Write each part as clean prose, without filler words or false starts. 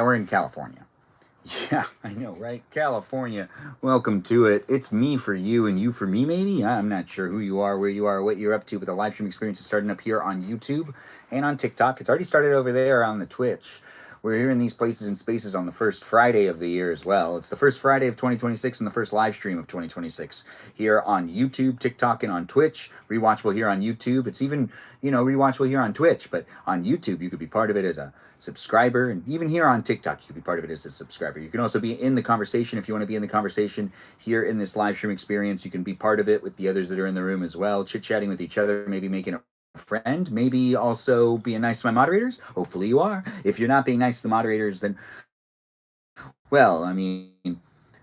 we're in California. Yeah, I know, right? California. Welcome to it. It's me for you and you for me, maybe? I'm not sure who you are, where you are, what you're up to, but the live stream experience is starting up here on YouTube and on TikTok. It's already started over there on the Twitch. We're here in these places and spaces on the first Friday of the year as well. It's the first Friday of 2026 and the first live stream of 2026 here on YouTube, TikTok, and on Twitch. Rewatchable here on YouTube. It's even, rewatchable here on Twitch, but on YouTube, you could be part of it as a subscriber, and even here on TikTok, you can be part of it as a subscriber. You can also be in the conversation if you want to be in the conversation here in this live stream experience. You can be part of it with the others that are in the room as well, chit-chatting with each other, maybe making a friend, maybe also being nice to my moderators. Hopefully you are. If you're not being nice to the moderators, then, well, I mean,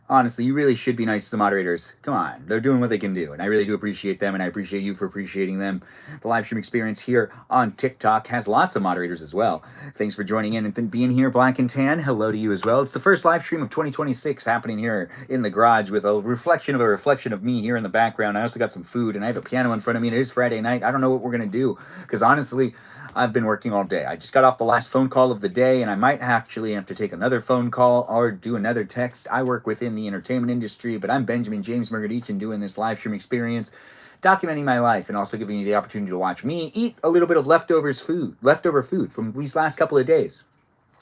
honestly, you really should be nice to the moderators. Come on, they're doing what they can do, and I really do appreciate them, and I appreciate you for appreciating them. The live stream experience here on TikTok has lots of moderators as well. Thanks for joining in and being here, Black and Tan. Hello to you as well. It's the first live stream of 2026 happening here in the garage with a reflection of me here in the background. I also got some food, and I have a piano in front of me. It is Friday night. I don't know what we're gonna do because honestly, I've been working all day. I just got off the last phone call of the day, and I might actually have to take another phone call or do another text. I work within the entertainment industry, but I'm Benjamin James Murgadichin doing this live stream experience, documenting my life and also giving you the opportunity to watch me eat a little bit of leftover food from these last couple of days.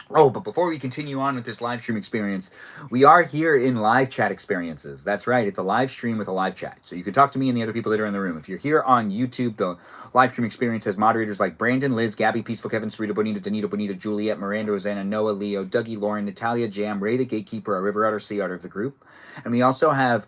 Oh, but before we continue on with this live stream experience, we are here in live chat experiences. That's right, it's a live stream with a live chat. So you can talk to me and the other people that are in the room. If you're here on YouTube, the live stream experience has moderators like Brandon, Liz, Gabby, Peaceful, Kevin, Sarita, Bonita, Danita, Bonita, Juliet, Miranda, Rosanna, Noah, Leo, Dougie, Lauren, Natalia, Jam, Ray the Gatekeeper, our River Otter, Sea Otter of the group. And we also have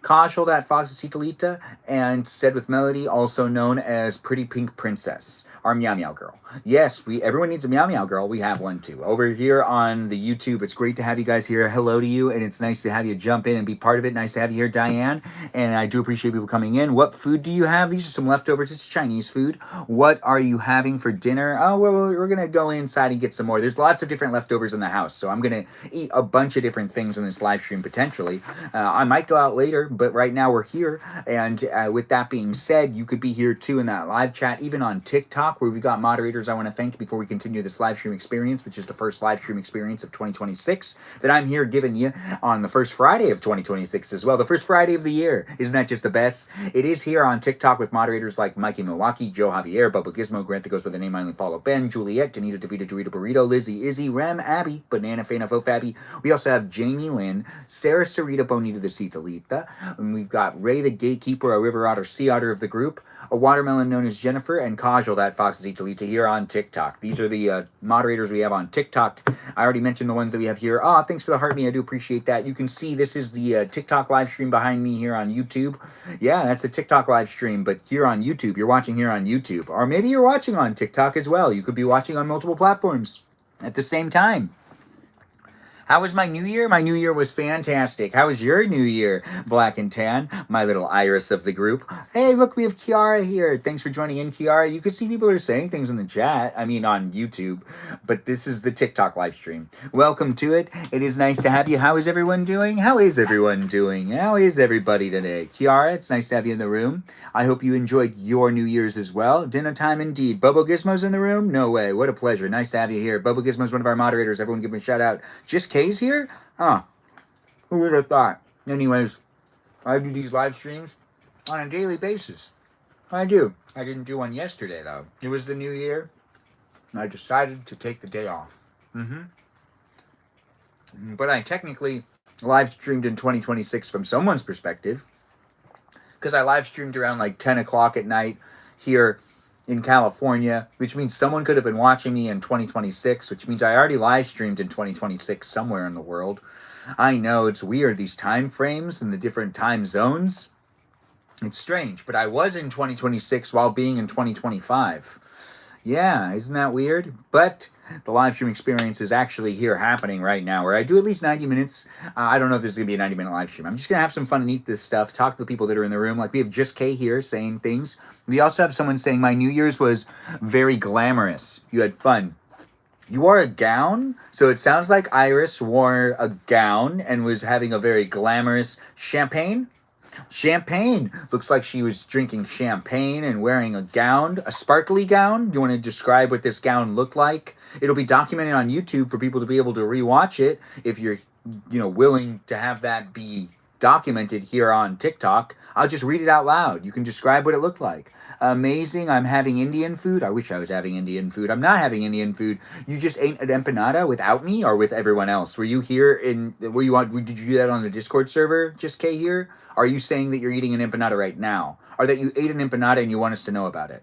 Kajal, that Foxicitalita, and Said with Melody, also known as Pretty Pink Princess, our Meow Meow Girl. Yes, everyone needs a Meow Meow Girl. We have one too. Over here on the YouTube, it's great to have you guys here. Hello to you, and it's nice to have you jump in and be part of it. Nice to have you here, Diane, and I do appreciate people coming in. What food do you have? These are some leftovers. It's Chinese food. What are you having for dinner? Oh, well, we're going to go inside and get some more. There's lots of different leftovers in the house, so I'm going to eat a bunch of different things in this live stream, potentially. I might go out later, but right now we're here, and with that being said, you could be here too in that live chat, even on TikTok, where we got moderators I want to thank before we continue this live stream experience, which is the first live stream experience of 2026 that I'm here giving you on the first Friday of 2026 as well. The first Friday of the year. Isn't that just the best? It is here on TikTok with moderators like Mikey Milwaukee, Joe Javier, Bubba Gizmo, Grant that goes by the name I only follow, Ben, Juliet, Danita, Davita, Dorito, Burrito, Lizzie, Izzy, Rem, Abby, Banana, Fana, Fo, We also have Jamie Lynn, Sarah, Sarita, Bonita, the Citalita, and we've got Ray the Gatekeeper, a River Otter, Sea Otter of the group, a watermelon known as Jennifer, and Kajal, that Foxicitalita here on TikTok. These are the moderators we have on TikTok. I already mentioned the ones that we have here. Oh, thanks for the heart me. I do appreciate that. You can see this is the TikTok live stream behind me here on YouTube. Yeah, that's a TikTok live stream, but here on YouTube, you're watching here on YouTube. Or maybe you're watching on TikTok as well. You could be watching on multiple platforms at the same time. How was my new year? My new year was fantastic. How was your new year, Black and Tan, my little iris of the group? Hey, look, we have Kiara here. Thanks for joining in, Kiara. You can see people are saying things in the chat, on YouTube, but this is the TikTok live stream. Welcome to it. It is nice to have you. How is everyone doing? How is everyone doing? How is everybody today? Kiara, it's nice to have you in the room. I hope you enjoyed your New Year's as well. Dinner time indeed. Bobo Gizmo's in the room? No way. What a pleasure. Nice to have you here. Bobo Gizmo's one of our moderators. Everyone give him a shout out. Just K's here? Huh. Who would have thought? Anyways, I do these live streams on a daily basis. I do. I didn't do one yesterday, though. It was the new year. I decided to take the day off. But I technically live streamed in 2026 from someone's perspective, because I live streamed around like 10 o'clock at night here in California, which means someone could have been watching me in 2026, which means I already live streamed in 2026 somewhere in the world. I know, it's weird, these time frames and the different time zones. It's strange, but I was in 2026 while being in 2025. Yeah, isn't that weird? But the live stream experience is actually here happening right now, where I do at least 90 minutes. I don't know if this is going to be a 90-minute live stream. I'm just going to have some fun and eat this stuff, talk to the people that are in the room. Like, we have Just K here saying things. We also have someone saying, my New Year's was very glamorous. You had fun. You wore a gown? So it sounds like Iris wore a gown and was having a very glamorous champagne? Champagne. Looks like she was drinking champagne and wearing a gown, a sparkly gown. You want to describe what this gown looked like? It'll be documented on YouTube for people to be able to rewatch it if you're, willing to have that be documented here on TikTok. I'll just read it out loud. You can describe what it looked like. Amazing. I'm having Indian food. I wish I was having Indian food. I'm not having Indian food. You just ate an empanada without me or with everyone else? Were you here were you on, did you do that on the Discord server, just K here? Are you saying that you're eating an empanada right now? Or that you ate an empanada and you want us to know about it?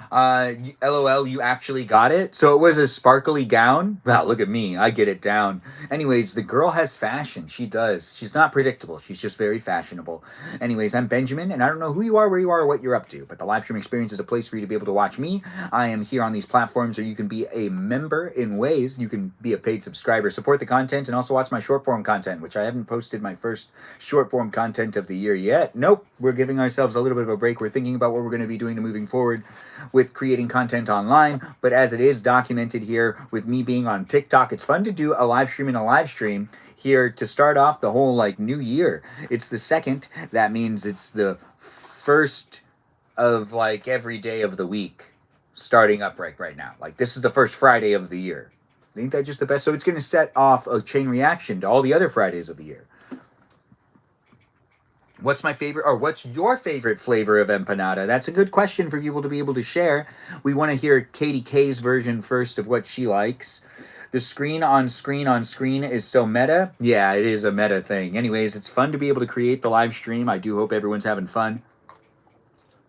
LOL, you actually got it? So it was a sparkly gown? Wow, look at me. I get it down. Anyways, the girl has fashion. She does. She's not predictable. She's just very fashionable. Anyways, I'm Benjamin, and I don't know who you are, where you are, or what you're up to, but the live stream experience is a place for you to be able to watch me. I am here on these platforms, or you can be a member in ways. You can be a paid subscriber, support the content, and also watch my short form content, which I haven't posted my first short form content of the year yet. Nope. We're giving ourselves a little bit of a break. We're thinking about what we're going to be doing to moving forward with creating content online, but as it is documented here with me being on TikTok, it's fun to do a live stream and a live stream here to start off the whole new year. It's the second. That means it's the first of every day of the week starting up right now. This is the first Friday of the year. Ain't that just the best? So it's going to set off a chain reaction to all the other Fridays of the year. What's my favorite, or what's your favorite flavor of empanada? That's a good question for people to be able to share. We want to hear Katie K's version first of what she likes. The screen on screen on screen is so meta. Yeah, it is a meta thing. Anyways, it's fun to be able to create the live stream. I do hope everyone's having fun.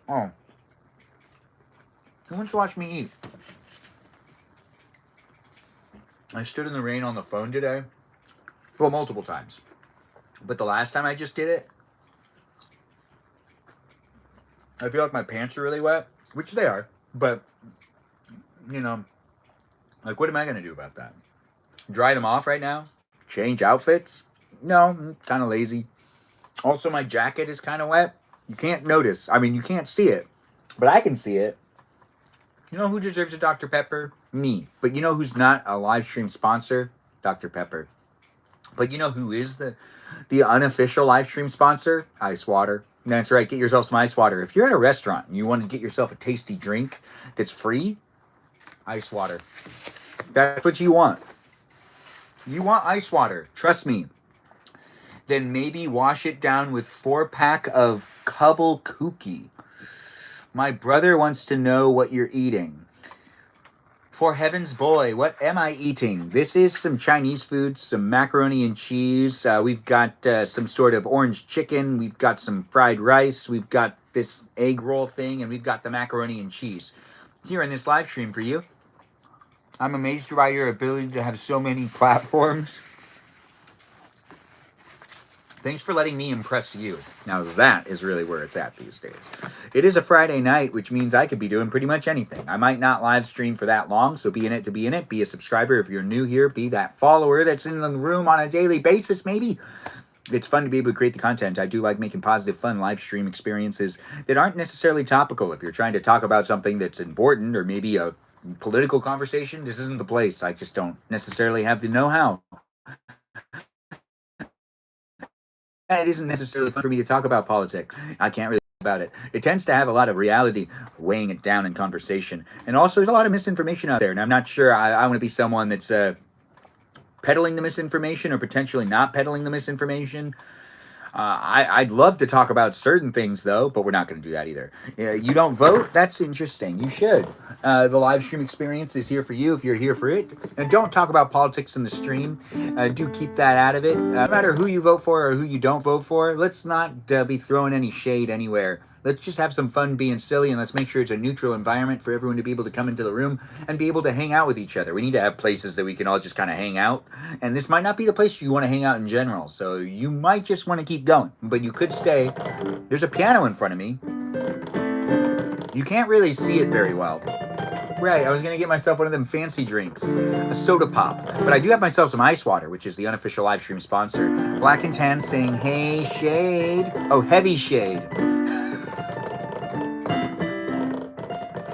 Oh. Who wants to watch me eat? I stood in the rain on the phone today. Well, multiple times. But the last time I just did it, I feel like my pants are really wet, which they are, but, what am I going to do about that? Dry them off right now? Change outfits? No, I'm kind of lazy. Also, my jacket is kind of wet. You can't notice. I mean, you can't see it, but I can see it. You know who deserves a Dr. Pepper? Me. But you know who's not a live stream sponsor? Dr. Pepper. But you know who is the unofficial live stream sponsor? Ice water. That's right. Get yourself some ice water. If you're at a restaurant and you want to get yourself a tasty drink that's free, ice water. That's what you want. You want ice water. Trust me. Then maybe wash it down with 4-pack of Cubble Cookie. My brother wants to know what you're eating. For heaven's boy, what am I eating? This is some Chinese food, some macaroni and cheese. We've got some sort of orange chicken. We've got some fried rice. We've got this egg roll thing, and we've got the macaroni and cheese here in this live stream for you. I'm amazed by your ability to have so many platforms. Thanks for letting me impress you. Now that is really where it's at these days. It is a Friday night, which means I could be doing pretty much anything. I might not live stream for that long, so be in it to be in it. Be a subscriber if you're new here. Be that follower that's in the room on a daily basis, maybe. It's fun to be able to create the content. I do like making positive, fun live stream experiences that aren't necessarily topical. If you're trying to talk about something that's important or maybe a political conversation, this isn't the place. I just don't necessarily have the know-how. And it isn't necessarily fun for me to talk about politics. I can't really talk about it. It tends to have a lot of reality weighing it down in conversation. And also, there's a lot of misinformation out there. And I'm not sure I want to be someone that's peddling the misinformation or potentially not peddling the misinformation. I'd love to talk about certain things, though, but we're not going to do that either. You don't vote? That's interesting. You should. The live stream experience is here for you if you're here for it. And don't talk about politics in the stream. Do keep that out of it. No matter who you vote for or who you don't vote for, let's not be throwing any shade anywhere. Let's just have some fun being silly, and let's make sure it's a neutral environment for everyone to be able to come into the room and be able to hang out with each other. We need to have places that we can all just kind of hang out. And this might not be the place you want to hang out in general, so you might just want to keep going. But you could stay. There's a piano in front of me. You can't really see it very well. Right, I was going to get myself one of them fancy drinks, a soda pop. But I do have myself some ice water, which is the unofficial live stream sponsor. Black and Tan saying, hey, Shade. Oh, Heavy Shade.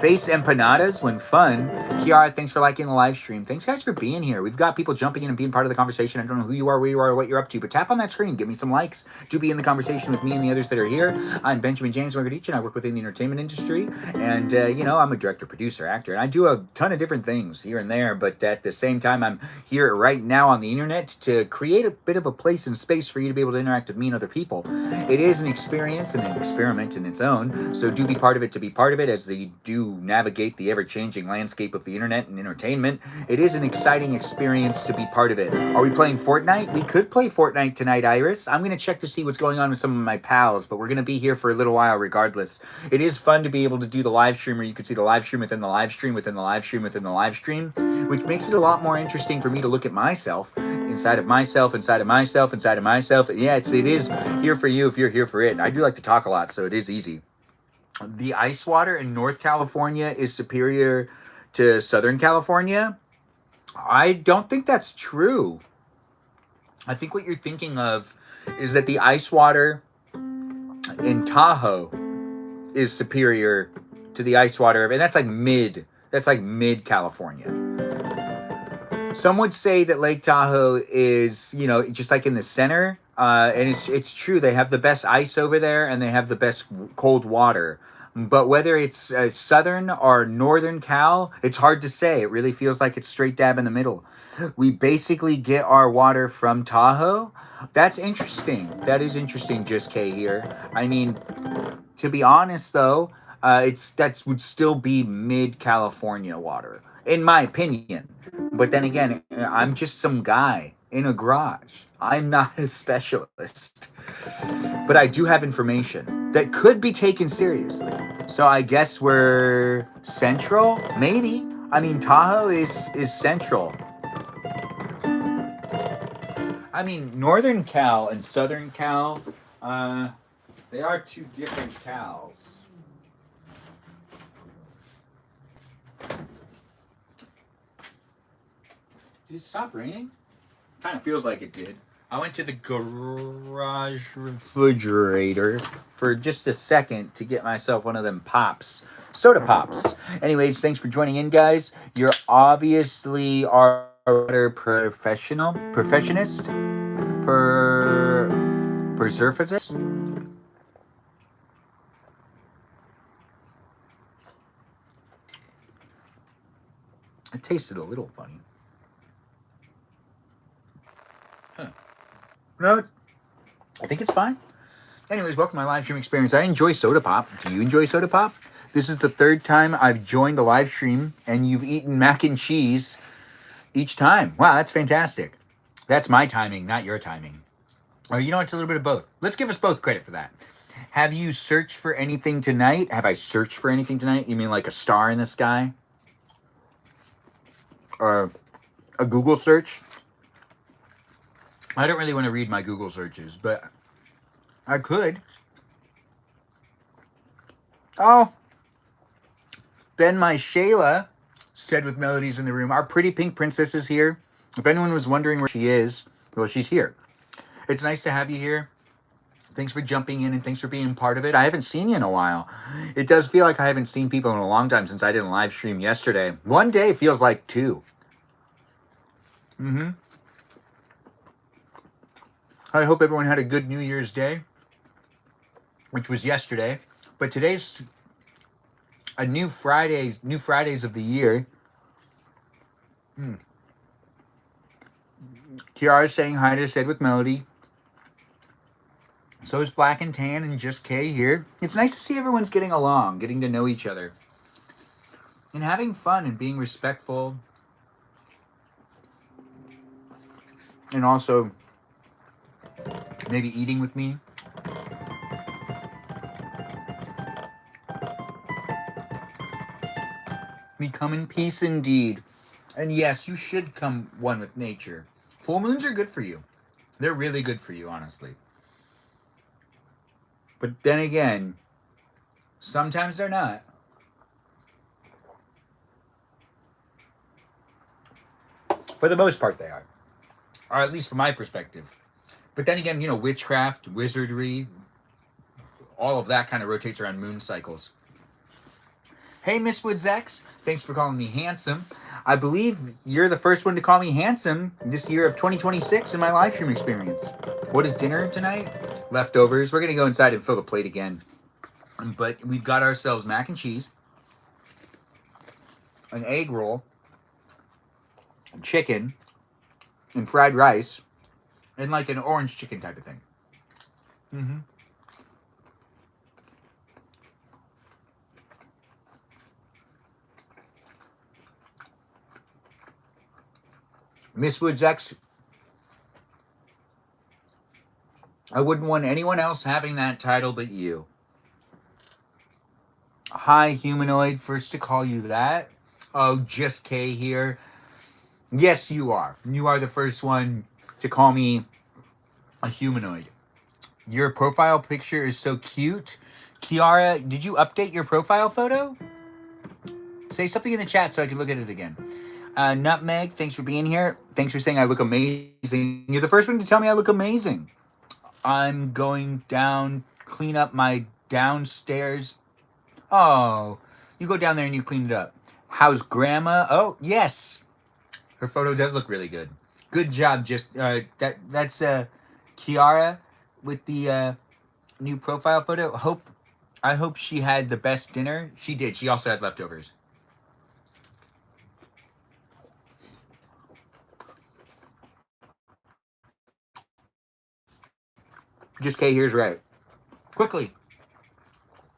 Face empanadas when fun. Kiara, thanks for liking the live stream. Thanks, guys, for being here. We've got people jumping in and being part of the conversation. I don't know who you are, where you are, or what you're up to, but tap on that screen. Give me some likes. Do be in the conversation with me and the others that are here. I'm Benjamin James Margadich, and I work within the entertainment industry. And, I'm a director, producer, actor, and I do a ton of different things here and there. But at the same time, I'm here right now on the internet to create a bit of a place and space for you to be able to interact with me and other people. It is an experience and an experiment in its own. So do be part of it to be part of it as they do navigate the ever-changing landscape of the internet and entertainment. It is an exciting experience to be part of it. Are we playing Fortnite? We could play Fortnite tonight, Iris. I'm going to check to see what's going on with some of my pals, but we're going to be here for a little while regardless. It is fun to be able to do the live stream where you could see the live stream within the live stream within the live stream within the live stream, which makes it a lot more interesting for me to look at myself, inside of myself, inside of myself, inside of myself. Yeah, it is here for you if you're here for it. I do like to talk a lot, so it is easy. The ice water in North California is superior to Southern California. I don't think that's true. I think what you're thinking of is that the ice water in Tahoe is superior to the ice water, and that's like mid California. Some would say that Lake Tahoe is, just like in the center, and it's true. They have the best ice over there, and they have the best cold water. But whether it's southern or northern Cal, it's hard to say. It really feels like it's straight dab in the middle. We basically get our water from Tahoe. That's interesting. That is interesting, Just K here. I mean, to be honest, though, that would still be mid-California water, in my opinion. But then again, I'm just some guy in a garage. I'm not a specialist. But I do have information that could be taken seriously. So I guess we're central? Maybe. I mean, Tahoe is central. I mean, Northern Cal and Southern Cal, they are two different Cals. Did it stop raining? Kind of feels like it did. I went to the garage refrigerator for just a second to get myself one of them pops. Soda pops. Anyways, thanks for joining in, guys. You're obviously our perfectionist? Preservativist? It tasted a little funny. Huh. No, I think it's fine. Anyways, welcome to my live stream experience. I enjoy soda pop. Do you enjoy soda pop? This is the third time I've joined the live stream, and you've eaten mac and cheese each time. Wow, that's fantastic. That's my timing, not your timing. Or you know, it's a little bit of both. Let's give us both credit for that. Have you searched for anything tonight? Have I searched for anything tonight? You mean like a star in the sky? Or a Google search? I don't really want to read my Google searches, but I could. Oh, Ben, my Shayla said with Melodies in the Room, our pretty pink princess is here. If anyone was wondering where she is, well, she's here. It's nice to have you here. Thanks for jumping in and thanks for being part of it. I haven't seen you in a while. It does feel like I haven't seen people in a long time since I didn't live stream yesterday. One day feels like two. I hope everyone had a good New Year's Day, which was yesterday. But today's a new Fridays of the year. Kiara's saying hi to Said with Melody. So is Black and Tan and Just K here. It's nice to see everyone's getting along, getting to know each other, and having fun and being respectful. And also maybe eating with me. We come in peace indeed. And yes, you should come one with nature. Full moons are good for you. They're really good for you, honestly. But then again, sometimes they're not. For the most part, they are. Or at least from my perspective. But then again, witchcraft, wizardry, all of that kind of rotates around moon cycles. Hey, Miss Woods X. Thanks for calling me handsome. I believe you're the first one to call me handsome this year of 2026 in my live stream experience. What is dinner tonight? Leftovers. We're going to go inside and fill the plate again. But we've got ourselves mac and cheese, an egg roll, chicken, and fried rice, and like an orange chicken type of thing. Mm-hmm. Miss Woods X, I wouldn't want anyone else having that title but you. Hi, humanoid. First to call you that. Oh, just K here. Yes, you are. You are the first one to call me a humanoid. Your profile picture is so cute. Kiara, did you update your profile photo? Say something in the chat so I can look at it again. Nutmeg, thanks for being here. Thanks for saying I look amazing. You're the first one to tell me I look amazing. I'm going down, clean up my downstairs. Oh, you go down there and you clean it up. How's grandma? Oh, yes. Her photo does look really good. Good job. Just that's Kiara with the new profile photo. I hope she had the best dinner. She did. She also had leftovers. Just K here's right. Quickly.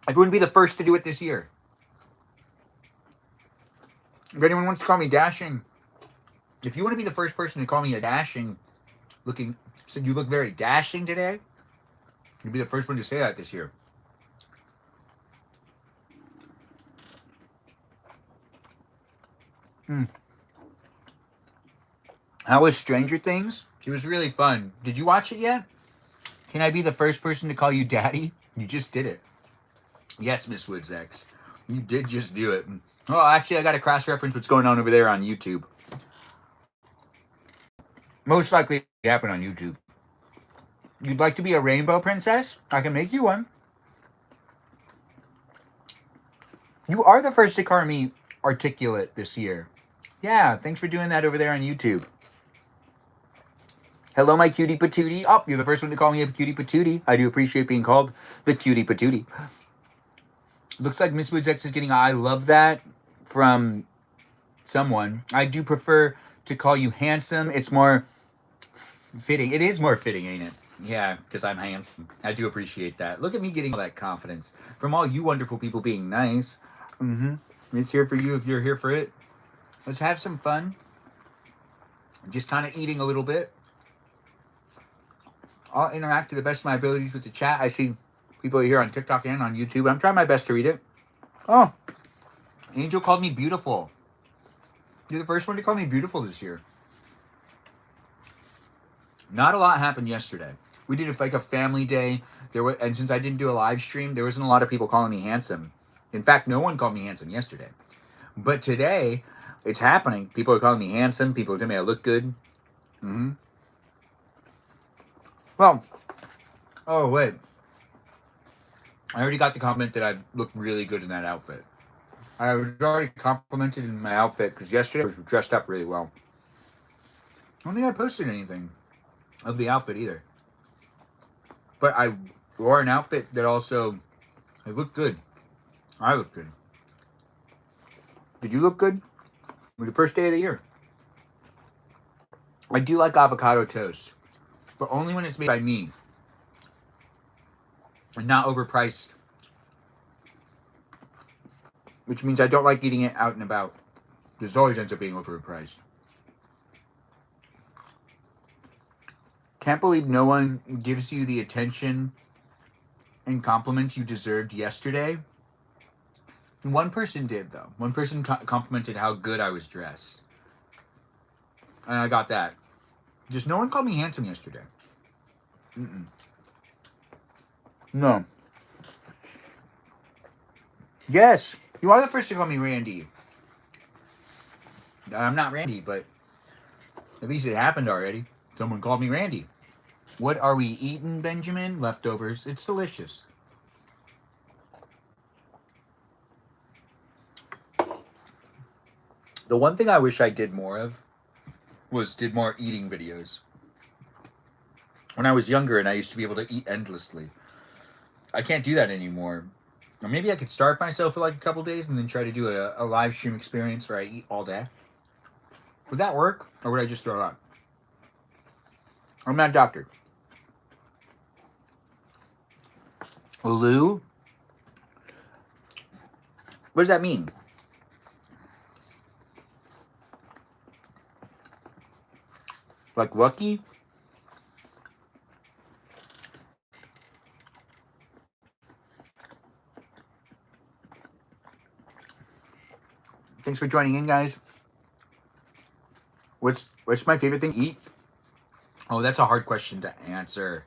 I wouldn't be the first to do it this year. If anyone wants to call me dashing, if you want to be the first person to call me a dashing looking, so you look very dashing today, you'll be the first one to say that this year. How was Stranger Things? It was really fun. Did you watch it yet? Can I be the first person to call you daddy? You just did it. Yes, Miss Woods X. You did just do it. Oh, actually, I got to cross-reference what's going on over there on YouTube. Most likely happen on YouTube. You'd like to be a rainbow princess? I can make you one. You are the first to call me articulate this year. Yeah, thanks for doing that over there on YouTube. Hello, my cutie patootie. Oh, you're the first one to call me a cutie patootie. I do appreciate being called the cutie patootie. Looks like Miss Woods X is getting I love that from someone. I do prefer to call you handsome. It's more fitting. It is more fitting, ain't it? Yeah, because I'm handsome. I do appreciate that. Look at me getting all that confidence from all you wonderful people being nice. Mm-hmm. It's here for you if you're here for it. Let's have some fun. Just kind of eating a little bit. I'll interact to the best of my abilities with the chat. I see people here on TikTok and on YouTube. I'm trying my best to read it. Oh, Angel called me beautiful. You're the first one to call me beautiful this year. Not a lot happened yesterday. We did like a family day. And since I didn't do a live stream, there wasn't a lot of people calling me handsome. In fact, no one called me handsome yesterday. But today, it's happening. People are calling me handsome. People are telling me I look good. Mm-hmm. Well, oh wait. I already got the compliment that I look really good in that outfit. I was already complimented in my outfit because yesterday I was dressed up really well. I don't think I posted anything of the outfit either. But I wore an outfit that also, it looked good. I looked good. Did you look good? It was the first day of the year. I do like avocado toast, but only when it's made by me and not overpriced. Which means I don't like eating it out and about. This always ends up being overpriced. Can't believe no one gives you the attention and compliments you deserved yesterday. One person did, though. One person complimented how good I was dressed. And I got that. Just no one called me handsome yesterday. Mm-mm. No. Yes. You are the first to call me Randy. I'm not Randy, but at least it happened already. Someone called me Randy. What are we eating, Benjamin? Leftovers. It's delicious. The one thing I wish I did more of was did more eating videos. When I was younger and I used to be able to eat endlessly. I can't do that anymore. Or maybe I could starve myself for like a couple days and then try to do a live stream experience where I eat all day. Would that work? Or would I just throw up? I'm not a doctor. Lou? What does that mean? Like lucky? Thanks for joining in, guys. What's my favorite thing to eat? Oh, that's a hard question to answer.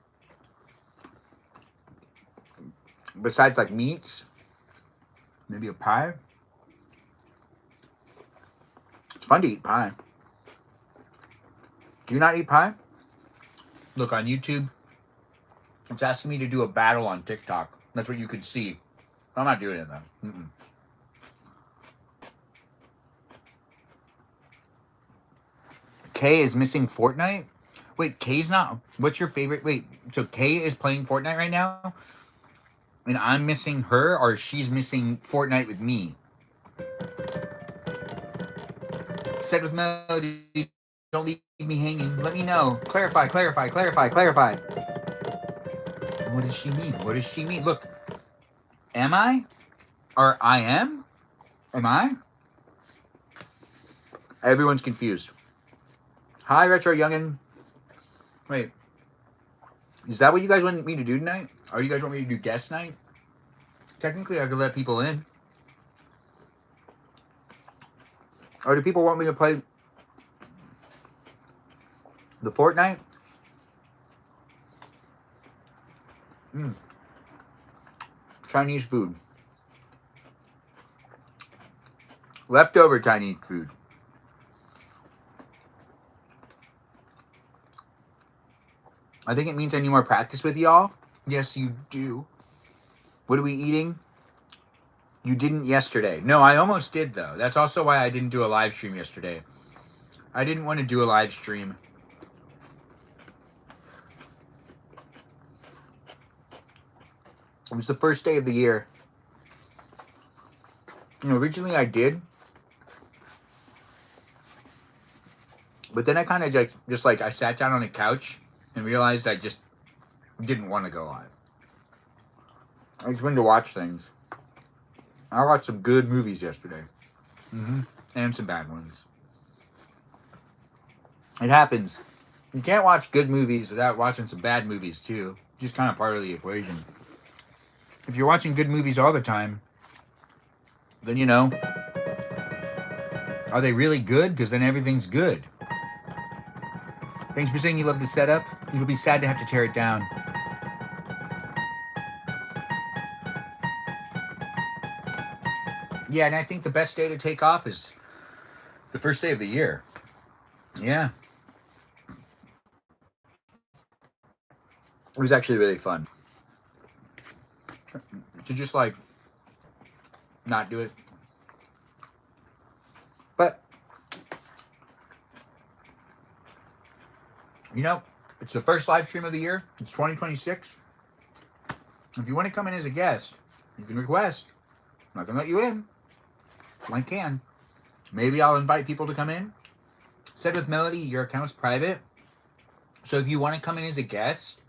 Besides like meats, maybe a pie. It's fun to eat pie. Do you not eat pie? Look, on YouTube, it's asking me to do a battle on TikTok. That's what you could see. I'm not doing it though. Mm-mm. Kay is missing Fortnite? Wait, Kay's not... What's your favorite... Wait, so Kay is playing Fortnite right now? And I'm missing her, or she's missing Fortnite with me? Said with Melody, don't leave me hanging. Let me know. Clarify, clarify, clarify, clarify. What does she mean? What does she mean? Look, am I? Or I am? Am I? Everyone's confused. Hi, Retro Youngin. Wait. Is that what you guys want me to do tonight? Or you guys want me to do guest night? Technically, I could let people in. Or do people want me to play the Fortnite? Chinese food. Leftover Chinese food. I think it means I need more practice with y'all. Yes, you do. What are we eating? You didn't yesterday. No, I almost did, though. That's also why I didn't do a live stream yesterday. I didn't want to do a live stream. It was the first day of the year. You know, originally I did. But then I kind of just like, I sat down on a couch and realized I just didn't want to go live. I just wanted to watch things. I watched some good movies yesterday. And some bad ones. It happens. You can't watch good movies without watching some bad movies too. Just kind of part of the equation. If you're watching good movies all the time, then you know, are they really good? Because then everything's good. Thanks for saying you love the setup. You'll be sad to have to tear it down. Yeah, and I think the best day to take off is the first day of the year. Yeah. It was actually really fun. To just like not do it. But you know, it's the first live stream of the year. It's 2026. If you want to come in as a guest, you can request. I'm not gonna let you in. I can. Maybe I'll invite people to come in. Said with Melody, your account's private. So if you want to come in as a guest,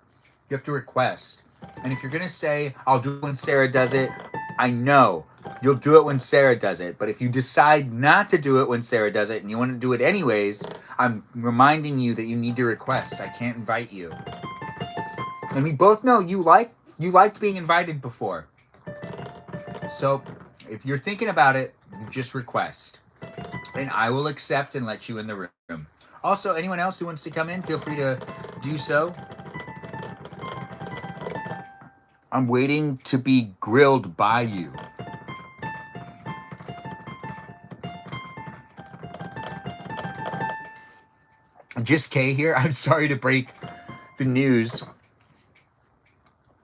you have to request. And if you're going to say, I'll do it when Sarah does it, I know you'll do it when Sarah does it. But if you decide not to do it when Sarah does it and you want to do it anyways, I'm reminding you that you need to request. I can't invite you. And we both know you liked being invited before. So if you're thinking about it, you just request. And I will accept and let you in the room. Also, anyone else who wants to come in, feel free to do so. I'm waiting to be grilled by you. Just Kay here. I'm sorry to break the news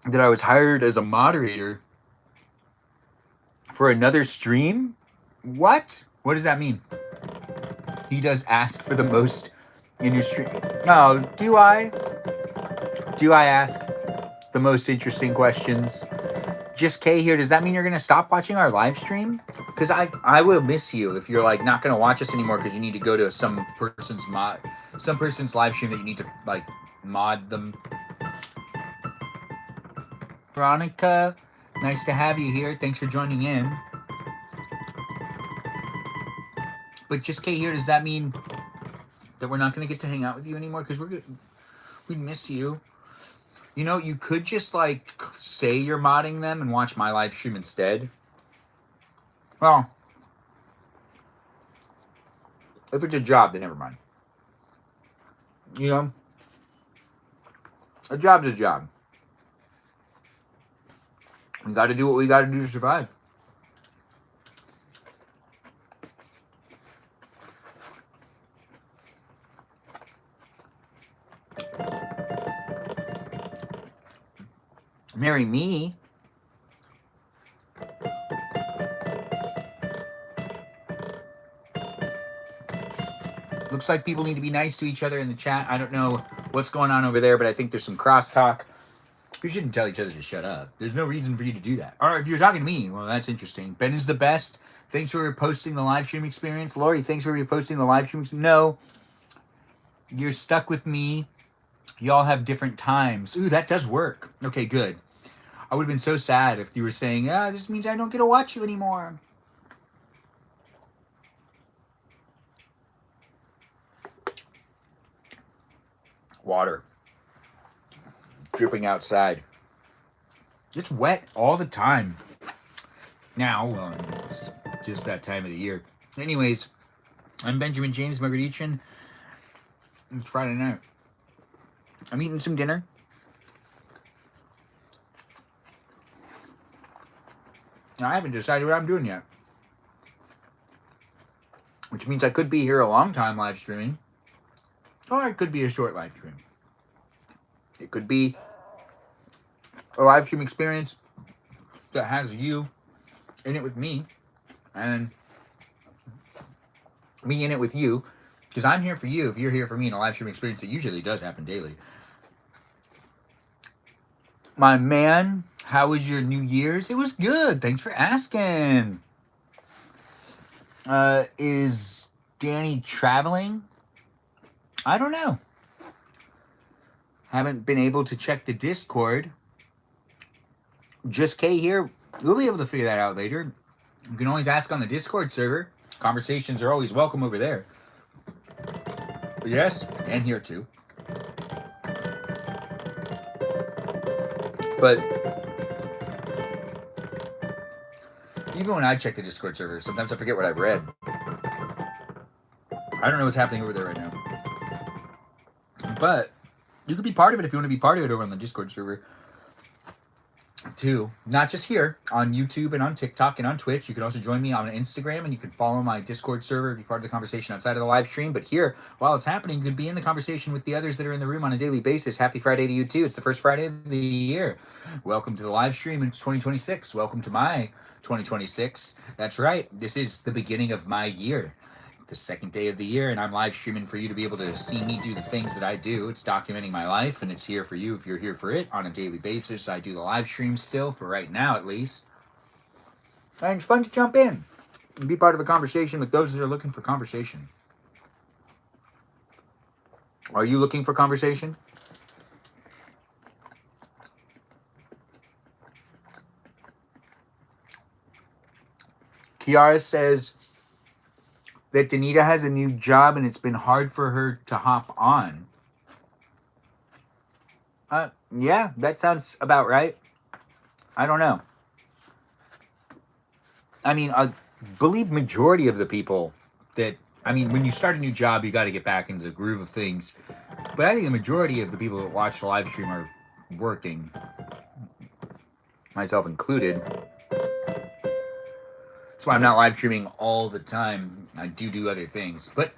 that I was hired as a moderator for another stream. What? What does that mean? He does ask for the most in your stream. Oh, do I? Do I ask the most interesting questions? Just Kay here. Does that mean you're going to stop watching our live stream? Because I will miss you if you're like not going to watch us anymore because you need to go to some person's live stream that you need to like mod them. Veronica, nice to have you here. Thanks for joining in. But just Kay here. Does that mean that we're not going to get to hang out with you anymore? Because we'd miss you. You know, you could just like say you're modding them and watch my live stream instead. Well, if it's a job, then never mind. You know, a job's a job. We got to do what we got to do to survive. Marry me? Looks like people need to be nice to each other in the chat. I don't know what's going on over there, but I think there's some crosstalk. You shouldn't tell each other to shut up. There's no reason for you to do that. All right, if you're talking to me, well, that's interesting. Ben is the best. Thanks for reposting the live stream experience. Lori, thanks for reposting the live stream experience. No, you're stuck with me. Y'all have different times. Ooh, that does work. Okay, good. I would have been so sad if you were saying, this means I don't get to watch you anymore. Water. Dripping outside. It's wet all the time. Now, well, it's just that time of the year. Anyways, I'm Benjamin James Margaritchin. It's Friday night. I'm eating some dinner. I haven't decided what I'm doing yet. Which means I could be here a long time live streaming. Or it could be a short live stream. It could be a live stream experience that has you in it with me. And me in it with you. Because I'm here for you if you're here for me in a live stream experience that usually does happen daily. My man, how was your New Year's? It was good. Thanks for asking. Is Danny traveling? I don't know. Haven't been able to check the Discord. Just Kay here. We'll be able to figure that out later. You can always ask on the Discord server. Conversations are always welcome over there. Yes, and here too. But even when I check the Discord server, sometimes I forget what I've read. I don't know what's happening over there right now. But you could be part of it if you want to be part of it over on the Discord server too. Not just here, on YouTube and on TikTok and on Twitch. You can also join me on Instagram and you can follow my Discord server, be part of the conversation outside of the live stream. But here, while it's happening, you could be in the conversation with the others that are in the room on a daily basis. Happy Friday to you too. It's the first Friday of the year. Welcome to the live stream. It's 2026. Welcome to my 2026. That's right. This is the beginning of my year. The second day of the year, and I'm live streaming for you to be able to see me do the things that I do. It's documenting my life, and it's here for you if you're here for it on a daily basis. I do the live streams still, for right now at least. And it's fun to jump in and be part of a conversation with those that are looking for conversation. Are you looking for conversation? Kiara says that Danita has a new job and it's been hard for her to hop on. Yeah, that sounds about right. I don't know. I mean, I believe majority of the people that, I mean, when you start a new job, you got to get back into the groove of things. But I think the majority of the people that watch the live stream are working, myself included. That's why I'm not live streaming all the time. I do other things. But,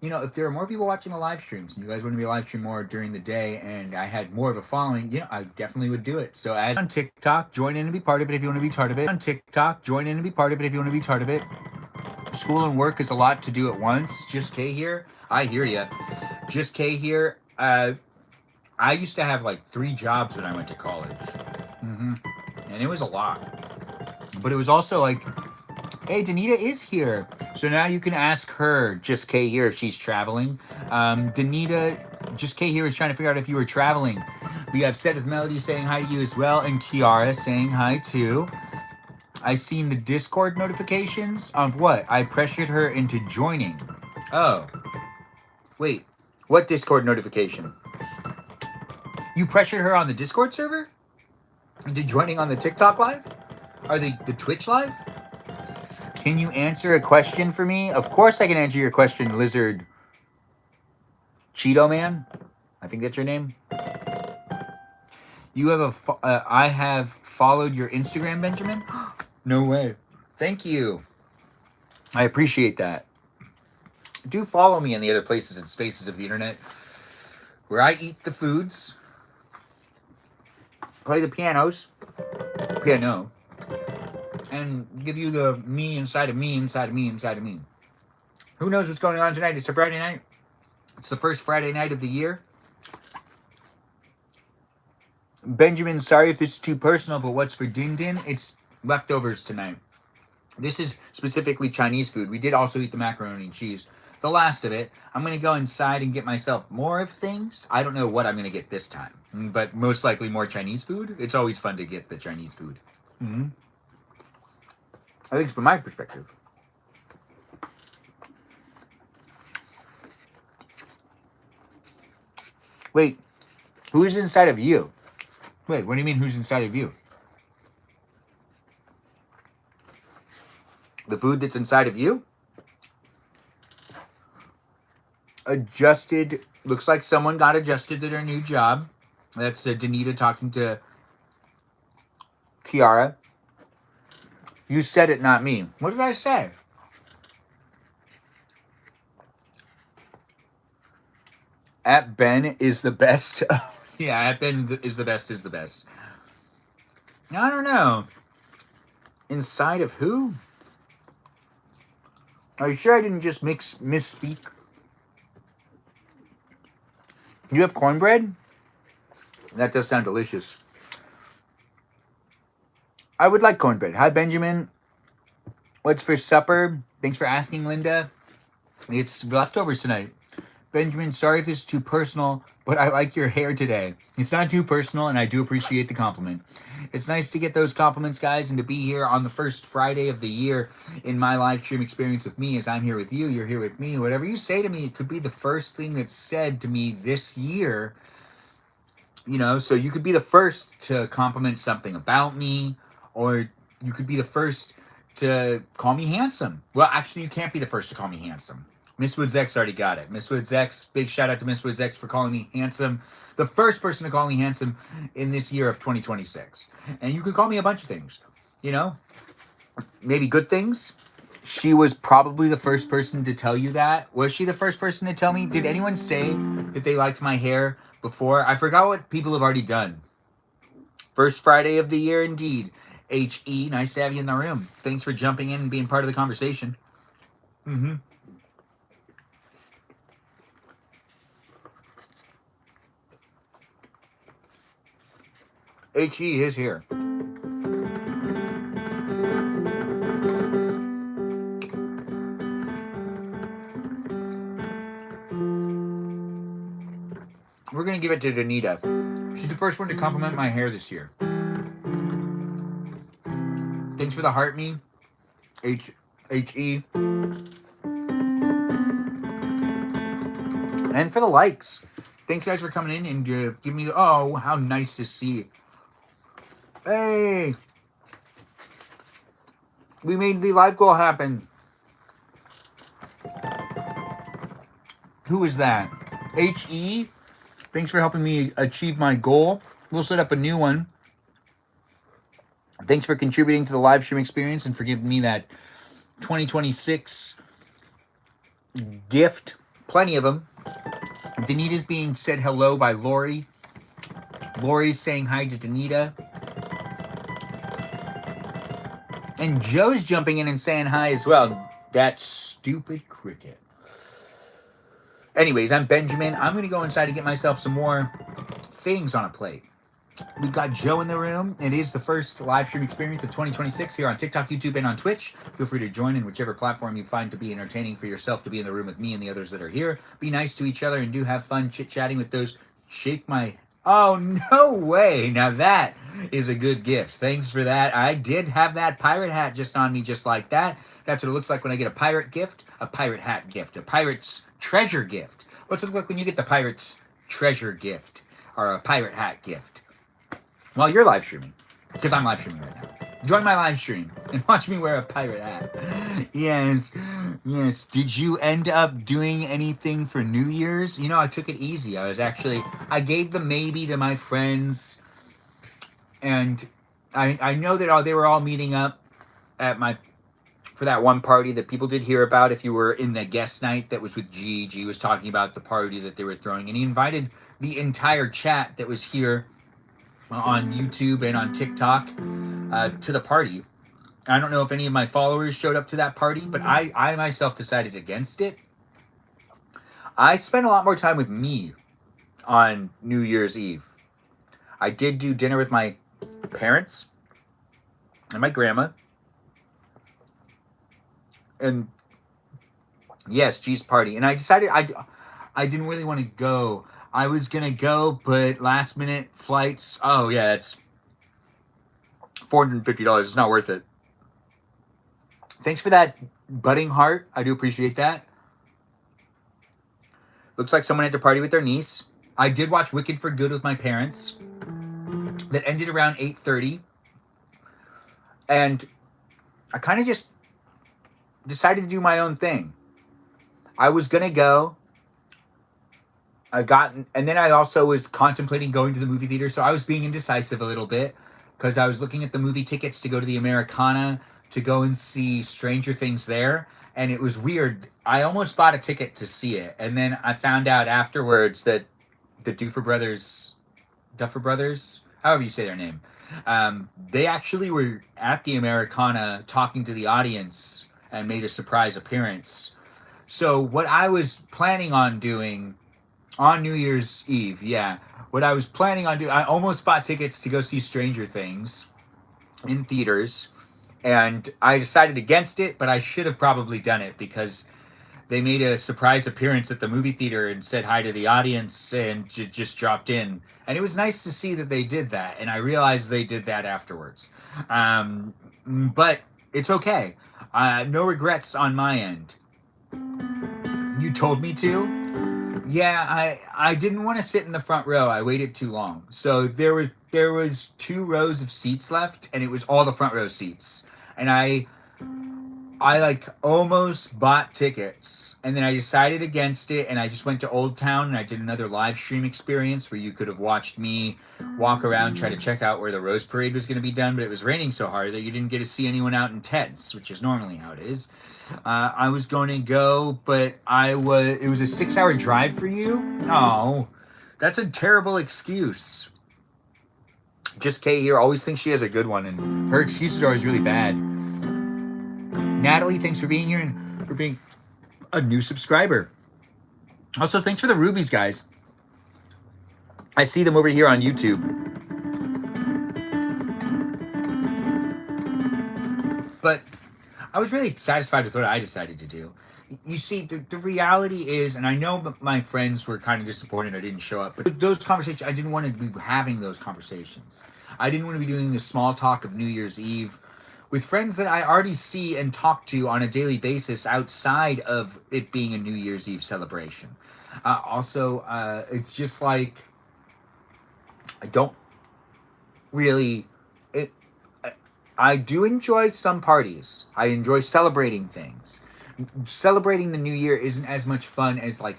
you know, if there are more people watching the live streams and you guys want to be a live stream more during the day and I had more of a following, you know, I definitely would do it. So as on TikTok, join in and be part of it if you want to be part of it. On TikTok, join in and be part of it if you want to be part of it. School and work is a lot to do at once. Just K here. I hear ya. Just K here. I used to have like 3 jobs when I went to college. And it was a lot. But it was also like, hey, Danita is here. So now you can ask her, Just K here, if she's traveling. Danita, Just K here is trying to figure out if you were traveling. We have Set with Melody saying hi to you as well, and Kiara saying hi too. I seen the Discord notifications of what? I pressured her into joining. Oh. Wait. What Discord notification? You pressured her on the Discord server? Into joining on the TikTok live? Or the Twitch live? Can you answer a question for me? Of course I can answer your question, Lizard Cheeto Man. I think that's your name. You have I have followed your Instagram, Benjamin. No way. Thank you. I appreciate that. Do follow me in the other places and spaces of the internet where I eat the foods, play the piano, and give you the me inside of me, inside of me, inside of me. Who knows what's going on tonight? It's a Friday night. It's the first Friday night of the year. Benjamin, sorry if this is too personal, but what's for Din Din? It's leftovers tonight. This is specifically Chinese food. We did also eat the macaroni and cheese. The last of it. I'm going to go inside and get myself more of things. I don't know what I'm going to get this time, but most likely more Chinese food. It's always fun to get the Chinese food. I think from my perspective. Wait, who's inside of you? Wait, what do you mean who's inside of you? The food that's inside of you? Adjusted. Looks like someone got adjusted to their new job. That's Danita talking to Kiara. You said it, not me. What did I say? At Ben is the best. Yeah, at Ben is the best. I don't know. Inside of who? Are you sure I didn't just misspeak? You have cornbread? That does sound delicious. I would like cornbread. Hi, Benjamin. What's for supper? Thanks for asking, Linda. It's leftovers tonight. Benjamin, sorry if this is too personal, but I like your hair today. It's not too personal, and I do appreciate the compliment. It's nice to get those compliments, guys, and to be here on the first Friday of the year in my live stream experience with me as I'm here with you, you're here with me. Whatever you say to me, it could be the first thing that's said to me this year. You know, so you could be the first to compliment something about me, or you could be the first to call me handsome. Well, actually, you can't be the first to call me handsome. Miss Woods X already got it. Miss Woods X, big shout out to Miss Woods X for calling me handsome. The first person to call me handsome in this year of 2026. And you could call me a bunch of things, you know, maybe good things. She was probably the first person to tell you that. Was she the first person to tell me? Did anyone say that they liked my hair before? I forgot what people have already done. First Friday of the year, indeed. H.E., nice to have you in the room. Thanks for jumping in and being part of the conversation. H.E. is here. We're going to give it to Danita. She's the first one to compliment my hair this year. Thanks for the heart me, H.E. And for the likes. Thanks, guys, for coming in and giving me the... Oh, how nice to see. Hey. We made the live goal happen. Who is that? H.E.? Thanks for helping me achieve my goal. We'll set up a new one. Thanks for contributing to the live stream experience and for giving me that 2026 gift. Plenty of them. Danita's being said hello by Lori. Lori's saying hi to Danita. And Joe's jumping in and saying hi as well. That stupid cricket. Anyways, I'm Benjamin. I'm going to go inside and get myself some more things on a plate. We've got Joe in the room. It is the first live stream experience of 2026 here on TikTok, YouTube, and on Twitch. Feel free to join in whichever platform you find to be entertaining for yourself to be in the room with me and the others that are here. Be nice to each other and do have fun chit-chatting with those. Shake my... Oh, no way. Now that is a good gift. Thanks for that. I did have that pirate hat just on me just like that. That's what it looks like when I get a pirate gift, a pirate hat gift, a pirate's treasure gift. What's it look like when you get the pirate's treasure gift or a pirate hat gift? While you're live streaming, because I'm live streaming right now. Join my live stream and watch me wear a pirate hat. Yes. Did you end up doing anything for New Year's? You know, I took it easy. I gave the maybe to my friends. And I know that they were all meeting up for that one party that people did hear about. If you were in the guest night that was with G was talking about the party that they were throwing. And he invited the entire chat that was here on YouTube and on TikTok to the party. I don't know if any of my followers showed up to that party, but I myself decided against it. I spent a lot more time with me on New Year's Eve. I did do dinner with my parents and my grandma. And yes, G's party. And I decided I didn't really want to go. I was going to go, but last minute flights. Oh, yeah, it's $450. It's not worth it. Thanks for that budding heart. I do appreciate that. Looks like someone had to party with their niece. I did watch Wicked for Good with my parents. That ended around 8:30. And I kind of just decided to do my own thing. I was going to go. And then I also was contemplating going to the movie theater. So I was being indecisive a little bit because I was looking at the movie tickets to go to the Americana to go and see Stranger Things there. And it was weird. I almost bought a ticket to see it. And then I found out afterwards that the Duffer Brothers, however you say their name, they actually were at the Americana talking to the audience and made a surprise appearance. So what I was planning on doing on New Year's Eve, I almost bought tickets to go see Stranger Things in theaters, and I decided against it, but I should have probably done it because they made a surprise appearance at the movie theater and said hi to the audience and just dropped in. And it was nice to see that they did that, and I realized they did that afterwards. But it's okay. No regrets on my end. You told me to? Yeah, I didn't want to sit in the front row. I waited too long. So there was 2 rows of seats left, and it was all the front row seats. And I like almost bought tickets, and then I decided against it, and I just went to Old Town, and I did another live stream experience where you could have watched me walk around, try to check out where the Rose Parade was going to be done, but it was raining so hard that you didn't get to see anyone out in tents, which is normally how it is. I was going to go, but it was a 6-hour drive for you? Oh, that's a terrible excuse. Just Kay here always thinks she has a good one, and her excuses are always really bad. Natalie, thanks for being here and for being a new subscriber. Also, thanks for the rubies, guys. I see them over here on YouTube. But I was really satisfied with what I decided to do. You see, the reality is, and I know my friends were kind of disappointed I didn't show up, but those conversations, I didn't want to be having those conversations. I didn't want to be doing the small talk of New Year's Eve with friends that I already see and talk to on a daily basis outside of it being a New Year's Eve celebration. It's just like, I don't really... I do enjoy some parties. I enjoy celebrating things. Celebrating the new year isn't as much fun as, like,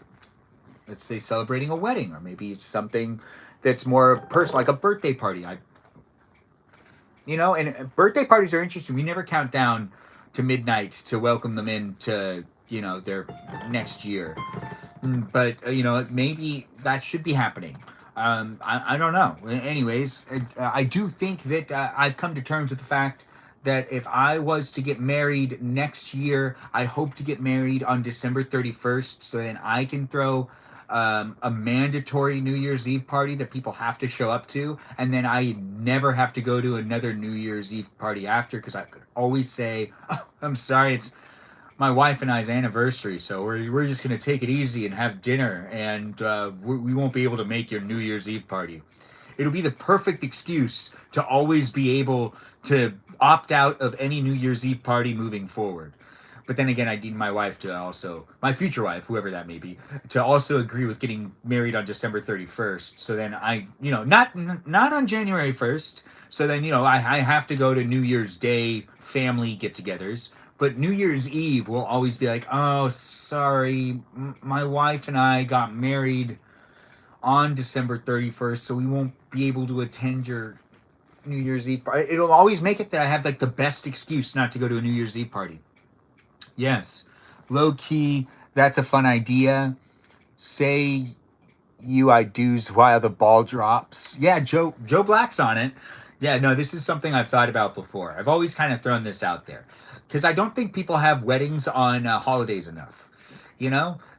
let's say celebrating a wedding, or maybe it's something that's more personal, like a birthday party. And birthday parties are interesting. We never count down to midnight to welcome them into, their next year. But, maybe that should be happening. I don't know. Anyways, I do think that I've come to terms with the fact that if I was to get married next year, I hope to get married on December 31st, so then I can throw a mandatory New Year's Eve party that people have to show up to, and then I never have to go to another New Year's Eve party after, because I could always say, oh, I'm sorry, it's my wife and I's anniversary, so we're just gonna take it easy and have dinner, and we won't be able to make your New Year's Eve party. It'll be the perfect excuse to always be able to opt out of any New Year's Eve party moving forward. But then again, I need my wife to also, my future wife, whoever that may be, to also agree with getting married on December 31st. So then I, not on January 1st. So then, I have to go to New Year's Day family get-togethers. But New Year's Eve will always be like, oh, sorry, my wife and I got married on December 31st, so we won't be able to attend your New Year's Eve party. It'll always make it that I have like the best excuse not to go to a New Year's Eve party. Yes, low key, that's a fun idea. Say you I do's while the ball drops. Yeah, Joe Black's on it. Yeah, no, this is something I've thought about before. I've always kind of thrown this out there because I don't think people have weddings on holidays enough.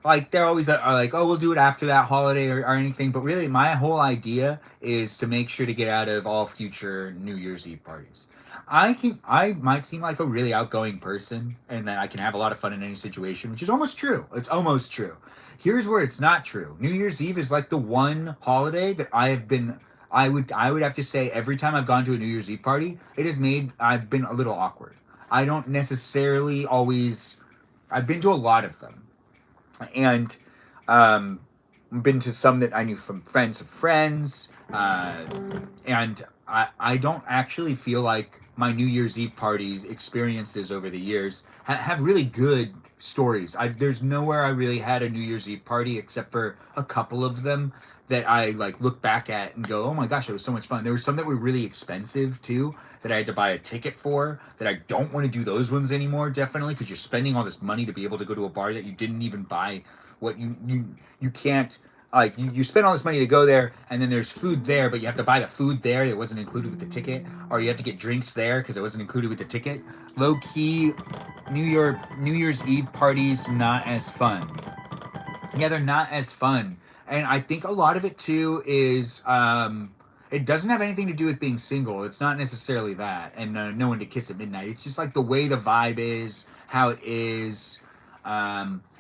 Like they're always are like, oh, we'll do it after that holiday or anything. But really, my whole idea is to make sure to get out of all future New Year's Eve parties. I might seem like a really outgoing person and that I can have a lot of fun in any situation, which is almost true. It's almost true. Here's where it's not true. New Year's Eve is like the one holiday that I would have to say every time I've gone to a New Year's Eve party, I've been a little awkward. I don't necessarily always, I've been to a lot of them. And been to some that I knew from friends of friends, and I don't actually feel like my New Year's Eve parties experiences over the years have really good stories. There's nowhere I really had a New Year's Eve party except for a couple of them that I like look back at and go, oh my gosh, it was so much fun. There were some that were really expensive too, that I had to buy a ticket for, that I don't want to do those ones anymore, definitely, because you're spending all this money to be able to go to a bar that you didn't even buy. What you can't, like, you spend all this money to go there, and then there's food there, but you have to buy the food there that wasn't included with the ticket, or you have to get drinks there because it wasn't included with the ticket. Low key, New Year's Eve parties not as fun. Yeah, they're not as fun. And I think a lot of it too is it doesn't have anything to do with being single. It's not necessarily that, and no one to kiss at midnight. It's just like the way the vibe is, how it is.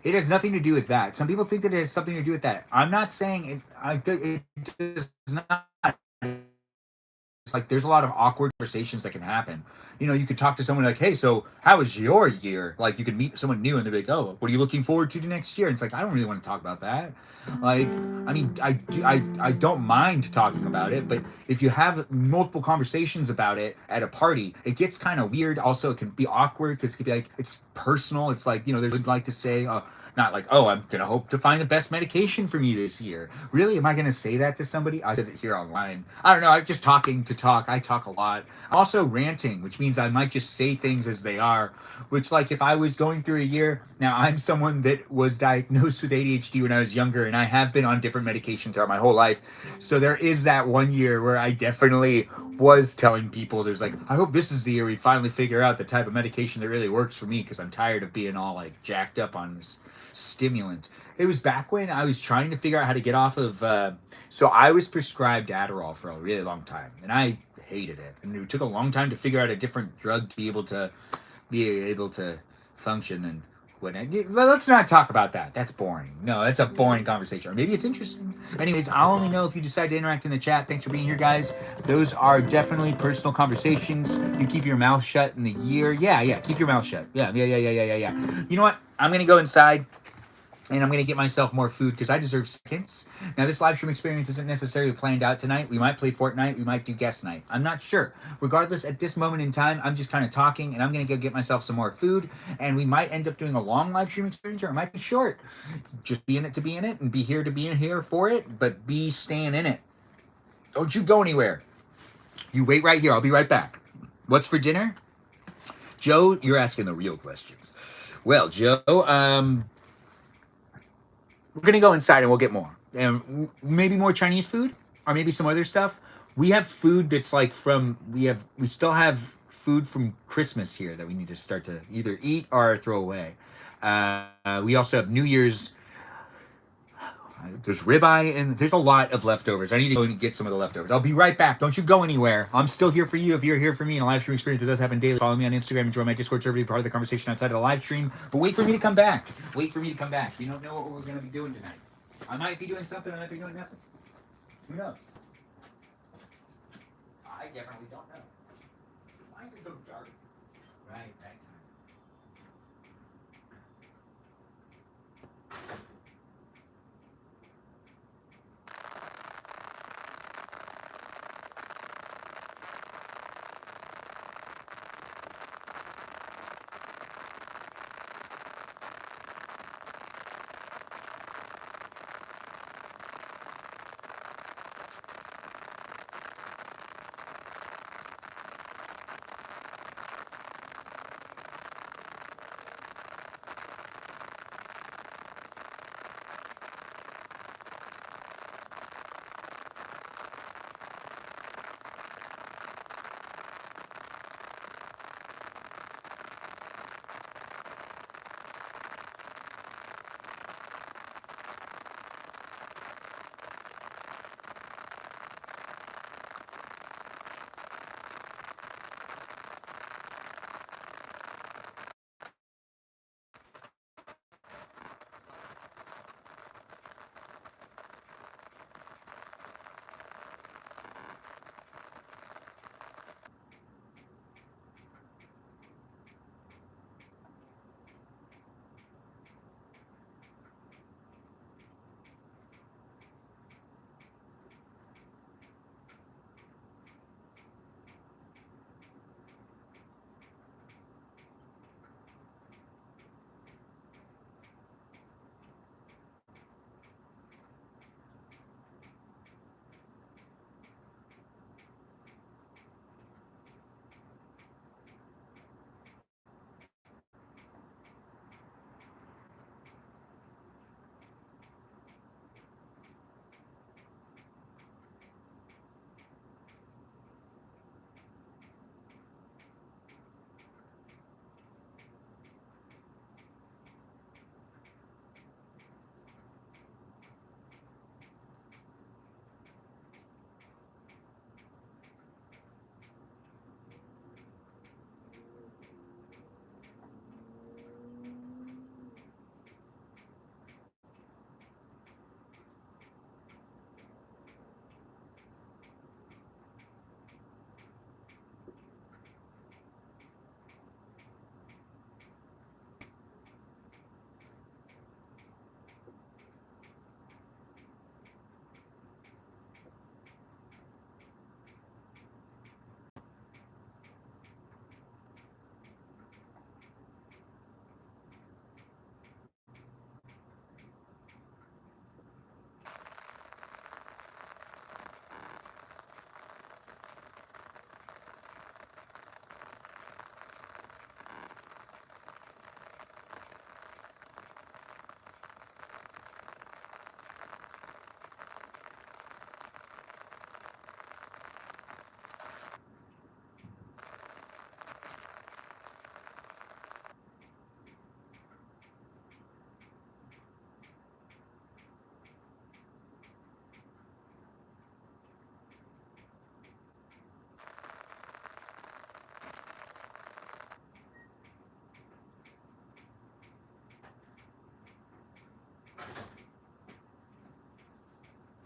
It has nothing to do with that. Some people think that it has something to do with that. I'm not saying it. It does not. It's like there's a lot of awkward conversations that can happen. You could talk to someone like, hey, so how was your year? Like, you could meet someone new and they're like, oh, what are you looking forward to next year? And it's like, I don't really want to talk about that. Like, I mean, I don't mind talking about it, but if you have multiple conversations about it at a party, it gets kind of weird. Also, it can be awkward because it could be like, it's personal. It's like, they would like to say, not like, oh, I'm going to hope to find the best medication for me this year. Really? Am I going to say that to somebody? I said it here online. I don't know. I'm just talking to talk. I talk a lot. I'm also ranting, which means I might just say things as they are, which, like, if I was going through a year, now I'm someone that was diagnosed with ADHD when I was younger, and I have been on different medication throughout my whole life. So there is that one year where I definitely was telling people, there's like, I hope this is the year we finally figure out the type of medication that really works for me, because I'm tired of being all like jacked up on this stimulant. It was back when I was trying to figure out how to get off of so I was prescribed Adderall for a really long time, and I hated it, and it took a long time to figure out a different drug to be able to function. And let's not talk about that. That's boring. No, that's a boring conversation. Or maybe it's interesting. Anyways, I'll only know if you decide to interact in the chat. Thanks for being here, guys. Those are definitely personal conversations. You keep your mouth shut in the year. Yeah. Keep your mouth shut. Yeah. You know what? I'm going to go inside, and I'm going to get myself more food because I deserve seconds. Now, this live stream experience isn't necessarily planned out tonight. We might play Fortnite. We might do guest night. I'm not sure. Regardless, at this moment in time, I'm just kind of talking, and I'm going to go get myself some more food, and we might end up doing a long live stream experience, or it might be short. Just be in it to be in it, and be here to be in here for it, but be staying in it. Don't you go anywhere. You wait right here. I'll be right back. What's for dinner? Joe, you're asking the real questions. Well, Joe, we're going to go inside and we'll get more. And maybe more Chinese food, or maybe some other stuff. We have food that's like we still have food from Christmas here that we need to start to either eat or throw away. We also have New Year's. There's ribeye and there's a lot of leftovers. I need to go and get some of the leftovers. I'll be right back. Don't you go anywhere. I'm still here for you if you're here for me in a live stream experience that does happen daily. Follow me on Instagram and join my Discord server to be part of the conversation outside of the live stream. But wait for me to come back. Wait for me to come back. You don't know what we're going to be doing tonight. I might be doing something. I might be doing nothing. Who knows? I definitely don't know. Why is it so dark? Right, right.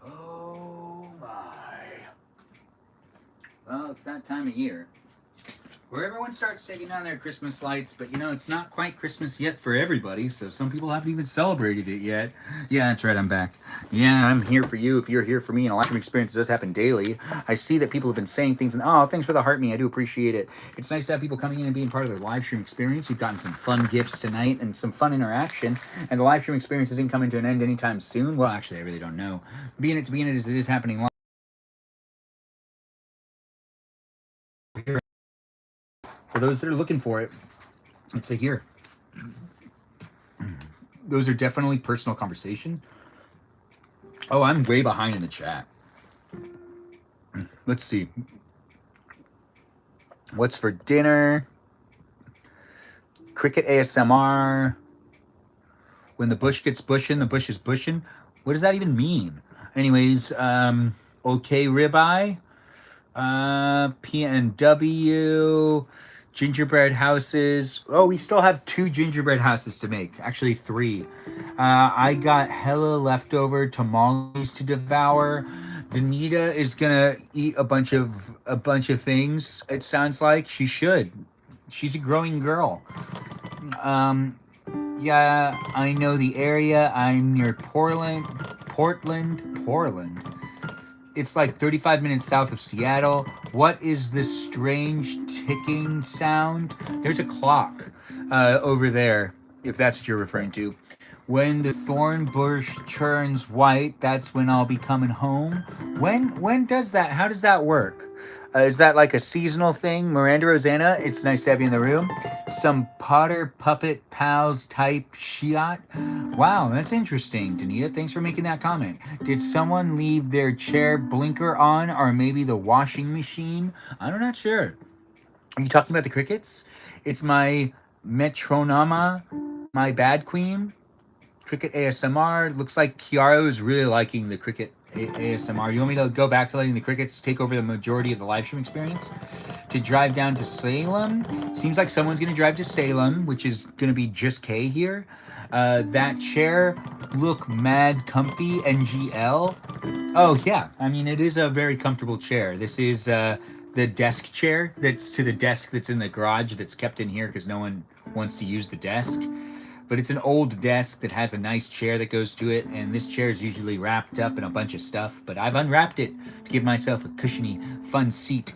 Oh my. Well, it's that time of year where everyone starts taking down their Christmas lights, but you know, it's not quite Christmas yet for everybody, so some people haven't even celebrated it yet. Yeah, that's right, I'm back. Yeah, I'm here for you if you're here for me, and a live stream experience does happen daily. I see that people have been saying things, and oh, thanks for the heart me, I do appreciate it. It's nice to have people coming in and being part of the live stream experience. We've gotten some fun gifts tonight and some fun interaction, and the live stream experience isn't coming to an end anytime soon. Well, actually, I really don't know. Being it as it is happening live. For those that are looking for it, it's a here. Those are definitely personal conversation. Oh, I'm way behind in the chat. Let's see. What's for dinner? Cricket ASMR. When the bush gets bushin', the bush is bushin'. What does that even mean? Anyways, okay, ribeye. PNW, gingerbread houses. Oh, we still have 2 gingerbread houses to make. Actually, 3. I got hella leftover tamales to devour. Danita is gonna eat a bunch of things. It sounds like she should. She's a growing girl. Um, yeah, I know the area. I'm near Portland. It's like 35 minutes south of Seattle. What is this strange ticking sound? There's a clock over there, if that's what you're referring to. When the thorn bush turns white, that's when I'll be coming home. When does that? How does that work? Is that like a seasonal thing? Miranda Rosanna, it's nice to have you in the room. Some Potter Puppet Pals type shiat. Wow, that's interesting, Danita. Thanks for making that comment. Did someone leave their chair blinker on, or maybe the washing machine? I'm not sure. Are you talking about the crickets? It's my metronoma, my bad queen. Cricket ASMR. Looks like Kiara is really liking the cricket ASMR. You want me to go back to letting the crickets take over the majority of the live stream experience? To drive down to Salem? Seems like someone's going to drive to Salem, which is going to be just K here. That chair look mad comfy, NGL. Oh, yeah. I mean, it is a very comfortable chair. This is the desk chair that's to the desk that's in the garage that's kept in here because no one wants to use the desk. But it's an old desk that has a nice chair that goes to it, and this chair is usually wrapped up in a bunch of stuff, but I've unwrapped it to give myself a cushiony, fun seat.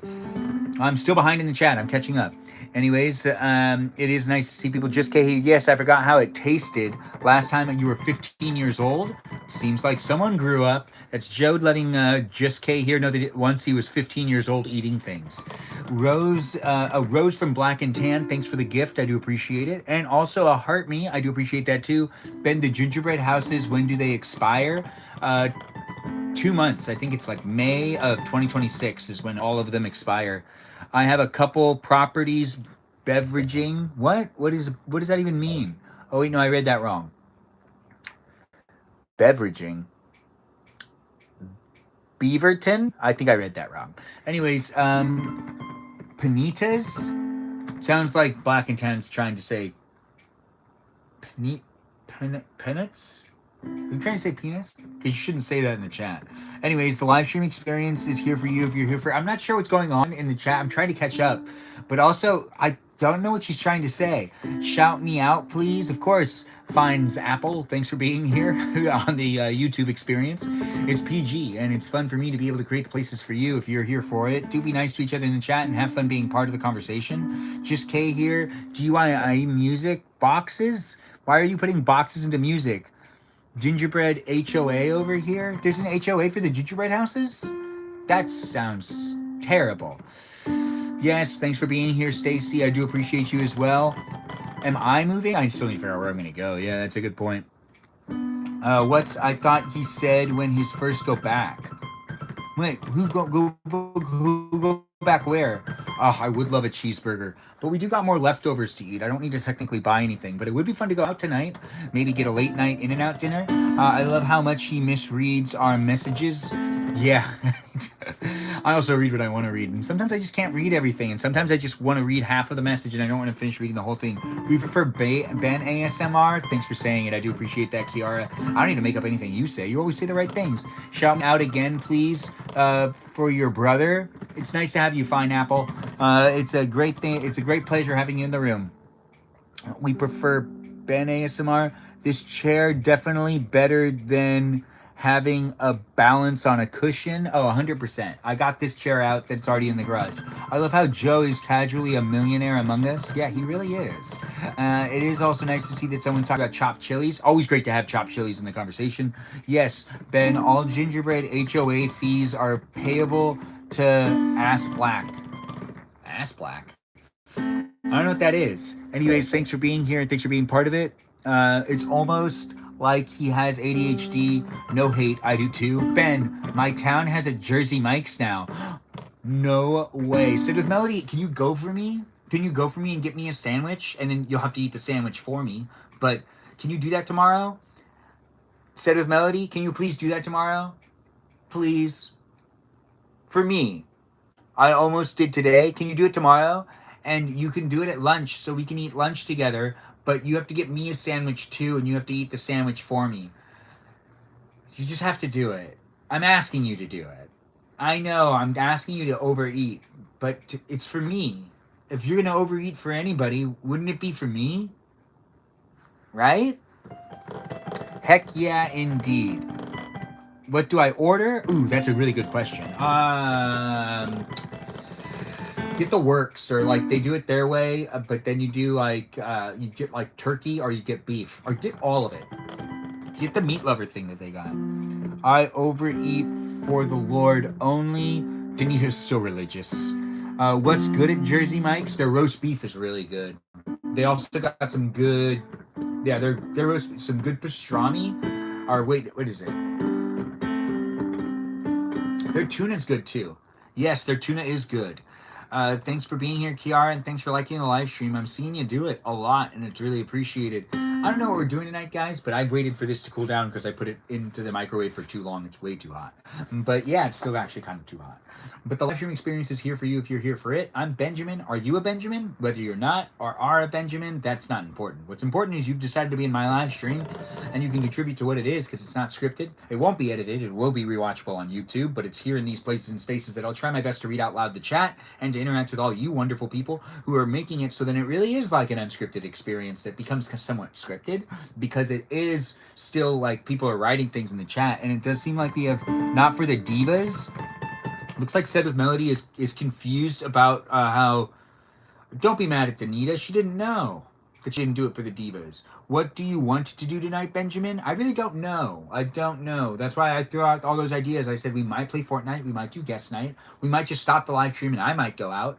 I'm still behind in the chat. I'm catching up. Anyways, it is nice to see people. Just K here. Yes, I forgot how it tasted last time you were 15 years old. Seems like someone grew up. That's Joe letting Just K here know that once he was 15 years old eating things. Rose, a Rose from Black and Tan. Thanks for the gift. I do appreciate it. And also a heart me. I do appreciate that too. Ben, the gingerbread houses, when do they expire? 2 months. I think it's like May of 2026 is when all of them expire. I have a couple properties beveraging. What does that even mean? Oh wait, no, I read that wrong. Beveraging. Beaverton? I think I read that wrong. Anyways, Panitas? Sounds like Black and Tan's trying to say peanuts? Are you trying to say penis? Because you shouldn't say that in the chat. Anyways, the live stream experience is here for you if you're here for... I'm not sure what's going on in the chat. I'm trying to catch up. But also, I don't know what she's trying to say. Shout me out, please. Of course, Finds Apple. Thanks for being here on the YouTube experience. It's PG, and it's fun for me to be able to create the places for you if you're here for it. Do be nice to each other in the chat and have fun being part of the conversation. Just K here. DIY music boxes? Why are you putting boxes into music? Gingerbread HOA over here? There's an HOA for the gingerbread houses? That sounds terrible. Yes, thanks for being here, Stacy. I do appreciate you as well. Am I moving? I still need to figure out where I'm going to go. Yeah, that's a good point. I thought he said when his first go back. Wait, who go back where? Oh, I would love a cheeseburger. But we do got more leftovers to eat. I don't need to technically buy anything. But it would be fun to go out tonight. Maybe get a late night In-N-Out dinner. I love how much he misreads our messages. Yeah. I also read what I want to read. And sometimes I just can't read everything. And sometimes I just want to read half of the message and I don't want to finish reading the whole thing. We prefer Ben ASMR. Thanks for saying it. I do appreciate that, Kiara. I don't need to make up anything you say. You always say the right things. Shout me out again, please, for your brother. It's nice to have you, Fine Apple. It's a great thing. It's a great pleasure having you in the room. We prefer Ben ASMR. This chair definitely better than having a balance on a cushion. Oh, 100%. I got this chair out that's already in the garage. I love how Joe is casually a millionaire among us. Yeah, he really is. It is also nice to see that someone's talking about chopped chilies. Always great to have chopped chilies in the conversation. Yes, Ben, all gingerbread HOA fees are payable to Ass Black. Ass Black? I don't know what that is. Anyways, thanks for being here and thanks for being part of it. It's almost like he has ADHD. No hate, I do too. Ben, my town has a Jersey Mike's now. No way. Sit with Melody, can you go for me? Can you go for me and get me a sandwich? And then you'll have to eat the sandwich for me. But can you do that tomorrow? Sit with Melody, can you please do that tomorrow? Please. For me. I almost did today. Can you do it tomorrow? And you can do it at lunch so we can eat lunch together. But you have to get me a sandwich too, and you have to eat the sandwich for me. You just have to do it. I'm asking you to do it. I know I'm asking you to overeat, but it's for me. If you're going to overeat for anybody, wouldn't it be for me? Right? Heck yeah, indeed. What do I order? Ooh, that's a really good question. Get the works, or like they do it their way, but then you do like you get like turkey, or you get beef, or get all of it. Get the meat lover thing that they got. I overeat for the Lord only. Danita's so religious. What's good at Jersey Mike's? Their roast beef is really good. They also got some good, yeah, their roast, some good pastrami. Or wait, what is it? Their tuna's good too. Yes, their tuna is good. Thanks for being here, Kiara, and thanks for liking the live stream. I'm seeing you do it a lot, and it's really appreciated. I don't know what we're doing tonight, guys, but I waited for this to cool down because I put it into the microwave for too long. It's way too hot. But yeah, it's still actually kind of too hot. But the live stream experience is here for you if you're here for it. I'm Benjamin. Are you a Benjamin? Whether you're not or are a Benjamin, that's not important. What's important is you've decided to be in my live stream, and you can contribute to what it is because it's not scripted. It won't be edited. It will be rewatchable on YouTube, but it's here in these places and spaces that I'll try my best to read out loud the chat and to interact with all you wonderful people who are making it so that it really is like an unscripted experience that becomes somewhat scripted, because it is still like people are writing things in the chat, and it does seem like we have not for the divas. Looks like Said with Melody is confused about how. Don't be mad at Danita. She didn't know that she didn't do it for the divas. What do you want to do tonight, Benjamin? I really don't know. I don't know. That's why I threw out all those ideas. I said we might play Fortnite. We might do guest night. We might just stop the live stream and I might go out.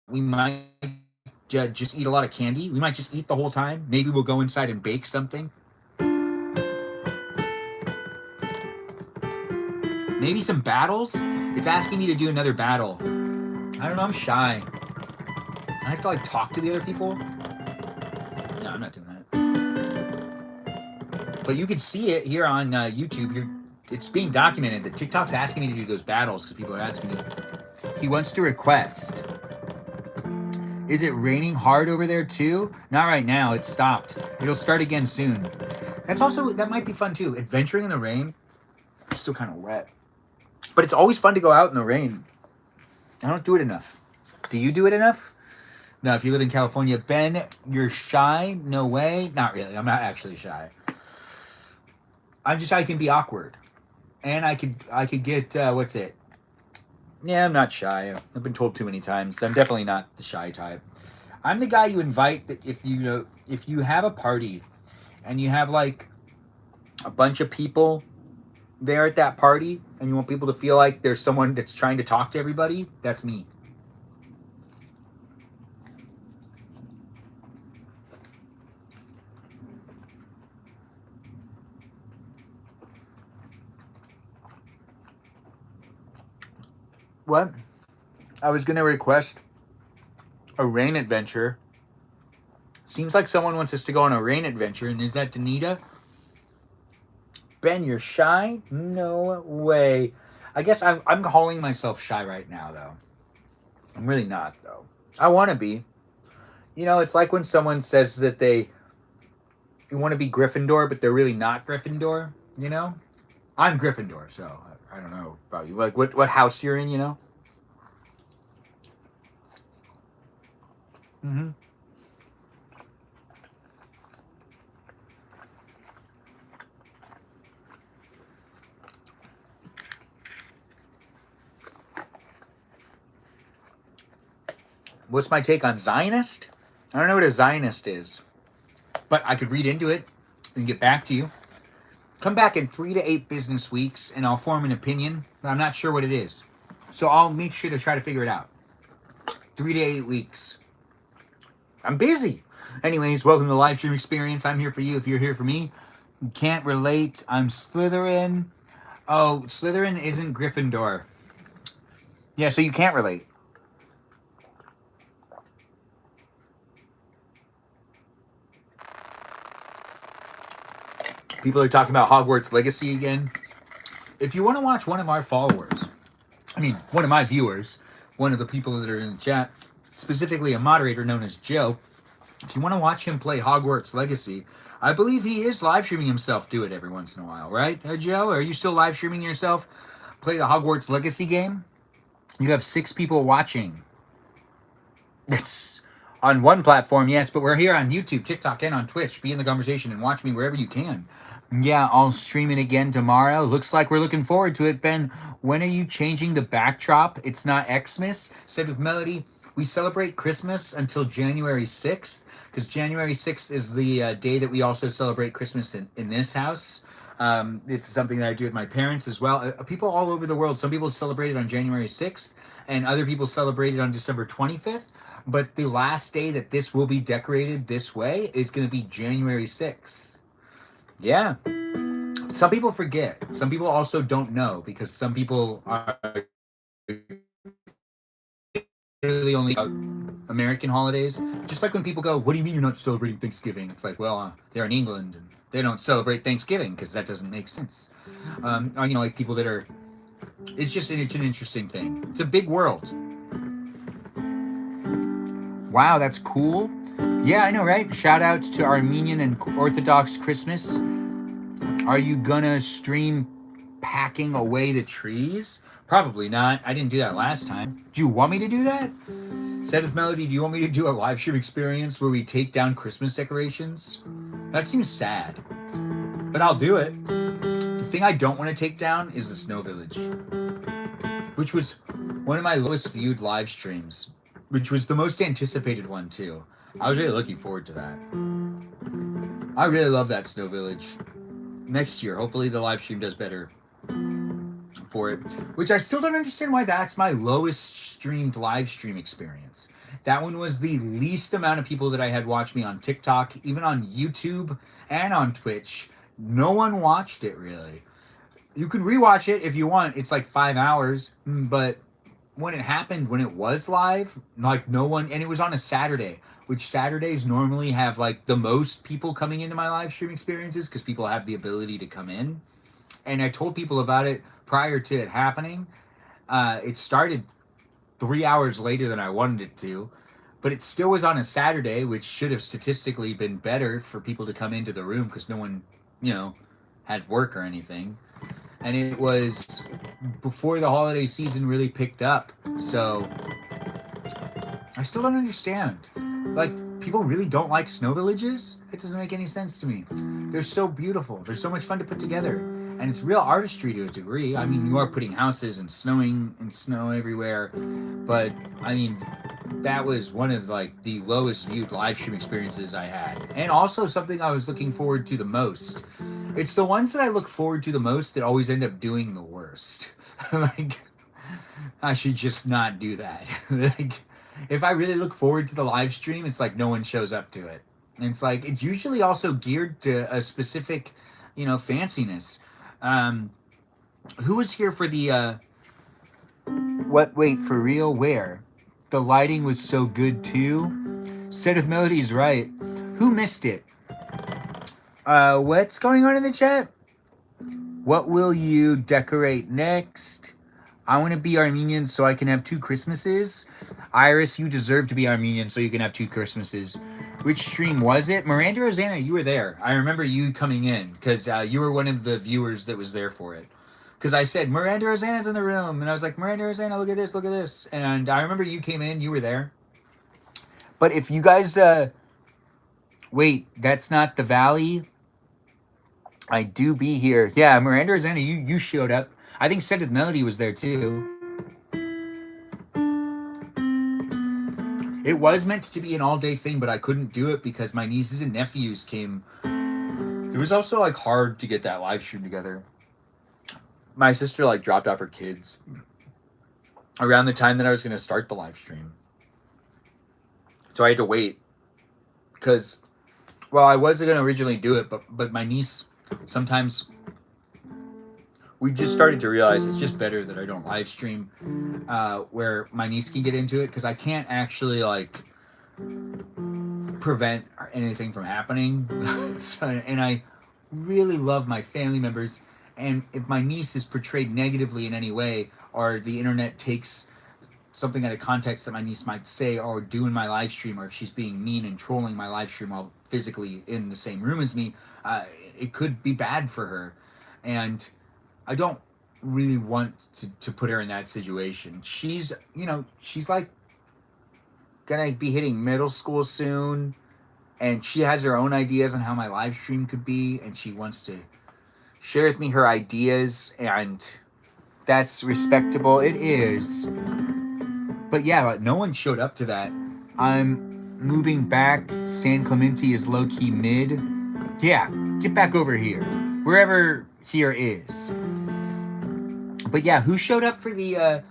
We might just eat a lot of candy. We might just eat the whole time. Maybe we'll go inside and bake something. Maybe some battles? It's asking me to do another battle. I don't know, I'm shy. I have to like talk to the other people? No, I'm not doing that. But you can see it here on YouTube. It's being documented that TikTok's asking me to do those battles because people are asking me. He wants to request. Is it raining hard over there too? Not right now, it's stopped. It'll start again soon. That might be fun too. Adventuring in the rain. It's still kind of wet. But it's always fun to go out in the rain. I don't do it enough. Do you do it enough? No, if you live in California, Ben, you're shy? No way. Not really. I'm not actually shy. I can be awkward. And I could get, what's it? Yeah, I'm not shy. I've been told too many times. I'm definitely not the shy type. I'm the guy you invite that if you have a party and you have like a bunch of people there at that party and you want people to feel like there's someone that's trying to talk to everybody, that's me. What? I was going to request a rain adventure. Seems like someone wants us to go on a rain adventure, and is that Danita? Ben, you're shy? No way. I guess I'm calling myself shy right now, though. I'm really not, though. I want to be. You know, it's like when someone says that they want to be Gryffindor, but they're really not Gryffindor, you know? I'm Gryffindor, so I don't know about you. Like, what house you're in, you know? Mm-hmm. What's my take on Zionist? I don't know what a Zionist is, but I could read into it and get back to you. Come back in 3 to 8 business weeks, and I'll form an opinion, but I'm not sure what it is. So I'll make sure to try to figure it out. 3 to 8 weeks. I'm busy. Anyways, welcome to the live stream experience. I'm here for you if you're here for me. You can't relate. I'm Slytherin. Oh, Slytherin isn't Gryffindor. Yeah, so you can't relate. People are talking about Hogwarts Legacy again. If you want to watch one of our followers, I mean, one of my viewers, one of the people that are in the chat, specifically a moderator known as Joe, if you want to watch him play Hogwarts Legacy, I believe he is live streaming himself do it every once in a while, right, Joe? Are you still live streaming yourself play the Hogwarts Legacy game? You have 6 people watching. That's on one platform, yes, but we're here on YouTube, TikTok, and on Twitch. Be in the conversation and watch me wherever you can. Yeah, I'll stream it again tomorrow. Looks like we're looking forward to it. Ben, when are you changing the backdrop? It's not Xmas. Said with Melody, we celebrate Christmas until January 6th, because January 6th is the day that we also celebrate Christmas in this house. It's something that I do with my parents as well. People all over the world, some people celebrate it on January 6th, and other people celebrate it on December 25th. But the last day that this will be decorated this way is going to be January 6th. Yeah. Some people forget. Some people also don't know, because some people are really only American holidays. Just like when people go, what do you mean you're not celebrating Thanksgiving? It's like, well, they're in England and they don't celebrate Thanksgiving because that doesn't make sense. Like people that are, it's an interesting thing. It's a big world. Wow, that's cool. Yeah, I know, right? Shout out to Armenian and Orthodox Christmas. Are you gonna stream packing away the trees? Probably not. I didn't do that last time. Do you want me to do that? Said with Melody, do you want me to do a live stream experience where we take down Christmas decorations? That seems sad, but I'll do it. The thing I don't want to take down is the Snow Village, which was one of my lowest viewed live streams, which was the most anticipated one too. I was really looking forward to that. I really love that Snow Village. Next year, hopefully the live stream does better for it, which I still don't understand why that's my lowest streamed live stream experience. That one was the least amount of people that I had watch me on TikTok, even on YouTube and on Twitch. No one watched it really. You can rewatch it if you want. It's like 5 hours, but when it happened, when it was live, like no one, and it was on a Saturday, which Saturdays normally have like the most people coming into my live stream experiences because people have the ability to come in. And I told people about it prior to it happening. It started 3 hours later than I wanted it to, but it still was on a Saturday, which should have statistically been better for people to come into the room because no one, had work or anything. And it was before the holiday season really picked up. So I still don't understand. Like, people really don't like snow villages? It doesn't make any sense to me. They're so beautiful. They're so much fun to put together. And it's real artistry to a degree. I mean, you are putting houses and snow everywhere. But, I mean, that was one of, like, the lowest viewed live stream experiences I had. And also something I was looking forward to the most. It's the ones that I look forward to the most that always end up doing the worst. Like, I should just not do that. Like, if I really look forward to the live stream, it's like no one shows up to it. And it's like, it's usually also geared to a specific, fanciness. Who was here for the, wait, for real? Where? The lighting was so good too? Said if Melody's right. Who missed it? What's going on in the chat? What will you decorate next? I want to be Armenian so I can have 2 Christmases. Iris, you deserve to be Armenian so you can have 2 Christmases. Which stream was it? Miranda Rosanna, you were there. I remember you coming in because you were one of the viewers that was there for it. Because I said, Miranda Rosanna's in the room. And I was like, Miranda Rosanna, look at this, look at this. And I remember you came in, you were there. But if you guys... wait, that's not the Valley? I do be here. Yeah, Miranda Rosanna, you showed up. I think Scented Melody was there too. It was meant to be an all-day thing, but I couldn't do it because my nieces and nephews came. It was also like hard to get that live stream together. My sister dropped off her kids around the time that I was going to start the live stream. So I had to wait because, well, I wasn't going to originally do it, but my niece sometimes we just started to realize it's just better that I don't live stream where my niece can get into it, because I can't actually like prevent anything from happening. So, and I really love my family members, and if my niece is portrayed negatively in any way, or the internet takes something out of context that my niece might say or do in my live stream, or if she's being mean and trolling my live stream while physically in the same room as me, it could be bad for her. And I don't really want to put her in that situation. She's, you know, she's like gonna be hitting middle school soon, and she has her own ideas on how my live stream could be, and she wants to share with me her ideas, and that's respectable. It is. But yeah, no one showed up to that. I'm moving back. San Clemente is low-key mid. Yeah, get back over here. Wherever here is. But yeah, who showed up for the...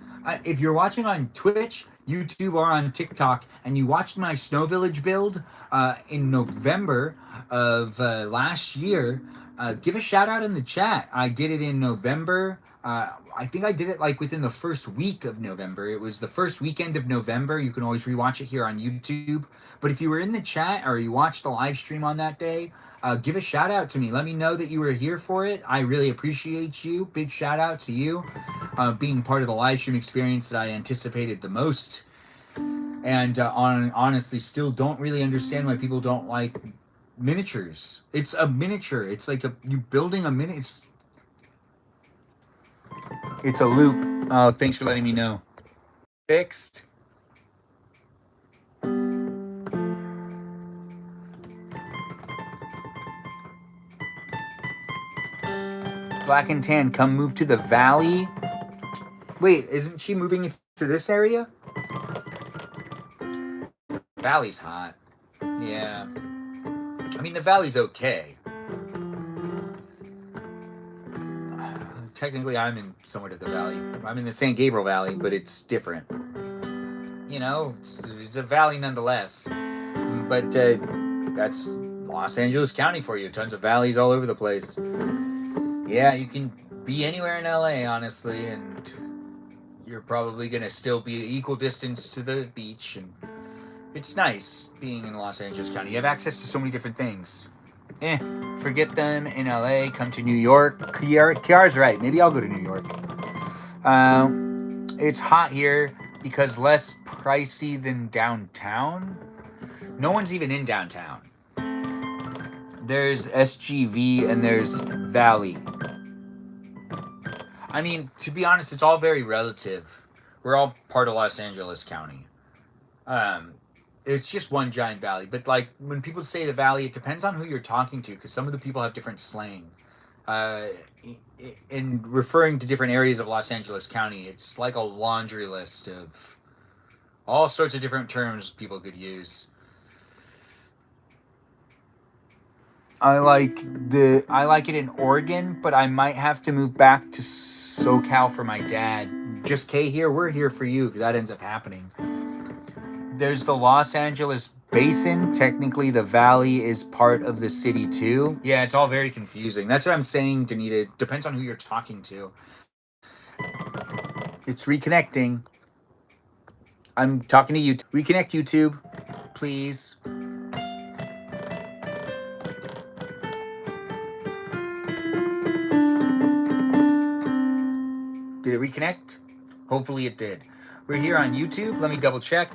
if you're watching on Twitch, YouTube, or on TikTok, and you watched my Snow Village build in November of last year, give a shout out in the chat. I did it in November. I think I did it like within the first week of November. It was the first weekend of November. You can always rewatch it here on YouTube. But if you were in the chat or you watched the live stream on that day, give a shout out to me. Let me know that you were here for it. I really appreciate you. Big shout out to you being part of the live stream experience that I anticipated the most. And honestly, still don't really understand why people don't like miniatures. It's a miniature. It's like you building a mini. It's a loop. Oh, thanks for letting me know. Fixed. Black and Tan, come move to the valley. Wait, isn't she moving into this area? The valley's hot. Yeah. I mean, the valley's okay. Technically, I'm in somewhat of the valley. I'm in the San Gabriel Valley, but it's different. You know, it's a valley nonetheless. But that's Los Angeles County for you. Tons of valleys all over the place. Yeah, you can be anywhere in LA, honestly, and you're probably going to still be equal distance to the beach. And it's nice being in Los Angeles County. You have access to so many different things. Forget them in LA. Come to New York. Kiara's right. Maybe I'll go to New York. It's hot here because less pricey than downtown. No one's even in downtown. There's SGV and there's Valley. I mean, to be honest, it's all very relative. We're all part of Los Angeles County. It's just one giant valley. But like when people say the valley, it depends on who you're talking to, because some of the people have different slang. In referring to different areas of Los Angeles County, it's like a laundry list of all sorts of different terms people could use. I like it in Oregon, but I might have to move back to SoCal for my dad. Just Kay here, we're here for you, because that ends up happening. There's the Los Angeles Basin. Technically, the valley is part of the city too. Yeah, it's all very confusing. That's what I'm saying, Danita. It depends on who you're talking to. It's reconnecting. I'm talking to YouTube. Reconnect, YouTube, please. Did it reconnect? Hopefully it did. We're here on YouTube. Let me double check.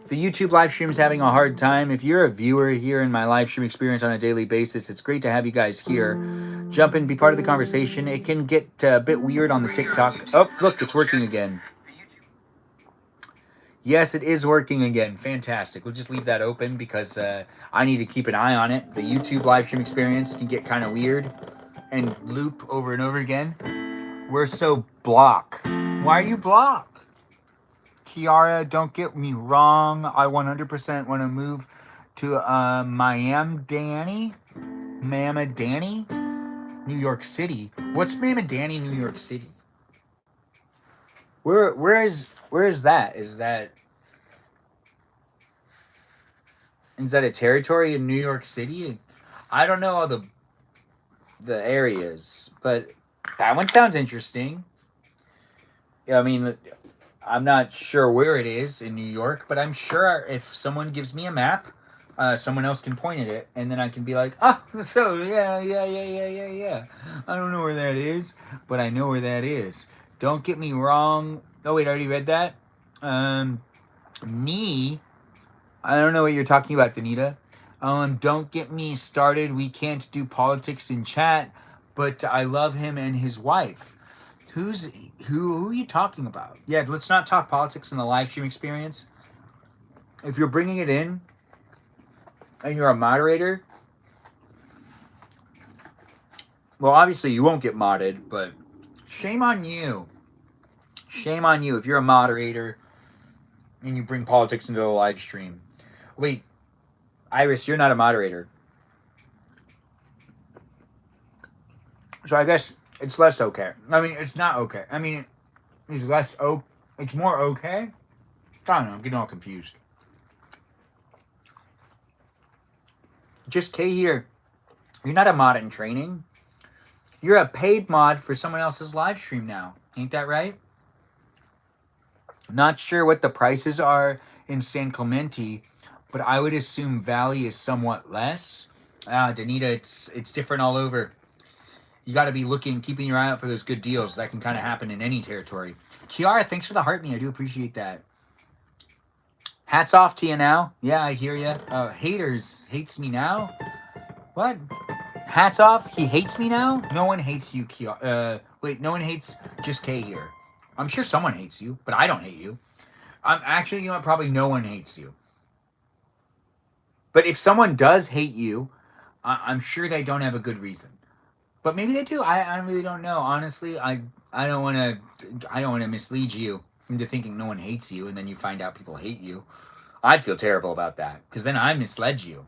The YouTube live stream is having a hard time. If you're a viewer here in my live stream experience on a daily basis, it's great to have you guys here. Jump in, be part of the conversation. It can get a bit weird on the TikTok. Oh, look, it's working again. Yes, it is working again. Fantastic. We'll just leave that open because I need to keep an eye on it. The YouTube live stream experience can get kind of weird and loop over and over again. We're so block. Why are you block? Kiara, don't get me wrong. I 100% want to move to Miami, Danny, New York City. What's Miami, Danny, New York City? Where is that? Is that a territory in New York City? I don't know all the areas, but That one sounds interesting. I mean, I'm not sure where it is in New York, but I'm sure if someone gives me a map, someone else can point at it, and then I can be like, oh, so yeah. I don't know where that is, but I know where that is. Don't get me wrong. Oh wait, I already read that. Um, me, I don't know what you're talking about, Danita. Don't get me started. We can't do politics in chat, but I love him and his wife. Who's who are you talking about? Yeah, let's not talk politics in the live stream experience. If you're bringing it in and you're a moderator, well, obviously you won't get modded, but shame on you. Shame on you if you're a moderator and you bring politics into the live stream. Wait, Iris, you're not a moderator. So I guess it's less okay. I mean, it's not okay. I mean, it's less it's more okay. I don't know, I'm getting all confused. Just K here. You're not a mod in training. You're a paid mod for someone else's live stream now. Ain't that right? Not sure what the prices are in San Clemente, but I would assume Valley is somewhat less. Danita, it's different all over. You got to be keeping your eye out for those good deals. That can kind of happen in any territory. Kiara, thanks for the heart me. I do appreciate that. Hats off to you now. Yeah, I hear you. Haters hates me now. What? Hats off. He hates me now. No one hates you, Kiara. Wait, no one hates just K here. I'm sure someone hates you, but I don't hate you. I'm actually, you know what? Probably no one hates you. But if someone does hate you, I'm sure they don't have a good reason. But maybe they do. I really don't know. Honestly, I don't want to mislead you into thinking no one hates you, and then you find out people hate you. I'd feel terrible about that because then I misled you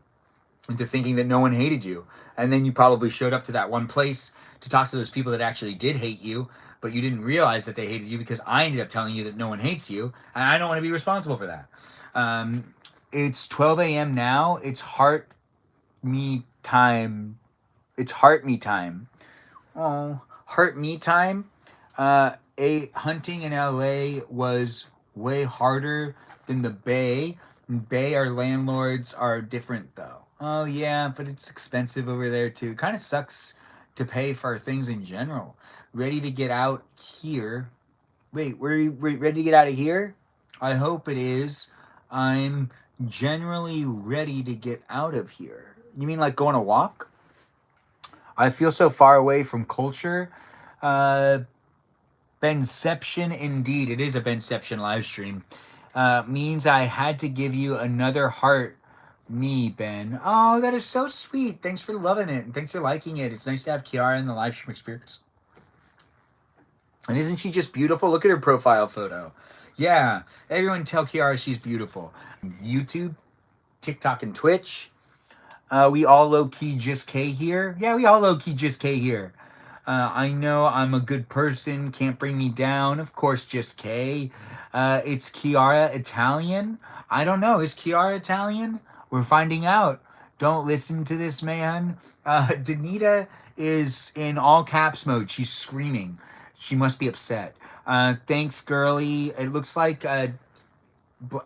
into thinking that no one hated you, and then you probably showed up to that one place to talk to those people that actually did hate you, but you didn't realize that they hated you because I ended up telling you that no one hates you, and I don't want to be responsible for that. It's 12 a.m. now. It's heart me time. It's heart me time. Oh, heart me time. Hunting in LA was way harder than the Bay. Bay, our landlords are different though. Oh yeah, but it's expensive over there too. Kind of sucks to pay for things in general. Ready to get out here. Wait, we're ready to get out of here? I hope it is. I'm generally ready to get out of here. You mean like go on a walk? I feel so far away from culture. Benception, indeed. It is a Benception live stream. Means I had to give you another heart. Me, Ben. Oh, that is so sweet. Thanks for loving it. And thanks for liking it. It's nice to have Kiara in the live stream experience. And isn't she just beautiful? Look at her profile photo. Yeah, everyone tell Kiara she's beautiful. YouTube, TikTok, and Twitch. We all low-key just K here. Yeah, we all low-key just K here. I know I'm a good person. Can't bring me down. Of course, just K. It's Kiara Italian. I don't know. Is Kiara Italian? We're finding out. Don't listen to this man. Danita is in all caps mode. She's screaming. She must be upset. Thanks, girly. It looks like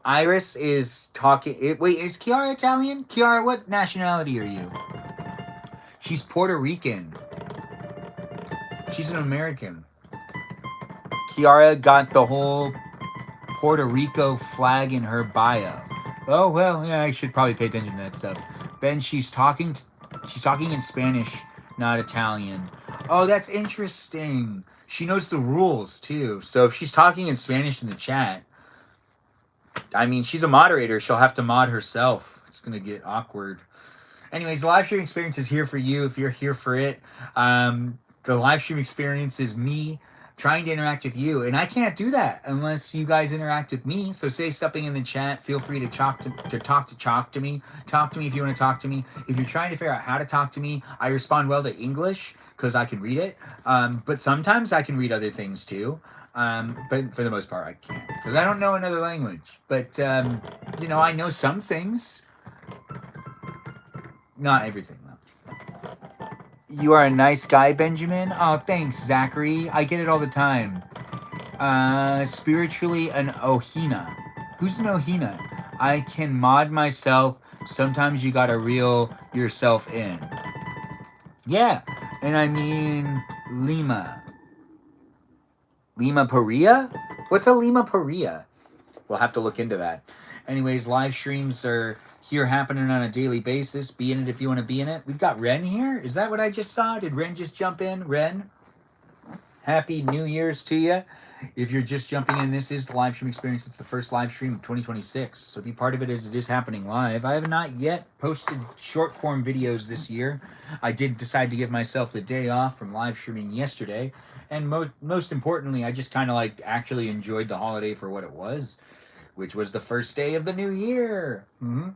Iris is talking. Wait, is Kiara Italian? Kiara, what nationality are you? She's Puerto Rican. She's an American. Kiara got the whole Puerto Rico flag in her bio. Oh well, yeah, I should probably pay attention to that stuff. Ben, she's talking in Spanish, not Italian. Oh, that's interesting. She knows the rules too. So if she's talking in Spanish in the chat, I mean, she's a moderator. She'll have to mod herself. It's gonna get awkward. Anyways, the live stream experience is here for you if you're here for it. The live stream experience is me trying to interact with you, and I can't do that unless you guys interact with me. So say something in the chat. Feel free to talk to me. Talk to me if you want to talk to me. If you're trying to figure out how to talk to me, I respond well to English because I can read it. But sometimes I can read other things too. But for the most part, I can't because I don't know another language. But you know, I know some things. Not everything though. You are a nice guy, Benjamin. Oh, thanks, Zachary. I get it all the time. Spiritually an Ohina. Who's an Ohina? I can mod myself. Sometimes you gotta reel yourself in. Yeah, and I mean Lima. Lima Paria? What's a Lima Paria? We'll have to look into that. Anyways, live streams are here happening on a daily basis. Be in it if you want to be in it. We've got Ren here. Is that what I just saw? Did Ren just jump in? Ren, happy New Year's to you. If you're just jumping in, this is the live stream experience. It's the first live stream of 2026. So be part of it as it is happening live. I have not yet posted short form videos this year. I did decide to give myself the day off from live streaming yesterday. And most importantly, I just kind of like actually enjoyed the holiday for what it was, which was the first day of the new year. Mm-hmm.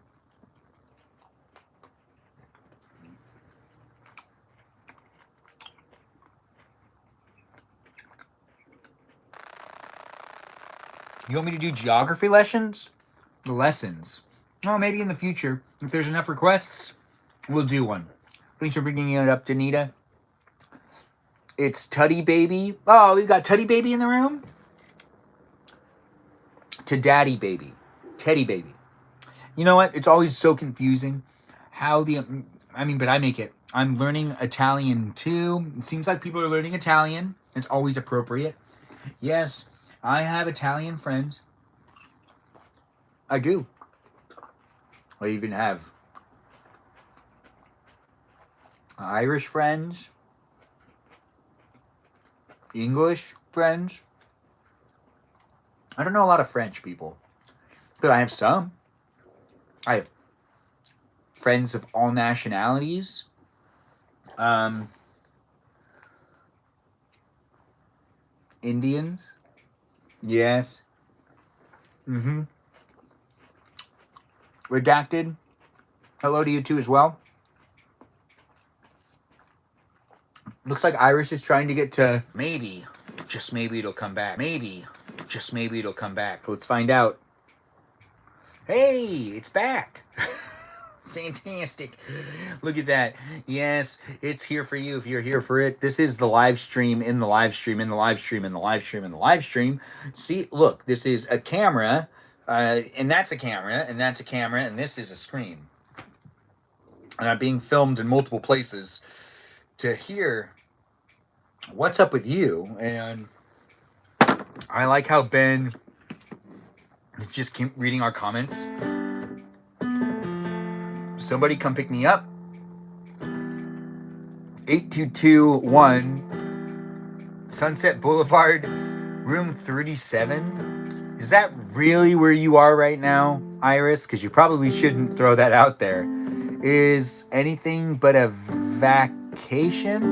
You want me to do geography lessons? Oh, maybe in the future. If there's enough requests, we'll do one. Thanks for bringing it up, Danita. It's Tuddy Baby. Oh, we've got Tuddy Baby in the room? To Daddy Baby. Teddy Baby. You know what? It's always so confusing how but I make it. I'm learning Italian too. It seems like people are learning Italian. It's always appropriate. Yes, I have Italian friends. I do. I even have Irish friends, English friends. I don't know a lot of French people, but I have some. I have friends of all nationalities. Indians. Yes. Mm-hmm. Redacted. Hello to you too as well. Looks like Iris is trying to get to maybe, just maybe it'll come back. Maybe, just maybe it'll come back. Let's find out. Hey, it's back. Fantastic. Look at that. Yes, it's here for you if you're here for it. This is the live stream in the live stream in the live stream in the live stream in the live stream. See, look, this is a camera, and that's a camera, and that's a camera, and this is a screen. And I'm being filmed in multiple places to hear what's up with you. And I like how Ben just keep reading our comments. Somebody come pick me up. 8221 Sunset Boulevard, room 37. Is that really where you are right now, Iris? Because you probably shouldn't throw that out there. Is anything but a vacation?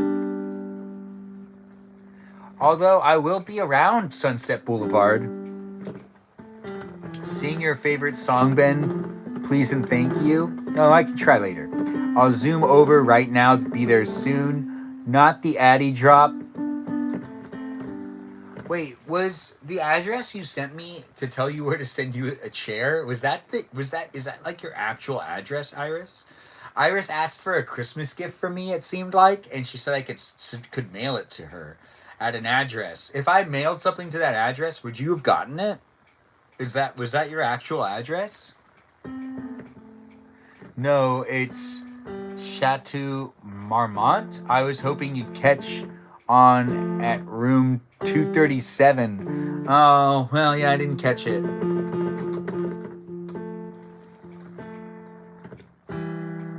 Although I will be around Sunset Boulevard. Sing your favorite song, Ben. Please and thank you. Oh, I can try later. I'll zoom over right now. Be there soon. Not the Addy drop. Wait, was the address you sent me to tell you where to send you a chair? Is that like your actual address, Iris? Iris asked for a Christmas gift from me, it seemed like, and she said I could mail it to her at an address. If I mailed something to that address, would you have gotten it? Was that your actual address? No, it's Chateau Marmont. I was hoping you'd catch on at room 237. Oh, well, yeah, I didn't catch it.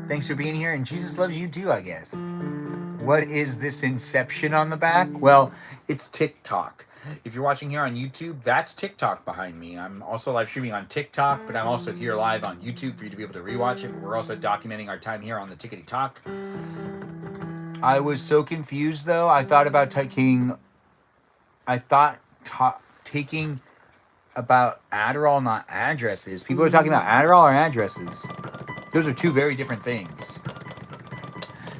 Thanks for being here, and Jesus loves you too, I guess. What is this Inception on the back? Well, it's TikTok. If you're watching here on YouTube, that's TikTok behind me. I'm also live streaming on TikTok, but I'm also here live on YouTube for you to be able to rewatch it. We're also documenting our time here on the Tickety Talk. I was so confused, though. I thought about taking about Adderall, not addresses. People are talking about Adderall or addresses. Those are two very different things.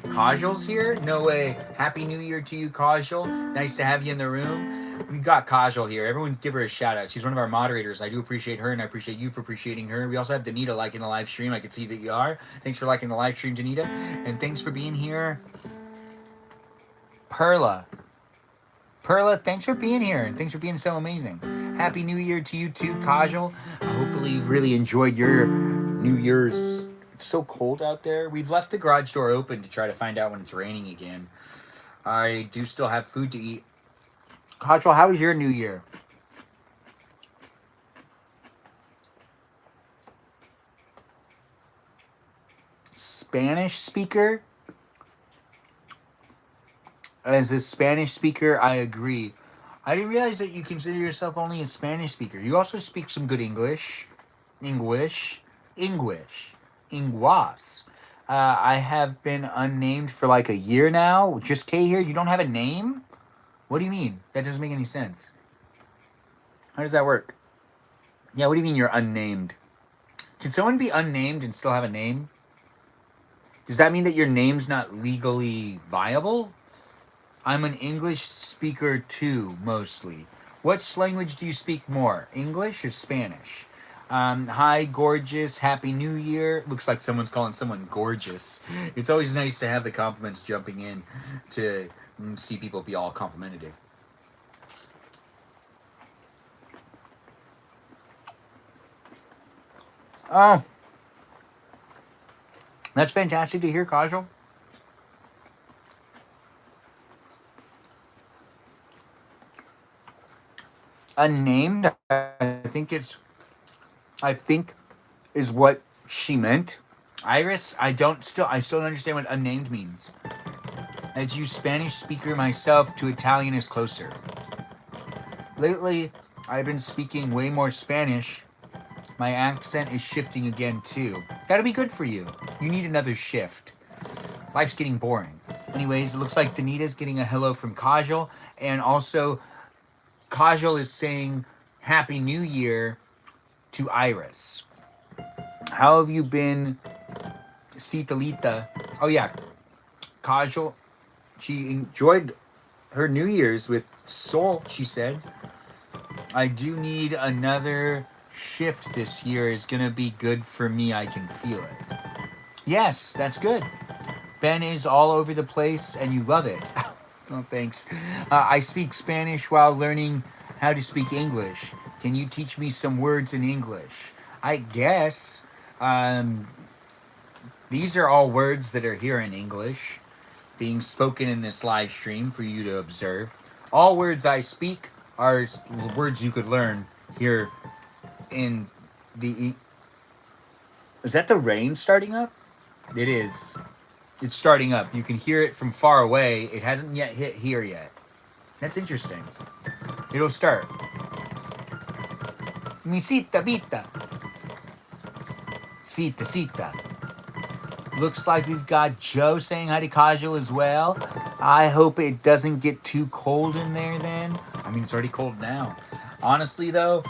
Kajal's here? No way. Happy New Year to you, Kajal. Nice to have you in the room. We got Kajal here. Everyone give her a shout out. She's one of our moderators. I do appreciate her, and I appreciate you for appreciating her. We also have Danita liking the live stream. I can see that you are. Thanks for liking the live stream, Danita. And thanks for being here. Perla. Perla, thanks for being here and thanks for being so amazing. Happy New Year to you too, Kajal. Hopefully you've really enjoyed your New Year's. It's so cold out there. We've left the garage door open to try to find out when it's raining again. I do still have food to eat. Kajal, how was your New Year? Spanish speaker? As a Spanish speaker, I agree. I didn't realize that you consider yourself only a Spanish speaker. You also speak some good English. English. I have been unnamed for like a year now. Just K here. You don't have a name? What do you mean? That doesn't make any sense. How does that work? Yeah, what do you mean you're unnamed? Can someone be unnamed and still have a name? Does that mean that your name's not legally viable? I'm an English speaker too, mostly. Which language do you speak more, English or Spanish? Hi, gorgeous. Happy New Year. Looks like someone's calling someone gorgeous. It's always nice to have the compliments jumping in to see people be all complimentative. Oh, that's fantastic to hear, Kajal. Unnamed, I think is what she meant. Iris, I still don't understand what unnamed means. As you Spanish speaker myself, to Italian is closer. Lately, I've been speaking way more Spanish. My accent is shifting again too. That'll be good for you. You need another shift. Life's getting boring. Anyways, it looks like Danita's getting a hello from Kajal, and also Kajal is saying Happy New Year to Iris. How have you been, Citalita? Oh yeah, Kajal, she enjoyed her New Year's with Soul, she said. I do need another shift this year. Is gonna be good for me. I can feel it. Yes, that's good. Ben is all over the place and you love it. Oh, thanks. I speak Spanish while learning how to speak English. Can you teach me some words in English? I guess. These are all words that are here in English, being spoken in this live stream for you to observe. All words I speak are words you could learn here in the... Is that the rain starting up? It is. It's starting up. You can hear it from far away. It hasn't yet hit here yet. That's interesting. It'll start. Misita bita. Sita. Looks like we've got Joe saying hi to Kajal as well. I hope it doesn't get too cold in there then. I mean, it's already cold now. Honestly, though,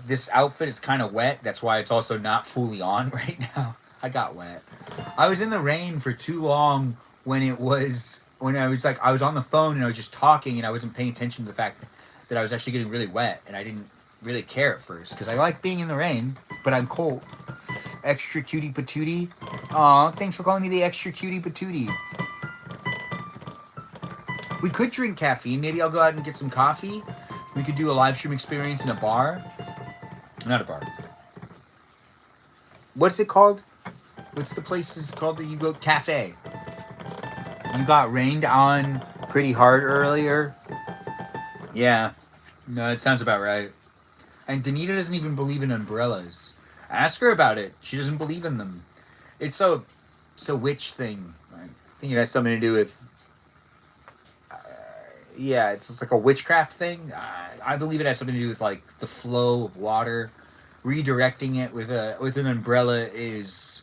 this outfit is kind of wet. That's why it's also not fully on right now. I got wet. I was in the rain for too long when I was on the phone and I was just talking and I wasn't paying attention to the fact that I was actually getting really wet, and I didn't really care at first because I like being in the rain, but I'm cold. Extra cutie patootie. Aw, thanks for calling me the extra cutie patootie. We could drink caffeine. Maybe I'll go out and get some coffee. We could do a live stream experience in a bar. Not a bar. What's it called? What's the place is called that you go? Cafe. You got rained on pretty hard earlier. Yeah. No, it sounds about right. And Danita doesn't even believe in umbrellas. Ask her about it. She doesn't believe in them. It's a witch thing. I think it has something to do with... yeah, it's just like a witchcraft thing. I believe it has something to do with like the flow of water. Redirecting it with an umbrella is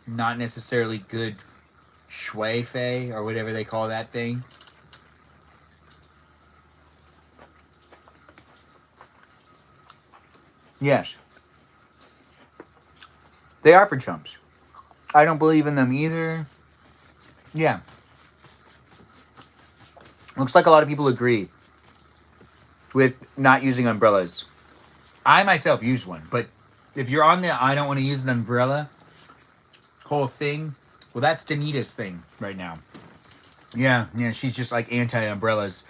not necessarily good shui fei or whatever they call that thing. Yes. They are for chumps. I don't believe in them either. Yeah. Looks like a lot of people agree with not using umbrellas. I myself use one, but if you're on the I don't want to use an umbrella whole thing, well, that's Danita's thing right now. Yeah, she's just like anti-umbrellas.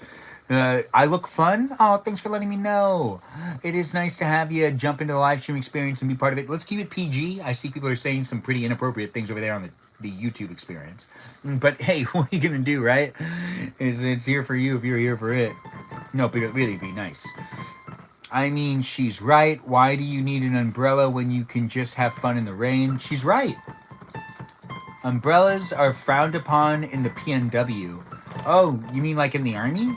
I look fun? Oh, thanks for letting me know. It is nice to have you jump into the live stream experience and be part of it. Let's keep it PG. I see people are saying some pretty inappropriate things over there on the YouTube experience. But hey, what are you going to do, right? It's here for you if you're here for it. No, but it really be nice. I mean, she's right. Why do you need an umbrella when you can just have fun in the rain? She's right. Umbrellas are frowned upon in the PNW. Oh, you mean like in the army?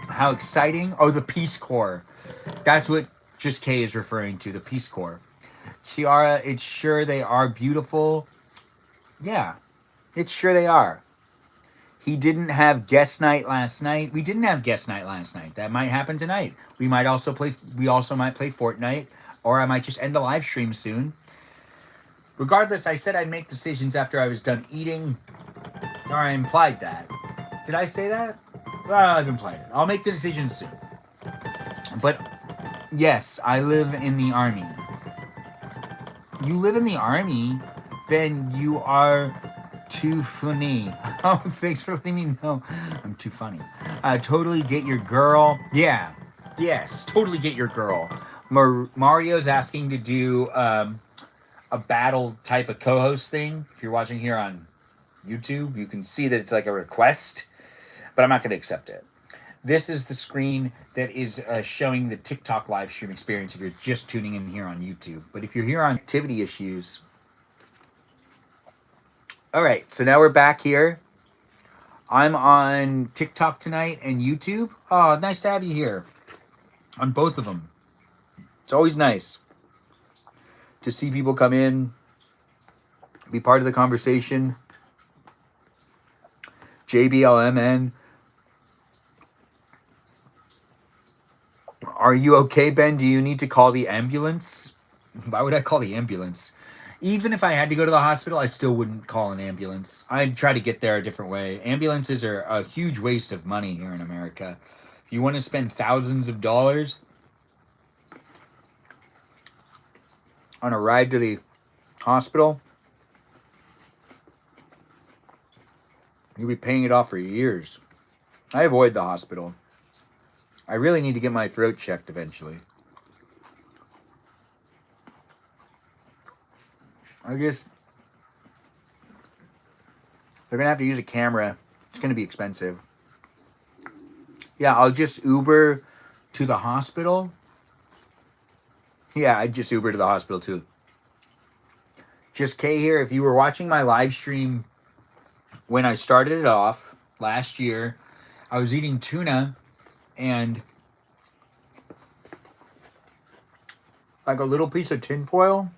How exciting. Oh, the Peace Corps. That's what Just K is referring to, the Peace Corps. Kiara, it's sure they are beautiful. Yeah, it's sure they are. He didn't have guest night last night. We didn't have guest night last night. That might happen tonight. We also might play Fortnite, or I might just end the live stream soon. Regardless, I said I'd make decisions after I was done eating, or I implied that. Did I say that? Well, I've implied it. I'll make the decision soon. But yes, I live in the army. You live in the army? Then you are too funny. Oh, thanks for letting me know. I'm too funny. Totally get your girl. Yeah. Yes, totally get your girl. Mario's asking to do a battle type of co-host thing. If you're watching here on YouTube, you can see that it's like a request, but I'm not going to accept it. This is the screen that is showing the TikTok live stream experience if you're just tuning in here on YouTube. But if you're here on activity issues... All right, so now we're back here. I'm on TikTok tonight and YouTube. Oh, nice to have you here. On both of them. It's always nice to see people come in, be part of the conversation. JBLMN. Are you okay, Ben? Do you need to call the ambulance? Why would I call the ambulance? Even if I had to go to the hospital, I still wouldn't call an ambulance. I'd try to get there a different way. Ambulances are a huge waste of money here in America. If you want to spend thousands of dollars on a ride to the hospital, you'll be paying it off for years. I avoid the hospital. I really need to get my throat checked eventually. They're going to have to use a camera. It's going to be expensive. Yeah, I'll just Uber to the hospital. Yeah, I'd just Uber to the hospital too. Just K here. If you were watching my live stream when I started it off last year, I was eating tuna and like a little piece of tinfoil.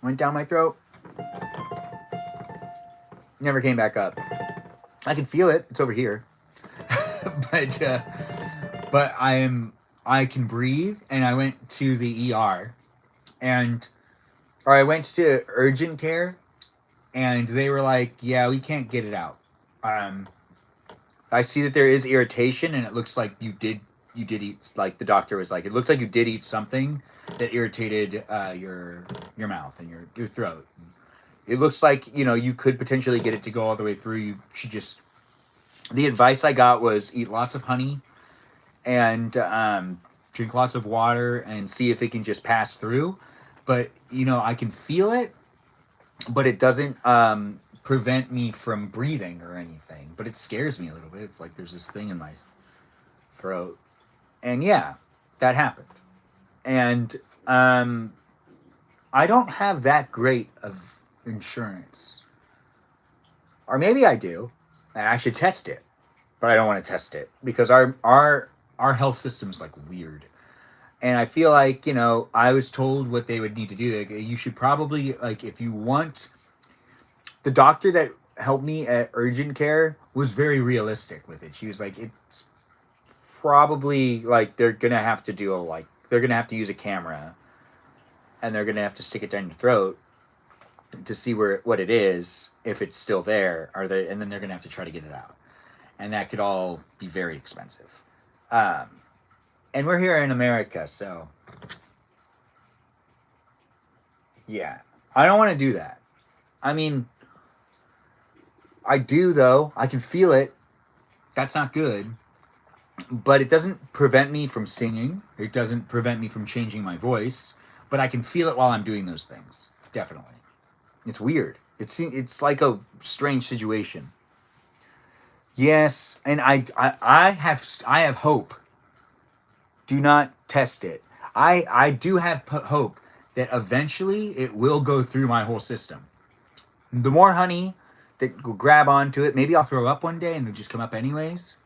Went down my throat. Never came back up. I can feel it. It's over here. but I can breathe, and I went to the ER, or I went to urgent care, and they were like, "Yeah, we can't get it out. I see that there is irritation, and it looks like you did eat." Like the doctor was like, "It looks like you did eat something that irritated your mouth and your throat. It looks like you could potentially get it to go all the way through. You should just." The advice I got was eat lots of honey and drink lots of water and see if it can just pass through. But, I can feel it, but it doesn't prevent me from breathing or anything. But it scares me a little bit. It's like there's this thing in my throat. And yeah, that happened. And I don't have that great of insurance. Or maybe I do. I should test it, but I don't want to test it because our health system is like weird, and I feel like I was told what they would need to do. Like, you should probably if you want. The doctor that helped me at urgent care was very realistic with it. She was like, it's probably they're gonna have to do they're gonna have to use a camera, and they're gonna have to stick it down your throat to see what it is, if it's still there, and then they're gonna have to try to get it out, and that could all be very expensive. And we're here in America, so yeah. I don't want to do that. I mean, I do though. I can feel it. That's not good. But it doesn't prevent me from singing. It doesn't prevent me from changing my voice. But I can feel it while I'm doing those things. Definitely. It's weird. It's like a strange situation. Yes, and I have hope. Do not test it. I do have hope that eventually it will go through my whole system. The more honey that will grab onto it, maybe I'll throw up one day and it'll just come up anyways.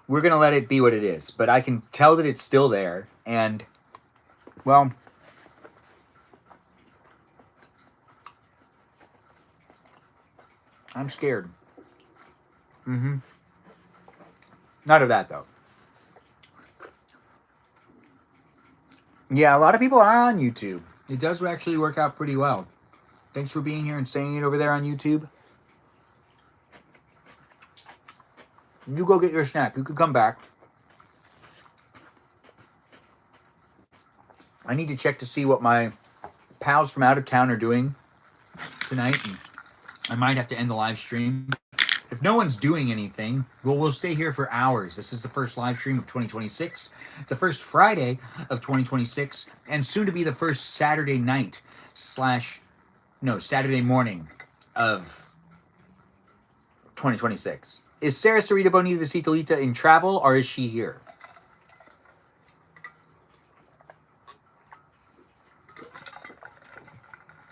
We're gonna let it be what it is, but I can tell that it's still there, and well, I'm scared. Mm-hmm. Not of that though. Yeah, a lot of people are on YouTube. It does actually work out pretty well. Thanks for being here and saying it over there on YouTube. You go get your snack. You can come back. I need to check to see what my pals from out of town are doing tonight. And I might have to end the live stream. If no one's doing anything, well, we'll stay here for hours. This is the first live stream of 2026, the first Friday of 2026, and soon to be the first Saturday night Saturday morning of 2026. Is Sarah Sarita Bonita de Citalita in travel, or is she here?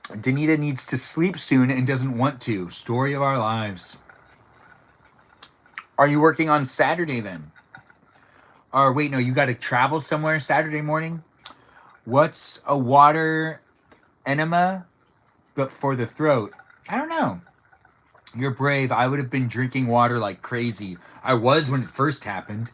Danita needs to sleep soon and doesn't want to. Story of our lives. Are you working on Saturday then? Or wait, no, you got to travel somewhere Saturday morning? What's a water enema but for the throat? I don't know. You're brave. I would have been drinking water like crazy. I was when it first happened.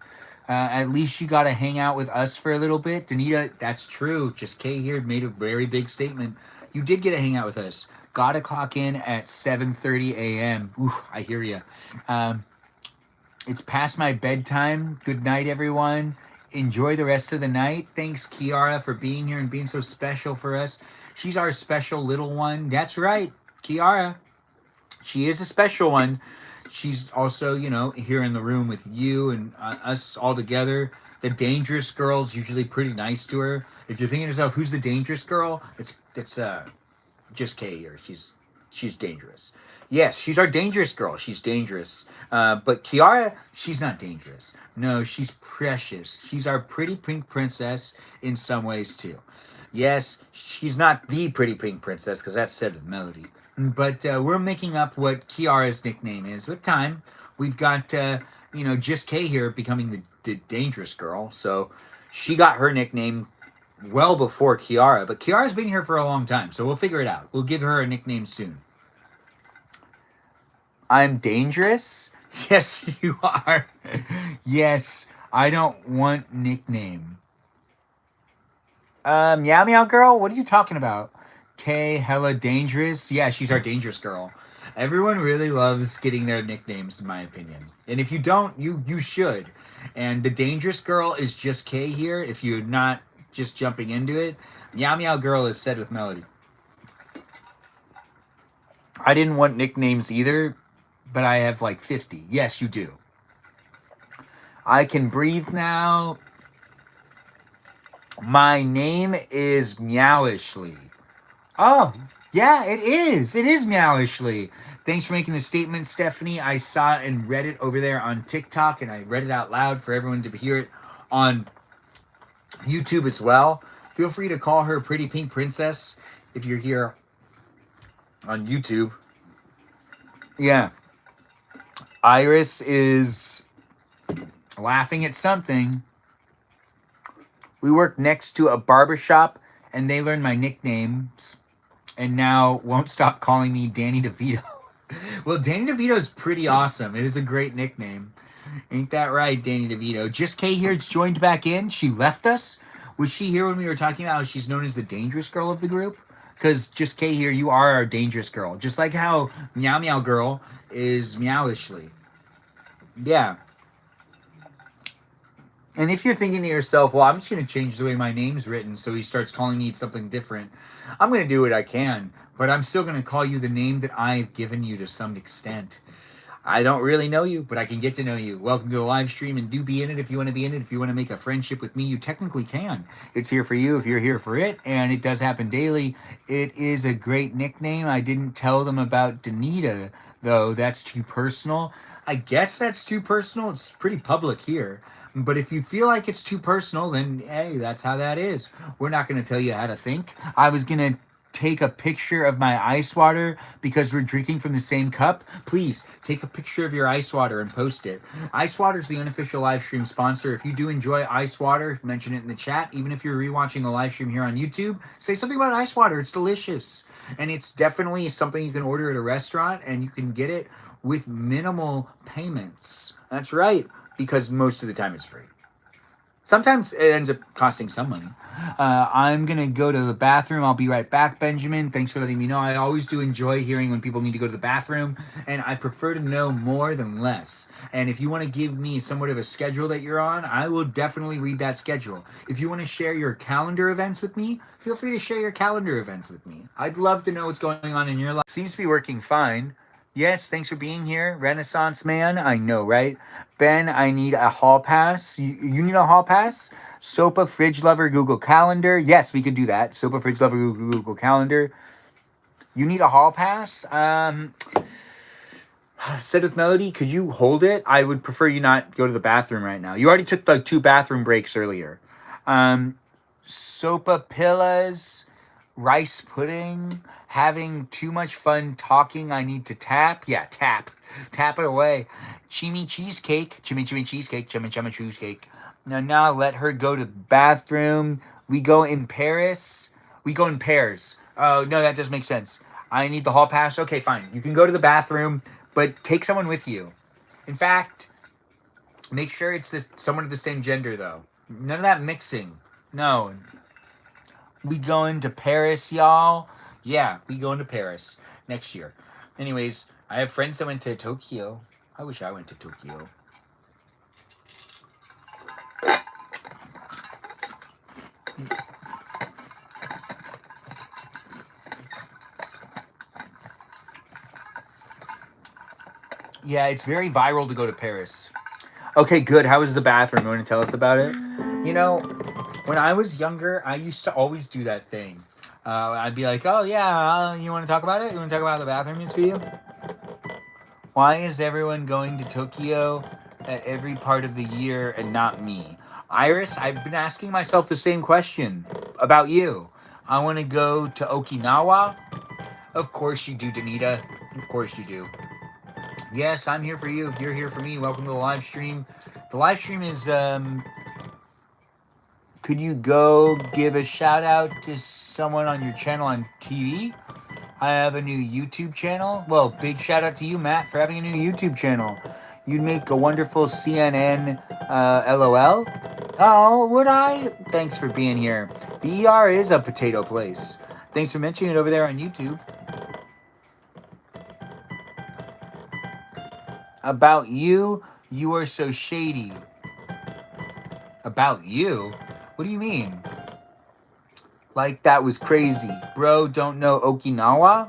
At least you got to hang out with us for a little bit. Danita, that's true. Just Kay here made a very big statement. You did get to hang out with us. Got to clock in at 7:30 a.m. Ooh, I hear you. It's past my bedtime. Good night, everyone. Enjoy the rest of the night. Thanks, Kiara, for being here and being so special for us. She's our special little one. That's right, Kiara. She is a special one. She's also, here in the room with you and us all together. The dangerous girl's usually pretty nice to her. If you're thinking to yourself, who's the dangerous girl? It's just Kay here. She's dangerous. Yes, she's our dangerous girl. She's dangerous. But Kiara, she's not dangerous. No, she's precious. She's our pretty pink princess in some ways too. Yes, she's not the pretty pink princess because that's said with Melody. But we're making up what Kiara's nickname is with time. We've got, just Kay here becoming the dangerous girl. So she got her nickname well before Kiara. But Kiara's been here for a long time, so we'll figure it out. We'll give her a nickname soon. I'm dangerous? Yes, you are. Yes, I don't want nickname. Meow Meow Girl? What are you talking about? Kay, hella dangerous? Yeah, she's our dangerous girl. Everyone really loves getting their nicknames, in my opinion. And if you don't, you should. And the dangerous girl is just Kay here, if you're not just jumping into it. Meow Meow Girl is said with Melody. I didn't want nicknames either, but I have like 50. Yes, you do. I can breathe now. My name is Meowishly. Oh, yeah, it is. It is Meowishly. Thanks for making the statement, Stephanie. I saw it and read it over there on TikTok, and I read it out loud for everyone to hear it on YouTube as well. Feel free to call her Pretty Pink Princess if you're here on YouTube. Yeah. Iris is laughing at something. We work next to a barbershop, and they learned my nicknames, and now won't stop calling me Danny DeVito. Well, Danny DeVito is pretty awesome. It is a great nickname. Ain't that right, Danny DeVito? Just Kay here joined back in. She left us. Was she here when we were talking about how she's known as the dangerous girl of the group? Because Just Kay here, you are our dangerous girl. Just like how Meow Meow Girl is Meowishly. Yeah. And if you're thinking to yourself, well, I'm just going to change the way my name's written so he starts calling me something different, I'm going to do what I can, but I'm still going to call you the name that I've given you to some extent. I don't really know you, but I can get to know you. Welcome to the live stream, and do be in it if you want to be in it. If you want to make a friendship with me, you technically can. It's here for you if you're here for it, and it does happen daily. It is a great nickname. I didn't tell them about Danita, though. That's too personal. I guess that's too personal. It's pretty public here. But if you feel like it's too personal, then hey, that's how that is. We're not going to tell you how to think. I was going to take a picture of my ice water because we're drinking from the same cup. Please take a picture of your ice water and post it. Ice water is the unofficial live stream sponsor. If you do enjoy ice water, mention it in the chat. Even if you're rewatching the live stream here on YouTube, say something about ice water. It's delicious. And it's definitely something you can order at a restaurant, and you can get it with minimal payments. That's right, because most of the time it's free. Sometimes it ends up costing some money. I'm going to go to the bathroom. I'll be right back, Benjamin. Thanks for letting me know. I always do enjoy hearing when people need to go to the bathroom, and I prefer to know more than less. And if you want to give me somewhat of a schedule that you're on, I will definitely read that schedule. If you want to share your calendar events with me, feel free to share your calendar events with me. I'd love to know what's going on in your life. Seems to be working fine. Yes, thanks for being here, Renaissance Man. I know, right? Ben, I need a hall pass. You need a hall pass? Sopa, Fridge Lover, Google Calendar. Yes, we could do that. Sopa, Fridge Lover, Google Calendar. You need a hall pass? Said with Melody, could you hold it? I would prefer you not go to the bathroom right now. You already took like 2 bathroom breaks earlier. Sopa Pillas, rice pudding, having too much fun talking. I need to tap. Yeah, tap it away. Chimmy cheesecake, chimmy cheesecake, chimmy cheesecake. Now let her go to bathroom. We go in Paris. We go in pairs. Oh no, that does make sense. I need the hall pass. Okay, fine. You can go to the bathroom, but take someone with you. In fact, make sure it's someone of the same gender though. None of that mixing. No. We going to Paris, y'all. Yeah, we going to Paris next year. Anyways, I have friends that went to Tokyo. I wish I went to Tokyo. Yeah, it's very viral to go to Paris. Okay, good. How was the bathroom? You want to tell us about it? You know, when I was younger, I used to always do that thing. I'd be like, oh, yeah, you want to talk about it? You want to talk about how the bathroom is for you? Why is everyone going to Tokyo at every part of the year and not me? Iris, I've been asking myself the same question about you. I want to go to Okinawa. Of course you do, Danita. Of course you do. Yes, I'm here for you. If you're here for me, welcome to the live stream. The live stream is, could you go give a shout out to someone on your channel on TV? I have a new YouTube channel. Well, big shout out to you, Matt, for having a new YouTube channel. You'd make a wonderful CNN LOL. Oh, would I? Thanks for being here. The ER is a potato place. Thanks for mentioning it over there on YouTube. About you, you are so shady. About you? What do you mean? Like that was crazy. Bro, don't know Okinawa?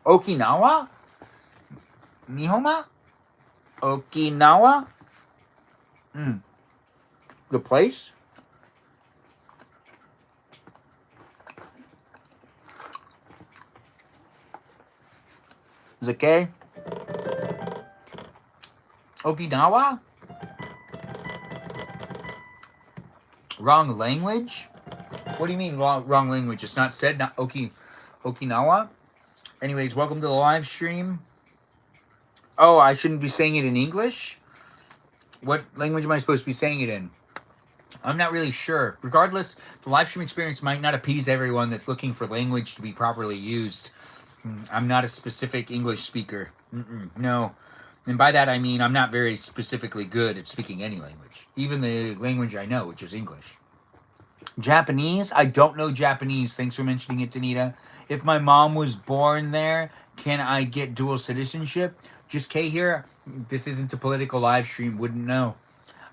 Okinawa? Nihoma? Okinawa? The place? Is it okay? Okinawa? Wrong language? What do you mean wrong language? It's not said, not Okinawa? Anyways, welcome to the live stream. Oh, I shouldn't be saying it in English? What language am I supposed to be saying it in? I'm not really sure. Regardless, the live stream experience might not appease everyone that's looking for language to be properly used. I'm not a specific English speaker. No. And by that I mean I'm not very specifically good at speaking any language. Even the language I know, which is English. Japanese? I don't know Japanese. Thanks for mentioning it, Danita. If my mom was born there, can I get dual citizenship? Just K here. This isn't a political live stream. Wouldn't know.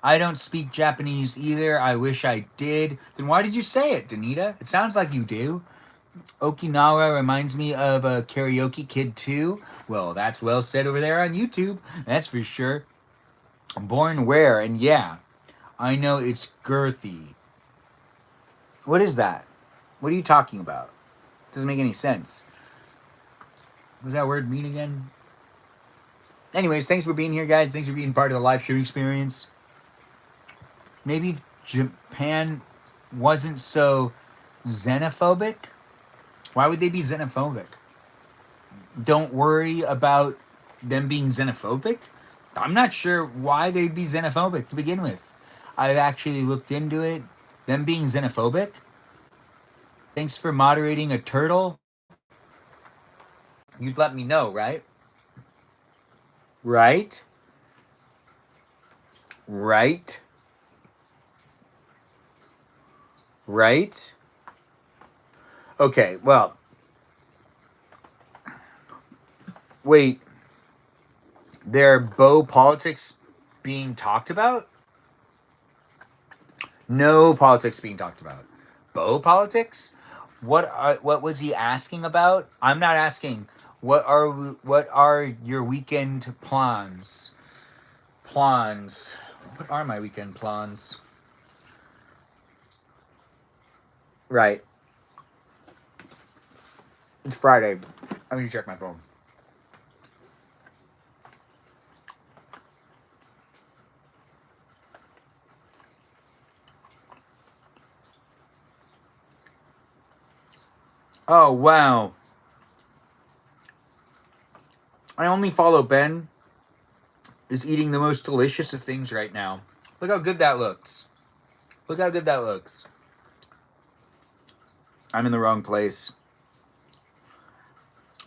I don't speak Japanese either. I wish I did. Then why did you say it, Danita? It sounds like you do. Okinawa reminds me of a karaoke kid too. Well, that's well said over there on YouTube. That's for sure. Born where? And yeah, I know it's girthy. What is that? What are you talking about? Doesn't make any sense. What does that word mean again? Anyways, thanks for being here, guys. Thanks for being part of the live stream experience. Maybe if Japan wasn't so xenophobic. Why would they be xenophobic? Don't worry about them being xenophobic. I'm not sure why they'd be xenophobic to begin with. I've actually looked into it. Them being xenophobic. Thanks for moderating a turtle. You'd let me know, right? Right? Right? Right? Okay, well. Wait. There are Bo politics being talked about? No politics being talked about. Bo politics? What was he asking about? I'm not asking. What are your weekend plans? Plans. What are my weekend plans? Right. It's Friday. I need to check my phone. Oh, wow. I only follow Ben is eating the most delicious of things right now. Look how good that looks. Look how good that looks. I'm in the wrong place.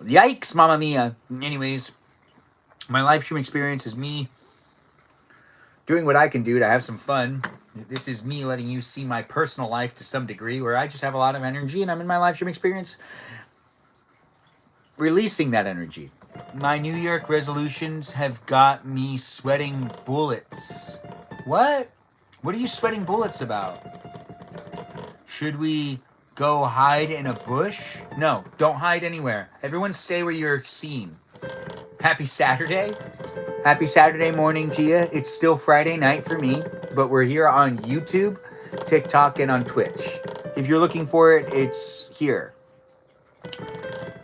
Yikes, Mamma Mia. Anyways, my live stream experience is me doing what I can do to have some fun. This is me letting you see my personal life to some degree where I just have a lot of energy and I'm in my live stream experience releasing that energy. My New York resolutions have got me sweating bullets. What? What are you sweating bullets about? Should we go hide in a bush? No, don't hide anywhere. Everyone stay where you're seen. Happy Saturday. Happy Saturday morning to you. It's still Friday night for me, but we're here on YouTube, TikTok, and on Twitch. If you're looking for it, it's here.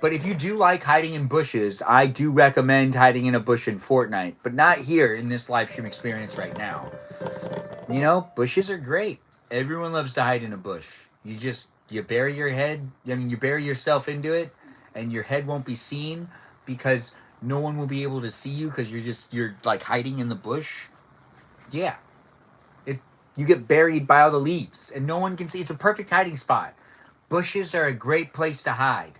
But if you do like hiding in bushes, I do recommend hiding in a bush in Fortnite, but not here in this live stream experience right now. You know, bushes are great. Everyone loves to hide in a bush. You bury your head, you bury yourself into it, and your head won't be seen because no one will be able to see you because you're like hiding in the bush. Yeah. You get buried by all the leaves and no one can see. It's a perfect hiding spot. Bushes are a great place to hide.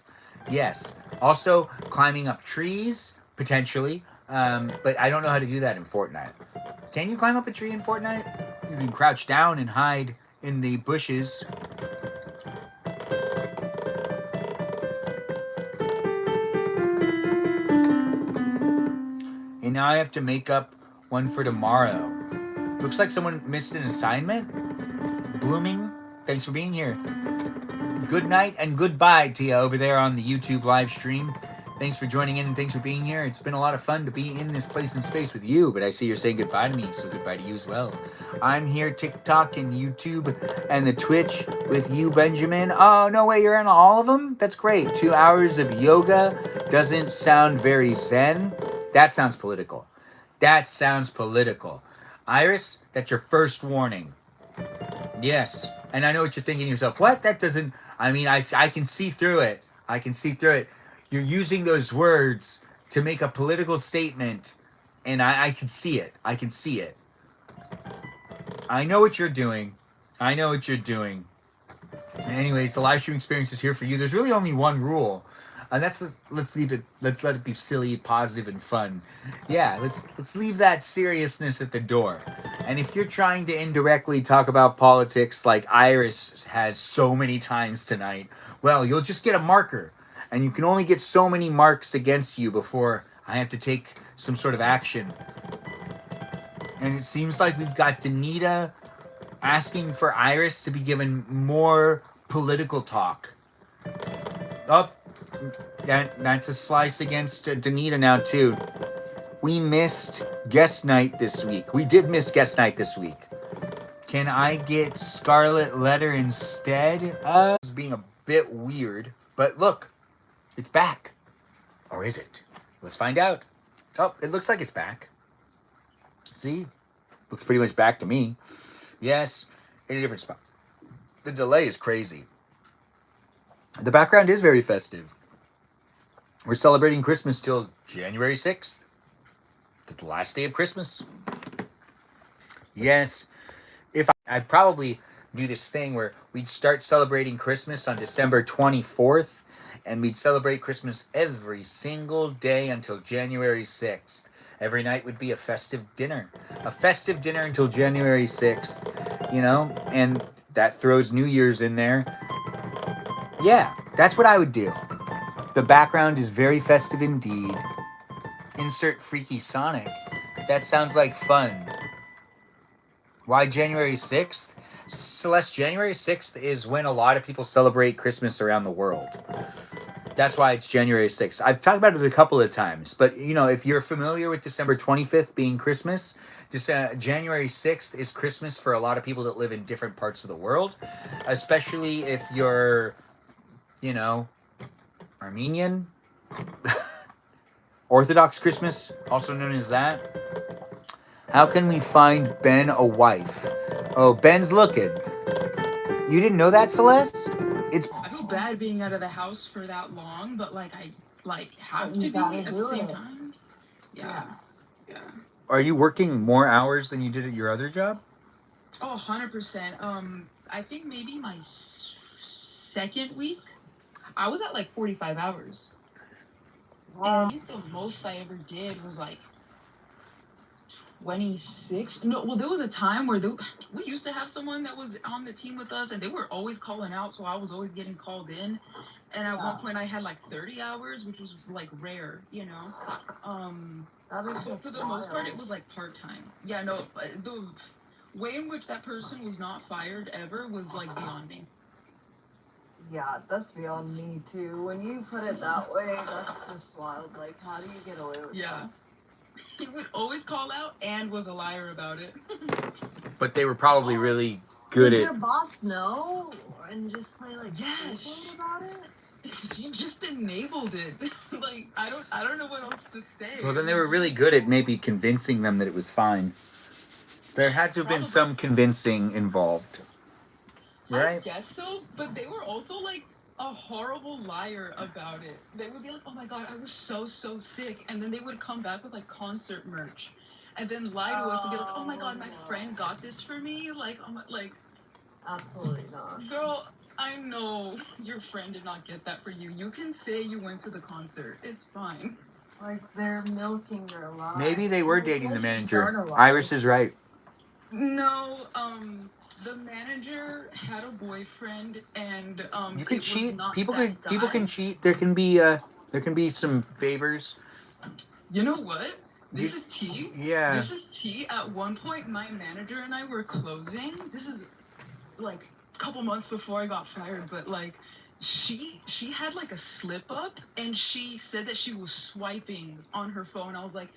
Yes. Also, climbing up trees, potentially. But I don't know how to do that in Fortnite. Can you climb up a tree in Fortnite? You can crouch down and hide in the bushes. And now I have to make up one for tomorrow. Looks like someone missed an assignment. Blooming, thanks for being here. Good night and goodbye to you over there on the YouTube live stream. Thanks for joining in and thanks for being here. It's been a lot of fun to be in this place and space with you, but I see you're saying goodbye to me, so goodbye to you as well. I'm here, TikTok and YouTube and the Twitch with you, Benjamin. Oh, no way, you're in all of them? That's great. 2 hours of yoga doesn't sound very zen. That sounds political. That sounds political. Iris, that's your first warning. Yes. And I know what you're thinking to yourself. What? That doesn't... I mean, I can see through it. I can see through it. You're using those words to make a political statement, and I can see it. I can see it. I know what you're doing. I know what you're doing. Anyways, the live stream experience is here for you. There's really only one rule. And let's let it be silly, positive, and fun. Yeah, let's leave that seriousness at the door. And if you're trying to indirectly talk about politics like Iris has so many times tonight, well, you'll just get a marker. And you can only get so many marks against you before I have to take some sort of action. And it seems like we've got Danita asking for Iris to be given more political talk. Oh, that's a slice against Danita now, too. We missed guest night this week. We did miss guest night this week. Can I get Scarlet Letter instead? It's being a bit weird, but look, it's back. Or is it? Let's find out. Oh, it looks like it's back. See? Looks pretty much back to me. Yes, in a different spot. The delay is crazy. The background is very festive. We're celebrating Christmas till January 6th. The last day of Christmas. Yes. If I'd probably do this thing where we'd start celebrating Christmas on December 24th, and we'd celebrate Christmas every single day until January 6th. Every night would be a festive dinner. A festive dinner until January 6th, you know? And that throws New Year's in there. Yeah, that's what I would do. The background is very festive indeed. Insert Freaky Sonic. That sounds like fun. Why January 6th? Celeste, January 6th is when a lot of people celebrate Christmas around the world. That's why it's January 6th. I've talked about it a couple of times, but you know, if you're familiar with December 25th being Christmas, January 6th is Christmas for a lot of people that live in different parts of the world, especially if you're, you know, Armenian. Orthodox Christmas, also known as that. How can we find Ben a wife? Oh, Ben's looking. You didn't know that, Celeste? I feel bad being out of the house for that long, but like I have to be at the same time. Yeah. Are you working more hours than you did at your other job? Oh, 100%. I think maybe my second week, I was at like 45 hours. Wow. And I think the most I ever did was like 26. No, well, there was a time where we used to have someone that was on the team with us, and they were always calling out, so I was always getting called in. And at one point, I had like 30 hours, which was like rare, you know. So for the most part, it was like part time. Yeah, no, the way in which that person was not fired ever was like beyond me. Yeah, that's beyond me too. When you put it that way, that's just wild. Like, how do you get away with that? He would always call out and was a liar about it. But they were probably really good Did at... your boss know and just play like yes about it? She just enabled it. Like, I don't know what else to say. Well, then they were really good at maybe convincing them that it was fine. There had to have been some convincing involved. Right? I guess so, but they were also like a horrible liar about it. They would be like, oh my god, I was so sick, and then they would come back with like concert merch and then lie to us and be like, oh my god, my friend got this for me. Like, absolutely not. Girl, I know your friend did not get that for you. You can say you went to the concert. It's fine. Like, they're milking their lives. Maybe they were dating the manager. Iris is right. No, the manager had a boyfriend, and you can cheat. People can cheat. There can be some favors. You know what? This is tea. Yeah. This is tea. At one point, my manager and I were closing. This is like a couple months before I got fired, but like she had like a slip up, and she said that she was swiping on her phone. I was like,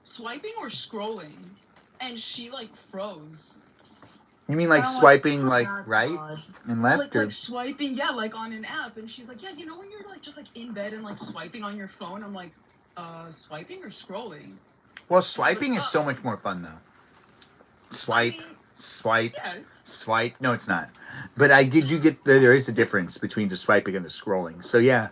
swiping or scrolling? And she like froze. You mean like swiping like right and left, like swiping, yeah, like on an app. And she's like, yeah, you know when you're like just like in bed and like swiping on your phone? I'm like, swiping or scrolling? Well, swiping is so much more fun though. Swipe. Yeah. Swipe. No, it's not. But I do get that there is a difference between the swiping and the scrolling. So yeah.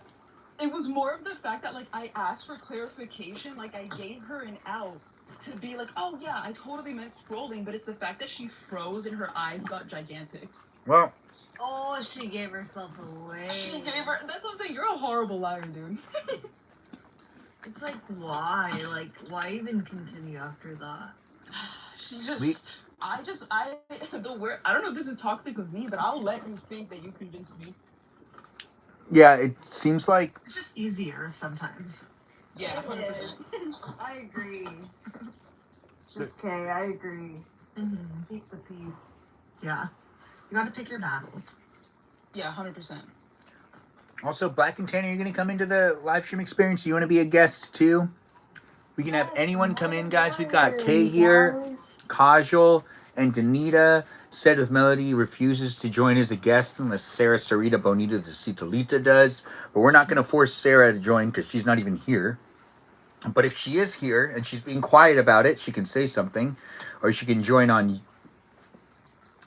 It was more of the fact that like I asked for clarification, like I gave her an out to be like, oh yeah, I totally meant scrolling, but it's the fact that she froze and her eyes got gigantic. Well. Oh, she gave herself away. That's what I'm saying. You're a horrible liar, dude. It's like, why? Like, why even continue after that? She just... I don't know if this is toxic of me, but I'll let you think that you convinced me. Yeah, it seems like It's just easier sometimes. Yeah, 100%. I agree. Just Kay, I agree. Mm-hmm. Keep the peace. Yeah. You got to pick your battles. Yeah, 100%. also Black and Tanner. You're gonna come into the live stream experience. You want to be a guest too? We can have anyone come in, guys. We've got Kay here, Kajal, and Danita. Said with Melody refuses to join as a guest unless Sarah Sarita Bonita de Citolita does. But we're not going to force Sarah to join because she's not even here. But if she is here and she's being quiet about it, she can say something. Or she can join on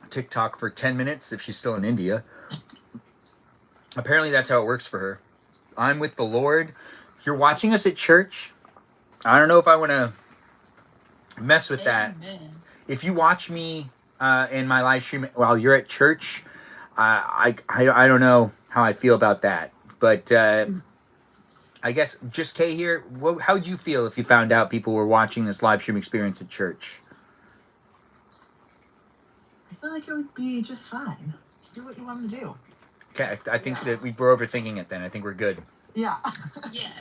TikTok for 10 minutes if she's still in India. Apparently that's how it works for her. I'm with the Lord. You're watching us at church. I don't know if I want to mess with that. Amen. If you watch me in my live stream while you're at church, I don't know how I feel about that. But I guess just Kay here. How would you feel if you found out people were watching this live stream experience at church? I feel like it would be just fine. Do what you want to do. Okay, I think that we're overthinking it then. I think we're good. Yeah. Yeah.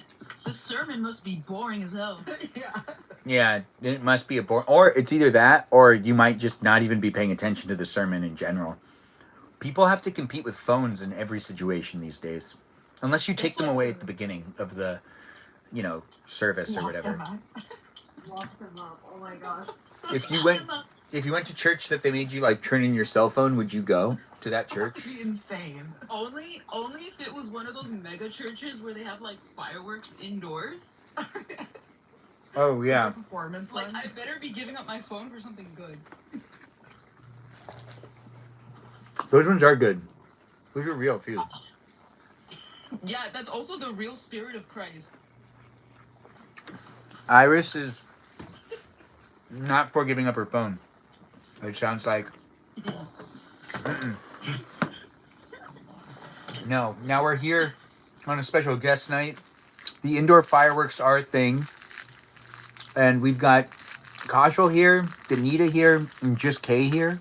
The sermon must be boring as hell. Yeah. Yeah, it must be a boring, or it's either that, or you might just not even be paying attention to the sermon in general. People have to compete with phones in every situation these days, unless you take them away at the beginning of the, service or whatever. Lock them up. Oh my gosh. If you went to church that they made you like turn in your cell phone, would you go to that church? That'd be insane. Only if it was one of those mega churches where they have like fireworks indoors. Oh yeah. The performance Like, one. I better be giving up my phone for something good. Those ones are good. Those are real too. Yeah, that's also the real spirit of Christ. Iris is not for giving up her phone. It sounds like. No. Now we're here on a special guest night. The indoor fireworks are a thing. And we've got Kajal here, Danita here, and just Kay here.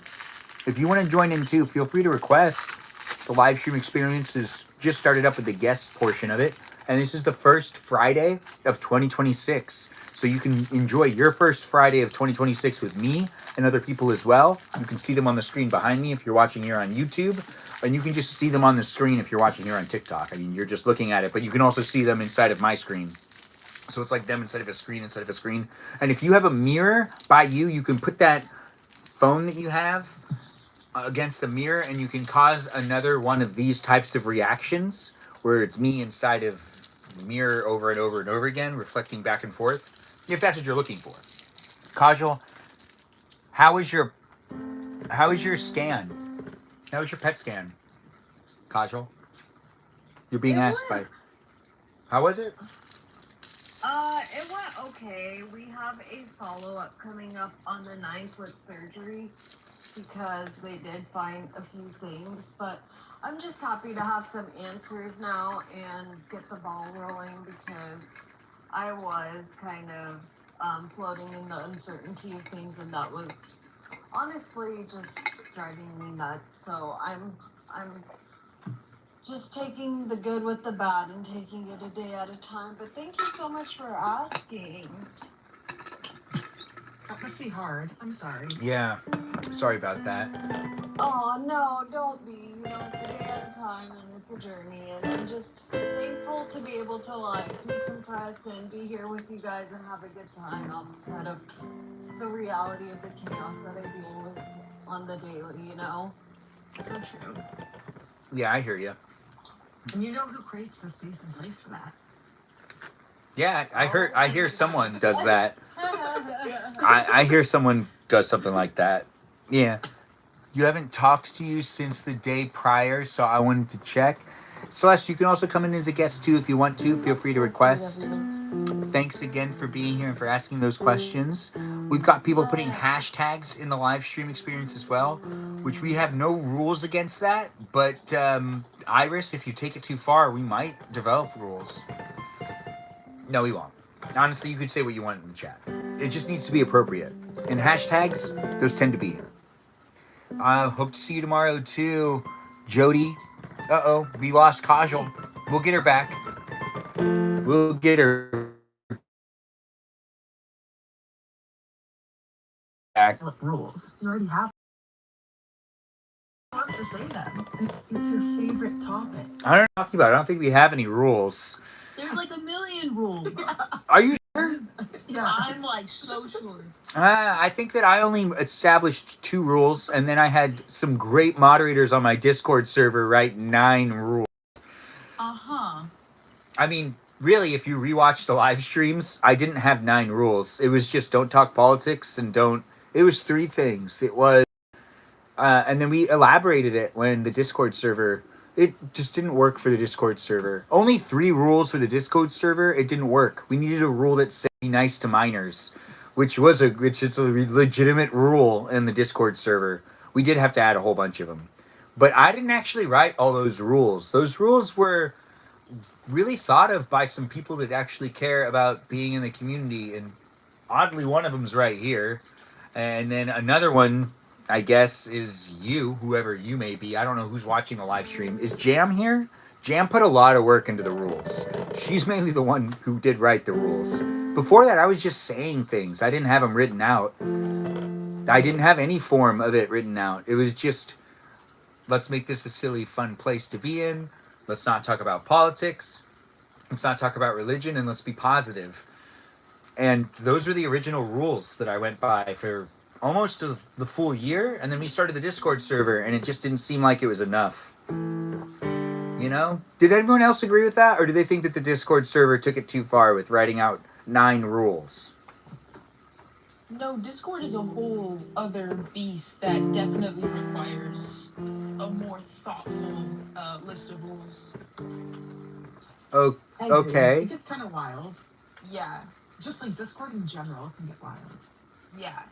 If you want to join in too, feel free to request. The live stream experience is just started up with the guest portion of it. And this is the first Friday of 2026. So you can enjoy your first Friday of 2026 with me and other people as well. You can see them on the screen behind me if you're watching here on YouTube. And you can just see them on the screen if you're watching here on TikTok. I mean, you're just looking at it, but you can also see them inside of my screen. So it's like them inside of a screen. And if you have a mirror by you, you can put that phone that you have against the mirror and you can cause another one of these types of reactions where it's me inside of the mirror over and over and over again, reflecting back and forth, if that's what you're looking for. Kajal, how is your scan? How was your PET scan? Kajal? You're being asked by... How was it? It went okay. We have a follow-up coming up on the 9th with surgery because they did find a few things, but I'm just happy to have some answers now and get the ball rolling because I was kind of floating in the uncertainty of things, and that was honestly just driving me nuts. So I'm just taking the good with the bad and taking it a day at a time. But thank you so much for asking. That must be hard. I'm sorry. Yeah. Sorry about that. Oh, no, don't be. You know, it's a day at a time and it's a journey. And I'm just thankful to be able to, like, decompress and be here with you guys and have a good time outside of the reality of the chaos that I deal with on the daily, you know? So true. Yeah, I hear you. And you know who creates the space and place for that? Yeah, I hear someone does that. I hear someone does something like that. Yeah. You haven't talked to you since the day prior, so I wanted to check. Celeste, you can also come in as a guest too if you want to. Feel free to request. Thanks again for being here and for asking those questions. We've got people putting hashtags in the live stream experience as well, which we have no rules against that. But Iris, if you take it too far, we might develop rules. No, we won't. Honestly, you could say what you want in the chat. It just needs to be appropriate. And hashtags, those tend to be. Hope to see you tomorrow too, Jody. Uh-oh, we lost Kajal. We'll get her back. We'll get her back. Rules. You already have to say them. It's your favorite topic. I don't know what you're talking about. I don't think we have any rules. There's like a million rules. Are you sure? Yeah. I'm like so sure. I think that I only established 2 rules, and then I had some great moderators on my Discord server write 9 rules. Uh-huh. I mean, really, if you rewatch the live streams, I didn't have 9 rules. It was just don't talk politics and don't. It was 3 things. It was, and then we elaborated it when the Discord server. It just didn't work for the Discord server. Only 3 rules for the Discord server. It didn't work. We needed a rule that said be nice to minors, which is a legitimate rule in the Discord server. We did have to add a whole bunch of them, but I didn't actually write all those rules. Those rules were really thought of by some people that actually care about being in the community, and oddly, one of them's right here, and then another one, I guess, is you, whoever you may be. I don't know who's watching the live stream. Is Jam here? Jam put a lot of work into the rules. She's mainly the one who did write the rules. Before that, I was just saying things. I didn't have them written out. I didn't have any form of it written out. It was just, let's make this a silly, fun place to be in. Let's not talk about politics. Let's not talk about religion, and let's be positive. And those were the original rules that I went by for almost the full year. And then we started the Discord server, and it just didn't seem like it was enough. You know? Did anyone else agree with that? Or do they think that the Discord server took it too far with writing out 9 rules? No, Discord is a whole other beast that definitely requires a more thoughtful list of rules. Oh, I agree. okay. It gets kind of wild. Yeah, Just like Discord in general can get wild. yeah.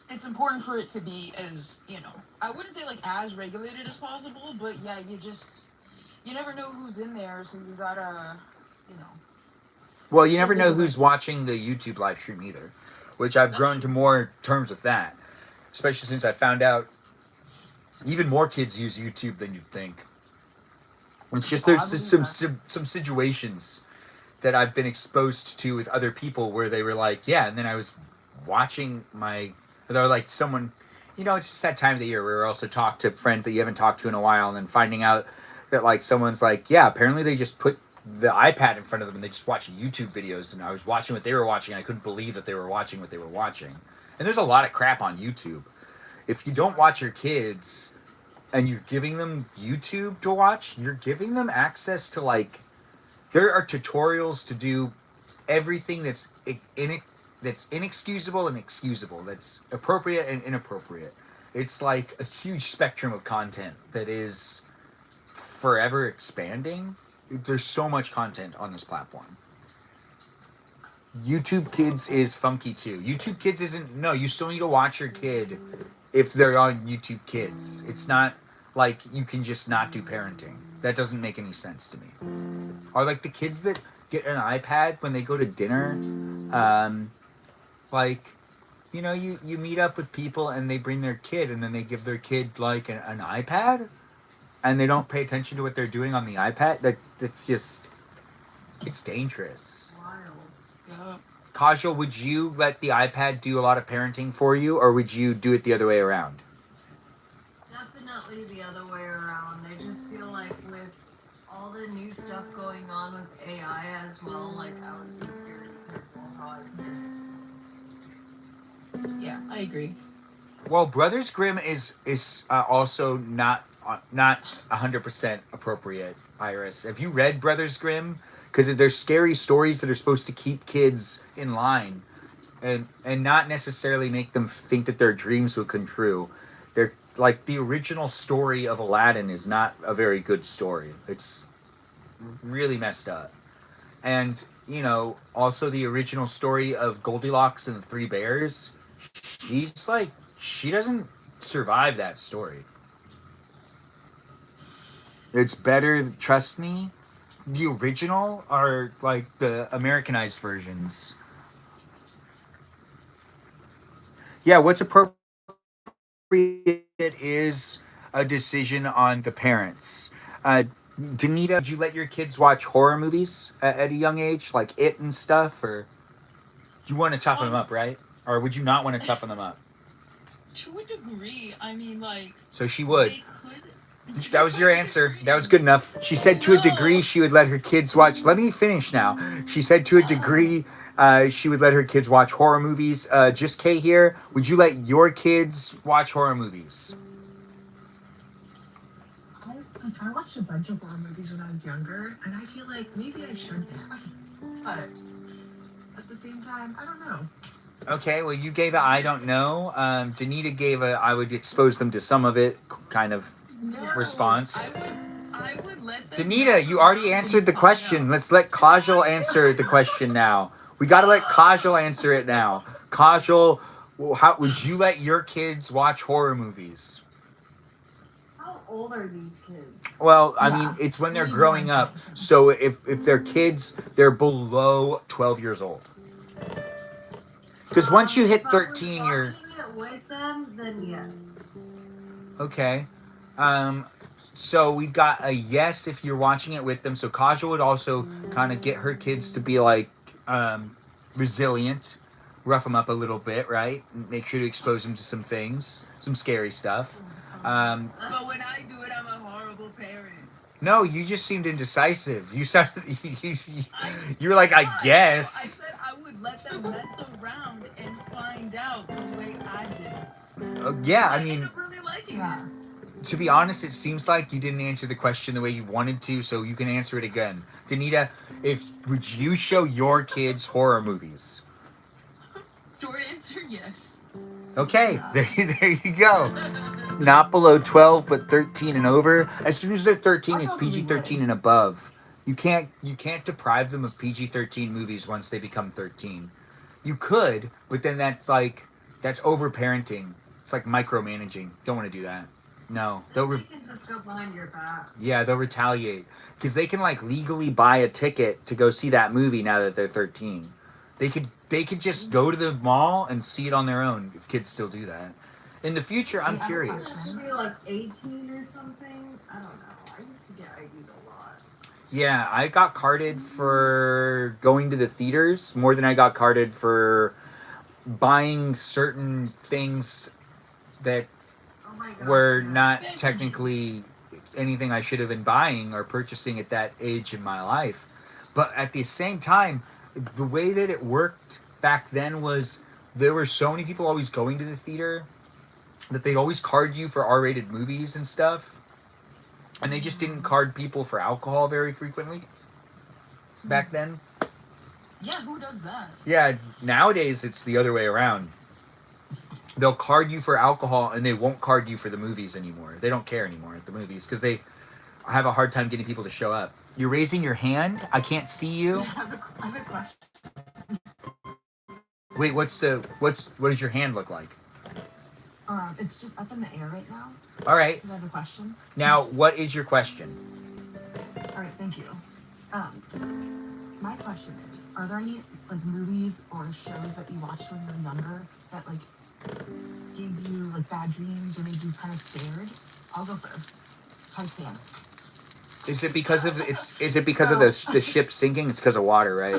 It's important for it to be as, I wouldn't say like as regulated as possible, but yeah, you never know who's in there, so you gotta, Well, you never know who's watching the YouTube live stream either, which I've grown to more terms with that, especially since I found out even more kids use YouTube than you'd think. It's just there's some situations that I've been exposed to with other people where they were like, yeah, and then I was watching they're like someone, it's just that time of the year where we also talk to friends that you haven't talked to in a while, and then finding out that like someone's like, yeah, apparently they just put the iPad in front of them and they just watch YouTube videos, and I was watching what they were watching, and I couldn't believe that they were watching what they were watching. And there's a lot of crap on YouTube. If you don't watch your kids and you're giving them YouTube to watch, you're giving them access to like, there are tutorials to do everything that's inexcusable and excusable, that's appropriate and inappropriate. It's like a huge spectrum of content that is forever expanding. There's so much content on this platform. YouTube Kids is funky too. YouTube Kids you still need to watch your kid if they're on YouTube Kids. It's not like you can just not do parenting. That doesn't make any sense to me. Or like the kids that get an iPad when they go to dinner, you meet up with people and they bring their kid, and then they give their kid like an iPad, and they don't pay attention to what they're doing on the iPad. It's dangerous. Yeah. Kajal, would you let the iPad do a lot of parenting for you, or would you do it the other way around? Definitely the other way around. I just feel like with all the new stuff going on with AI as well, like I would be very careful how I Yeah, I agree. Well, Brothers Grimm is also not 100% appropriate, Iris. Have you read Brothers Grimm? Because they're scary stories that are supposed to keep kids in line and not necessarily make them think that their dreams will come true. They're like the original story of Aladdin is not a very good story. It's really messed up. And, also the original story of Goldilocks and the Three Bears, she doesn't survive that story. It's better, trust me. The original are like the Americanized versions. Yeah, what's appropriate is a decision on the parents. Danita, would you let your kids watch horror movies at a young age, like It and stuff, or you want to toughen them up, right? Or would you not want to toughen them up? To a degree, I mean, like, So she would. they could. That was your answer. That was good enough. She said to a degree No. she would let her kids watch. Let me finish now. She said to a degree she would let her kids watch horror movies. Just Kay here. Would you let your kids watch horror movies? I watched a bunch of horror movies when I was younger, and I feel like maybe I should have, but at the same time, I don't know. Okay, well, you gave a I don't know. Danita gave a I would expose them to some of it kind of response. I would let them. Danita, you already answered the question. Let's let Kajal answer the question now. We got to let Kajal answer it now. Kajal, how would you let your kids watch horror movies? How old are these kids? Well, I mean, it's when they're growing up. So if they're kids, they're below 12 years old. Because once you hit 13, you're... It with them, then yes. Okay. So we've got a yes if you're watching it with them. So Kaja would also kind of get her kids to be like resilient, rough them up a little bit, right? Make sure to expose them to some things, some scary stuff. But when I do it, I'm a horrible parent. No, you just seemed indecisive. You sounded, you were like, I guess. I said I would let them mess around and find out the way I did. Yeah, I mean, ended up really liking it. to be honest, it seems like you didn't answer the question the way you wanted to, so you can answer it again. Danita, would you show your kids horror movies? Short answer, yes. Okay, there you go. Not below 12, but 13 and over. As soon as they're 13, it's PG-13 and above. You can't deprive them of PG-13 movies once they become 13. You could, but then that's over-parenting. It's like micromanaging. Don't want to do that. No, You can just go behind your back. yeah, they'll retaliate because they can like legally buy a ticket to go see that movie now that they're 13. They could just go to the mall and see it on their own if kids still do that. In the future, I'm curious. Maybe like 18 or something. I don't know. I used to get ID'd a lot. Yeah, I got carded for going to the theaters more than I got carded for buying certain things that were not technically anything I should have been buying or purchasing at that age in my life. But at the same time, the way that it worked back then was there were so many people always going to the theater that they'd always card you for R-rated movies and stuff. And they just didn't card people for alcohol very frequently back then. Yeah, who does that? Yeah, nowadays it's the other way around. They'll card you for alcohol and they won't card you for the movies anymore. They don't care anymore at the movies because they have a hard time getting people to show up. You're raising your hand? I can't see you. I have a question. Wait, what does your hand look like? It's just up in the air right now. All right. I have a question. Now, what is your question? All right, thank you. My question is, are there any like movies or shows that you watched when you were younger that like gave you like bad dreams or made you kind of scared? I'll go first. Titanic. Is it because of the ship sinking? It's because of water, right?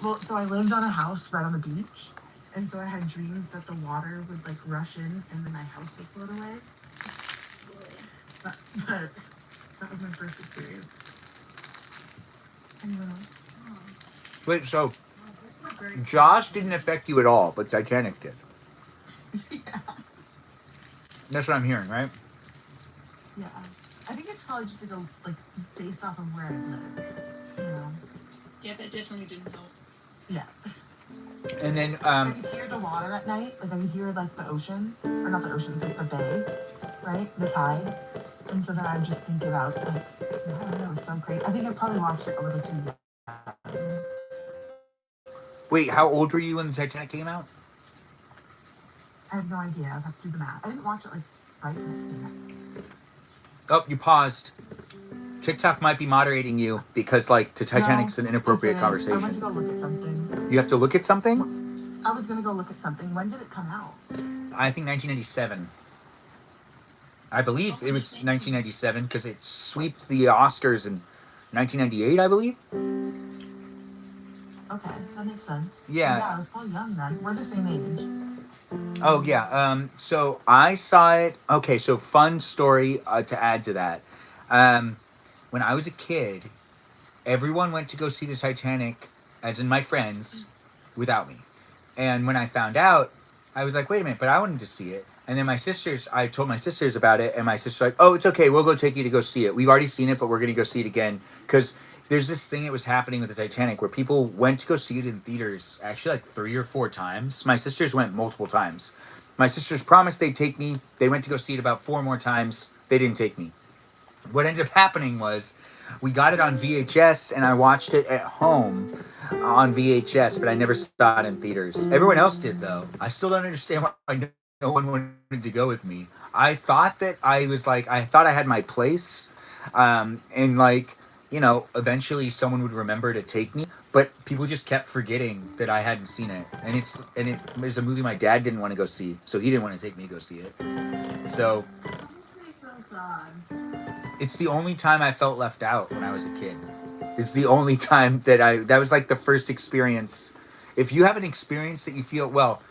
Well, so I lived on a house right on the beach, and so I had dreams that the water would like rush in and then my house would float away. But that was my first experience. Anyone else? Wait, so Jaws didn't affect you at all, but Titanic did. Yeah. That's what I'm hearing, right? Yeah. I think it's probably just like based off of where I lived, you know. Yeah, that definitely didn't help. Yeah. And then I could hear the water at night, like I could hear like the ocean, or not the ocean, but the bay, right? The tide. And so then I would just think about like, I don't know, it's so great. I think I probably watched it a little too young. wait, how old were you when the Titanic came out? I have no idea. I'd have to do the math. I didn't watch it like right when Oh, you paused. TikTok might be moderating you because, like, the Titanic's an inappropriate I conversation. went to go look at something. You have to look at something? I was gonna go look at something. When did it come out? I think 1997. I believe it was 1997 because it swept the Oscars in 1998, I believe. Okay, that makes sense. Yeah. Yeah, I was probably young then. We're the same age. Oh yeah. So I saw it. Okay. So fun story to add to that. When I was a kid, everyone went to go see the Titanic, as in my friends, without me. And when I found out, I was like, wait a minute, but I wanted to see it. And then I told my sisters about it, and my sister's like, oh, it's okay, we'll go take you to go see it. We've already seen it, but we're going to go see it again. Because there's this thing that was happening with the Titanic where people went to go see it in theaters actually like 3 or 4 times. My sisters went multiple times. My sisters promised they'd take me. They went to go see it about 4 more times. They didn't take me. What ended up happening was we got it on VHS and I watched it at home on VHS, but I never saw it in theaters. Everyone else did though. I still don't understand why no one wanted to go with me. I thought that I thought I had my place, and eventually someone would remember to take me. But people just kept forgetting that I hadn't seen it, and it was a movie my dad didn't want to go see, so he didn't want to take me to go see it. So it's the only time I felt left out when I was a kid. It's the only time that was like the first experience. If you have an experience that you feel, well,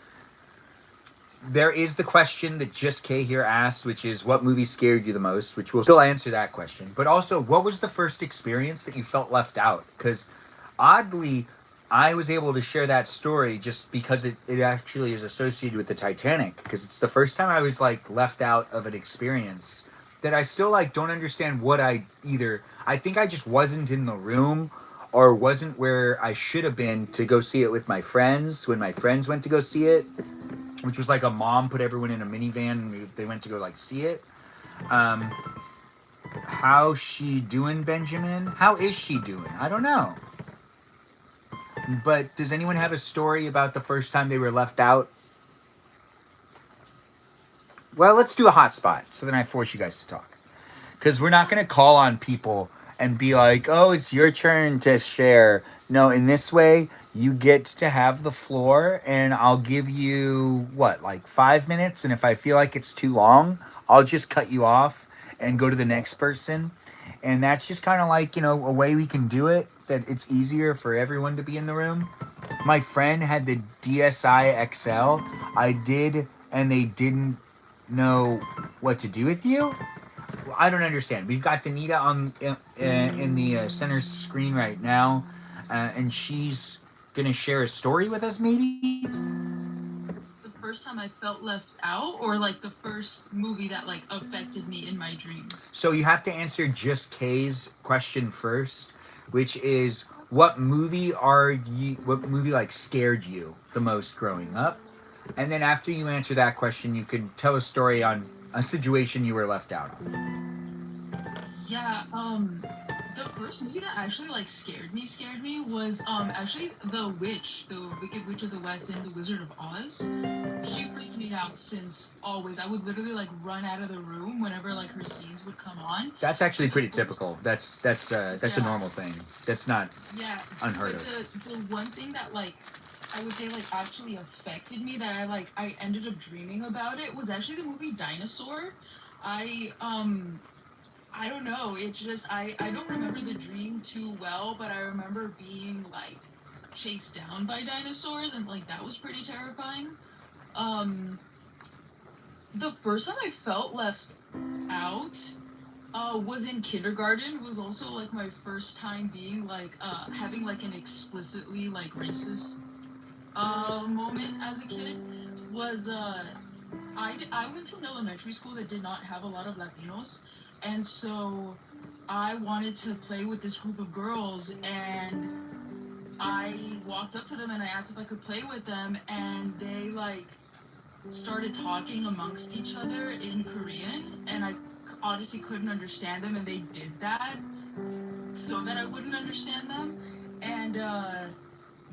there is the question that Just K here asked, which is what movie scared you the most, which we'll still answer that question. But also, what was the first experience that you felt left out? Because oddly, I was able to share that story just because it actually is associated with the Titanic, because it's the first time I was like left out of an experience that I still like don't understand what I think I just wasn't in the room or wasn't where I should have been to go see it with my friends when my friends went to go see it, which was like a mom put everyone in a minivan and they went to go like see it. Um, how's she doing, Benjamin? How is she doing? I don't know. But does anyone have a story about the first time they were left out? Well, let's do a hotspot so then I force you guys to talk. Because we're not going to call on people and be like, oh, it's your turn to share. No, in this way, you get to have the floor and I'll give you, like 5 minutes? And if I feel like it's too long, I'll just cut you off and go to the next person. And that's just kind of like, a way we can do it, that it's easier for everyone to be in the room. My friend had the DSi XL. I did, and they didn't know what to do with you. I don't understand. We've got Danita in the center screen right now, and she's gonna share a story with us, maybe. The first time I felt left out, or like the first movie that like affected me in my dreams? So you have to answer Just K's question first, which is what movie like scared you the most growing up? And then after you answer that question, you can tell a story on a situation you were left out of. Yeah, the first movie that actually like scared me was actually The Witch, the Wicked Witch of the West and The Wizard of Oz. She freaked me out since always. I would literally like run out of the room whenever like her scenes would come on. That's actually pretty typical. That's a normal thing. That's not unheard of. The one thing that like I would say like actually affected me that I ended up dreaming about it was actually the movie Dinosaur. I don't know. It's just I don't remember the dream too well, but I remember being like chased down by dinosaurs and like that was pretty terrifying. Um the first time I felt left out was in kindergarten. It was also like my first time being like having like an explicitly like racist moment as a kid. Was I went to an elementary school that did not have a lot of Latinos, and so I wanted to play with this group of girls, and I walked up to them and I asked if I could play with them, and they like started talking amongst each other in Korean, and I honestly couldn't understand them, and they did that so that I wouldn't understand them, and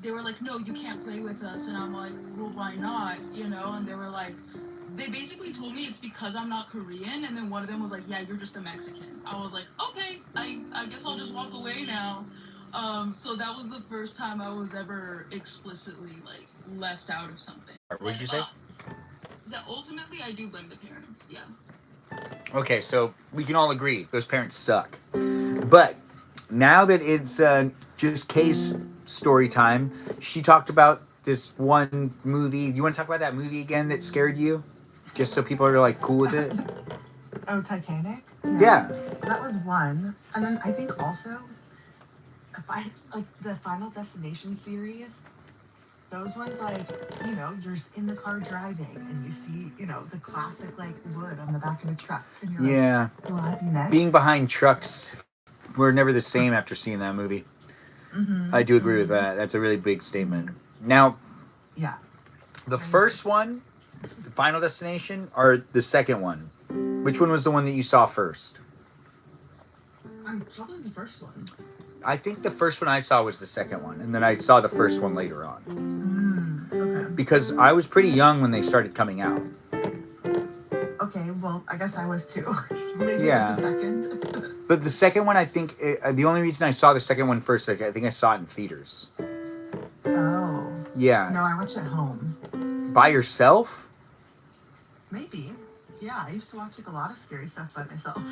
they were like, no, you can't play with us. And I'm like, well, why not? And they were like, they basically told me it's because I'm not Korean. And then one of them was like, yeah, you're just a Mexican. I was like, okay, I guess I'll just walk away now. So that was the first time I was ever explicitly like left out of something. What did you say? That ultimately I do blame the parents, yeah. Okay, so we can all agree those parents suck. But now that it's just Kay's story time, she talked about this one movie. You want to talk about that movie again that scared you? Just so people are like cool with it. Oh, Titanic? Yeah. That was one. And then I think also, if I like the Final Destination series, those ones like, you're in the car driving and you see, the classic like wood on the back of a truck. And you're Yeah. like, will I be next? Being behind trucks, we're never the same after seeing that movie. Mm-hmm, I do agree with that. That's a really big statement. Now, yeah. the first one, the Final Destination, or the second one? Which one was the one that you saw first? Probably the first one. I think the first one I saw was the second one, and then I saw the first one later on. Okay. Because I was pretty young when they started coming out. Okay, well, I guess I was too. Maybe Yeah. it was the second. But the second one, I think, the only reason I saw the second one first, like, I think I saw it in theaters. Oh. Yeah. No, I watched it at home. By yourself? Maybe. Yeah, I used to watch like a lot of scary stuff by myself.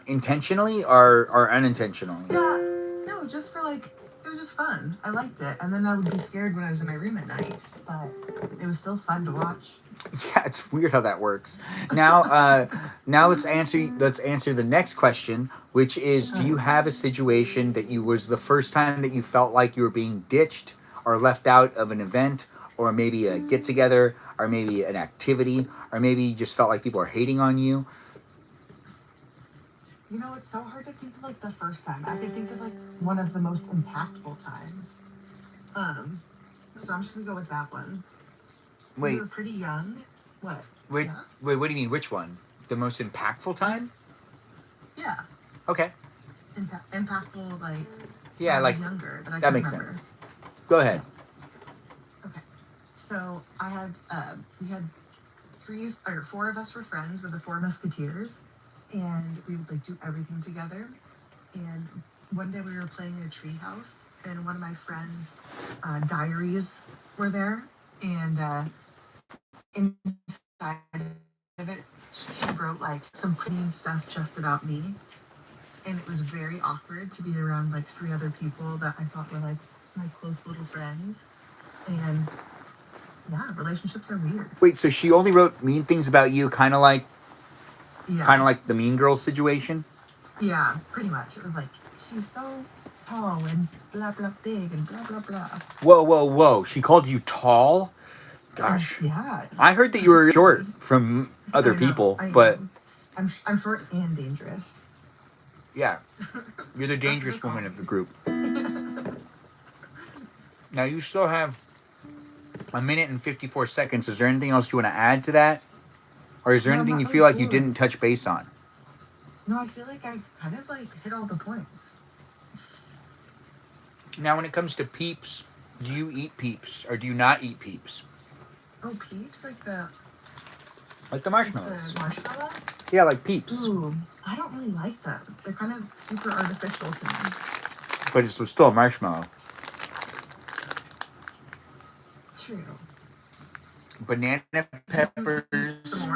Intentionally or unintentionally? Yeah, no, just for like, it was just fun. I liked it. And then I would be scared when I was in my room at night, but it was still fun to watch. Yeah, it's weird how that works. Now, now let's answer the next question, which is: do you have a situation that was the first time that you felt like you were being ditched or left out of an event, or maybe a get together, or maybe an activity, or maybe you just felt like people are hating on you? You know, it's so hard to think of like the first time. I could think of like one of the most impactful times. So I'm just gonna go with that one. Wait. We were pretty young. What? Wait, Yeah? wait. What do you mean? Which one? The most impactful time? Yeah. Okay. Impactful, like. Yeah, like younger. that makes remember. sense. Go ahead. Okay. So I had we had 4 of us were friends. We're the 4 Musketeers, and we would like do everything together. And one day we were playing in a treehouse, and one of my friends' diaries were there, and inside of it, she wrote like some pretty stuff just about me, and it was very awkward to be around like 3 other people that I thought were like my close little friends, and yeah, relationships are weird. Wait, so she only wrote mean things about you, kind of like the Mean Girls situation? Yeah, pretty much. It was like, she's so tall and blah blah big and blah blah blah. Whoa, whoa, whoa! She called you tall? Gosh. Yeah. I heard that you were short from other people, but I'm short and dangerous. yeah, you're the dangerous woman of the group. Now you still have 1 minute and 54 seconds. Is there anything else you want to add to that? Or is there No, anything I'm you not feel really like you sure. didn't touch base on? No, I feel like I've kind of like hit all the points. Now, when it comes to Peeps, do you eat Peeps or do you not eat Peeps? Oh, Peeps? Like the marshmallows. The marshmallow? Yeah, like Peeps. Ooh, I don't really like them. They're kind of super artificial to me. But it's still a marshmallow. True. Banana peppers.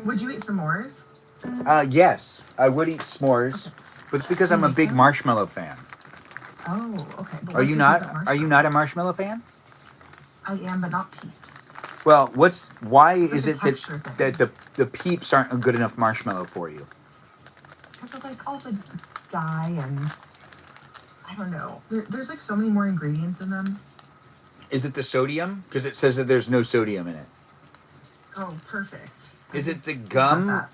Would you eat s'mores? Yes, I would eat s'mores, but it's because I'm a big marshmallow fan. Oh, okay. Are you not? Are you not a marshmallow fan? I am, but not Peeps. Well, why is It's it like that the Peeps aren't a good enough marshmallow for you? Because of like all the dye and I don't know. There's like so many more ingredients in them. Is it the sodium? Because it says that there's no sodium in it. Oh, perfect. Is it the gum? That.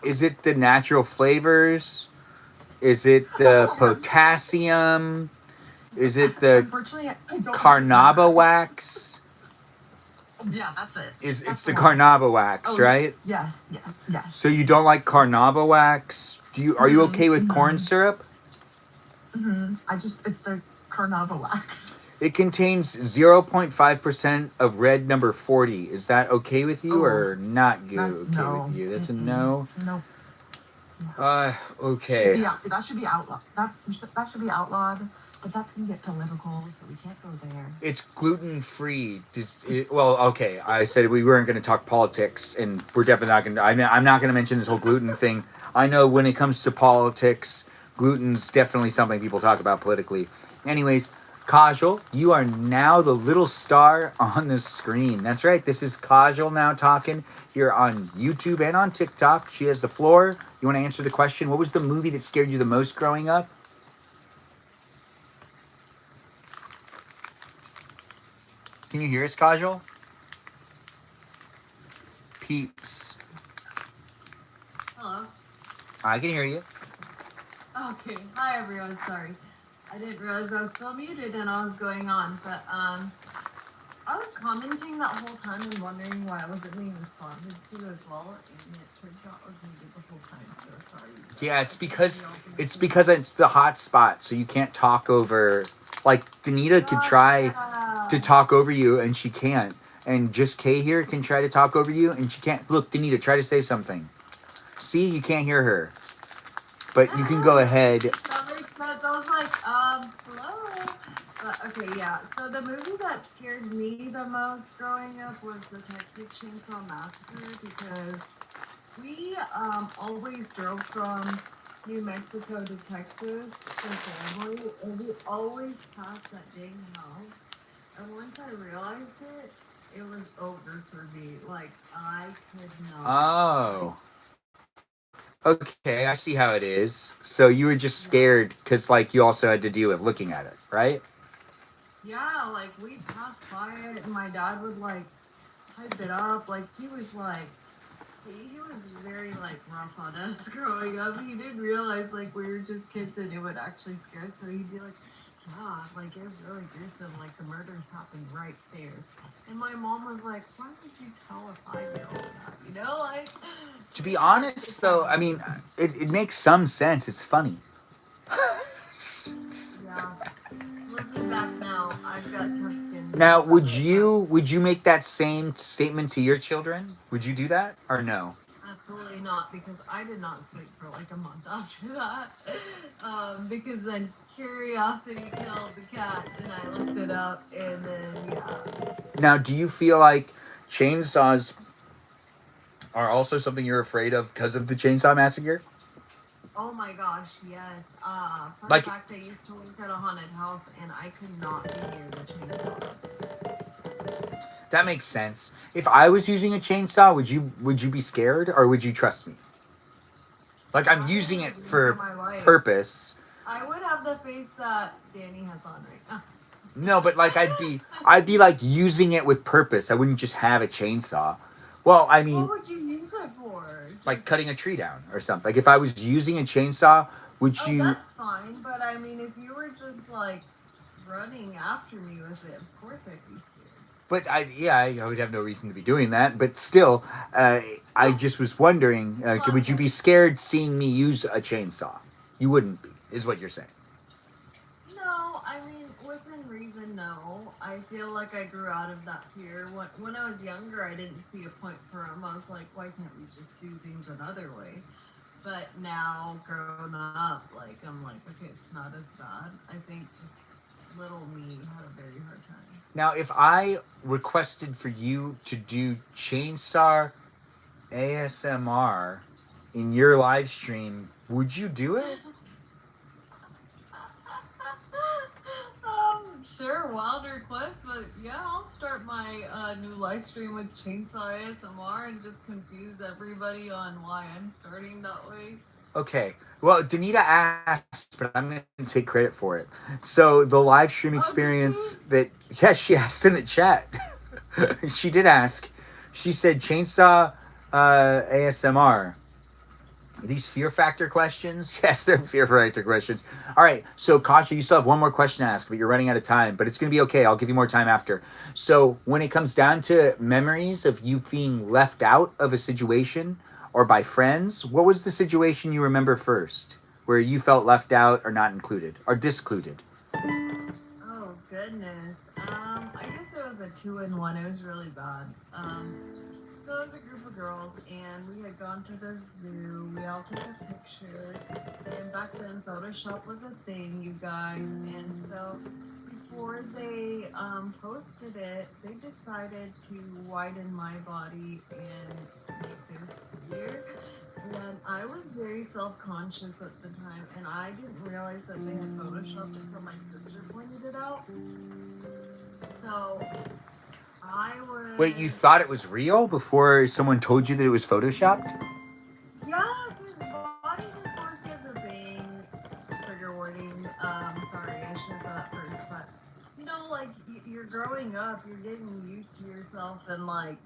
Is it the natural flavors? Is it the potassium? Is it the Unfortunately, I don't carnauba wax? Yeah, that's it. It's the carnauba wax, right? Yes. So you don't like carnauba wax? Are you okay with corn syrup? It's the carnauba wax. It contains 0.5% of red number 40. Is that okay with you or not good? With you? That's a no? Nope. Okay. That should be outlawed. That should be outlawed. but that's gonna get political, so we can't go there. It's gluten free. Well, okay. I said we weren't going to talk politics, and we're definitely not going to. I'm not going to mention this whole gluten thing. I know when it comes to politics, gluten's definitely something people talk about politically. Anyways, Kajal, you are now the little star on the screen. That's right. This is Kajal now talking here on YouTube and on TikTok. She has the floor. You want to answer the question? What was the movie that scared you the most growing up? Can you hear us, Kajal? Peeps. Hello. I can hear you. Okay. Hi everyone. Sorry. I didn't realize I was still muted and I was going on, but I was commenting that whole time and wondering why I wasn't being responded to as well, and it turns out I was muted the whole time. So sorry. Yeah, it's because it's the hot spot, so you can't talk over. Like Danita could try to talk over you, and she can't. And just Kay here can try to talk over you, and she can't. Look, Danita, try to say something. See, you can't hear her, but you can go ahead. That makes sense. I was like, hello. But okay, yeah. So the movie that scared me the most growing up was the Texas Chainsaw Massacre because we always drove from New Mexico to Texas for family, and we always passed that dang house. And once I realized it, it was over for me. Like I could not. Oh, okay, I see how it is. So you were just scared because, like, you also had to deal with looking at it, right? Yeah, like we passed by it, and my dad would like hype it up. Like he was like, he was very like rough on us growing up. He didn't realize like we were just kids and it would actually scare us. So he'd be like, yeah, like it was really gruesome. Like the murders happened right there. And my mom was like, why would you tell a 5-year-old that? You know, like. To be honest, though, I mean, it makes some sense. It's funny. Yeah. Looking back now, I've got tough skin. Now, would you make that same statement to your children? Would you do that or no? Absolutely not, because I did not sleep for like a month after that. Because then curiosity killed the cat, and I looked it up, and then yeah. Now, do you feel like chainsaws are also something you're afraid of because of the Chainsaw Massacre? Oh my gosh, yes. Fun Like, fact, I used to work at a haunted house, and I could not be near the chainsaw. that makes sense. If I was using a chainsaw, would you be scared or would you trust me? Like, I'm using it for purpose. I would have the face that Danny has on right now. No, but like I'd be like using it with purpose. I wouldn't just have a chainsaw. Well, I mean, What would you use it for? like cutting a tree down or something. Like if I was using a chainsaw, would Oh, you? that's fine, but I mean, if you were just like running after me with it, of course I'd be scared. But I would have no reason to be doing that. But still, I just was wondering, would you be scared seeing me use a chainsaw? You wouldn't be, is what you're saying. No, I mean, within reason, no. I feel like I grew out of that fear. When I was younger, I didn't see a point for them. I was like, why can't we just do things another way? But now, grown up, like, I'm like, okay, it's not as bad. I think just little me had a very hard time. Now, if I requested for you to do chainsaw ASMR in your live stream, would you do it? Sure, wild request, but yeah, I'll start my new live stream with Chainsaw ASMR and just confuse everybody on why I'm starting that way. Okay. Well, Danita asked, but I'm going to take credit for it. So the live stream experience she asked in the chat. She did ask. She said chainsaw ASMR. Are these fear factor questions? Yes, they're fear factor questions. All right. So, Kasha, you still have one more question to ask, but you're running out of time. But it's going to be okay. I'll give you more time after. So, when it comes down to memories of you being left out of a situation or by friends, what was the situation you remember first where you felt left out or not included or discluded? Oh, goodness. I guess it was a 2-in-1. It was really bad. So it was a group of girls, and we had gone to the zoo. We all took a picture, and back then Photoshop was a thing, you guys. And so before they posted it, they decided to widen my body and make this weird. And I was very self-conscious at the time, and I didn't realize that they had photoshopped it until my sister pointed it out. So I was. Wait, you thought it was real before someone told you that it was photoshopped? Yeah, his body dysmorphia is a thing. Trigger warning. Sorry, I should have said that first. But you know, like you're growing up, you're getting used to yourself, and like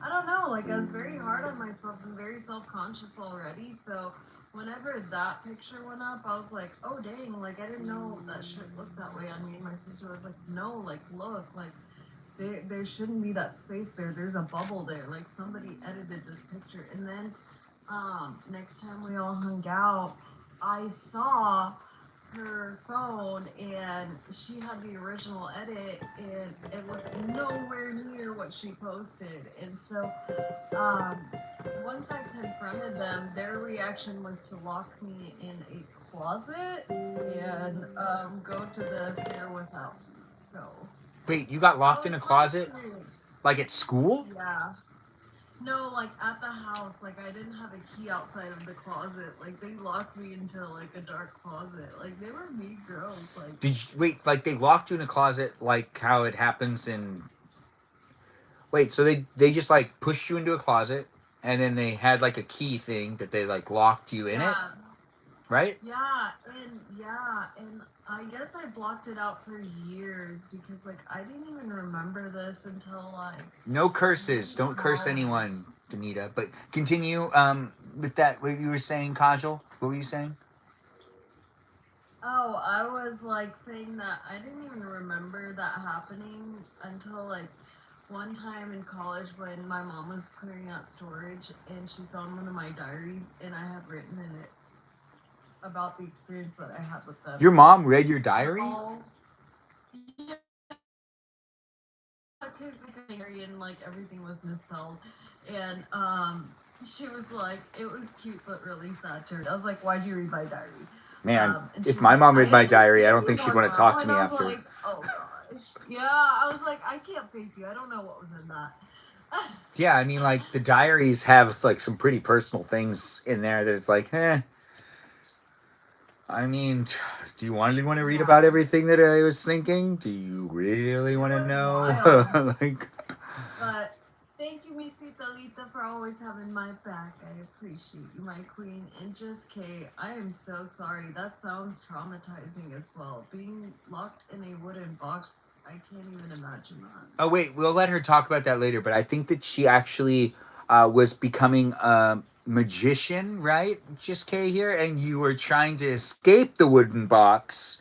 I don't know, like I was very hard on myself and very self-conscious already. So whenever that picture went up, I was like, oh dang, like I didn't know that shit looked that way on me. And my sister was like, no, like look, like there shouldn't be that space there. There's a bubble there. Like somebody edited this picture. And then next time we all hung out, I saw her phone and she had the original edit and it was nowhere near what she posted. And so once I confronted them, their reaction was to lock me in a closet and go to the fair without me. So Wait, you got locked in it a was quite closet? experience. Like at school? Yeah. No, like at the house, like I didn't have a key outside of the closet. Like they locked me into like a dark closet. Like they were mean girls. Like Did you wait? Like they locked you in a closet, like how it happens in? Wait, so they just like pushed you into a closet, and then they had like a key thing that they like locked you in it, yeah, right? and I guess I blocked it out for years because like I didn't even remember this until like No curses. Don't curse college. anyone, Danita. But continue with that. What you were saying, Kajal? What were you saying? Oh, I was like saying that I didn't even remember that happening until like one time in college when my mom was clearing out storage and she found one of my diaries and I had written in it about the experience that I had with them. Your mom read your diary? Yeah, because the diary and like everything was misspelled, and she was like, it was cute but really sad to her. I was like, why'd you read my diary? Man, And if she my was mom like, read my I diary, I understand don't you think she'd more want to now. talk to And me I was after. like, oh gosh. Yeah, I was like, I can't face you. I don't know what was in that. Yeah, I mean, like the diaries have like some pretty personal things in there that it's like, eh. I mean, do you really want to read about everything that I was thinking? Do you really want to know? Like, but thank you, Misita Lita, for always having my back. I appreciate you, my queen. And just Kay, I am so sorry. That sounds traumatizing as well. Being locked in a wooden box, I can't even imagine that. oh wait, we'll let her talk about that later. But I think that she actually was becoming a magician, right? Just Kay here, and you were trying to escape the wooden box.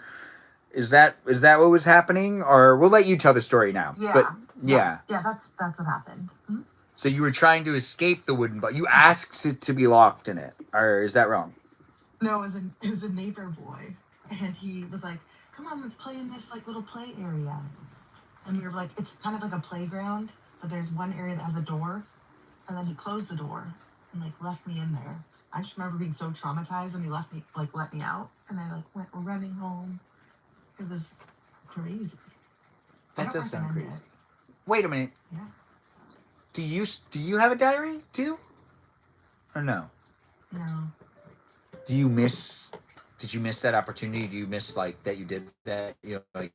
Is that what was happening, or we'll let you tell the story now? Yeah. But Yeah. That's what happened. Mhm. so you were trying to escape the wooden box. You asked to be locked in it, or is that wrong? No, it was a neighbor boy, and he was like, "Come on, let's play in this like little play area." And we were like, "It's kind of like a playground, but there's one area that has a door." And then he closed the door and like left me in there. I just remember being so traumatized when he let me out, and I like went running home. It was crazy. I That don't does sound recommend crazy. it. Wait a minute. Yeah. Do you have a diary too, or no? No. Do you miss? Did you miss that opportunity? Do you miss like that you did that? You know, like,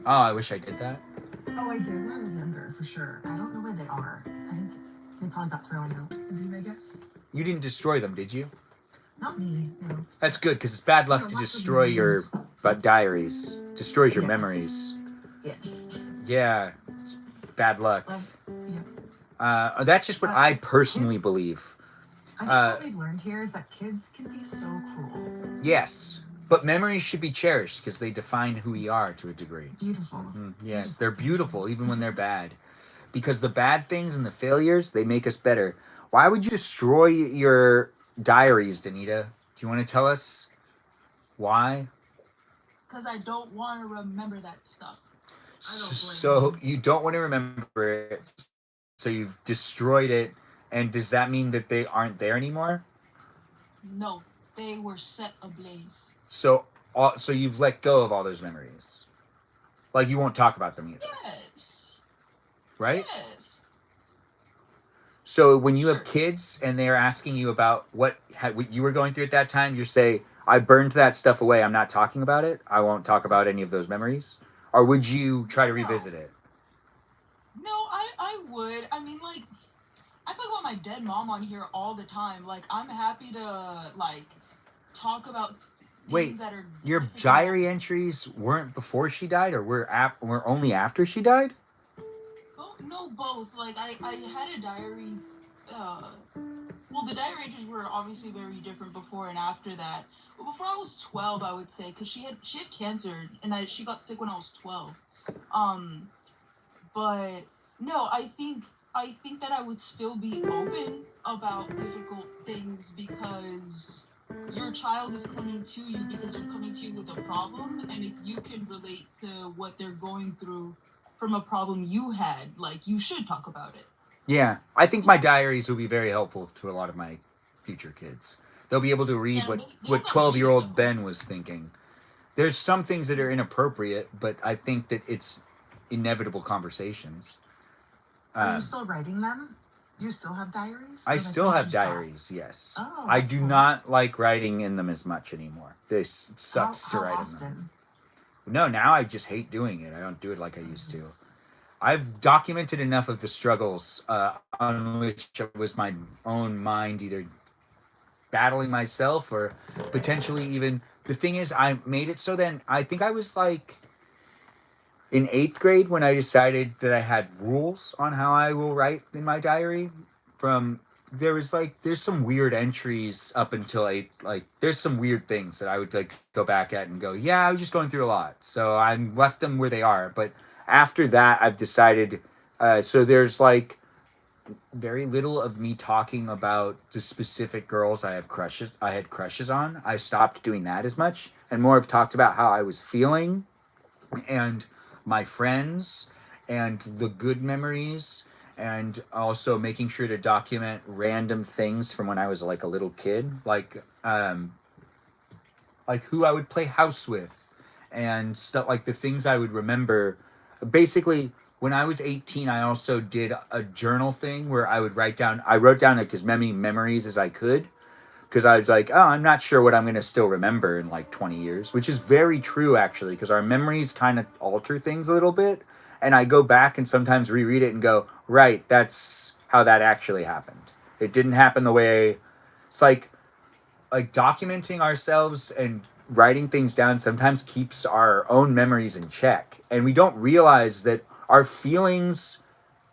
oh, I wish I did that. Oh, I did when I was younger, for sure. I don't know where they are. I think they probably got thrown out. Maybe, I guess. You didn't destroy them, did you? Not me, no. That's good because it's bad luck to Lots of destroy your memories. diaries. Destroys your Yes. memories. Yes. Yeah, it's bad luck. Yeah. That's just what I personally kids, believe. I think what we've learned here is that kids can be so cruel. Yes, but memories should be cherished because they define who we are to a degree. Beautiful. Yes, they're beautiful even when they're bad. Because the bad things and the failures, they make us better. Why would you destroy your diaries, Danita? Do you want to tell us why? Because I don't want to remember that stuff. I don't blame So you don't want to remember it, so you've destroyed it And does that mean that they aren't there anymore? No, they were set ablaze. So, so you've let go of all those memories. Like you won't talk about them either, Yes. right? Yes. So when you have Sure. kids and they're asking you about what you were going through at that time, you say, "I burned that stuff away. I'm not talking about it. I won't talk about any of those memories." Or would you try to No. revisit it? No, I would. I mean, like, I talk about my dead mom on here all the time. Like, I'm happy to like talk about Wait, things that are your difficult. diary entries weren't before she died, or were only after she died? Oh, no, both. Like, I had a diary. Well, the diary entries were obviously very different before and after that. But before I was 12, I would say, because she had cancer, and she got sick when I was 12. Um, but no, I think that I would still be open about difficult things because your child is coming to you because they're coming to you with a problem, and if you can relate to what they're going through from a problem you had, like, you should talk about it. Yeah, I think my diaries will be very helpful to a lot of my future kids. They'll be able to read Yeah, what they'll 12-year-old know. Ben was thinking. There's some things that are inappropriate, but I think that it's inevitable conversations. Are you still writing them? You still have diaries? I Or, like, still did have you stop? diaries, yes. Oh, I that's do cool. not like writing in them as much anymore. This sucks to How write in often? them. No, now I just hate doing it. I don't do it like I used to. I've documented enough of the struggles on which it was my own mind either battling myself or potentially even. The thing is, I made it so then I think I was like in 8th grade when I decided that I had rules on how I will write in my diary. From there's some weird entries up until there's some weird things that I would like go back at and go, yeah, I was just going through a lot, so I left them where they are. But after that, I've decided. So there's like very little of me talking about the specific girls I had crushes on. I stopped doing that as much and more have talked about how I was feeling and my friends and the good memories, and also making sure to document random things from when I was like a little kid, like who I would play house with and stuff, like the things I would remember. Basically, when I was 18, I also did a journal thing where I wrote down like as many memories as I could, because I was like, oh, I'm not sure what I'm going to still remember in like 20 years, which is very true actually, because our memories kind of alter things a little bit. And I go back and sometimes reread it and go, right, that's how that actually happened. It didn't happen the way. It's like documenting ourselves and writing things down sometimes keeps our own memories in check, and we don't realize that our feelings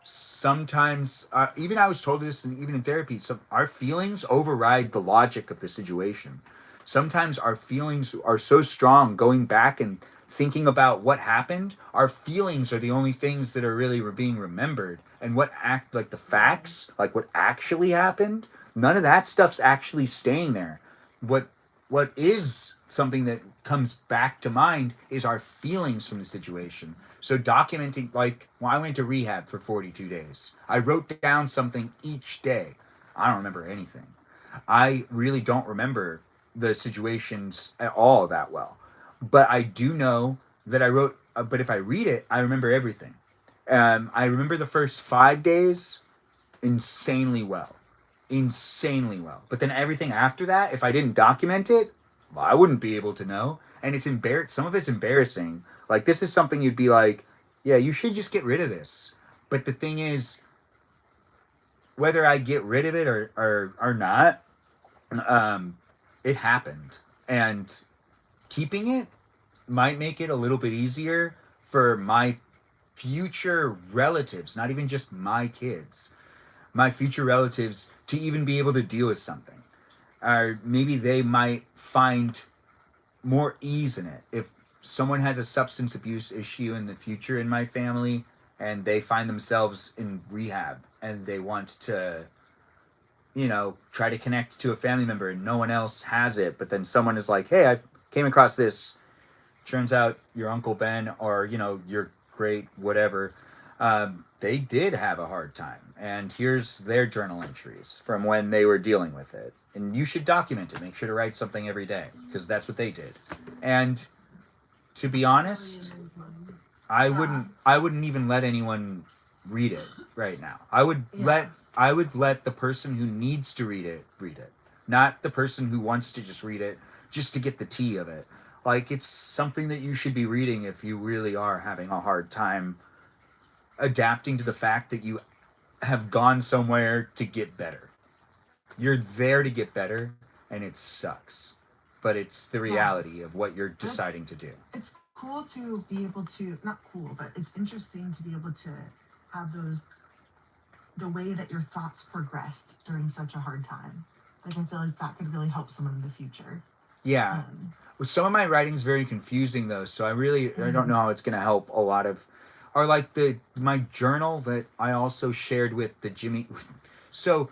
sometimes, even I was told this, and even in therapy, our feelings override the logic of the situation. Sometimes our feelings are so strong, going back and thinking about what happened, our feelings are the only things that are really being remembered, and what act like the facts, like what actually happened, none of that stuff's actually staying there. What is something that comes back to mind is our feelings from the situation. So documenting, like, well, I went to rehab for 42 days. I wrote down something each day. I don't remember anything. I really don't remember the situations at all that well. But I do know that I wrote, but if I read it, I remember everything. I remember the first 5 days insanely well. Insanely well. But then everything after that, if I didn't document it, well, I wouldn't be able to know. And it's some of it's embarrassing. Like, this is something you'd be like, yeah, you should just get rid of this. But the thing is, whether I get rid of it or not, um, it happened. And keeping it might make it a little bit easier for my future relatives, not even just my kids, my future relatives to even be able to deal with something. Or maybe they might find more ease in it. If someone has a substance abuse issue in the future in my family and they find themselves in rehab and they want to, try to connect to a family member and no one else has it, but then someone is like, hey, I came across this. Turns out your Uncle Ben or, your great whatever They did have a hard time, and here's their journal entries from when they were dealing with it. And you should document it. Make sure to write something every day because that's what they did. And to be honest, I wouldn't even let anyone read it right now. I would let the person who needs to read it, not the person who wants to just read it just to get the tea of it. Like it's something that you should be reading if you really are having a hard time adapting to the fact that you have gone somewhere to get better. You're there to get better and it sucks. But it's the reality of what you're deciding to do. It's cool to be able to, not cool, but it's interesting to be able to have those, the way that your thoughts progressed during such a hard time. Like I feel like that could really help someone in the future. Yeah. Well, some of my writing's very confusing though, so I don't know how it's gonna help a lot of, or like my journal that I also shared with the Jimmy. So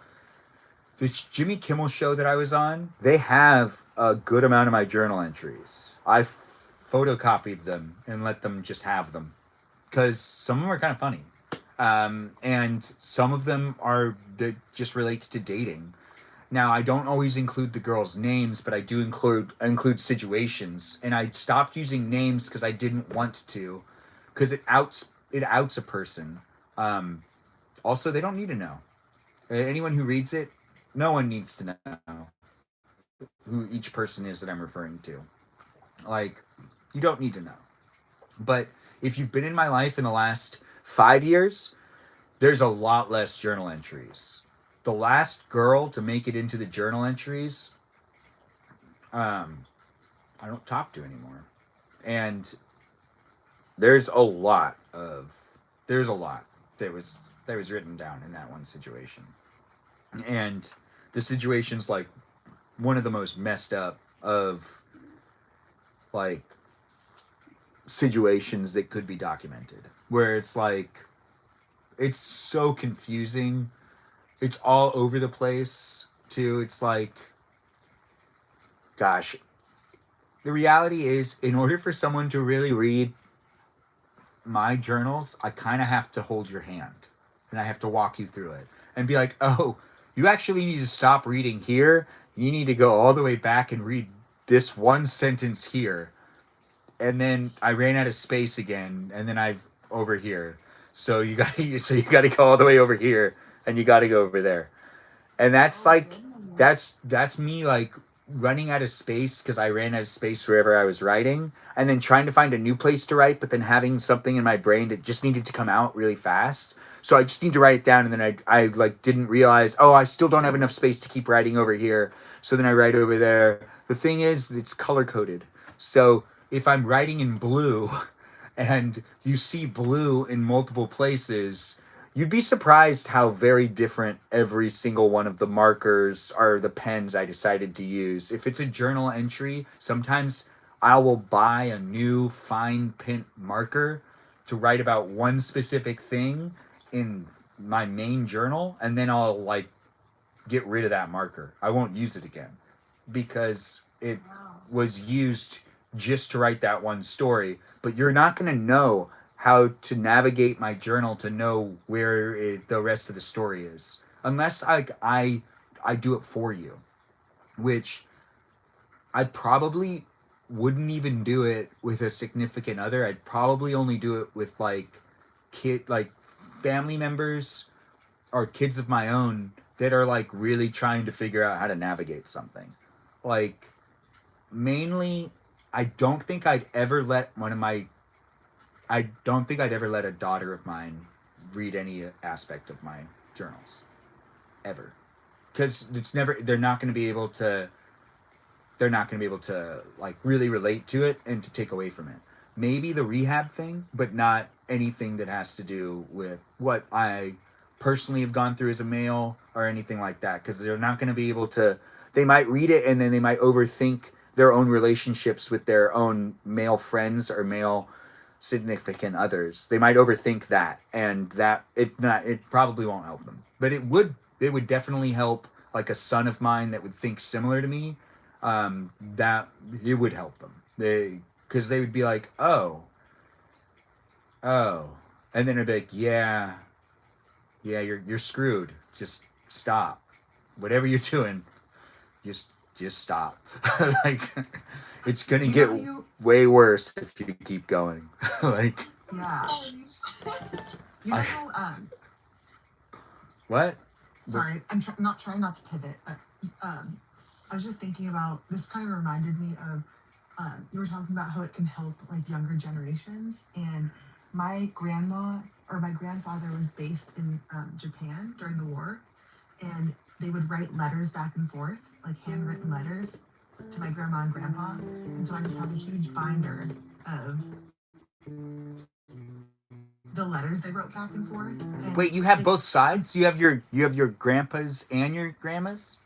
the Jimmy Kimmel show that I was on, they have a good amount of my journal entries. I photocopied them and let them just have them because some of them are kind of funny, and some of them are that just relate to dating. Now, I don't always include the girls' names, but I do include situations. And I stopped using names because I didn't want to, because it outs a person. Also, they don't need to know. Anyone who reads it, no one needs to know who each person is that I'm referring to. Like, you don't need to know. But if you've been in my life in the last 5 years, there's a lot less journal entries. The last girl to make it into the journal entries, I don't talk to anymore. And there's a lot of there's a lot that was written down in that one situation. And the situation's like one of the most messed up of like situations that could be documented. Where it's like it's so confusing. It's all over the place too. It's like gosh, the reality is in order for someone to really read my journals, I kind of have to hold your hand and I have to walk you through it and be like, oh, you actually need to stop reading here. You need to go all the way back and read this one sentence here. And then I ran out of space again, and then I've over here. So you got to go all the way over here, and you got to go over there. And that's me like running out of space because I ran out of space wherever I was writing, and then trying to find a new place to write, but then having something in my brain that just needed to come out really fast. So I just need to write it down, and then I like didn't realize, oh, I still don't have enough space to keep writing over here. So then I write over there. The thing is, it's color coded. So if I'm writing in blue, and you see blue in multiple places, you'd be surprised how very different every single one of the markers or the pens I decided to use. If it's a journal entry, sometimes I will buy a new fine tint marker to write about one specific thing in my main journal, and then I'll like get rid of that marker. I won't use it again because it was used just to write that one story. But you're not going to know how to navigate my journal to know where the rest of the story is unless I do it for you, which I probably wouldn't even do it with a significant other. I'd probably only do it with like family members or kids of my own that are like really trying to figure out how to navigate something. Like mainly I don't think I'd ever let a daughter of mine read any aspect of my journals ever, because they're not going to be able to like really relate to it and to take away from it. Maybe the rehab thing, but not anything that has to do with what I personally have gone through as a male or anything like that, because they're not going to be able to. They might read it and then they might overthink their own relationships with their own male friends or male significant others. They might overthink that, and it probably won't help them. But it would definitely help like a son of mine that would think similar to me. That it would help them. Because they would be like, oh, And then I'd be like, yeah, you're screwed. Just stop. Whatever you're doing, just stop. Like, it's gonna You get know you way worse if you keep going. Like, yeah. You know I, how what? sorry, I'm not trying not to pivot, but I was just thinking about this. Kind of reminded me of you were talking about how it can help like younger generations, and my grandma or my grandfather was based in Japan during the war, and they would write letters back and forth, like handwritten letters to my grandma and grandpa, and so I just have a huge binder of the letters they wrote back and forth. And Wait, you have they, both sides? You have your grandpas and your grandmas?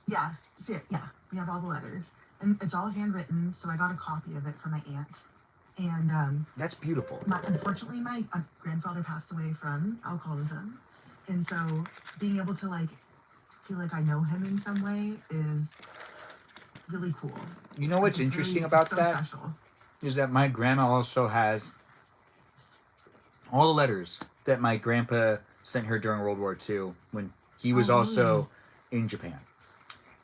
yes, yeah, we have all the letters, and it's all handwritten. So I got a copy of it from my aunt, and That's beautiful. unfortunately, my grandfather passed away from alcoholism, and so being able to like feel like I know him in some way is really cool. You know Like what's interesting it's about so that special. is that my grandma also has all the letters that my grandpa sent her during World War II when he was Oh really? also in Japan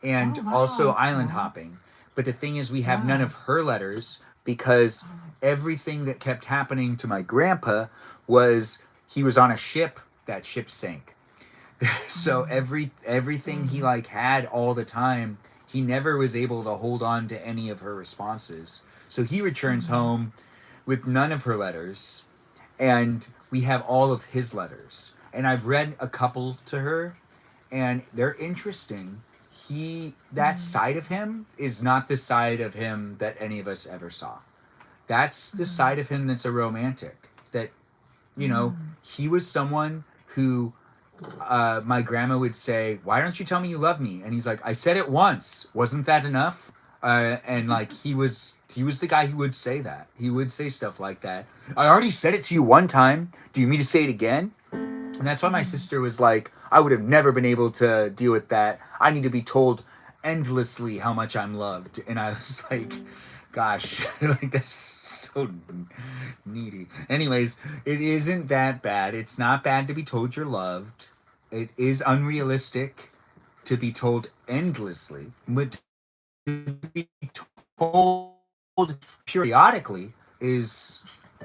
and Oh wow, also that's island cool. hopping. But the thing is, we have none of Yes. her letters because Oh. everything that kept happening to my grandpa was he was on a ship, that ship sank. So everything he Dang. like had all the time, he never was able to hold on to any of her responses. So he returns Mm. home with none of her letters, and we have all of his letters. And I've read a couple to her, and they're interesting. That Mm. side of him is not the side of him that any of us ever saw. That's the Mm. side of him that's a romantic. That, Mm. he was someone who my grandma would say, "Why don't you tell me you love me?" And he's like, "I said it once. Wasn't that enough?" And like he was the guy who would say that. He would say stuff like that. I already said it to you one time. Do you mean to say it again? And that's why my Mm. sister was like, I would have never been able to deal with that. I need to be told endlessly how much I'm loved. And I was like, gosh, like that's so needy. Anyways, it isn't that bad. It's not bad to be told you're loved. It is unrealistic to be told endlessly, but to be told periodically is that's okay. That's appropriate.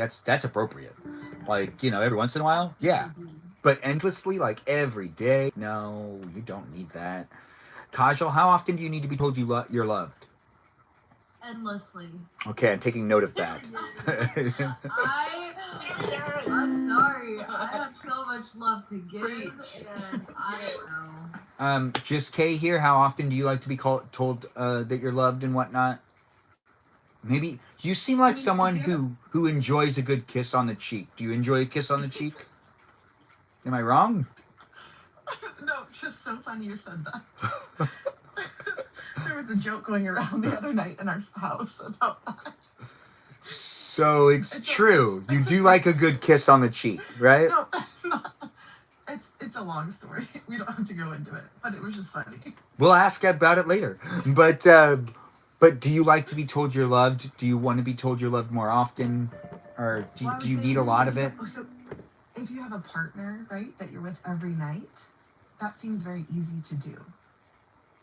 Like, every once in a while, yeah. But endlessly, like every day, no, you don't need that. Kajal, how often do you need to be told you're loved? Endlessly. Okay, I'm taking note of that. I'm sorry. I have so much love to give, and I don't know. Just Kay here. How often do you like to be told that you're loved and whatnot? Maybe you seem I like mean, if someone you have who enjoys a good kiss on the cheek. Do you enjoy a kiss on the cheek? Am I wrong? no, just so funny you said that. There was a joke going around the other night in our house about that. So it's It's a, true. You it's a do like a good kiss on the cheek, right? no, it's a long story. We don't have to go into it, but it was just funny. We'll ask about it later. But do you like to be told you're loved? Do you want to be told you're loved more often, or Well, I do would you say need a lot if of you it? have, so if you have a partner, right, that you're with every night, that seems very easy to do,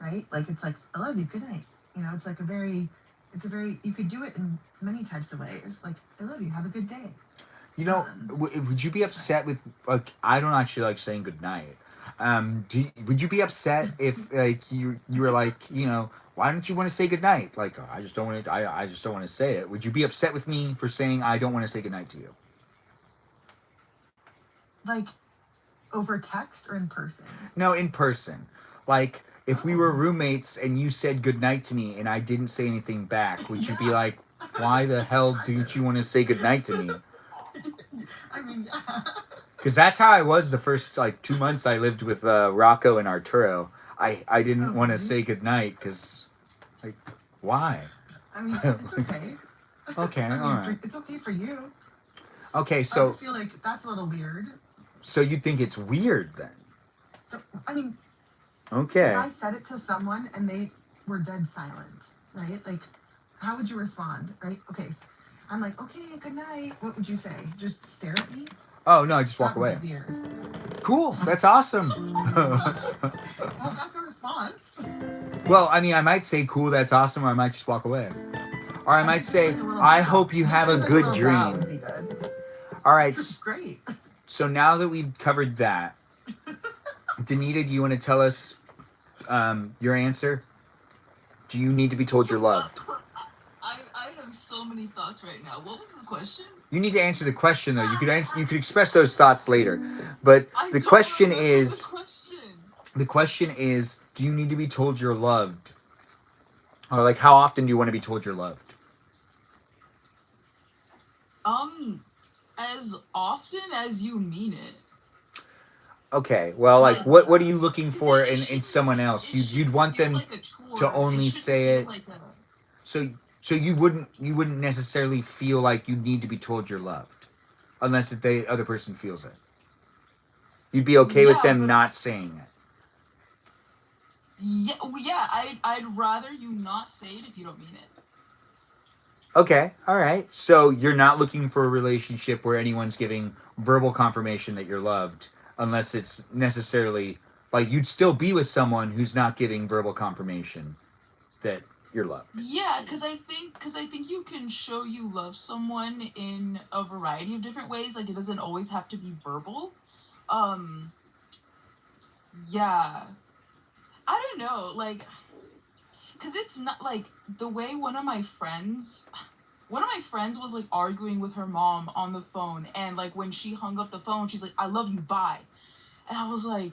right? Like it's like I love you, good night. It's like it's a very you could do it in many types of ways. Like I love you, have a good day. Um, Would you be upset with like I don't actually like saying goodnight. Would you be upset if like you were like why don't you want to say goodnight? Like I just don't want to. I just don't want to say it. Would you be upset with me for saying I don't want to say goodnight to you? like over text or in person. No, in person. Like if we were Oh. roommates and you said goodnight to me and I didn't say anything back, would you be like, why the hell didn't you want to say goodnight to me? I mean, yeah. Because that's how I was the first like 2 months I lived with Rocco and Arturo. I didn't want to Okay. say goodnight because like why? I mean, it's okay. Okay, I all mean, right. it's okay for you. Okay, I so would feel like that's a little weird. so you think it's weird then? So, I mean, if Okay. I said it to someone and they were dead silent, right? Like, how would you respond, right? Okay, I'm like, okay, good night. What would you say? Just stare at me? Oh no, I just walk That would away. be weird. Cool, that's awesome. Well, that's a response. Well, I mean, I might say cool, that's awesome, or I might just walk away. Or I might say, I hope you have a good That dream. would be good. All right, Great. so now that we've covered that, Danita, do you want to tell us your answer? Do you need to be told you're loved? I have so many thoughts right now. What was the question? You need to answer the question though. You could answer, you could express those thoughts later, but I the don't question remember is, the question. the question is, do you need to be told you're loved? Or like, how often do you want to be told you're loved? As often as you mean it. Okay, well, like, what are you looking for in someone else? It You'd want feel them like a chore. to only It shouldn't say feel it. like a- So you wouldn't necessarily feel like you need to be told you're loved, unless if the other person feels it. You'd be okay with Yeah, them but- not saying it. Yeah, well, yeah. I'd rather you not say it if you don't mean it. Okay, all right. So you're not looking for a relationship where anyone's giving verbal confirmation that you're loved, unless it's necessarily like you'd still be with someone who's not giving verbal confirmation that you're loved. Yeah, because I think you can show you love someone in a variety of different ways. Like it doesn't always have to be verbal. Yeah. I don't know, like, because it's not like the way one of my friends was like arguing with her mom on the phone, and like when she hung up the phone, she's like, "I love you, bye," and I was like,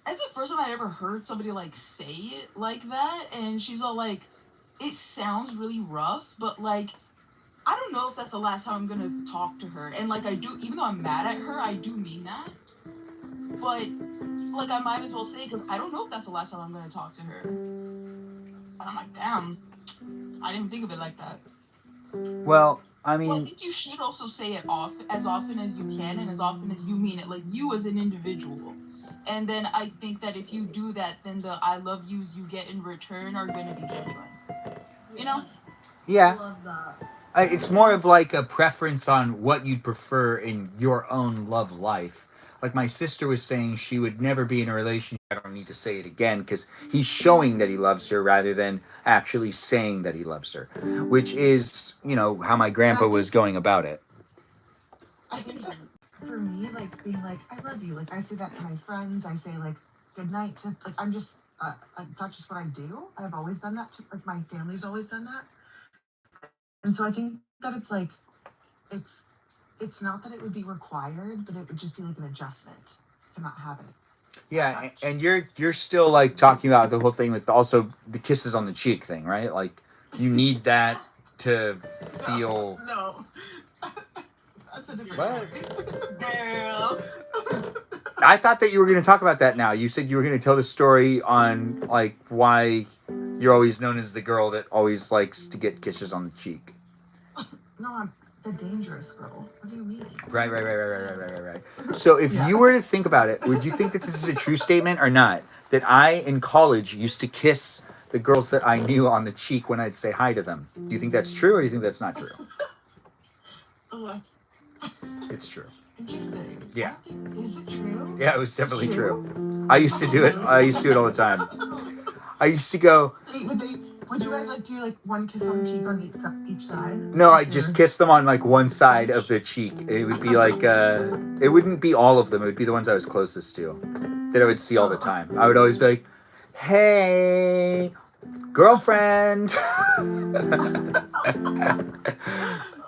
that's the first time I'd ever heard somebody like say it like that, and she's all like, it sounds really rough, but like, I don't know if that's the last time I'm gonna talk to her, and like I do, even though I'm mad at her, I do mean that, but like I might as well say, because I don't know if that's the last time I'm gonna talk to her. And I'm like, damn, I didn't even think of it like that. Well, I Well, I mean, think you should also say it as often as you can and as often as you mean it, like you as an individual. And then I think that if you do that, then the I love yous you get in return are gonna be genuine. You know? yeah. I love that. It's more of like a preference on what you'd prefer in your own love life. Like my sister was saying, she would never be in a relationship. I don't need to say it again because he's showing that he loves her rather than actually saying that he loves her, which is, you know, how my grandpa was going about it. I think that for me, like being like, I love you. Like I say that to my friends. I say like, good night. To, like I'm just, like that's just what I do. I've always done that. To, like my family's always done that. And so I think that it's like, it's not that it would be required, but it would just be like an adjustment to not have it. Yeah, and you're still like talking about the whole thing with also the kisses on the cheek thing, right? Like you need that to feel. No. That's a different What? Girl. I thought that you were going to talk about that now. You said you were going to tell the story on like why you're always known as the girl that always likes to get kisses on the cheek. No, I'm the dangerous girl. What do you mean? Right. So if Yeah. you were to think about it, would you think that this is a true statement or not? That I in college used to kiss the girls that I knew on the cheek when I'd say hi to them. Do you think that's true or do you think that's not true? Oh, It's true. interesting. Yeah. Is it true? Yeah, it was definitely true. I used to do it. I used to do it all the time. I used to go. Would you guys like do like one kiss on the cheek on each side? No, I just kiss them on like one side of the cheek. It would be like it wouldn't be all of them. It would be the ones I was closest to that I would see all the time. I would always be like, "Hey, girlfriend."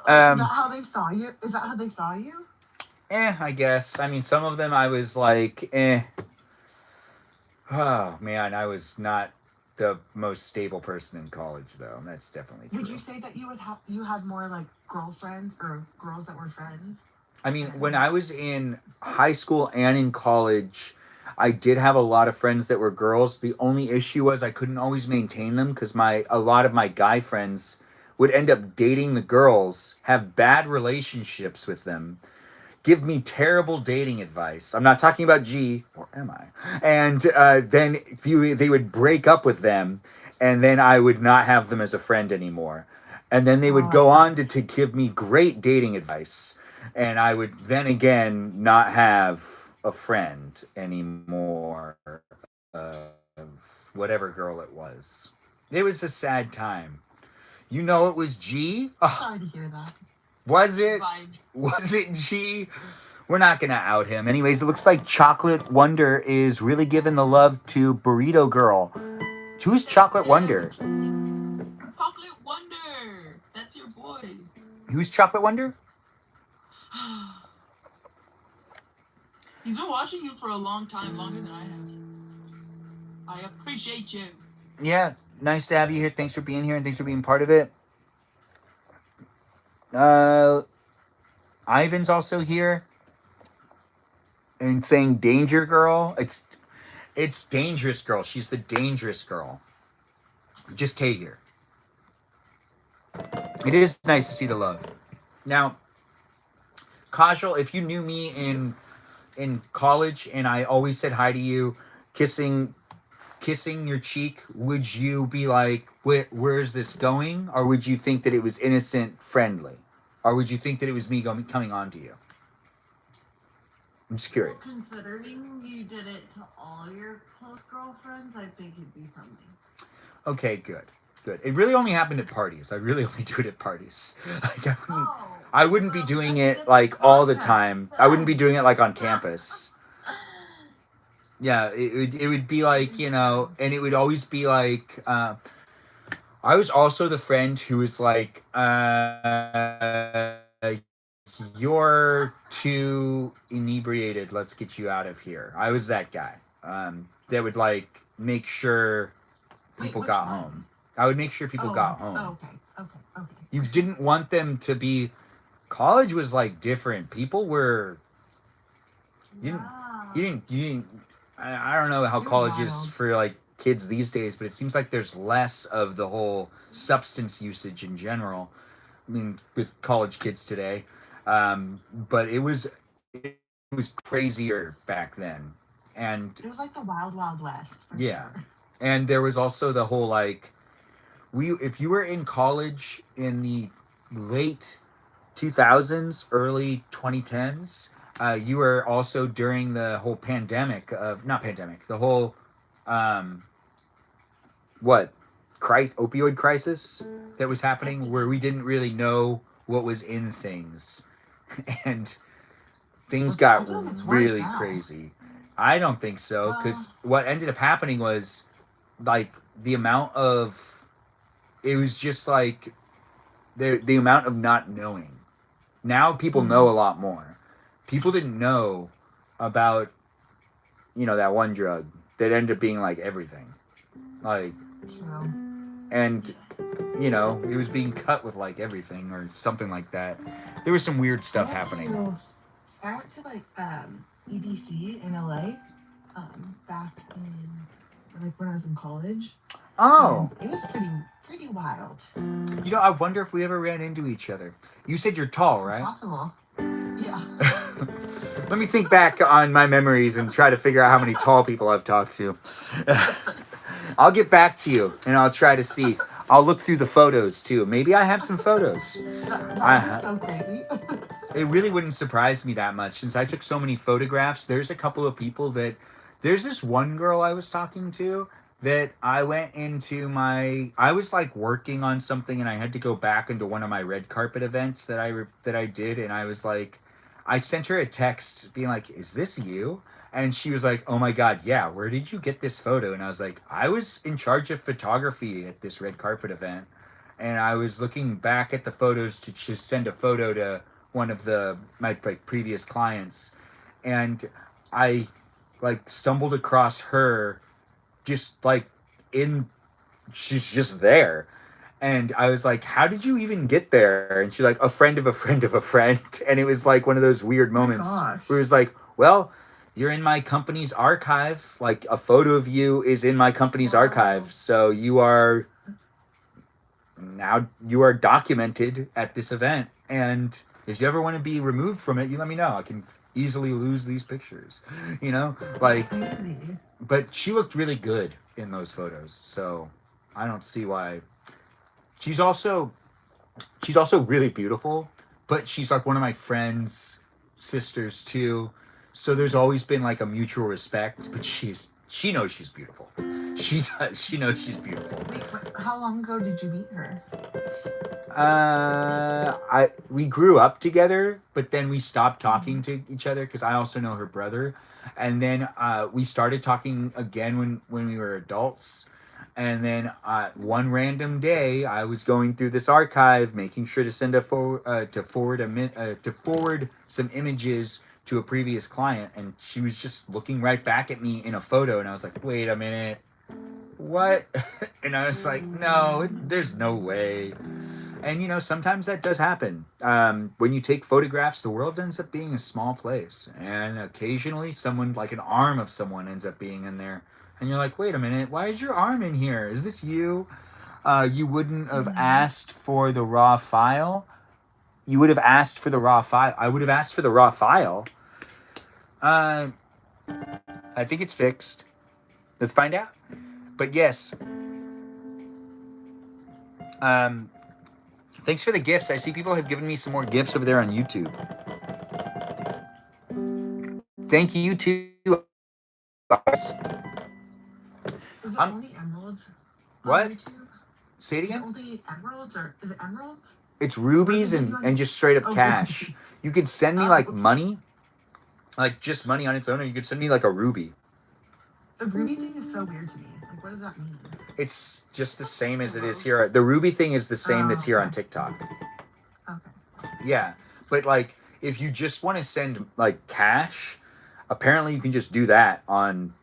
Is that how they saw you? Is that how they saw you? I guess. I mean, some of them I was like, Oh man, I was not the most stable person in college, though. That's definitely true. Would you say that you had more like girlfriends or girls that were friends? I mean, when I was in high school and in college, I did have a lot of friends that were girls. The only issue was I couldn't always maintain them because a lot of my guy friends would end up dating the girls, have bad relationships with them, give me terrible dating advice. I'm not talking about G, or am I? And then they would break up with them, and then I would not have them as a friend anymore. And then they would go on to give me great dating advice. And I would then again not have a friend anymore of whatever girl it was. It was a sad time. You know it was G? Oh, Sorry to hear that. was it? Vibe. Was it G? We're not going to out him. Anyways, it looks like Chocolate Wonder is really giving the love to Burrito Girl. Who's Chocolate Wonder? Chocolate Wonder. That's your boy. Who's Chocolate Wonder? He's been watching you for a long time, longer than I have. I appreciate you. Yeah, nice to have you here. Thanks for being here and thanks for being part of it. Ivan's also here and saying Danger Girl. It's Dangerous Girl. She's the Dangerous Girl. Just K here. It is nice to see the love. Now, Kajal, if you knew me in college and I always said hi to you, kissing your cheek, would you be like, where's this going? Or would you think that it was innocent, friendly? Or would you think that it was me coming on to you? I'm just curious. Well, considering you did it to all your close girlfriends, I think it'd be friendly. Okay, good. It really only happened at parties. I really only do it at parties. Like I wouldn't be doing it like all the time. I wouldn't be doing it like on campus. Yeah, it would be like, you know, and it would always be like, I was also the friend who was like, you're too inebriated. Let's get you out of here. I was that guy that would like make sure people got home. I would make sure people got home. Okay. You didn't want them to be. College was like different. People were. You didn't. I don't know how college is for like kids these days, but it seems like there's less of the whole substance usage in general. I mean, with college kids today, but it was crazier back then, and it was like the wild west. Yeah, sure. And there was also the whole like, if you were in college in the late 2000s, early 2010s, you were also during the whole the whole opioid crisis that was happening, where we didn't really know what was in things and things got really crazy. I don't think so, because what ended up happening was like the amount of, it was just like the amount of not knowing. Now people know a lot more. People didn't know about, you know, that one drug that ended up being like everything. Like, and, you know, it was being cut with like everything or something like that. There was some weird stuff happening. I went to like EDC in LA back in like when I was in college. Oh, and it was pretty wild. You know, I wonder if we ever ran into each other. You said you're tall, right? Possible. Yeah. Let me think back on my memories and try to figure out how many tall people I've talked to. I'll get back to you and I'll try to see. I'll look through the photos too. Maybe I have some photos. That's so crazy. It really wouldn't surprise me that much since I took so many photographs. There's a couple of people that, there's this one girl I was talking to that I went into I was like working on something and I had to go back into one of my red carpet events that I did, and I was like, I sent her a text being like, is this you? And she was like, oh my God, yeah, where did you get this photo? And I was like, I was in charge of photography at this red carpet event, and I was looking back at the photos to just send a photo to one of my like previous clients, and I like stumbled across her just like she's just there, and I was like, how did you even get there? And she's like, a friend of a friend of a friend. And it was like one of those weird moments where it was like, well, you're in my company's archive, like a photo of you is in my company's archive, so you are documented at this event, and if you ever want to be removed from it, you let me know. I can easily lose these pictures, you know, like, but she looked really good in those photos, so I don't see why. She's also she's also really beautiful, but she's like one of my friends' sisters too. So there's always been like a mutual respect, but she knows she's beautiful. She does. She knows she's beautiful. Wait, how long ago did you meet her? We grew up together, but then we stopped talking to each other because I also know her brother, and then we started talking again when we were adults. And then one random day, I was going through this archive, making sure to send to forward some images to a previous client, and she was just looking right back at me in a photo, and I was like, "Wait a minute, what?" And I was like, "No, there's no way." And sometimes that does happen. When you take photographs, the world ends up being a small place, and occasionally someone, like an arm of someone, ends up being in there. And you're like, wait a minute, why is your arm in here? Is this you? You wouldn't have asked for the raw file. You would have asked for the raw file. I would have asked for the raw file. I think it's fixed. Let's find out. But yes. Thanks for the gifts. I see people have given me some more gifts over there on YouTube. Thank you too. Is it only emeralds? What? Say it Is it again? only emeralds, or is it emeralds? It's rubies and just straight up cash. You could send me like money, like just money on its own, or you could send me like a ruby. The ruby thing is so weird to me. Like, what does that mean? It's just the same as it is here. The ruby thing is the same that's here on TikTok. Okay. Yeah, but like if you just want to send like cash, apparently you can just do that on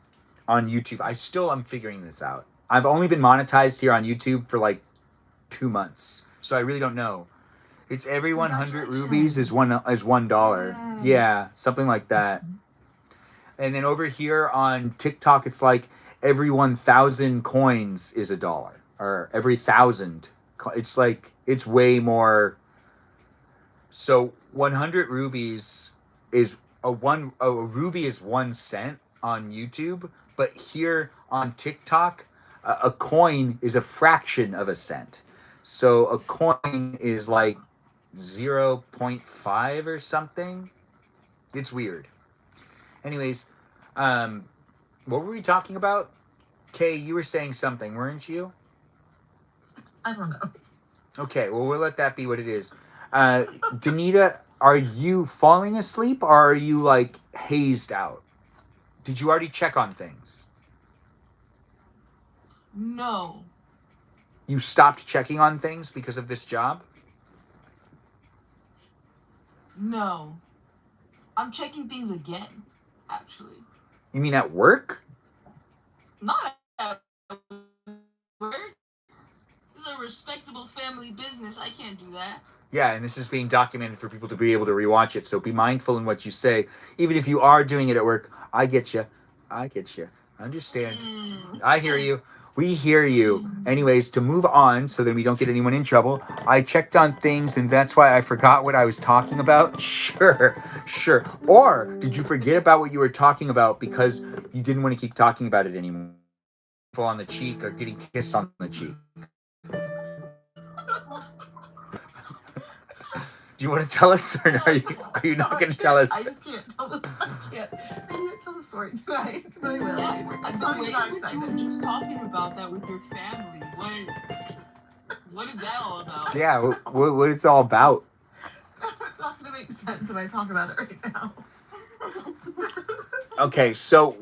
YouTube. I'm figuring this out. I've only been monetized here on YouTube for like 2 months, so I really don't know. It's every 100 rubies is $1. Yeah, something like that. And then over here on TikTok, it's like every 1,000 coins is $1, or every 1,000. It's like it's way more. So 100 rubies is a ruby is 1 cent on YouTube, but here on TikTok, a coin is a fraction of a cent. So a coin is like 0.5 or something. It's weird. Anyways, what were we talking about? Kay, you were saying something, weren't you? I don't know. Okay, well, we'll let that be what it is. Danita, are you falling asleep, or are you like hazed out? Did you already check on things? No. You stopped checking on things because of this job? No. I'm checking things again, actually. You mean at work? Not at work. This is a respectable family business. I can't do that. Yeah, and this is being documented for people to be able to rewatch it. So be mindful in what you say. Even if you are doing it at work, I get you. Understand. I hear you. We hear you. Anyways, to move on so that we don't get anyone in trouble, I checked on things and that's why I forgot what I was talking about. Sure. Or did you forget about what you were talking about because you didn't want to keep talking about it anymore? People on the cheek are getting kissed on the cheek. Do you want to tell us, or are you not going to tell us? I just can't tell the story tonight. But I will. Yeah, I'm the so way excited. you were just talking about that with your family. What is that all about? Yeah, what it's all about. It's not going to make sense when I talk about it right now. Okay, so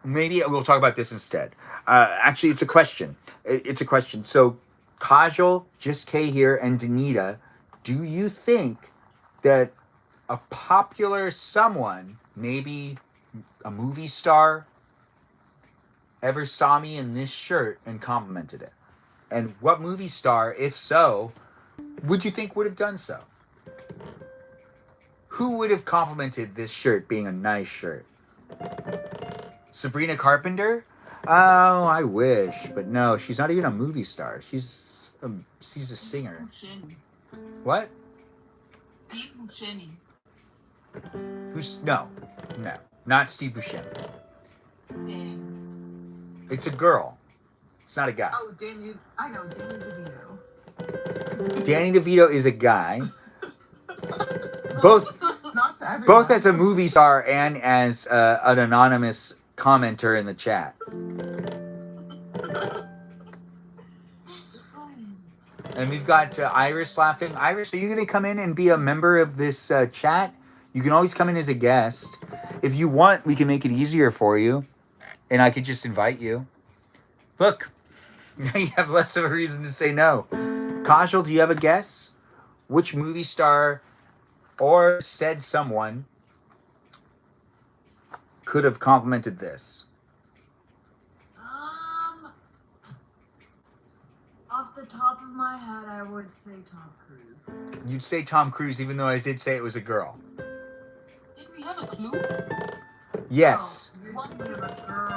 maybe we'll talk about this instead. Actually, it's a question. It's a question. So, Kajal, Just K here, and Danita, do you think that a popular someone, maybe a movie star, ever saw me in this shirt and complimented it? And what movie star, if so, would you think would have done so? Who would have complimented this shirt being a nice shirt? Sabrina Carpenter? Oh, I wish, but no, she's not even a movie star. She's a singer. What? Steve Buscemi. No, not Steve Buscemi. It's a girl. It's not a guy. Oh, Danny DeVito. Danny DeVito is a guy. Both Not to everyone. both as a movie star and as an anonymous commenter in the chat. And we've got Iris laughing. Iris, are you going to come in and be a member of this chat? You can always come in as a guest. If you want, we can make it easier for you. And I could just invite you. Look, now you have less of a reason to say no. Kajal, do you have a guess? Which movie star or said someone could have complimented this? Off the top of my head, I would say Tom Cruise. You'd say Tom Cruise, even though I did say it was a girl. Did we have a clue? Yes.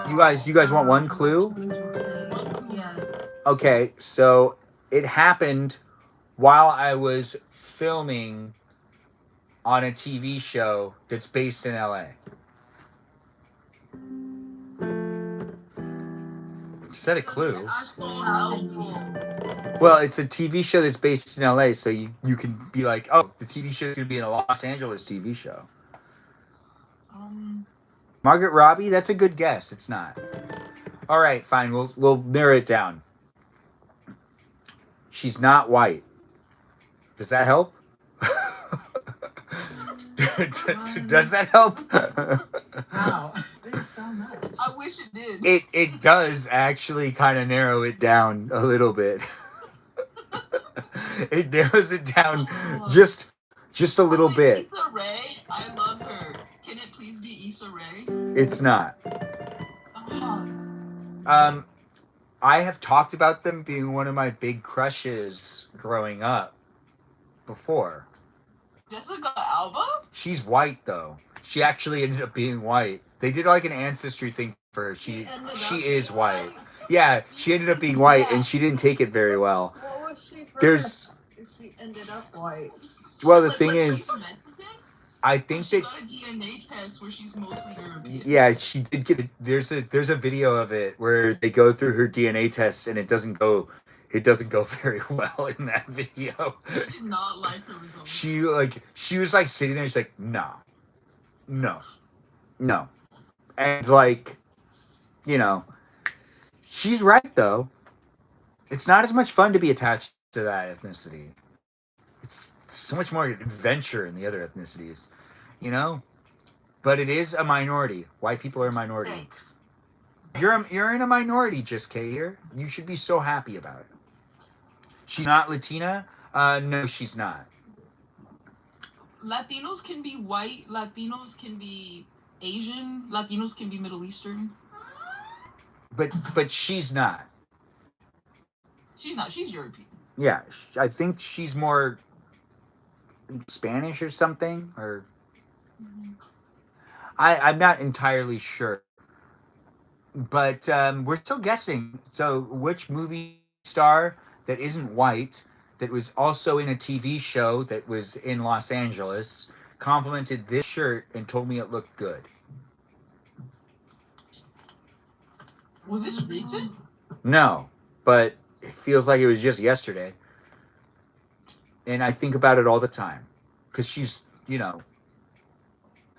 You guys want one clue? Yes. Okay, so it happened while I was filming on a TV show that's based in LA. Is that a clue? Well, it's a TV show that's based in LA, so you can be like, oh, the TV show is going to be in a Los Angeles TV show. Margaret Robbie? That's a good guess. It's not. All right, fine. We'll narrow it down. She's not white. Does that help? Does that help? Wow, there's so much. I wish it did. It does actually kind of narrow it down a little bit. It narrows it down just a little bit. Issa Rae, I love her. Can it please be Issa Rae? It's not. Oh. I have talked about them being one of my big crushes growing up before. Jessica Alba? She's white though. She actually ended up being white. They did like an ancestry thing for her. She is white. Yeah, she ended up being white and she didn't take it very well. What was she first? There's If she ended up white. well the thing is I think she that got a DNA test where she's mostly European. yeah, she did get it. There's a video of it where they go through her DNA tests and it doesn't go very well in that video. She did not like her results. She was like sitting there, she's like, no. And like, you know, she's right though. It's not as much fun to be attached to that ethnicity. It's so much more adventure in the other ethnicities, you know? But it is a minority. White people are a minority. Thanks. You're in a minority, just Kay here. You should be so happy about it. She's not Latina? No, she's not. Latinos can be white. Latinos can be Asian. Latinos can be Middle Eastern. But she's not. She's not. She's European. Yeah, I think she's more Spanish or something. Or I'm not entirely sure. But we're still guessing. So which movie star that isn't white, that was also in a TV show that was in Los Angeles, complimented this shirt and told me it looked good? Was this recent? No, but it feels like it was just yesterday. And I think about it all the time. Because she's, you know,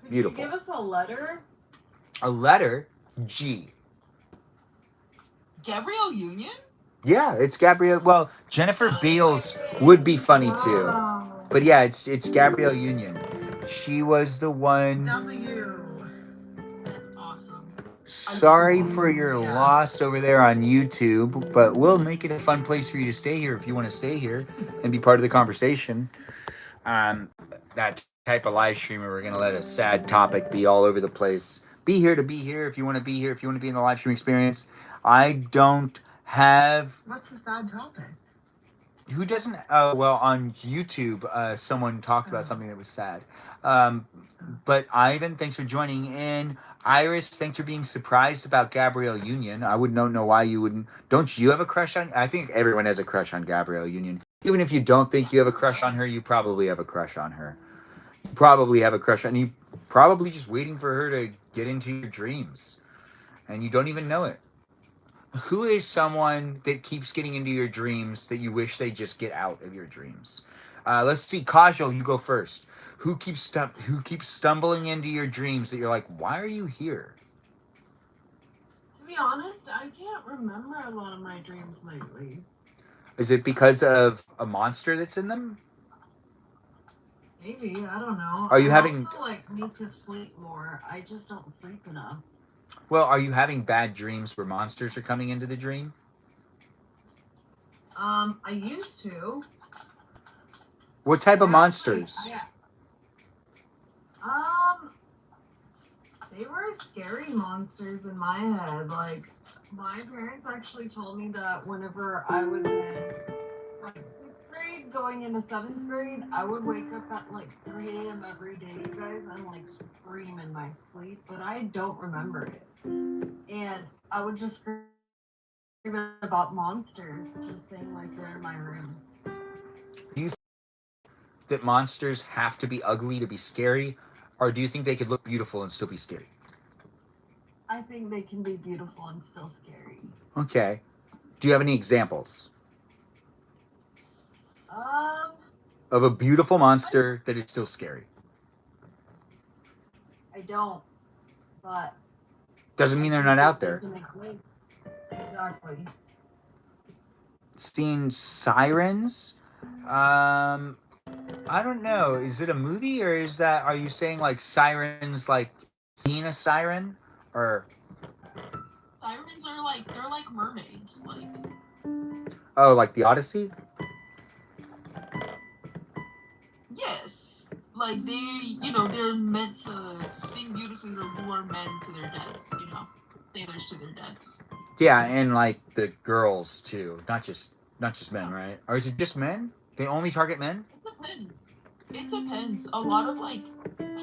beautiful. Could you give us a letter? A letter? G. Gabrielle Union? Yeah, it's Gabrielle. Well, Jennifer Beals would be funny too. Wow. But yeah, it's Gabrielle Union. She was the one. W. Awesome. Sorry for your loss over there on YouTube, but we'll make it a fun place for you to stay here if you want to stay here and be part of the conversation. That type of live streamer, we're gonna let a sad topic be all over the place. Be here to be here if you want to be here, if you want to be in the live stream experience. I don't have. What's the sad topic? Who doesn't? Well, on YouTube, someone talked about something that was sad. But Ivan, thanks for joining in. Iris, thanks for being surprised about Gabrielle Union. I would not know why you wouldn't. Don't you have a crush on? I think everyone has a crush on Gabrielle Union. Even if you don't think you have a crush on her, you probably have a crush on her. You probably have a crush on you. Probably just waiting for her to get into your dreams, and you don't even know it. Who is someone that keeps getting into your dreams that you wish they just get out of your dreams? Let's see, Kajal, you go first. Who keeps stumbling into your dreams that you're like, why are you here? To be honest, I can't remember a lot of my dreams lately. Is it because of a monster that's in them? Maybe, I don't know. Are you I having- also need to sleep more. I just don't sleep enough. Well, are you having bad dreams where monsters are coming into the dream? I used to. What type of monsters? They were scary monsters in my head. Like, my parents actually told me that whenever I was in like 5th grade, going into 7th grade, I would wake up at like 3 a.m. every day, you guys, and like scream in my sleep, but I don't remember it. And I would just scream about monsters, just saying like they're in my room. Do you think that monsters have to be ugly to be scary, or do you think they could look beautiful and still be scary? I think they can be beautiful and still scary. Okay. Do you have any examples of a beautiful monster that is still scary? I don't, but Doesn't mean they're not out there. Exactly. Seen Sirens? I don't know. Is it a movie, or are you saying like sirens, like seeing a siren, or? Sirens are they're like mermaids. Oh, like the Odyssey? Yes. Like they're meant to sing beautifully to lure men to their deaths, sailors to their deaths. Yeah, and like the girls too. Not just men, right? Or is it just men? They only target men? It depends. A lot of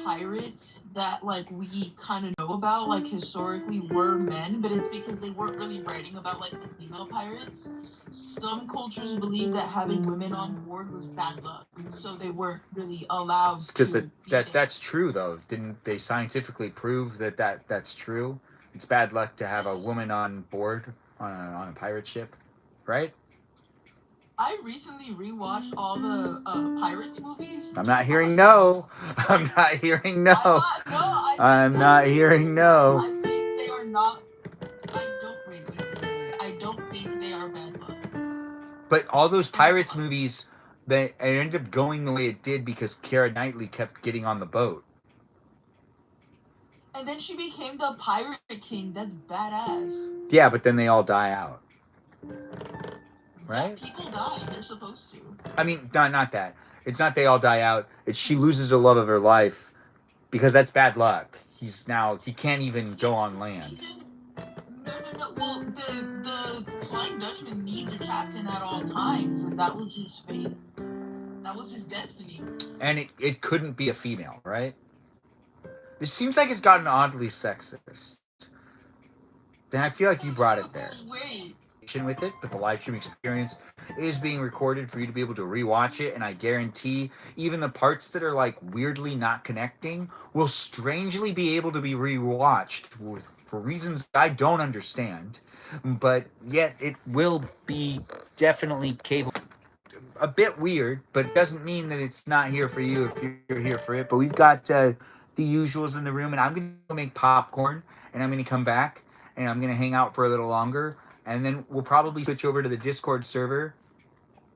pirates that we kind of know about historically were men, but it's because they weren't really writing about the female pirates. Some cultures believe that having women on board was bad luck, so they weren't really allowed. Because that's true though. Didn't they scientifically prove that's true? It's bad luck to have a woman on board on a pirate ship, right? I recently rewatched all the Pirates movies. I'm not hearing no. I'm not hearing no. I'm not hearing no. I think they are not. I don't think they are bad luck. But all those Pirates movies, it ended up going the way it did because Keira Knightley kept getting on the boat. And then she became the Pirate King. That's badass. Yeah, but then they all die out. Right? Yeah, people die. They're supposed to. I mean, not that. It's not they all die out. It's she loses the love of her life because that's bad luck. He can't even go on land. No. Well, the Flying Dutchman needs a captain at all times, and that was his fate. That was his destiny. And it couldn't be a female, right? This seems like it's gotten oddly sexist. Then I feel like you brought it there. Wait. With it, but the live stream experience is being recorded for you to be able to rewatch it, and I guarantee even the parts that are weirdly not connecting will strangely be able to be rewatched for reasons I don't understand, but yet it will be definitely capable. A bit weird, but it doesn't mean that it's not here for you if you're here for it. But we've got the usuals in the room, and I'm gonna go make popcorn, and I'm gonna come back, and I'm gonna hang out for a little longer. And then we'll probably switch over to the Discord server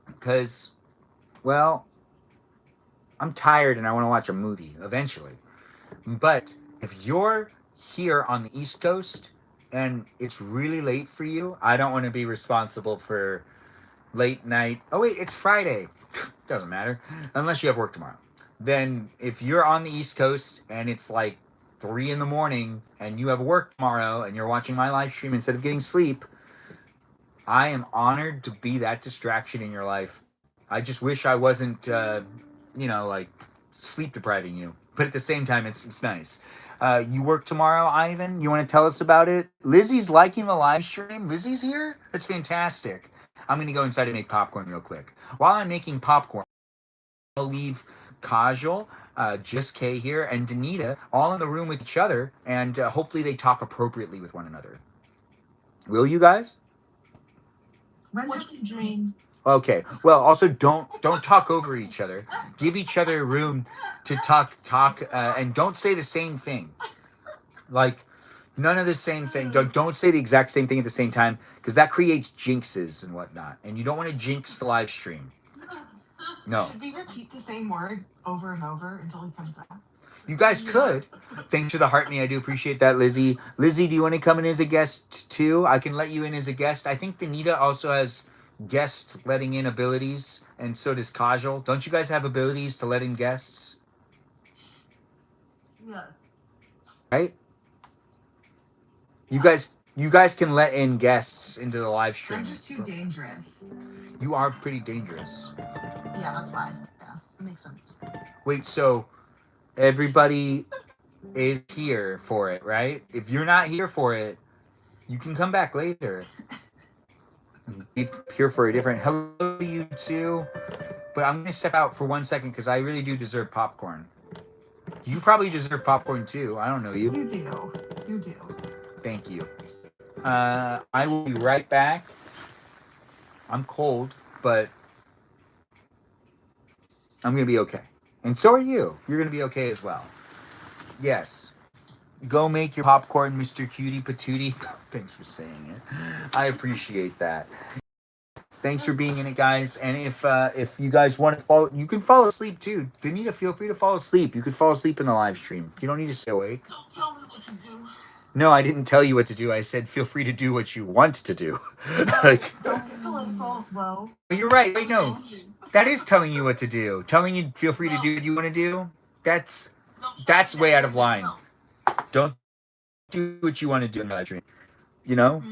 because, well, I'm tired and I want to watch a movie eventually. But if you're here on the East Coast and it's really late for you, I don't want to be responsible for late night. Oh, wait, it's Friday. Doesn't matter. Unless you have work tomorrow. Then if you're on the East Coast and it's 3 a.m. and you have work tomorrow and you're watching my live stream instead of getting sleep, I am honored to be that distraction in your life. I just wish I wasn't, sleep depriving you. But at the same time, it's nice. You work tomorrow, Ivan? You want to tell us about it? Lizzie's liking the live stream. Lizzie's here? That's fantastic. I'm going to go inside and make popcorn real quick. While I'm making popcorn, I'll leave Kajal, Just K here, and Danita all in the room with each other, and hopefully they talk appropriately with one another. Will you guys? What's the dream? Okay. Well, also don't talk over each other. Give each other room to talk, and don't say the same thing. Like none of the same thing. Don't say the exact same thing at the same time because that creates jinxes and whatnot. And you don't want to jinx the live stream. No. Should we repeat the same word over and over until he comes back? You guys could. Thanks for the heart me. I do appreciate that, Lizzie. Lizzie, do you want to come in as a guest too? I can let you in as a guest. I think Danita also has guest letting in abilities, and so does Kajal. Don't you guys have abilities to let in guests? Yeah. Right? You guys can let in guests into the live stream. I'm just too dangerous. You are pretty dangerous. Yeah, that's why. Yeah, it makes sense. Wait, so everybody is here for it, right? If you're not here for it, you can come back later. Be here for a different hello to you too. But I'm gonna step out for 1 second because I really do deserve popcorn. You probably deserve popcorn too. I don't know you. You do. You do. Thank you. I will be right back. I'm cold, but I'm gonna be okay. And so are you. You're gonna be okay as well. Yes. Go make your popcorn, Mr. Cutie Patootie. Thanks for saying it. I appreciate that. Thanks for being in it, guys. And if you guys want to follow, you can fall asleep too. Danita, feel free to fall asleep. You could fall asleep in the live stream. You don't need to stay awake. Don't tell me what to do. No, I didn't tell you what to do. I said feel free to do what you want to do. Like, Don't get political, Lo. you're right. Wait, no, that is telling you what to do. Telling you feel free to do what you want to do. That's way out of line. Don't do what you want to do in the live stream. You know.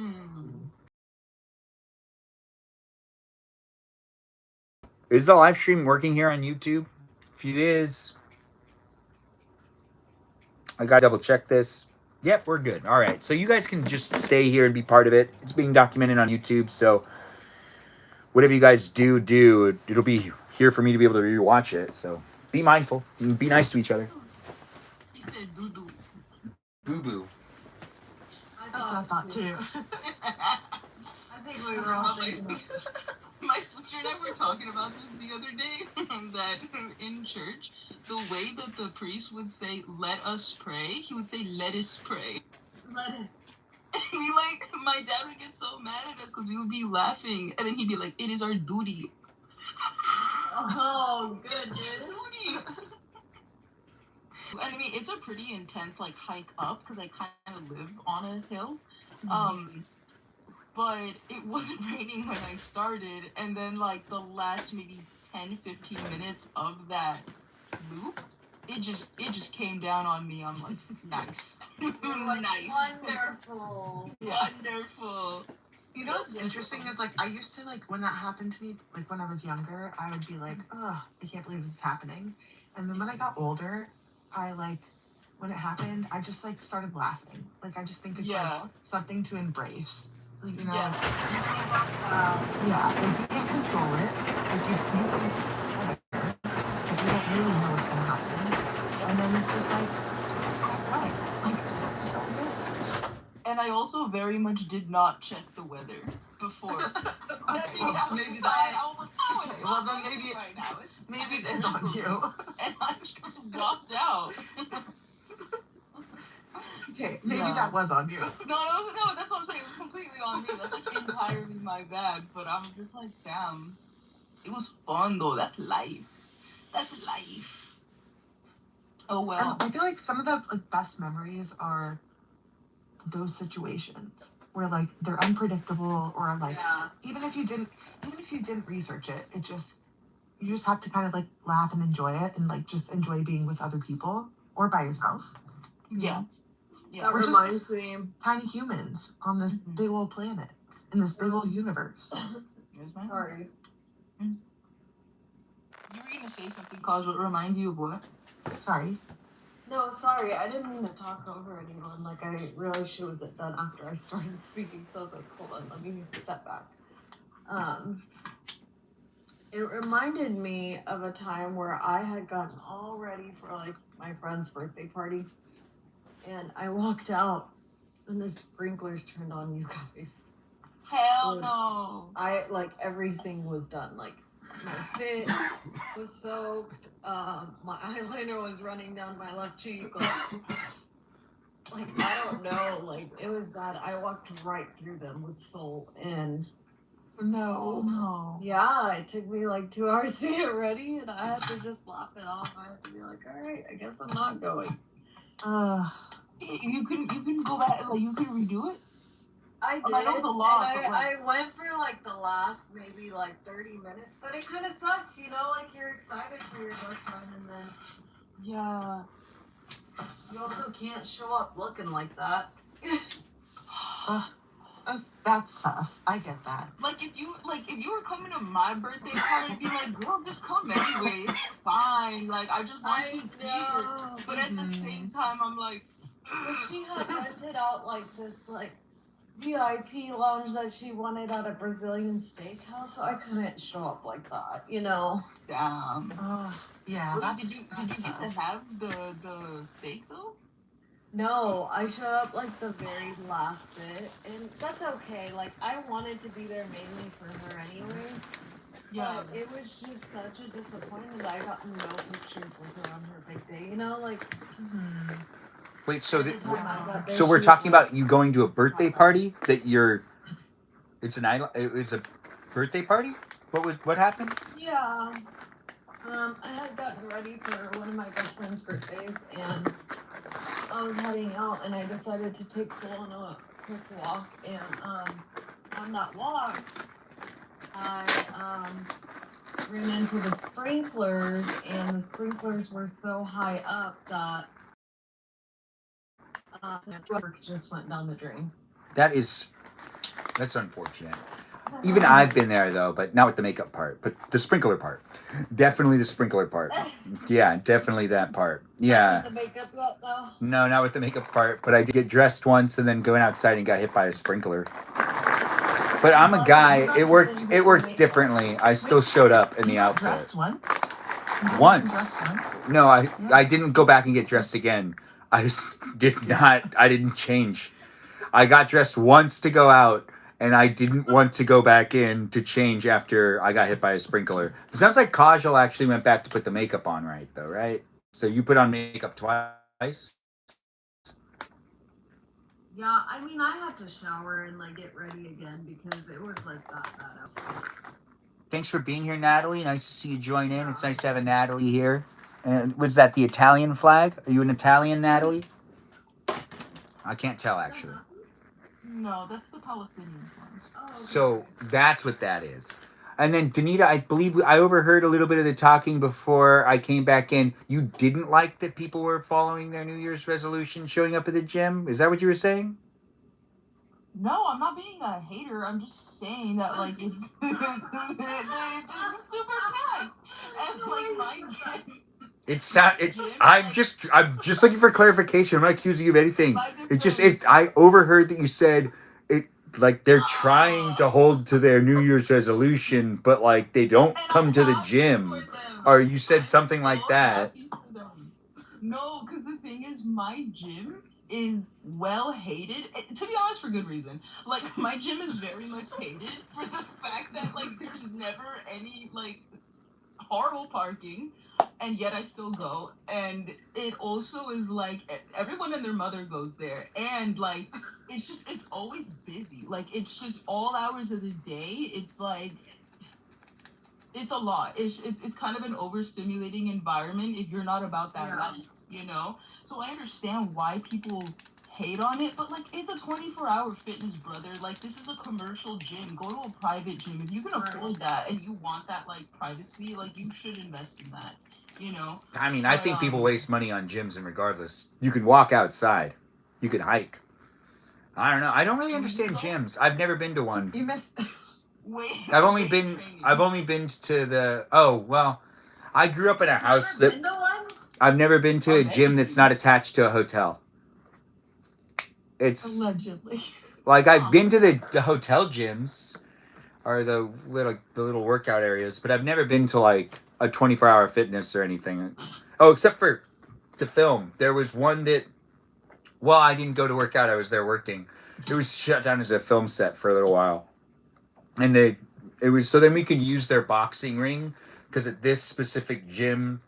Is the live stream working here on YouTube? If it is, I gotta double check this. Yep, we're good. All right, so you guys can just stay here and be part of it. It's being documented on YouTube, so whatever you guys do, it'll be here for me to be able to rewatch it. So be mindful and be nice to each other. He said doo-doo. Boo boo. That's what I thought too. I think we were all thinking about My sister and I were talking about this the other day, that in church, the way that the priest would say, let us pray, he would say, let us pray. lettuce. We my dad would get so mad at us because we would be laughing, and then he'd be like, it is our duty. Oh, good, dude. Duty. I mean, it's a pretty intense, hike up, because I kind of live on a hill. But it wasn't raining when I started, and then the last maybe 10-15 minutes of that loop, it just came down on me. I'm like, nice. Nice. Wonderful. Wonderful. You know what's interesting is I used to when that happened to me, when I was younger, I would be like, ugh, I can't believe this is happening. And then when I got older, I when it happened, I just started laughing. I just think it's something to embrace. You know, Yeah. You can't control it. You think whatever, you don't really know what's gonna happen. And then it's just that's life. It's all good. And I also very much did not check the weather before. Maybe well then maybe it is on you. And I just walked out. Okay, maybe that was on you. No, that's what I'm saying. It was completely on me. That's entirely my bad. But I'm just damn. It was fun though. That's life. That's life. Oh well. And I feel some of the best memories are those situations where they're unpredictable or even if you didn't research it, you just have to kind of laugh and enjoy it and just enjoy being with other people or by yourself. Yeah. That We're reminds me. Tiny humans on this big old planet, in this big old universe. Sorry. You were gonna say something, Cause what reminds you of what? Sorry. No, sorry. I didn't mean to talk over anyone. I realized she wasn't done after I started speaking, so I was hold on, let me step back. It reminded me of a time where I had gotten all ready for my friend's birthday party. And I walked out and the sprinklers turned on, you guys. Hell was- no. I like everything was done. Like my fit was soaked. My eyeliner was running down my left cheek. Like I don't know. Like it was bad. I walked right through them with soul, and No. No. yeah, it took me like 2 hours to get ready, and I had to just laugh it off. I had to be like, all right, I guess I'm not going. You can go back, like you can redo it. I did. I know it's a lot, and but, like- I went for like the last maybe like 30 minutes, but it kind of sucks, you know. Like you're excited for your best friend, and then Yeah. you also can't show up looking like that. That's tough. I get that. Like if you were coming to my birthday party, I'd be like, girl, just come anyway. It's fine. Like I just want I you here. know. But at the same time, I'm like, But she had rented out like this like VIP lounge that she wanted at a Brazilian steakhouse, so I couldn't show up like that, you know. damn. Yeah, Wait, that's, did you get to tough. have the steak though? No, I showed up like the very last bit, and that's okay. Like I wanted to be there mainly for her anyway. Yeah. But it was just such a disappointment that I got no pictures with her on her big day. You know, like Wait, so every time I got there, so we're she was talking like, about you going to a birthday party that you're. It's a birthday party. What happened? Yeah. I had gotten ready for one of my best friend's birthdays, and I was heading out, and I decided to take Soul on a quick walk, and on that walk, I ran into the sprinklers, and the sprinklers were so high up that just went down the drain. That's unfortunate. Even I've been there though, but not with the makeup part, but the sprinkler part. Definitely the sprinkler part. Yeah, definitely that part. Yeah. The makeup yet, though? No, not with the makeup part, but I did get dressed once and then going outside and got hit by a sprinkler. But I'm a guy. It worked differently. I still showed up in the You got outfit. dressed once? You got Once. dressed once? No, I didn't go back and get dressed again. I didn't change. I got dressed once to go out, and I didn't want to go back in to change after I got hit by a sprinkler. It sounds like Kajal actually went back to put the makeup on right, though, right? So you put on makeup twice? Yeah, I mean, I had to shower and like get ready again because it was like that bad. Thanks for being here, Natalie. Nice to see you join in. It's nice to have a Natalie here. And was that the Italian flag? Are you an Italian, Natalie? I can't tell, actually. No, that's the Palestinian one. Oh, okay. So that's what that is. And then, Danita, I believe I overheard a little bit of the talking before I came back in. You didn't like that people were following their New Year's resolution, showing up at the gym? Is that what you were saying? No, I'm not being a hater. I'm just saying that like it's just super packed. And like my gym. I'm just looking for clarification. I'm not accusing you of anything. I overheard that you said it like they're trying to hold to their New Year's resolution, but like they don't come to the gym. Or you said something like that. No, because the thing is, my gym is well hated. To be honest, for good reason. Like my gym is very much hated for the fact that like there's never any like horrible parking, and yet I still go. And it also is like everyone and their mother goes there, and like it's always busy. Like it's just all hours of the day. It's like it's a lot. It's kind of an overstimulating environment if you're not about that life, you know. So I understand why people hate on it, but like it's a 24-hour fitness, brother. Like this is a commercial gym. Go to a private gym if you can afford that and you want that like privacy. Like you should invest in that, you know. I mean, I think people waste money on gyms, and regardless, you can walk outside, you can hike. I don't know. I don't really understand gyms. I've never been to one. You missed. Wait. I've only been to the. Oh well, I grew up in a house that. Been to one? I've never been to a gym that's not attached to a hotel. It's Allegedly. like I've been to the hotel gyms or the little workout areas, but I've never been to like a 24-hour fitness or anything. Oh, except for to film. There was one that. Well, I didn't go to work out. I was there working. It was shut down as a film set for a little while. and it was so then we could use their boxing ring, because at this specific gym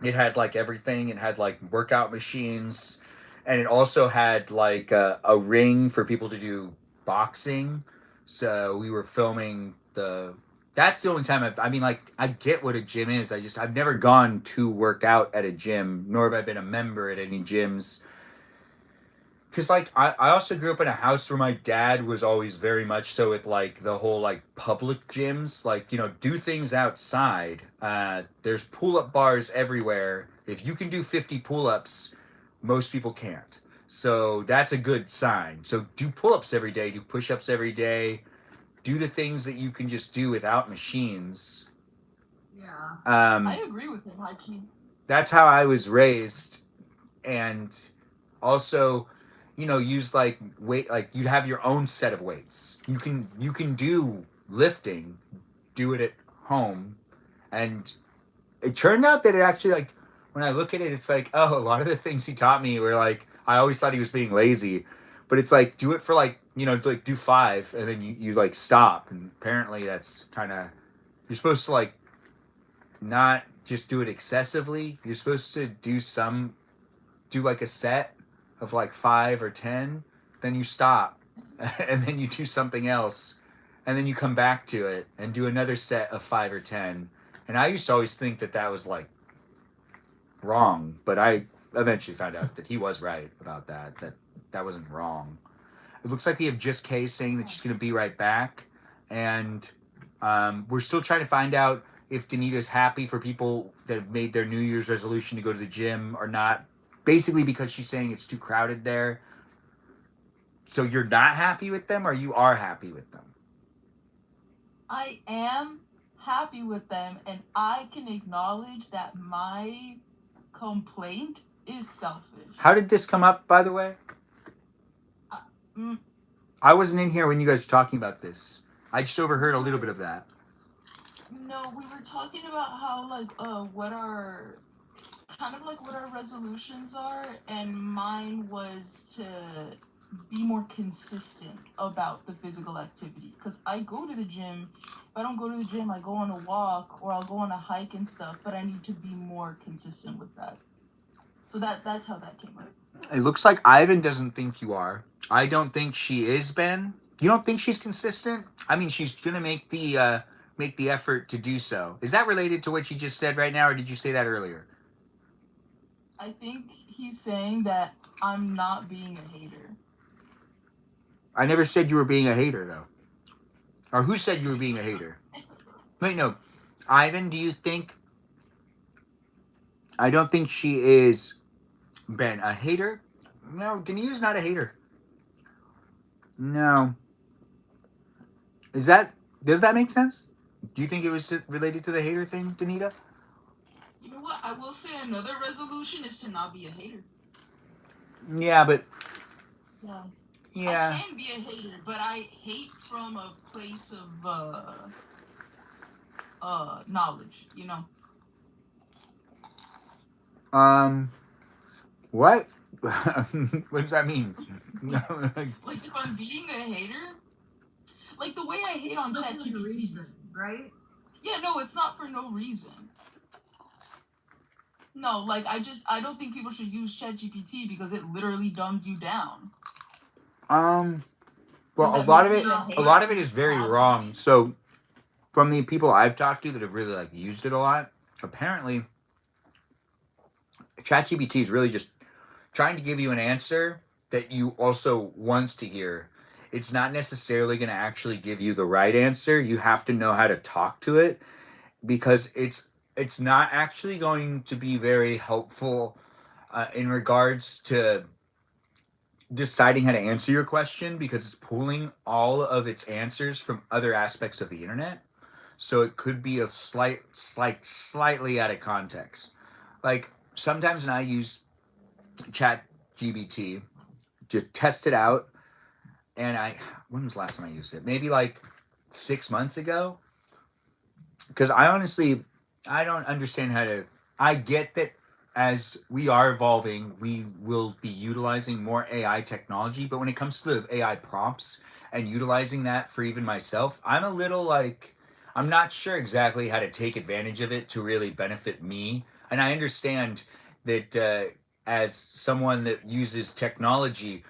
it had like everything. It had like workout machines, and it also had like a ring for people to do boxing. So we were filming the. That's the only time I mean, like, I get what a gym is. I've never gone to work out at a gym, nor have I been a member at any gyms. Cause like I also grew up in a house where my dad was always very much so with like the whole like public gyms, like, you know, do things outside. There's pull up bars everywhere. If you can do 50 pull ups, most people can't. So that's a good sign. So do pull ups every day, do push ups every day, do the things that you can just do without machines. Yeah. I agree with him, Hakeem. That's how I was raised. And also, you know, use like weight, like you'd have your own set of weights. You can do lifting, do it at home. And it turned out that it actually, like, when I look at it, it's like, oh, a lot of the things he taught me were like, I always thought he was being lazy, but it's like, do it for like, you know, like do 5 and then you like stop. And apparently that's kind of, you're supposed to like not just do it excessively. You're supposed to do like a set of like 5 or 10, then you stop and then you do something else, and then you come back to it and do another set of 5 or 10. And I used to always think that that was like wrong, but I eventually found out that he was right about that wasn't wrong. It looks like we have Just Kay saying that she's going to be right back, and we're still trying to find out if Danita's happy for people that have made their New Year's resolution to go to the gym or not. Basically, because she's saying it's too crowded there. So you're not happy with them, or you are happy with them? I am happy with them, and I can acknowledge that my complaint is selfish. How did this come up, by the way? Mm, I wasn't in here when you guys were talking about this. I just overheard a little bit of that. no, we were talking about how like what our resolutions are, and mine was to be more consistent about the physical activity. Because I go to the gym. If I don't go to the gym, I go on a walk or I'll go on a hike and stuff. But I need to be more consistent with that. So that's how that came up. It looks like Ivan doesn't think you are. I don't think she is, Ben. You don't think she's consistent? I mean, she's gonna make the effort to do so. Is that related to what you just said right now, or did you say that earlier? I think he's saying that I'm not being a hater. I never said you were being a hater, though. Or who said you were being a hater? Wait, no. Ivan, do you think... I don't think she is, Ben, a hater? No, Danita's not a hater. No. Does that make sense? Do you think it was related to the hater thing, Danita? You know what? I will say another resolution is to not be a hater. Yeah, but... Yeah. Yeah. I can be a hater, but I hate from a place of knowledge, you know. What? What does that mean? Like if I'm being a hater, like the way I hate on Not for no ChatGPT. reason, right? Yeah, no, it's not for no reason. No, like I don't think people should use ChatGPT because it literally dumbs you down. Well, a lot of it is very wrong. So, from the people I've talked to that have really like used it a lot, apparently, ChatGPT is really just trying to give you an answer that you also want to hear. It's not necessarily going to actually give you the right answer. You have to know how to talk to it, because it's not actually going to be very helpful in regards to deciding how to answer your question, because it's pulling all of its answers from other aspects of the internet. So it could be a slightly out of context. Like sometimes when I use ChatGPT to test it out, and when was the last time I used it? Maybe like 6 months ago. Because I honestly, I don't understand how to. I get that as we are evolving, we will be utilizing more AI technology. But when it comes to the AI prompts and utilizing that for even myself, I'm a little like, I'm not sure exactly how to take advantage of it to really benefit me. And I understand that as someone that uses technology,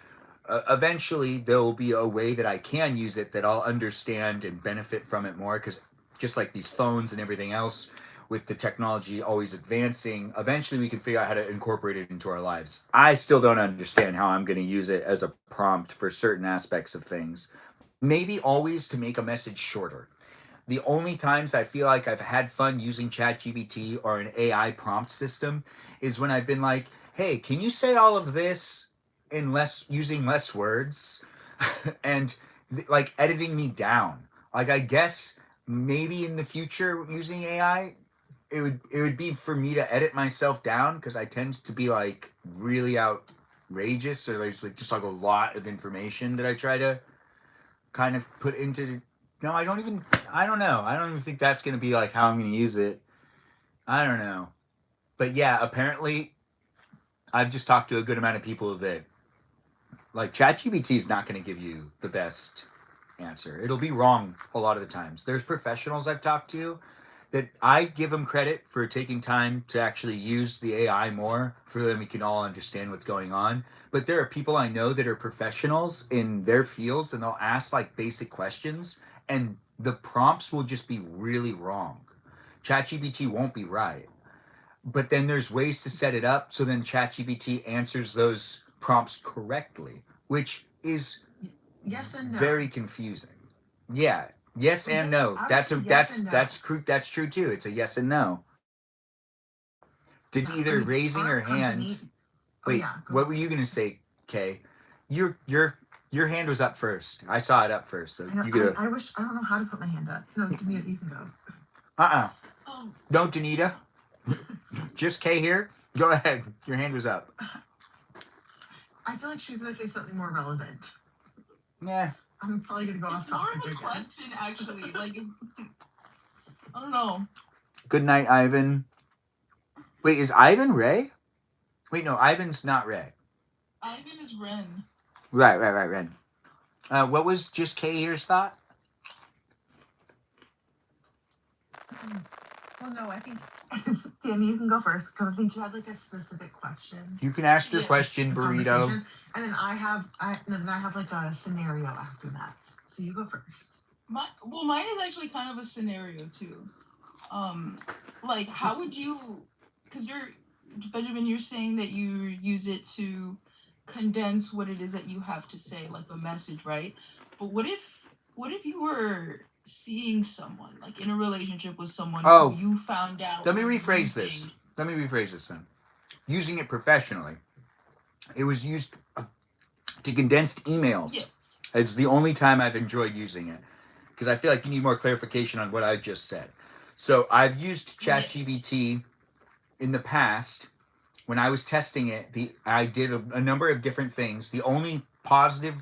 eventually there will be a way that I can use it that I'll understand and benefit from it more. Because just like these phones and everything else, with the technology always advancing, eventually we can figure out how to incorporate it into our lives. I still don't understand how I'm going to use it as a prompt for certain aspects of things. Maybe always to make a message shorter. The only times I feel like I've had fun using ChatGPT or an AI prompt system is when I've been like, hey, can you say all of this in less, using less words? And like editing me down. Like, I guess maybe in the future using AI, it would be for me to edit myself down, because I tend to be like really outrageous, or there's like just like a lot of information that I try to kind of put into. No, I don't even. I don't know. I don't even think that's going to be like how I'm going to use it. I don't know. But yeah, apparently, I've just talked to a good amount of people that like ChatGPT is not going to give you the best answer. It'll be wrong a lot of the times. There's professionals I've talked to that I give them credit for taking time to actually use the AI more, for them we can all understand what's going on. But there are people I know that are professionals in their fields, and they'll ask like basic questions and the prompts will just be really wrong. ChatGPT won't be right. But then there's ways to set it up so then ChatGPT answers those prompts correctly, which is Yes and no. very confusing. Yeah, yes and no. That's a that's true too. It's a yes and no. Did either raising her hand. Wait, what were you gonna say, Kay? Your hand was up first. I saw it up first, so you could. I wish I don't know how to put my hand up. No, Danita, you can go. Don't, Danita. Just Kay here. Go ahead. Your hand was up. I feel like she's gonna say something more relevant. Yeah. I'm probably gonna go off topic again. Question, actually. Like, I don't know. Good night, Ivan. Wait, is Ivan Ray? Wait, no, Ivan's not Ray. Ivan is Ren. Right, Ren. What was just Kay here's thought? Well, no, I think Danny, you can go first because I think you had like a specific question. You can ask your question, Burrito. And then I have like a scenario after that. So you go first. Mine is actually kind of a scenario too. Like, how would you? Because Benjamin, you're saying that you use it to condense what it is that you have to say, like a message, right? But what if you were seeing someone, like in a relationship with someone who you found out? Let me rephrase this then. Using it professionally. It was used to condense emails. Yeah. It's the only time I've enjoyed using it, because I feel like you need more clarification on what I just said. So I've used ChatGPT in the past. When I was testing it, I did a number of different things. The only positive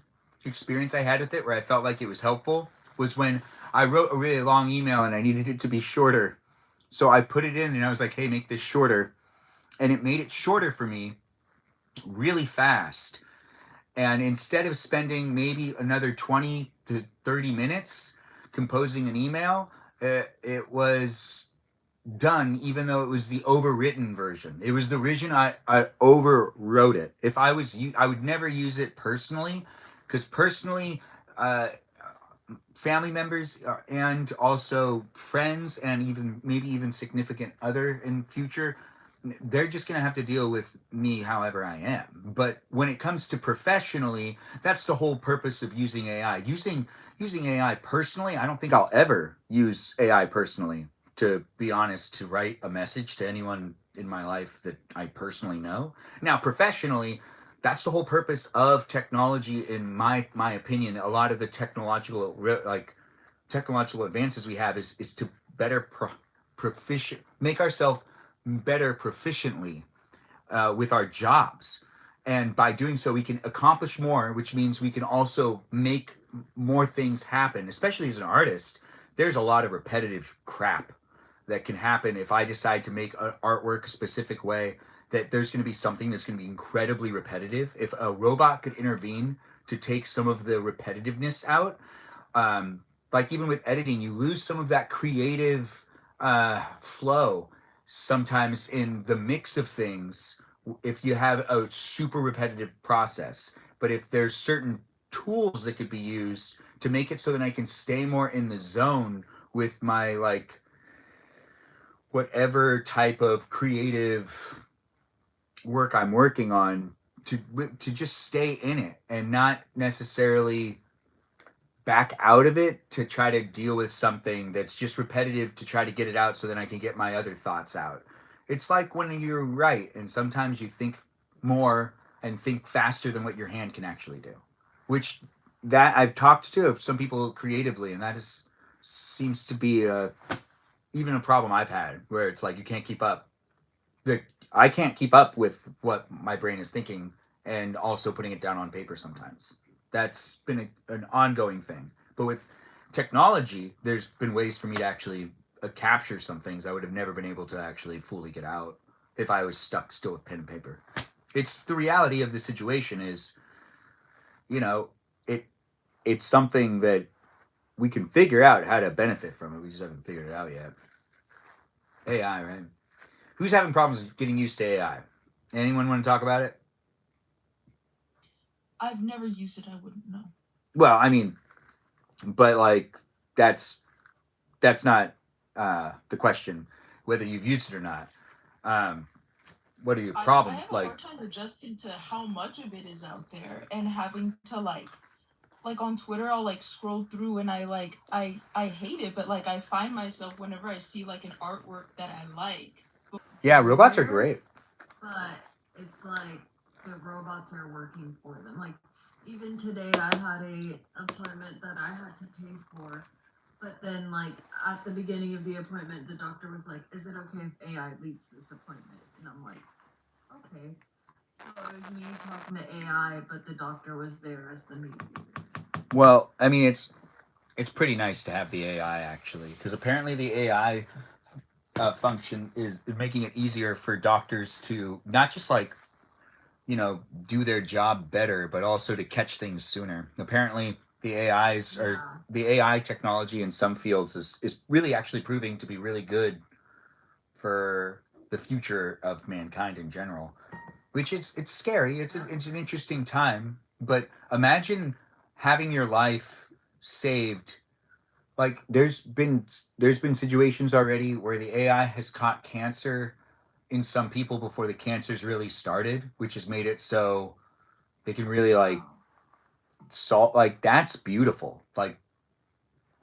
experience I had with it, where I felt like it was helpful, was when I wrote a really long email and I needed it to be shorter. So I put it in and I was like, hey, make this shorter. And it made it shorter for me really fast. And instead of spending maybe another 20 to 30 minutes composing an email, it was done, even though it was the overwritten version. It was the version I overwrote it. If I would never use it personally, because personally, family members and also friends and maybe even significant other in future, they're just going to have to deal with me however I am. But when it comes to professionally, that's the whole purpose of using AI. Using AI personally, I don't think I'll ever use AI personally, to be honest, to write a message to anyone in my life that I personally know. Now, professionally, that's the whole purpose of technology, in my opinion. A lot of the technological advances we have is to better make ourselves better proficiently with our jobs. And by doing so, we can accomplish more, which means we can also make more things happen. Especially as an artist, there's a lot of repetitive crap that can happen if I decide to make artwork a specific way that there's going to be something that's going to be incredibly repetitive. If a robot could intervene to take some of the repetitiveness out, like even with editing, you lose some of that creative flow sometimes in the mix of things if you have a super repetitive process. But if there's certain tools that could be used to make it so that I can stay more in the zone with my like whatever type of creative work I'm working on, to just stay in it and not necessarily back out of it to try to deal with something that's just repetitive to try to get it out so then I can get my other thoughts out. It's like when you're right and sometimes you think more and think faster than what your hand can actually do. Which that I've talked to some people creatively, and that is seems to be even a problem I've had where it's like you can't keep up. I can't keep up with what my brain is thinking and also putting it down on paper sometimes. That's been an ongoing thing. But with technology, there's been ways for me to actually capture some things I would have never been able to actually fully get out if I was stuck still with pen and paper. It's the reality of the situation is, you know, it it's something that we can figure out how to benefit from it. We just haven't figured it out yet. AI, right? Who's having problems getting used to AI? Anyone want to talk about it? I've never used it. I wouldn't know. Well, I mean, but like that's not the question whether you've used it or not. What are your I problem? have a Like, hard time adjusting to how much of it is out there and having to like on Twitter I'll like scroll through and I hate it, but like I find myself whenever I see like an artwork that I like. yeah, robots are great. But it's like the robots are working for them. Like even today, I had a appointment that I had to pay for, but then like at the beginning of the appointment, the doctor was like, "Is it okay if AI leads this appointment?" And I'm like, "Okay." So it was me talking to AI, but the doctor was there as the mediator. Well, I mean, it's pretty nice to have the AI actually, because apparently the AI function is making it easier for doctors to not just like do their job better, but also to catch things sooner. Apparently, the AI technology in some fields is really actually proving to be really good for the future of mankind in general. Which it's scary. It's an interesting time. But imagine having your life saved. Like there's been situations already where the AI has caught cancer in some people before the cancers really started, which has made it so they can really like solve. Like that's beautiful. Like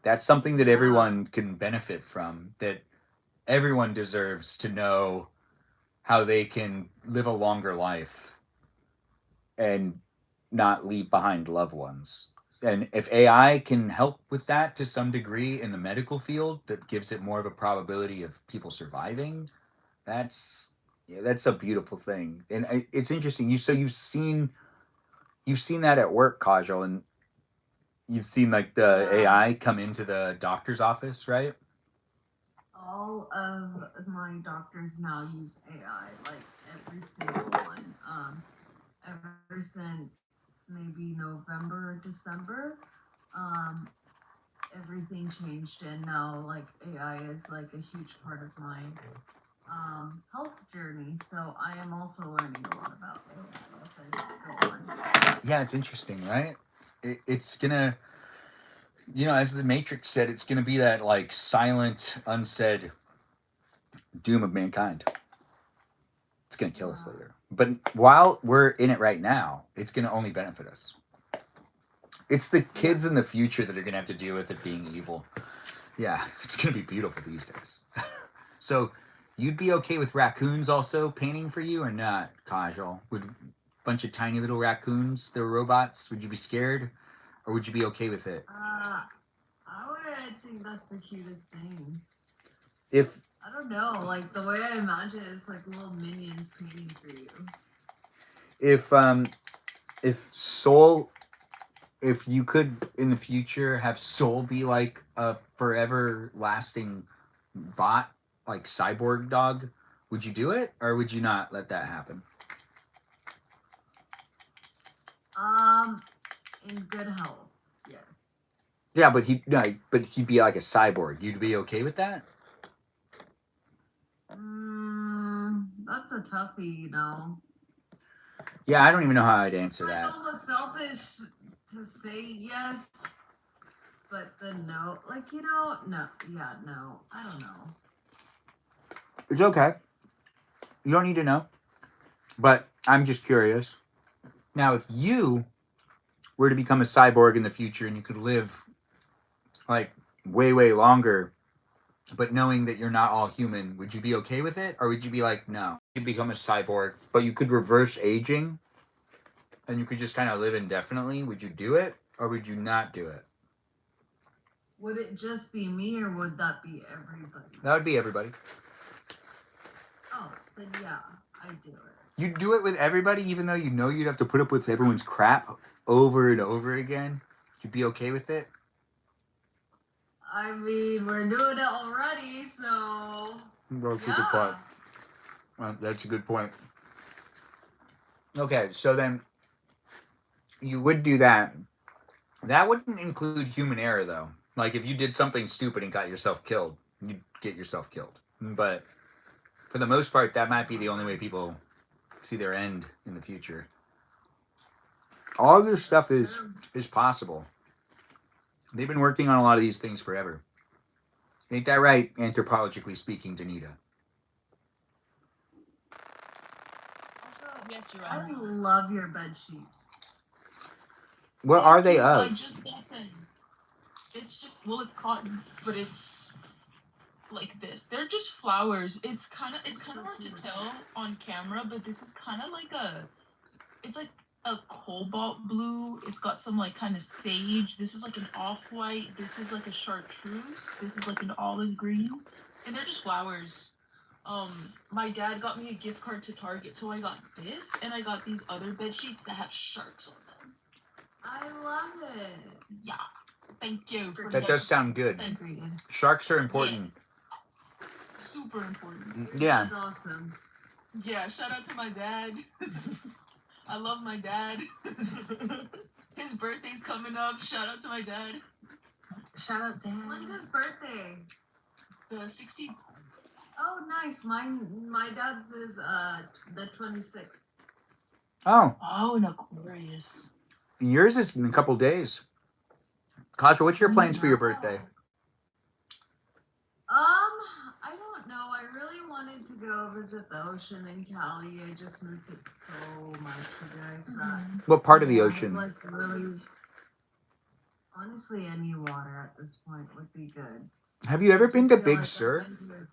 that's something that everyone can benefit from. That everyone deserves to know how they can live a longer life and not leave behind loved ones. And if AI can help with that to some degree in the medical field, that gives it more of a probability of people surviving. That's yeah, that's a beautiful thing, and it's interesting. You've seen that at work, Kajal, and you've seen like the AI come into the doctor's office, right? All of my doctors now use AI, like every single one. Ever since maybe November, December, um, everything changed, and now like AI is like a huge part of my health journey. So I am also learning a lot about AI as I go on. Yeah, it's interesting, right? It's gonna, as the Matrix said, it's gonna be that like silent, unsaid doom of mankind. It's gonna kill us later. But while we're in it right now, it's gonna only benefit us. It's the kids in the future that are gonna have to deal with it being evil. Yeah, it's gonna be beautiful these days. So, you'd be okay with raccoons also painting for you or not, Kajal? Would a bunch of tiny little raccoons, they're robots, would you be scared? Or would you be okay with it? I would think that's the cutest thing. If I don't know, like the way I imagine it is like little minions painting for you. if Soul, if you could in the future have Soul be like a forever lasting bot, like cyborg dog, Would you do it, or would you not let that happen? In good health, yes. Yeah, but he'd be like a cyborg. You'd be okay with that? That's a toughie, you know. Yeah, I don't even know how I'd answer It's that. almost selfish to say yes, but then no. Like, you know, no. Yeah, no. I don't know. It's okay. You don't need to know. But I'm just curious. Now, if you were to become a cyborg in the future and you could live like way, way longer, but knowing that you're not all human, would you be okay with it? Or would you be like, no, you become a cyborg, but you could reverse aging and you could just kind of live indefinitely? Would you do it, or would you not do it? Would it just be me, or would that be everybody? That would be everybody. Oh, then yeah, I'd do it. You'd do it with everybody, even though you know you'd have to put up with everyone's crap over and over again? You'd be okay with it? I mean, we're doing it already, so That's yeah. a good point. That's a good point. Okay, so then you would do that. That wouldn't include human error, though. Like, if you did something stupid and got yourself killed, you'd get yourself killed. But for the most part, that might be the only way people see their end in the future. All of this stuff is possible. They've been working on a lot of these things forever. Ain't that right, anthropologically speaking, Danita? Also, Yes, you're I right. love your bed sheets. What are they I of? just got them. It's just, well, it's cotton, but it's like this. They're just flowers. It's kind of hard to tell on camera, but this is kind of like it's like a cobalt blue. It's got some like kind of sage. This is like an off-white. This is like a chartreuse. This is like an olive green, and they're just flowers. My dad got me a gift card to Target, so I got this, and I got these other bed sheets that have sharks on them. I love it. Yeah, thank you. That does sound good. Agreed. Sharks are important. Super important. Your Yeah. dad's awesome. Yeah, shout out to my dad. I love my dad. His birthday's coming up. Shout out to my dad. Shout out When's Dan. his birthday? The 16th. Oh, nice. My dad's is the 26th. Oh, Oh, an Aquarius. yours is in a couple days. Kasha, what's your plans for your birthday? I don't know. I really wanted to go visit the ocean in Cali. I just miss it so much, you guys. That What part of the I ocean? like really, honestly, any water at this point would be good. Have you ever I been just to feel Big like Sur? I've been to-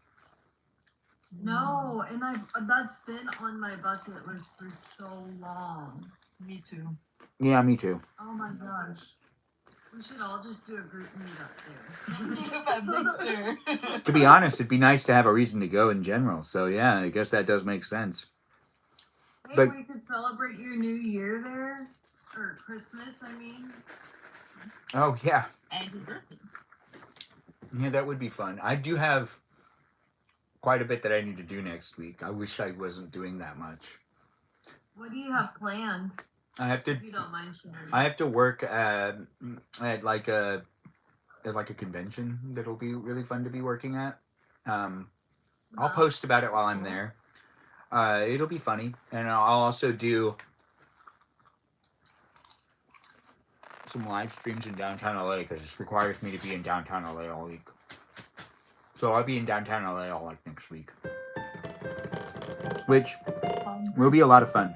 No, and that's been on my bucket list for so long. Me too. Yeah, me too. Oh my gosh. We should all just do a group meet up there. To be honest, it'd be nice to have a reason to go in general. So yeah, I guess that does make sense. Hey, But- we could celebrate your new year there. Or Christmas, I mean. Oh yeah, And his birthday. yeah, that would be fun. I do have quite a bit that I need to do next week. I wish I wasn't doing that much. What do you have planned? I have to. If you don't mind sharing. I have to work at like a convention that'll be really fun to be working at. I'll post about it while I'm there. It'll be funny, and I'll also do some live streams in downtown LA because it requires me to be in downtown LA all week. So I'll be in downtown LA all like next week, which will be a lot of fun.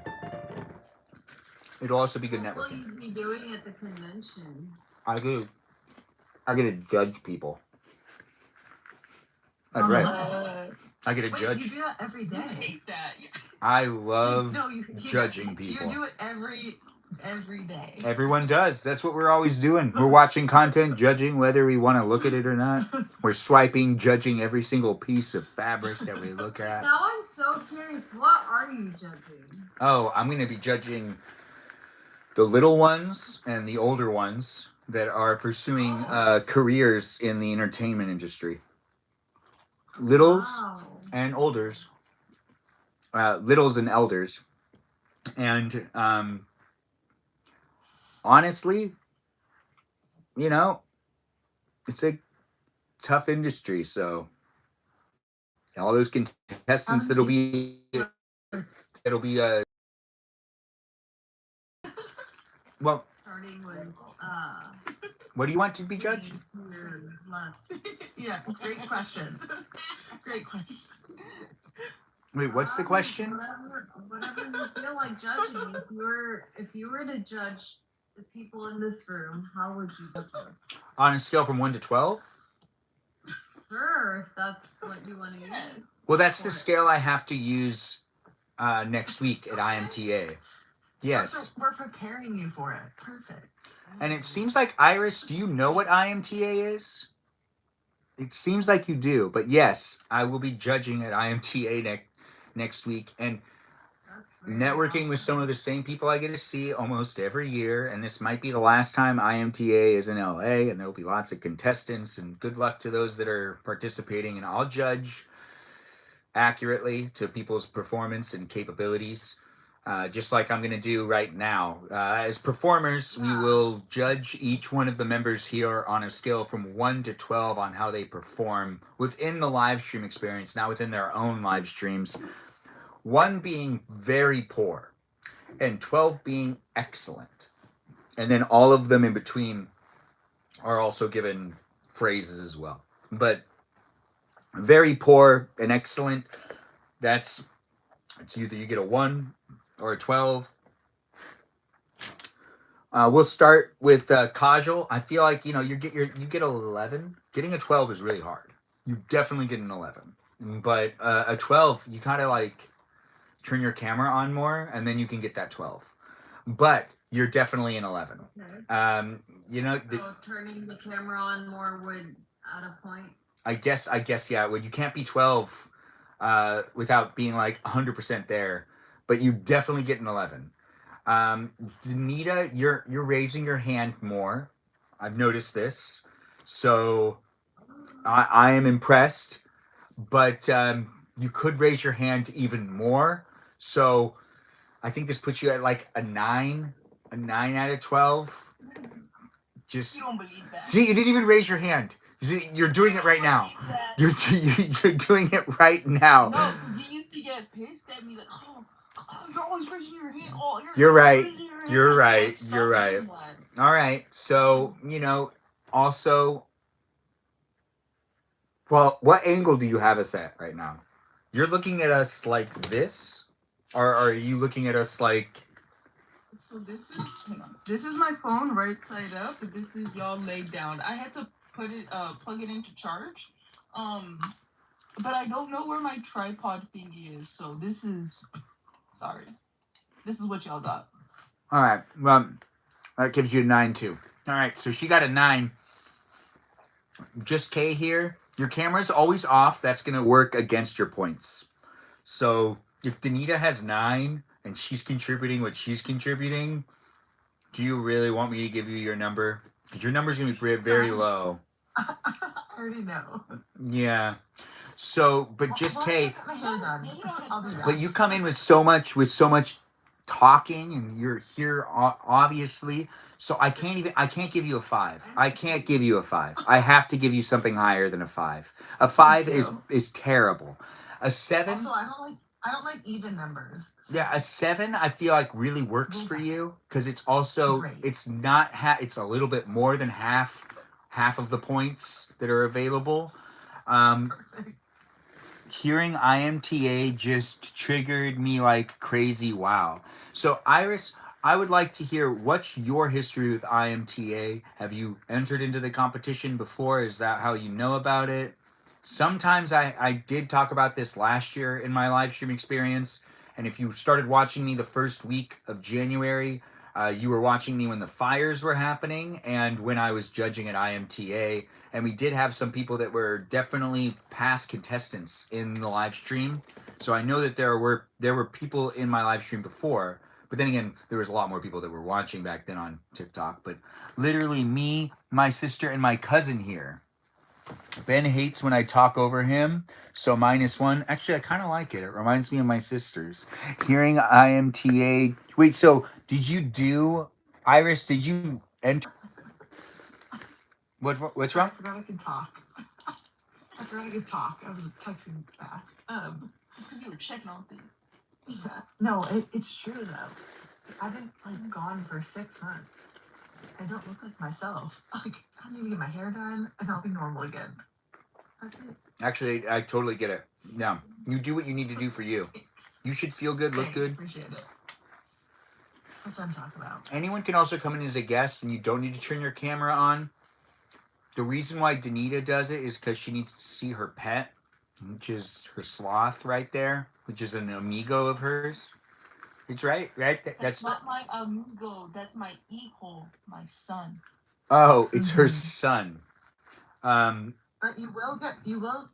It'll also be good What will networking. you be doing at the convention? I get to judge people. That's right. I get to Wait, judge. you do that every I day. hate that. I love No, you judging people. You do it every day. Everyone does. That's what we're always doing. We're watching content, judging whether we want to look at it or not. We're swiping, judging every single piece of fabric that we look at. Now I'm so curious. What are you judging? Oh, I'm going to be judging the little ones and the older ones that are pursuing careers in the entertainment industry. Littles Wow. and olders littles and elders. And honestly, you know, it's a tough industry. So all those contestants that'll be well, Starting with what do you want to be judged? Yeah, great question. Great question. Wait, what's the question? Whatever you feel like judging. If you were to judge the people in this room, how would you judge them? On a scale from 1 to 12? Sure, if that's what you want to use. Well, that's the scale I have to use next week at IMTA. Yes. We're preparing you for it. Perfect. And it seems like, Iris, do you know what IMTA is? It seems like you do, but yes, I will be judging at IMTA next week and networking with some of the same people I get to see almost every year. And this might be the last time IMTA is in LA, and there'll be lots of contestants. And good luck to those that are participating. And I'll judge accurately to people's performance and capabilities. Just like I'm going to do right now. As performers, we will judge each one of the members here on a scale from 1 to 12 on how they perform within the live stream experience, not within their own live streams. 1 being very poor and 12 being excellent. And then all of them in between are also given phrases as well. But very poor and excellent, it's either you get a 1 or a 12. We'll start with Kajal. I feel like you get 11. Getting a 12 is really hard. You definitely get an 11, but a 12 you kind of like turn your camera on more, and then you can get that 12. But you're definitely an 11. Okay. So turning the camera on more would add a point. I guess yeah. You can't be 12 without being like 100% there. But you definitely get an 11. Danita, you're raising your hand more. I've noticed this. So I am impressed. But you could raise your hand even more. So I think this puts you at like a 9 out of 12. Just, You don't believe that. See, you didn't even raise your hand. You're doing it right now. You're doing it right now. No, you used to get pissed at me like, oh, you're always raising your hand. Oh, You're right. raising your hand. You're right. Stop You're right. doing that. All right. So, also, well, what angle do you have us at right now? You're looking at us like this? Or are you looking at us like... So this is my phone right side up, but this is y'all laid down. I had to plug it into charge. But I don't know where my tripod thingy is, so this is what y'all got. All right. Well, that gives you a 9 too. All right. So she got a 9. Just K here. Your camera's always off. That's going to work against your points. So if Danita has 9 and she's contributing what she's contributing, do you really want me to give you your number? Because your number's going to be very low. I already know. Yeah. So, but just K. Get my hair done. I'll do that. But you come in with so much talking, and you're here obviously. So I can't give you a 5. I can't give you a 5. I have to give you something higher than a 5. A 5 is terrible. A 7. Also, I don't like even numbers. Yeah, a 7 I feel like really works for you because it's also Great. it's not it's a little bit more than half of the points that are available. Perfect. Hearing IMTA just triggered me like crazy. Wow. So Iris, I would like to hear what's your history with IMTA. Have you entered into the competition before? Is that how you know about it? Sometimes I did talk about this last year in my live stream experience. And if you started watching me the first week of January, you were watching me when the fires were happening and when I was judging at IMTA. And we did have some people that were definitely past contestants in the live stream. So I know that there were people in my live stream before. But then again, there was a lot more people that were watching back then on TikTok. But literally me, my sister, and my cousin here. Ben hates when I talk over him, so -1. Actually, I kind of like it. It reminds me of my sisters. Hearing IMTA. Wait, so did you do Iris? Did you enter? What's Sorry, wrong? I forgot I could talk. I forgot I could talk. I was texting back. You were checking on things. Yeah. No, it's true though. I've been like gone for 6 months. I don't look like myself. Like I don't even get my hair done, and I'll be normal again. That's it. Actually, I totally get it. Yeah, you do what you need to do for you. You should feel good, look Thanks, good. appreciate it. What's fun to talk about? Anyone can also come in as a guest, and you don't need to turn your camera on. The reason why Danita does it is because she needs to see her pet, which is her sloth right there, which is an amigo of hers. It's right? That's not my amigo. That's my hijo, my son. Oh, it's her Mhm. son. But you will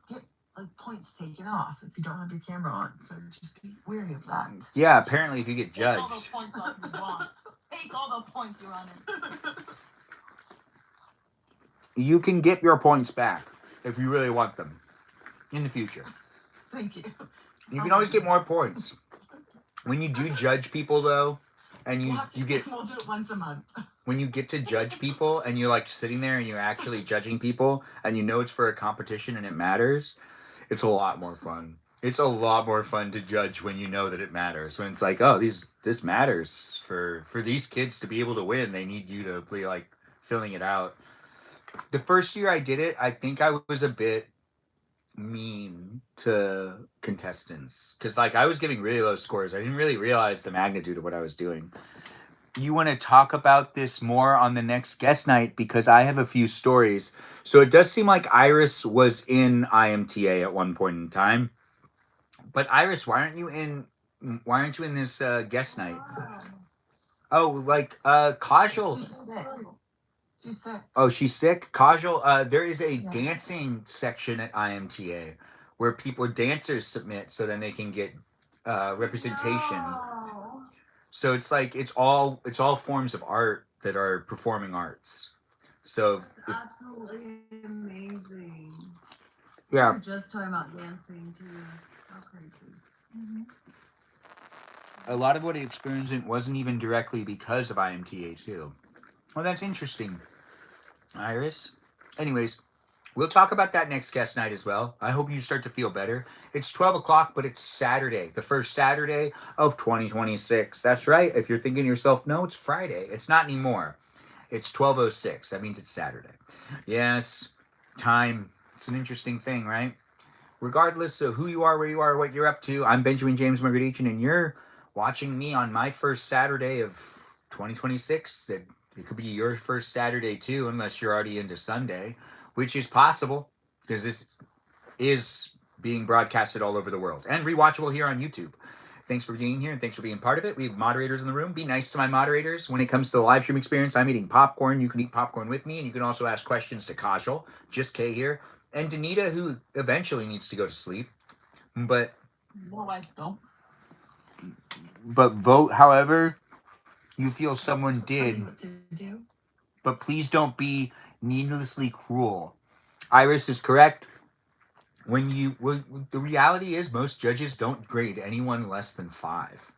get like points taken off if you don't have your camera on. So just be wary of that. Yeah, apparently if you get Take all the judged. points off you want. Take all the points, Your Honor. You can get your points back if you really want them in the future. Thank you. You can always get more points. When you do judge people though, and you get We'll do it once a month. when you get to judge people and you're like sitting there and you're actually judging people and you know it's for a competition and it matters, it's a lot more fun. It's a lot more fun to judge when you know that it matters. When it's like, oh, this matters for these kids to be able to win. They need you to be like filling it out. The first year I did it, I think I was a bit mean to contestants because like I was getting really low scores. I didn't really realize the magnitude of what I was doing. You want to talk about this more on the next guest night because I have a few stories. So it does seem like Iris was in IMTA at one point in time. But Iris, why aren't you in this guest night? Oh, like Kajal. She's sick. She's sick. Oh, she's sick. Kajal, there is a Yeah. dancing section at IMTA where dancers submit so then they can get representation. No. So it's like it's all forms of art that are performing arts. So That's absolutely amazing. yeah, We were just talking about dancing too. How crazy. Mm-hmm. a lot of what I experienced wasn't even directly because of IMTA too. Well, that's interesting, Iris. Anyways, we'll talk about that next guest night as well. I hope you start to feel better. It's 12 o'clock, but it's Saturday, the first Saturday of 2026. That's right. If you're thinking to yourself, no, it's Friday. It's not anymore. It's 12:06. That means it's Saturday. Yes, time. It's an interesting thing, right? Regardless of who you are, where you are, what you're up to, I'm Benjamin James Margadichin, and you're watching me on my first Saturday of 2026. It could be your first Saturday too, unless you're already into Sunday, which is possible because this is being broadcasted all over the world and rewatchable here on YouTube. Thanks for being here and thanks for being part of it. We have moderators in the room. Be nice to my moderators. When it comes to the live stream experience, I'm eating popcorn. You can eat popcorn with me, and you can also ask questions to Kajal, just Kay here, and Danita, who eventually needs to go to sleep. But No, I don't. vote however you feel someone Tell me did. what to do. But please don't be needlessly cruel. Iris is correct. The reality is most judges don't grade anyone less than 5.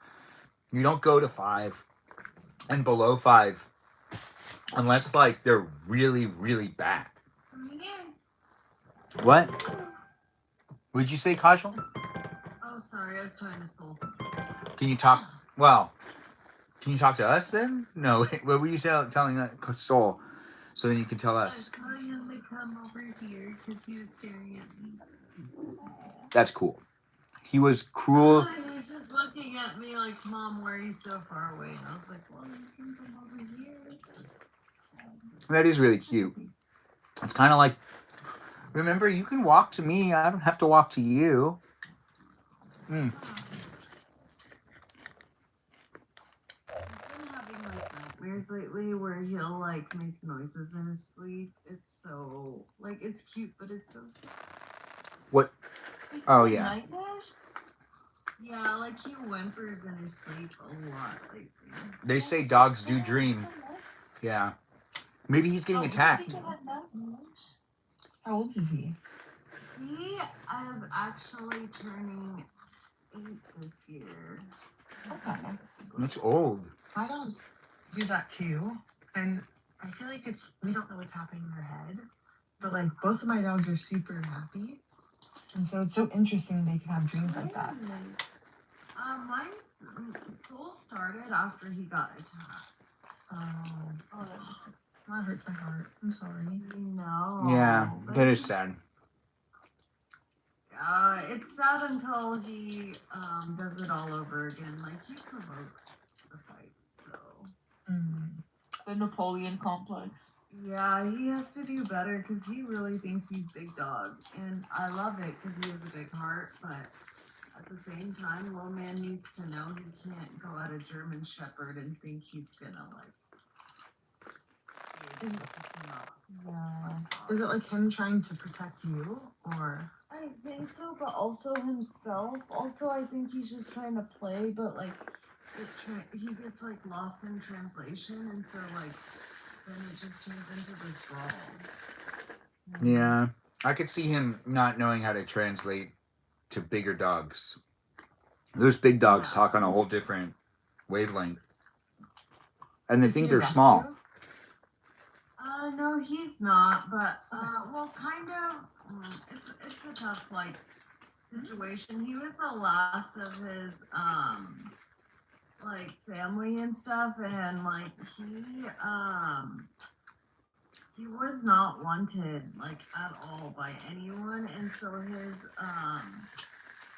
You don't go to 5 and below 5 unless like they're really, really bad. What? Would you say, Kajal? Oh, sorry, I was trying to soul. Can you talk? Well, can you talk to us then? No. What were you telling Soul? So then you can tell us. I him to come over here because he was staring at me. That's cool. He was cruel. He was just looking at me like, Mom, why are you so far away? And I was like, well, you can come over here. That is really cute. It's kind of like, remember, you can walk to me. I don't have to walk to you. Mm. He's been having like nightmares lately where he'll like make noises in his sleep. It's so like it's cute, but it's so sad. What? Oh, yeah. Nightmares? Yeah, like he whimpers in his sleep a lot lately. They say dogs do dream. Yeah. Maybe he's getting attacked. How old is he? He is actually turning 8 this year. Okay. That's old. My dogs do that too. And I feel like we don't know what's happening in their head. But like both of my dogs are super happy. And so it's so interesting they can have dreams like that. Mine's school started after he got attacked. Oh, that hurts my heart. I'm sorry. No. Yeah, that is sad. It's sad until he does it all over again. Like he provokes the fight, so. The Napoleon complex. Yeah, he has to do better because he really thinks he's big dog, and I love it because he has a big heart. But at the same time, little man needs to know he can't go at a German Shepherd and think he's gonna like. Yeah. Is it like him trying to protect you, or? I think so, but also himself. Also, I think he's just trying to play, but like, he gets like lost in translation, and so like, then it just turns into this brawl. Yeah, I could see him not knowing how to translate to bigger dogs. Those big dogs talk on a whole different wavelength, and they think they're small. No, he's not, but well, kind of. It's a tough like situation. He was the last of his like family and stuff, and like he was not wanted like at all by anyone, and so his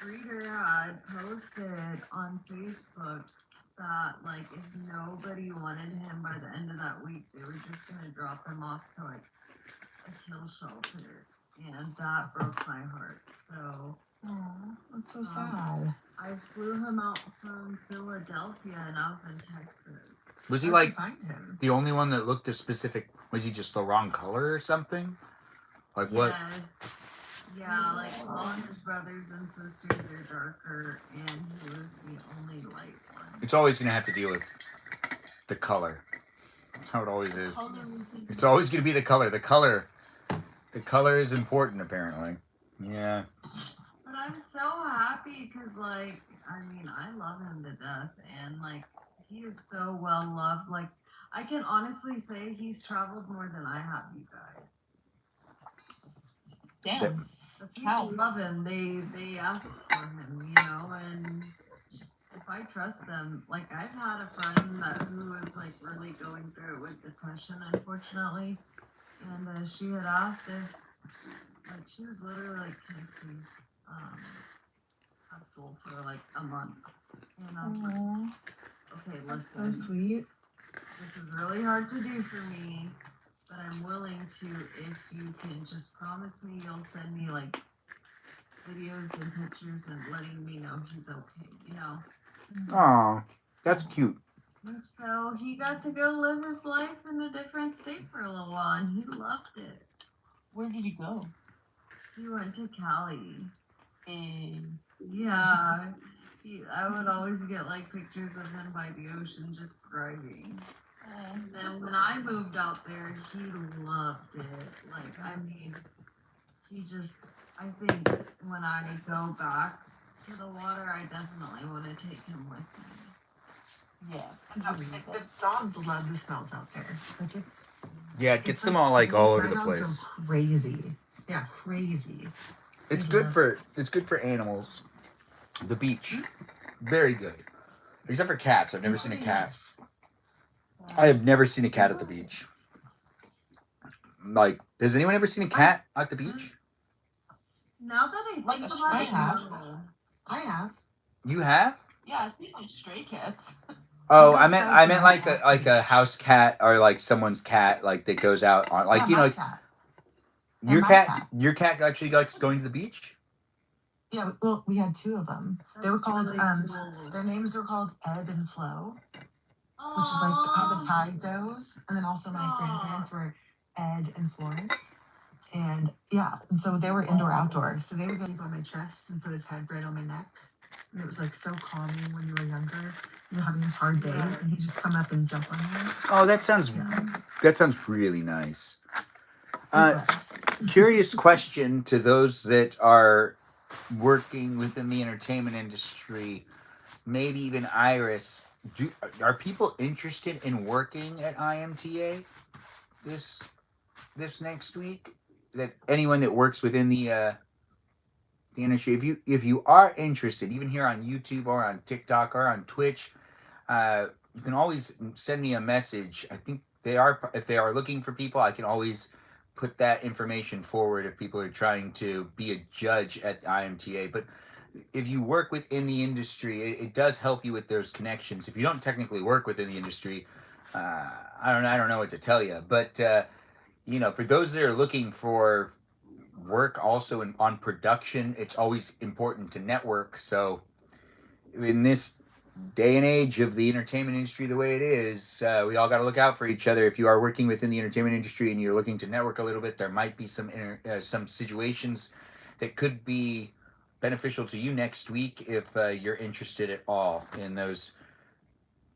breeder had posted on Facebook that like if nobody wanted him by the end of that week, they were just gonna drop him off to like a kill shelter, and that broke my heart. So That's so sad. I flew him out from Philadelphia, and I was in Texas. Was he like the only one that looked a specific? Was he just the wrong color or something? Like what? Yes. Yeah, like all of his brothers and sisters are darker, and he was the only light one. It's always gonna have to deal with the color. That's how it always is. It's always gonna be the color. The color is important, apparently. Yeah. But I'm so happy because, like, I mean, I love him to death, and like, he is so well loved. Like, I can honestly say he's traveled more than I have, you guys. Damn. The people love him. They ask for him, you know, and if I trust them, like I've had a friend who was like really going through it with depression, unfortunately, and she had asked if, like, she was literally like, "Can I please have soul for like a month?" And I was like, "Okay, That's listen, so sweet. this is really hard to do for me, but I'm willing to if you can just promise me you'll send me like videos and pictures and letting me know he's okay, you know." Oh, that's cute. And so he got to go live his life in a different state for a little while, and he loved it. Where did he go? He went to Cali. And Yeah. I would always get like pictures of him by the ocean just thriving. And then when I moved out there, he loved it. Like, I mean, I think when I go back to the water, I definitely want to take him with me. yeah. The dogs love the smells out there. Like It gets them all like all over my the dogs place. are crazy. Yeah, crazy. It's good for animals. The beach, very good. Except for cats. I've never seen a cat. I have never seen a cat at the beach. Like, has anyone ever seen a cat at the beach? Now that I think about it, I have. You have? Yeah, I think like stray cats. Oh, I meant like a house cat or like someone's cat, like that goes out on, like, you know, like, Cat. your cat actually likes going to the beach? Yeah, well, we had two of them. They were called really cool. Their names were called Ebb and Flow, which is like how the tide goes. And then also my grandparents were Ed and Florence. And yeah, and so they were indoor outdoor. So they would go on my chest and put his head right on my neck. And it was like so calming when you were younger. You were having a hard day, and he'd just come up and jump on you. Oh, that sounds really nice. curious question to those that are working within the entertainment industry, maybe even Iris. Are people interested in working at IMTA this this next week? That anyone that works within the industry, if you are interested, even here on YouTube or on TikTok or on Twitch, you can always send me a message. I think they are, if they are looking for people, I can always put that information forward if people are trying to be a judge at IMTA. But if you work within the industry, it does help you with those connections. If you don't technically work within the industry, I don't know what to tell you. But you know, for those that are looking for work also on production, it's always important to network. So in this day and age of the entertainment industry the way it is, we all got to look out for each other. If you are working within the entertainment industry and you're looking to network a little bit, there might be some situations that could be beneficial to you next week if you're interested at all in those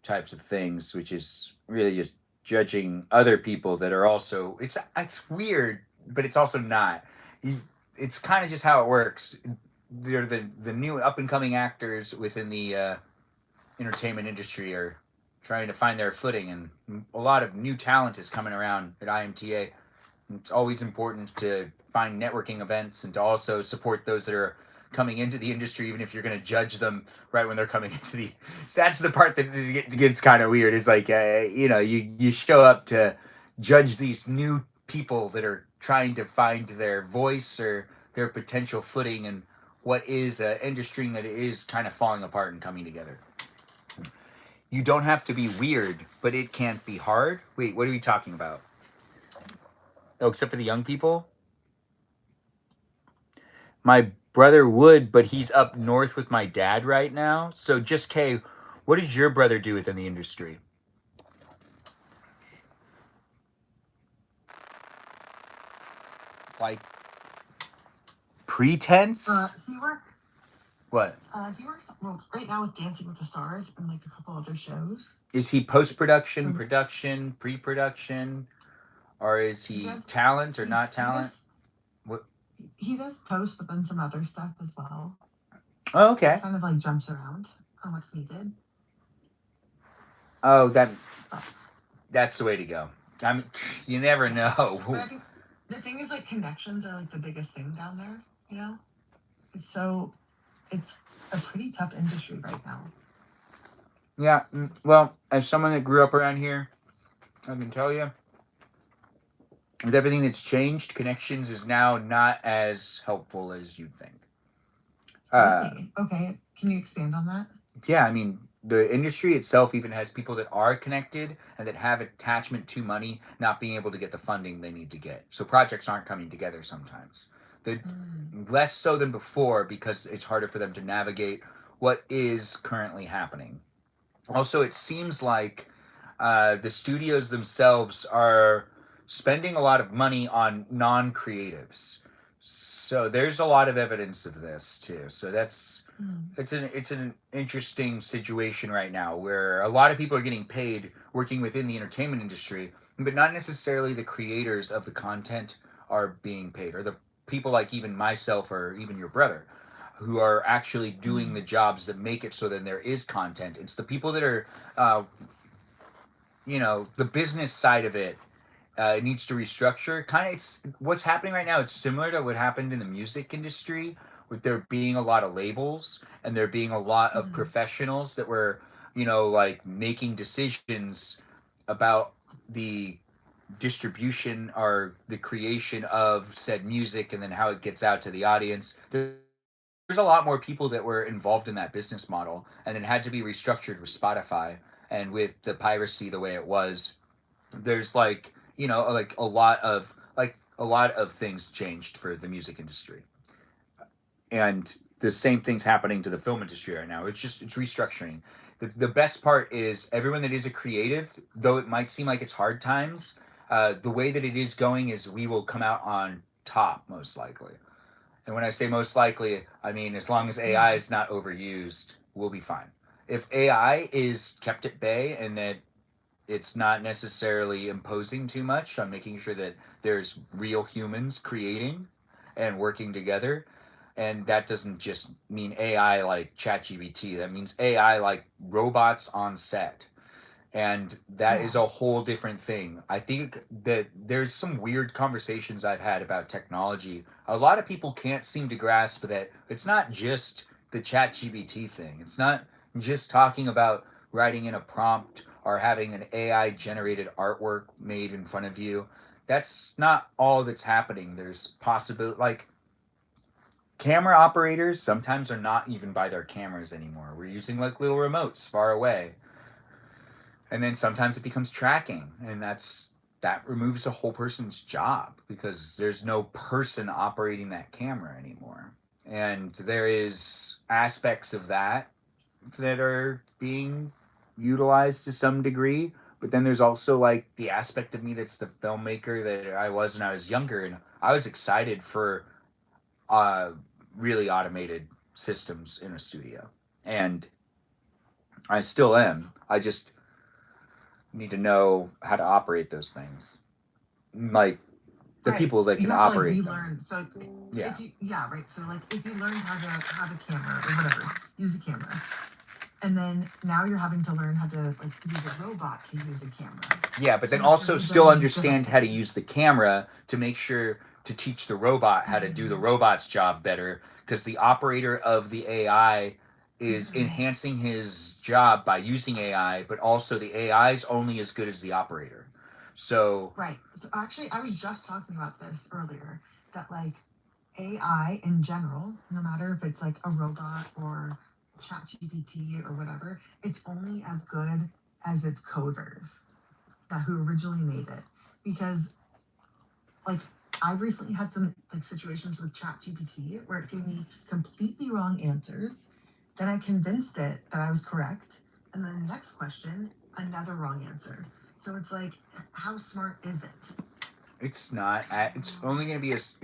types of things, which is really just judging other people that are also, it's weird, but it's also not. It's kind of just how it works. They're the new up and coming actors within the entertainment industry are trying to find their footing, and a lot of new talent is coming around at IMTA. It's always important to find networking events and to also support those that are coming into the industry, even if you're going to judge them right when they're coming into the. So that's the part that gets kind of weird. Is like you know, you show up to judge these new people that are trying to find their voice or their potential footing and what is an industry that is kind of falling apart and coming together. You don't have to be weird, but it can't be hard. Wait, what are we talking about? Oh, except for the young people? My brother would, but he's up north with my dad right now. So just Kay, what does your brother do within the industry? Like pretense? He works. What? He works well, right now with Dancing with the Stars and like a couple other shows. Is he post-production, production, pre-production? Or is he talent or not talent? What? He does post, but then some other stuff as well. Oh, okay. He kind of like jumps around on what's needed. Oh, that's the way to go. I mean, you never know. But I think the thing is, like, connections are like the biggest thing down there. You know, it's a pretty tough industry right now. Yeah, well, as someone that grew up around here, I can tell you, with everything that's changed, connections is now not as helpful as you'd think. Really? Okay. Can you expand on that? Yeah, I mean, the industry itself even has people that are connected and that have attachment to money not being able to get the funding they need to get. So projects aren't coming together sometimes. Less so than before because it's harder for them to navigate what is currently happening. Also, it seems like the studios themselves are spending a lot of money on non-creatives. So there's a lot of evidence of this too. So it's an interesting situation right now where a lot of people are getting paid working within the entertainment industry, but not necessarily the creators of the content are being paid, or the people like even myself or even your brother who are actually doing the jobs that make it so that there is content. It's the people that are, you know, the business side of it needs to restructure. Kind of, it's what's happening right now. It's similar to what happened in the music industry, with there being a lot of labels and there being a lot of professionals that were, you know, like making decisions about the distribution or the creation of said music and then how it gets out to the audience. There's a lot more people that were involved in that business model and then had to be restructured with Spotify and with the piracy the way it was. There's like, you know, like a lot of things changed for the music industry. And the same thing's happening to the film industry right now. It's restructuring. The best part is everyone that is a creative, though it might seem like it's hard times, the way that it is going is we will come out on top most likely. And when I say most likely, I mean as long as AI is not overused, we'll be fine. If AI is kept at bay and that it's not necessarily imposing too much on making sure that there's real humans creating and working together. And that doesn't just mean AI like ChatGPT. That means AI like robots on set. And that Yeah. is a whole different thing. I think that there's some weird conversations I've had about technology. A lot of people can't seem to grasp that it's not just the ChatGPT thing. It's not just talking about writing in a prompt or having an AI generated artwork made in front of you. That's not all that's happening. There's possibility like camera operators sometimes are not even by their cameras anymore. We're using like little remotes far away, and then sometimes it becomes tracking, and that removes a whole person's job because there's no person operating that camera anymore. And there is aspects of that that are being utilized to some degree, but then there's also like the aspect of me that's the filmmaker that I was when I was younger, and I was excited for uh really automated systems in a studio, and I still am. I just need to know how to operate those things. Like the Right. people that You can have to like operate them. relearn. So Yeah. if you yeah, right. So like if you learn how to have a camera or whatever, use a camera. And then now you're having to learn how to like use a robot to use a camera. Yeah, but So then you have to also relearn still these understand different how to things. use the camera to make sure to teach the robot how to do the robot's job better, because the operator of the AI is enhancing his job by using AI, but also the AI is only as good as the operator. So Right. So actually, I was just talking about this earlier that like AI in general, no matter if it's like a robot or ChatGPT or whatever, it's only as good as its coders that who originally made it. Because like I've recently had some like situations with ChatGPT where it gave me completely wrong answers. Then I convinced it that I was correct, and then the next question, another wrong answer. So it's like, how smart is it? it's not. It's only going to be as.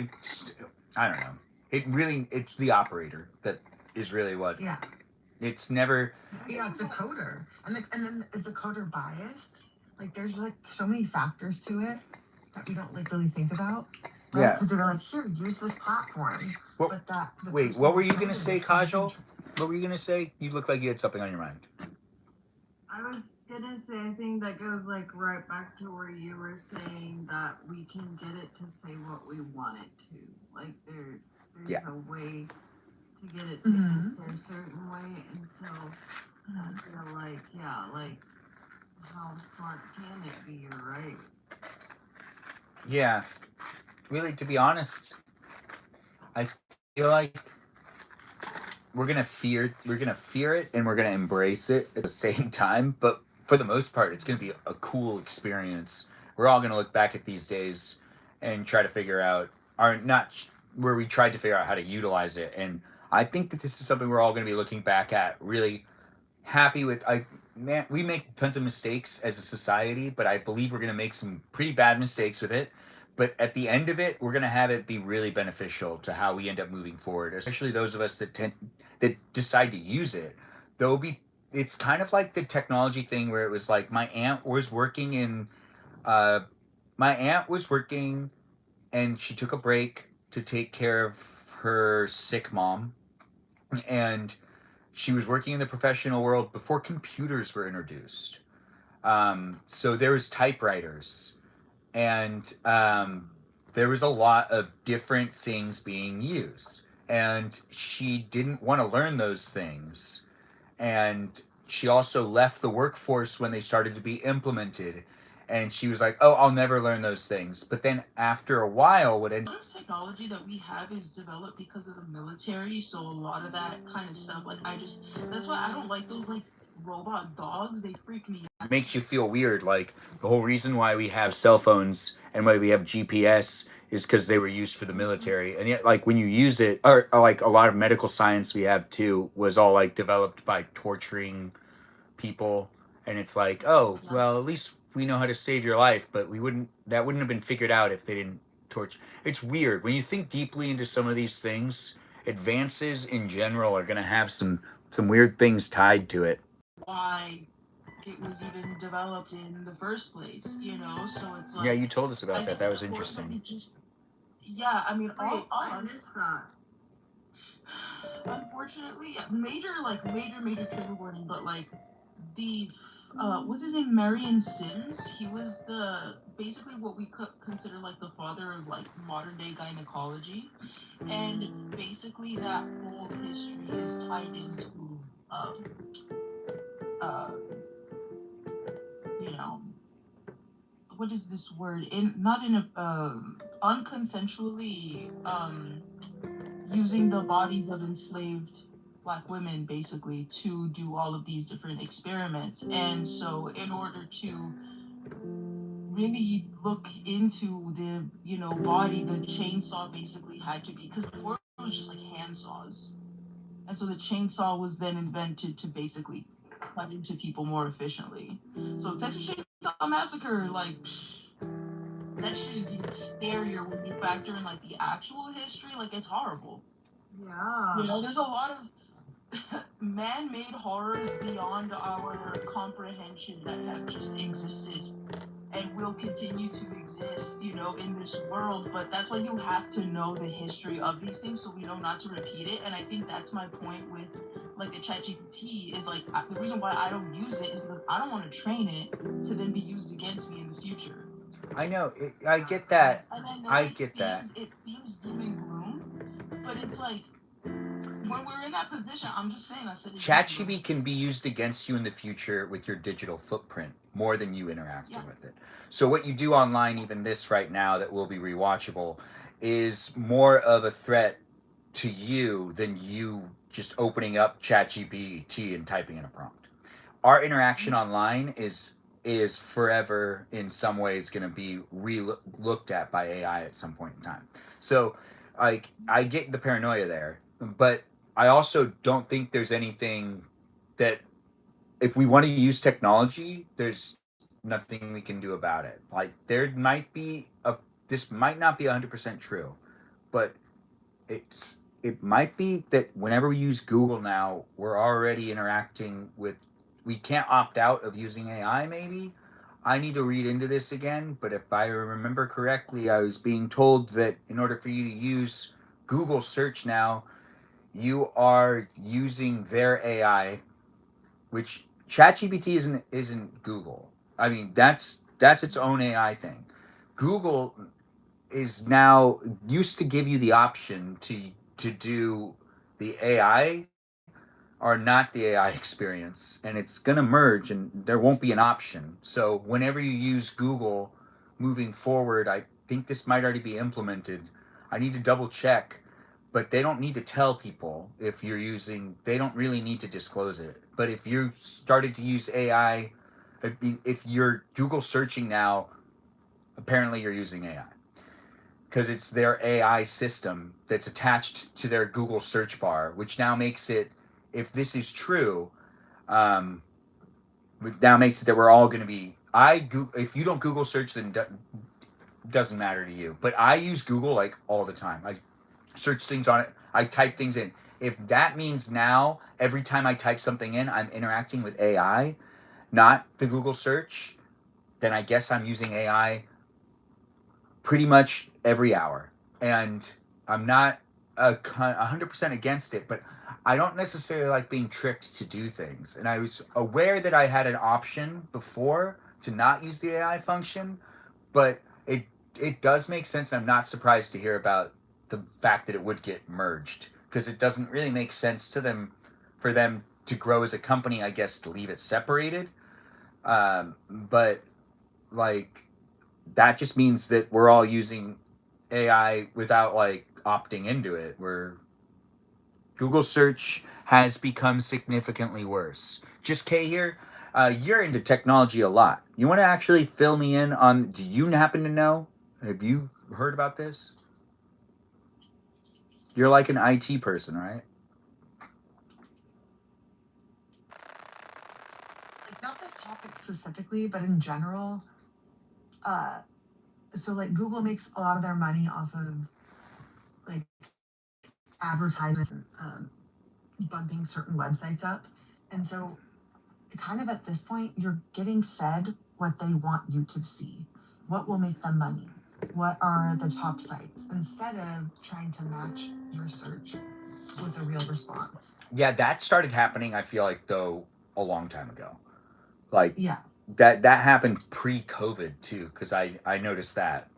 I don't know. It's the operator that is really what. Yeah, It's never. yeah, it's the coder, and then is the coder biased? Like, there's like so many factors to it that we don't like really think about, right? Yeah. Because they were like, here, use this platform, What, but that. The wait, person what were who you going to coded say, it didn't Kajal? What were you going to say? You look like you had something on your mind. I was gonna say, I think that goes like right back to where you were saying that we can get it to say what we want it to. Like there's Yeah. a way to get it to Mhm. answer a certain way, and so I feel like like how smart can it be? You're right. Yeah. Really, to be honest, I feel like we're gonna fear it and we're gonna embrace it at the same time. But for the most part, it's gonna be a cool experience. We're all gonna look back at these days and try to figure out, or not where we tried to figure out how to utilize it. And I think that this is something we're all gonna be looking back at, really happy with. I Man, we make tons of mistakes as a society, but I believe we're gonna make some pretty bad mistakes with it. But at the end of it, we're gonna have it be really beneficial to how we end up moving forward, especially those of us that decide to use it. There'll be It's kind of like the technology thing where it was like uh my aunt was working and she took a break to take care of her sick mom, and she was working in the professional world before computers were introduced. So there was typewriters, and there was a lot of different things being used. And she didn't want to learn those things. And she also left the workforce when they started to be implemented. And she was like, "Oh, I'll never learn those things." But then after a while, A lot of technology that we have is developed because of the military, so a lot of that kind of stuff, like that's why I don't like those like robot dogs. They freak me out. makes you feel weird. Like the whole reason why we have cell phones and why we have GPS is because they were used for the military. And yet, like when you use it, or like a lot of medical science we have too, was all like developed by torturing people. And it's like, oh, well, at least we know how to save your life, but that wouldn't have been figured out if they didn't torture. It's weird when you think deeply into some of these things. Advances in general are going to have some weird things tied to it. Why it was even developed in the first place, you know? So it's Yeah, like, you told us I about that. think That was unfortunately interesting. just, yeah, I mean, Wait, I missed that. unfortunately, yeah, major trigger warning, but like the what's his name, Marion Sims, he was the basically what we could consider like the father of like modern day gynecology, and basically that whole history is tied into um uh you know, what is this word, in not in a unconsensually using the bodies of enslaved black women basically to do all of these different experiments. And so in order to really look into the, you know, body, the chainsaw basically had to be, because before it was just like hand saws, and so the chainsaw was then invented to basically cut into people more efficiently. So Texas Chainsaw Massacre, like, that shit is even scarier when you factor in like the actual history. Like, it's horrible. Yeah. You know, there's a lot of man-made horrors beyond our comprehension that have just existed and will continue to exist, you know, in this world. But that's why you have to know the history of these things so we know not to repeat it. And I think that's my point with like the ChatGPT is like the reason why I don't use it is because I don't want to train it to then be used against me in the future. I know. I get that. And I know I get that. it seems doom and gloom, but it's like when we're in that position, I'm just saying, I said it yesterday. ChatGPT can be used against you in the future with your digital footprint more than you interacting Yeah. with it. So what you do online, even this right now that will be rewatchable, is more of a threat to you than you just opening up ChatGPT and typing in a prompt. Our interaction online is forever in some ways going to be looked at by AI at some point in time. So, like, I get the paranoia there, but I also don't think there's anything that if we want to use technology, there's nothing we can do about it. Like, there might be a this might not be 100% true, but it might be that whenever we use Google now, we're already interacting with. We can't opt out of using AI. Maybe I need to read into this again. But if I remember correctly, I was being told that in order for you to use Google search now, you are using their AI, which ChatGPT isn't Google. I mean that's its own AI thing. Google is now used to give you the option to do the AI or not the AI experience, and it's gonna merge, and there won't be an option. So whenever you use Google moving forward, I think this might already be implemented. I need to double check, but they don't need to tell people if you're using. They don't really need to disclose it. But if you started to use AI, if you're Google searching now, apparently you're using AI because it's their AI system that's attached to their Google search bar, which now makes it, if this is true, um, now makes it that we're all going to be. If you don't Google search, then doesn't matter to you. But I use Google like all the time. I search things on it. I type things in. If that means now every time I type something in, I'm interacting with AI, not the Google search, then I guess I'm using AI pretty much every hour. And I'm not 100% against it, but I don't necessarily like being tricked to do things. And I was aware that I had an option before to not use the AI function, but it does make sense. And I'm not surprised to hear about the fact that it would get merged because it doesn't really make sense to them for them to grow as a company, I guess, to leave it separated. But like that just means that we're all using AI without like opting into it. Where Google search has become significantly worse. Just Kay here. You're into technology a lot. You want to actually fill me in on? Do you happen to know? Have you heard about this? You're like an IT person, right? Like not this topic specifically, but in general, uh, so like Google makes a lot of their money off of like advertisements and bumping certain websites up, and so kind of at this point, you're getting fed what they want you to see. What will make them money? What are the top sites? Instead of trying to match your search with a real response. Yeah, that started happening, I feel like, though, a long time ago. Like, Yeah. that happened pre-COVID, too, because I noticed that.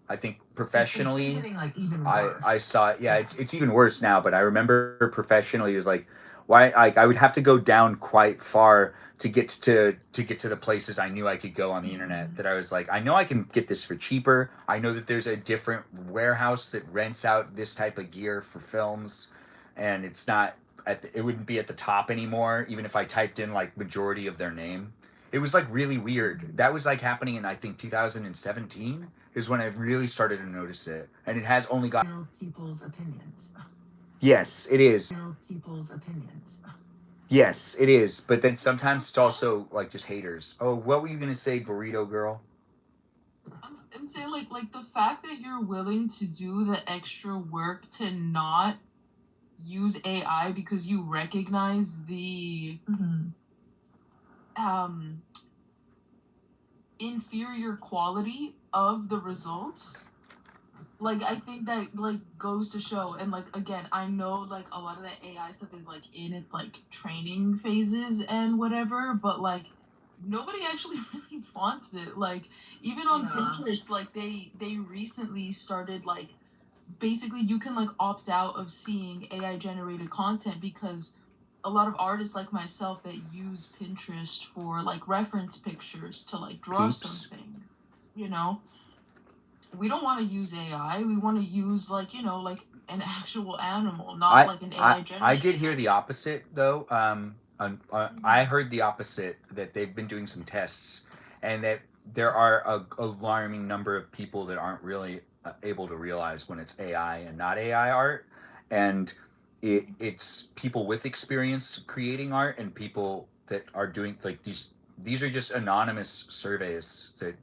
I think professionally, It's getting like even worse. I saw it. Yeah, it's even worse now. But I remember professionally, it was like, why? Like, I would have to go down quite far to get to the places I knew I could go on the internet. That I was like, I know I can get this for cheaper. I know that there's a different warehouse that rents out this type of gear for films, and it's not it wouldn't be at the top anymore, even if I typed in like majority of their name. It was like really weird. That was like happening in, I think, 2017 is when I really started to notice it, and it has only got people's opinions. Yes, it is. People's opinions. Yes, it is. But then sometimes it's also like just haters. Oh, what were you gonna say, burrito girl? I'm saying like the fact that you're willing to do the extra work to not use AI because you recognize the inferior quality of the results. Like I think that like goes to show, and like again, I know like a lot of the AI stuff is like in its like training phases and whatever, but like nobody actually really wants it. Like even on Pinterest, like they recently started like basically you can like opt out of seeing AI generated content because a lot of artists like myself that use Pinterest for like reference pictures to like draw some things, you know. We don't want to use AI. We want to use like like an actual animal, not like an AI generated. I did hear the opposite though. I heard the opposite, that they've been doing some tests, and that there are a alarming number of people that aren't really able to realize when it's AI and not AI art, and it's people with experience creating art and people that are doing like these are just anonymous surveys that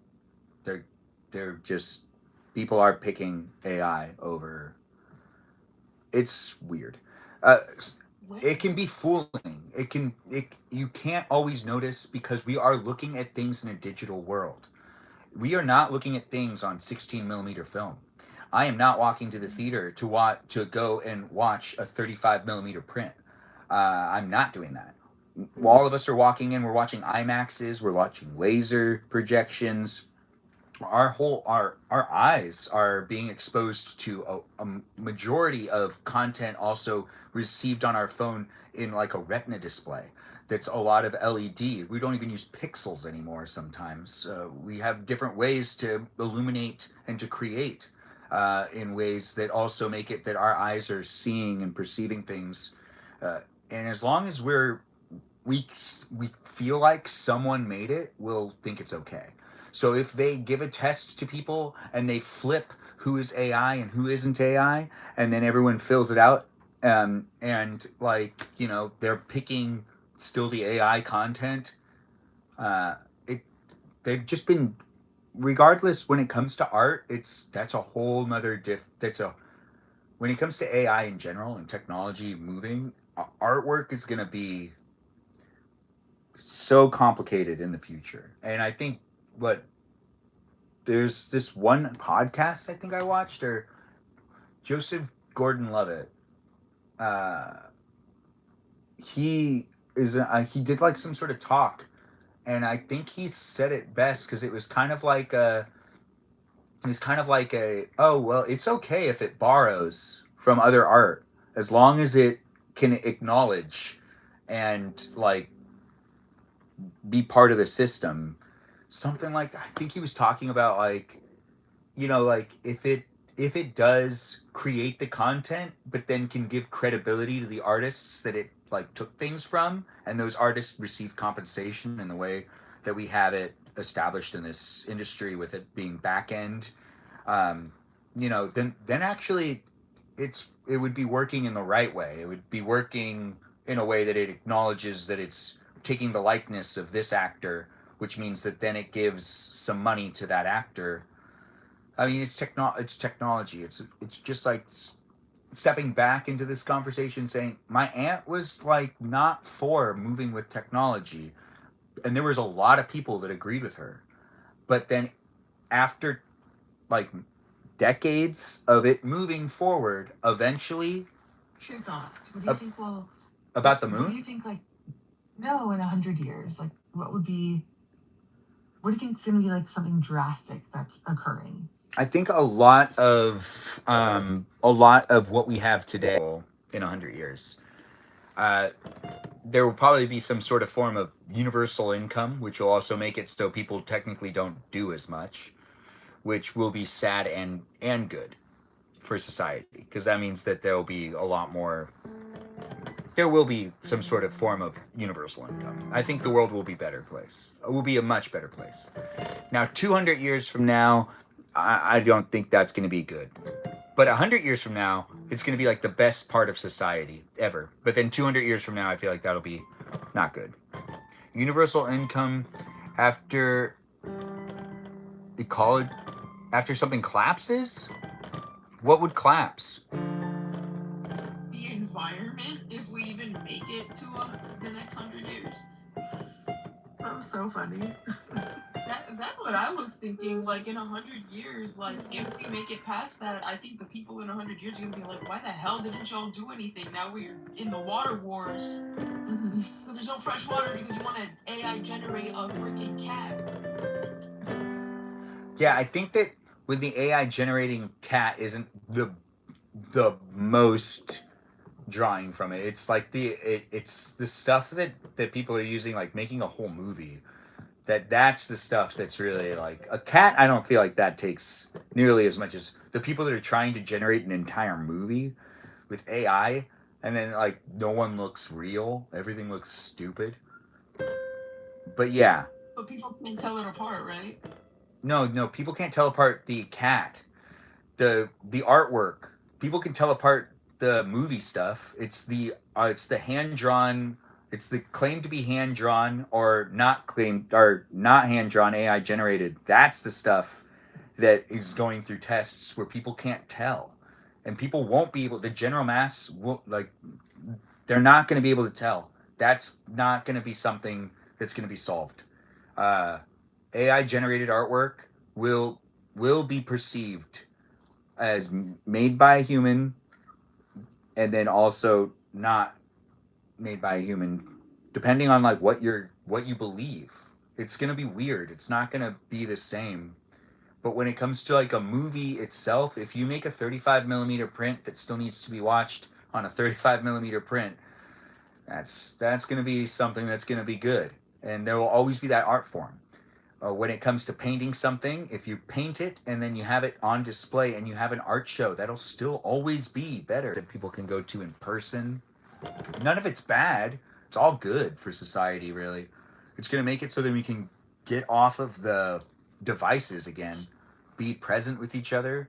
they're just people are picking AI over. It's weird. Uh, it can be fooling. You can't always notice because we are looking at things in a digital world. We are not looking at things on 16 millimeter film. I am not walking to the theater to go and watch a 35 millimeter print. I'm not doing that. All of us are walking in. We're watching IMAXs. We're watching laser projections. Our eyes are being exposed to a majority of content also received on our phone in like a retina display that's a lot of LED. We don't even use pixels anymore sometimes. We have different ways to illuminate and to create in ways that also make it that our eyes are seeing and perceiving things, and as long as we feel like someone made it, we'll think it's okay. So if they give a test to people and they flip who is AI and who isn't AI, and then everyone fills it out, and like they're picking still the AI content, it they've just been, regardless when it comes to art, that's a whole nother when it comes to AI in general and technology moving, artwork is gonna be so complicated in the future. And I think what there's this one podcast I think I watched, or Joseph Gordon-Levitt. Uh, he did like some sort of talk, and I think he said it best because it was kind of like oh well, it's okay if it borrows from other art as long as it can acknowledge and like be part of the system. Something like, I think he was talking about like, like if it does create the content but then can give credibility to the artists that it like took things from, and those artists receive compensation in the way that we have it established in this industry with it being back end, then actually it would be working in the right way. It would be working in a way that it acknowledges that it's taking the likeness of this actor, which means that then it gives some money to that actor. I mean, it's technology. It's just like stepping back into this conversation saying my aunt was like not for moving with technology, and there was a lot of people that agreed with her. But then after like decades of it moving forward, eventually Two thoughts. What do you think will about the What do moon. you think, like, no, in 100 years, like, what do you think is going to be like something drastic that's occurring? I think a lot of what we have today in 100 years. Uh, there will probably be some sort of form of universal income, which will also make it so people technically don't do as much, which will be sad and good for society, because that means that there will be a lot more. There will be some sort of form of universal income. I think the world will be a better place. It will be a much better place. Now, 200 years from now, I don't think that's going to be good. But 100 years from now, it's going to be like the best part of society ever. But then 200 years from now, I feel like that'll be not good. Universal income after the college, after something collapses? What would collapse? The environment, if we even make it to the next 100 years. That was so funny. That's what I was thinking. Like in 100 years, like if we make it past that, I think the people in 100 years are gonna be like, why the hell didn't y'all do anything? Now we're in the water wars. Mhm. So there's no fresh water because you want to AI generate a freaking cat. Yeah, I think that with the AI generating cat isn't the most drawing from it. It's like it's the stuff that people are using, like making a whole movie. That's the stuff that's really like a cat. I don't feel like that takes nearly as much as the people that are trying to generate an entire movie with AI, and then like no one looks real. Everything looks stupid. But yeah, But people can't tell it apart, right? no, people can't tell apart the cat, the artwork. People can tell apart the movie stuff. It's the hand drawn. It's the claimed to be hand drawn or not claimed or not hand drawn AI generated. That's the stuff that is going through tests where people can't tell, and people won't be able. The general mass will like. They're not going to be able to tell. That's not going to be something that's going to be solved. Uh, AI generated artwork will be perceived as made by a human, and then also not made by a human, depending on like what you believe. It's gonna be weird. It's not gonna be the same. But when it comes to like a movie itself, if you make a 35 millimeter print that still needs to be watched on a 35 millimeter print, that's gonna be something that's gonna be good, and there will always be that art form. When it comes to painting something, if you paint it and then you have it on display and you have an art show, that'll still always be better that people can go to in person. None of it's bad. It's all good for society, really. It's going to make it so that we can get off of the devices again, be present with each other.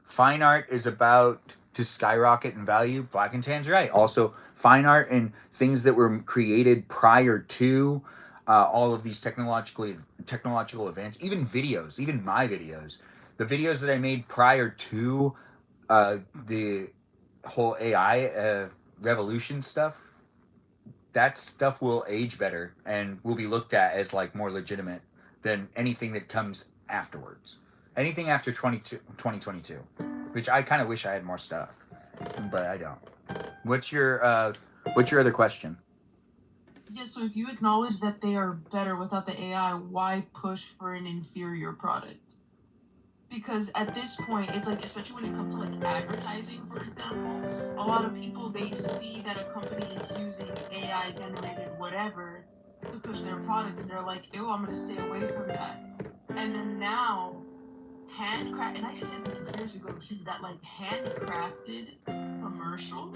Fine art is about to skyrocket in value. Black and Tan's right. Also, fine art and things that were created prior to all of these technological events, even videos, even my videos, the videos that I made prior to the whole AI revolution stuff. That stuff will age better and will be looked at as like more legitimate than anything that comes afterwards. Anything after 2022, which I kind of wish I had more stuff, but I don't. What's your other question? Yeah, so if you acknowledge that they are better without the AI, why push for an inferior product? Because at this point, it's like, especially when it comes to like advertising, for example, a lot of people, they see that a company is using AI generated whatever to push their product, and they're like, ew, I'm gonna stay away from that. And then now, handcraft, and I said this years ago too, that like handcrafted commercial,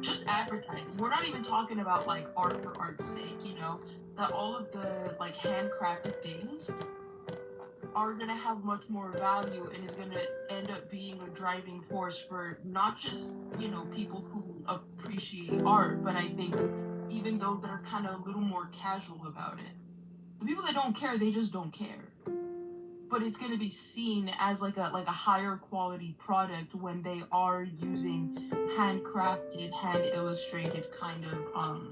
just advertising. We're not even talking about like art for art's sake, you know, that all of the like handcrafted things are gonna have much more value and is gonna end up being a driving force for not just, you know, people who appreciate art, but I think even those that are kind of a little more casual about it. The people that don't care, they just don't care. but it's going to be seen as like a higher quality product when they are using handcrafted, hand illustrated kind of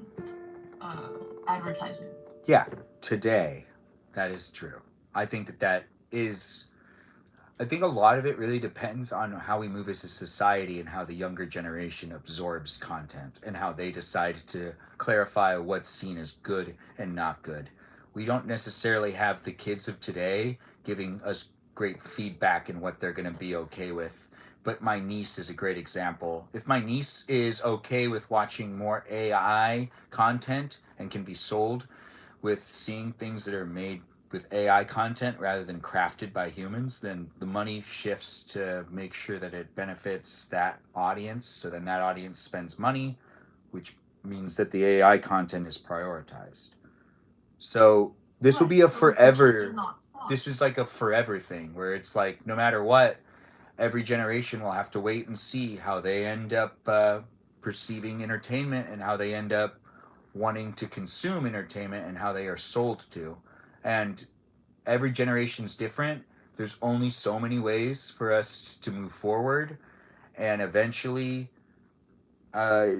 advertisement. Yeah, today, that is true. I think that is. I think a lot of it really depends on how we move as a society and how the younger generation absorbs content and how they decide to clarify what's seen as good and not good. We don't necessarily have the kids of today giving us great feedback in what they're going to be okay with. But my niece is a great example. If my niece is okay with watching more AI content and can be sold with seeing things that are made with AI content rather than crafted by humans, then the money shifts to make sure that it benefits that audience. So then that audience spends money, which means that the AI content is prioritized. So this will be a forever. This is like a forever thing where it's like no matter what, every generation will have to wait and see how they end up perceiving entertainment and how they end up wanting to consume entertainment and how they are sold to. And every generation's different. There's only so many ways for us to move forward. And eventually, uh,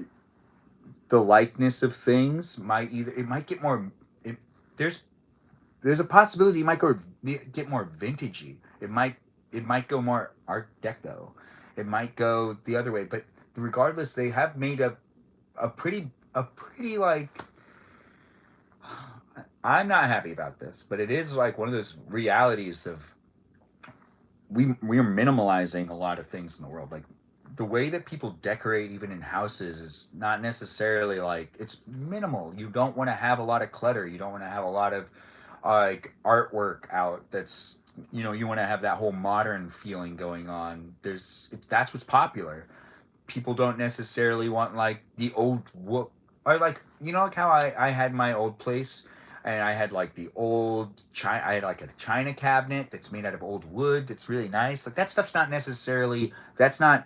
the likeness of things might either, it might get more, it, there's, there's a possibility it might get more vintagey. It might go more Art Deco. It might go the other way. But regardless, they have made a pretty like I'm not happy about this, but it is like one of those realities of we're minimalizing a lot of things in the world. Like the way that people decorate even in houses is not necessarily like it's minimal. You don't want to have a lot of clutter. You don't want to have a lot of like artwork out that's you want to have that whole modern feeling going on. That's what's popular. People don't necessarily want like the old wood or like like how I had my old place and I had like the old china. I had like a china cabinet that's made out of old wood that's really nice. Like that stuff's not necessarily that's not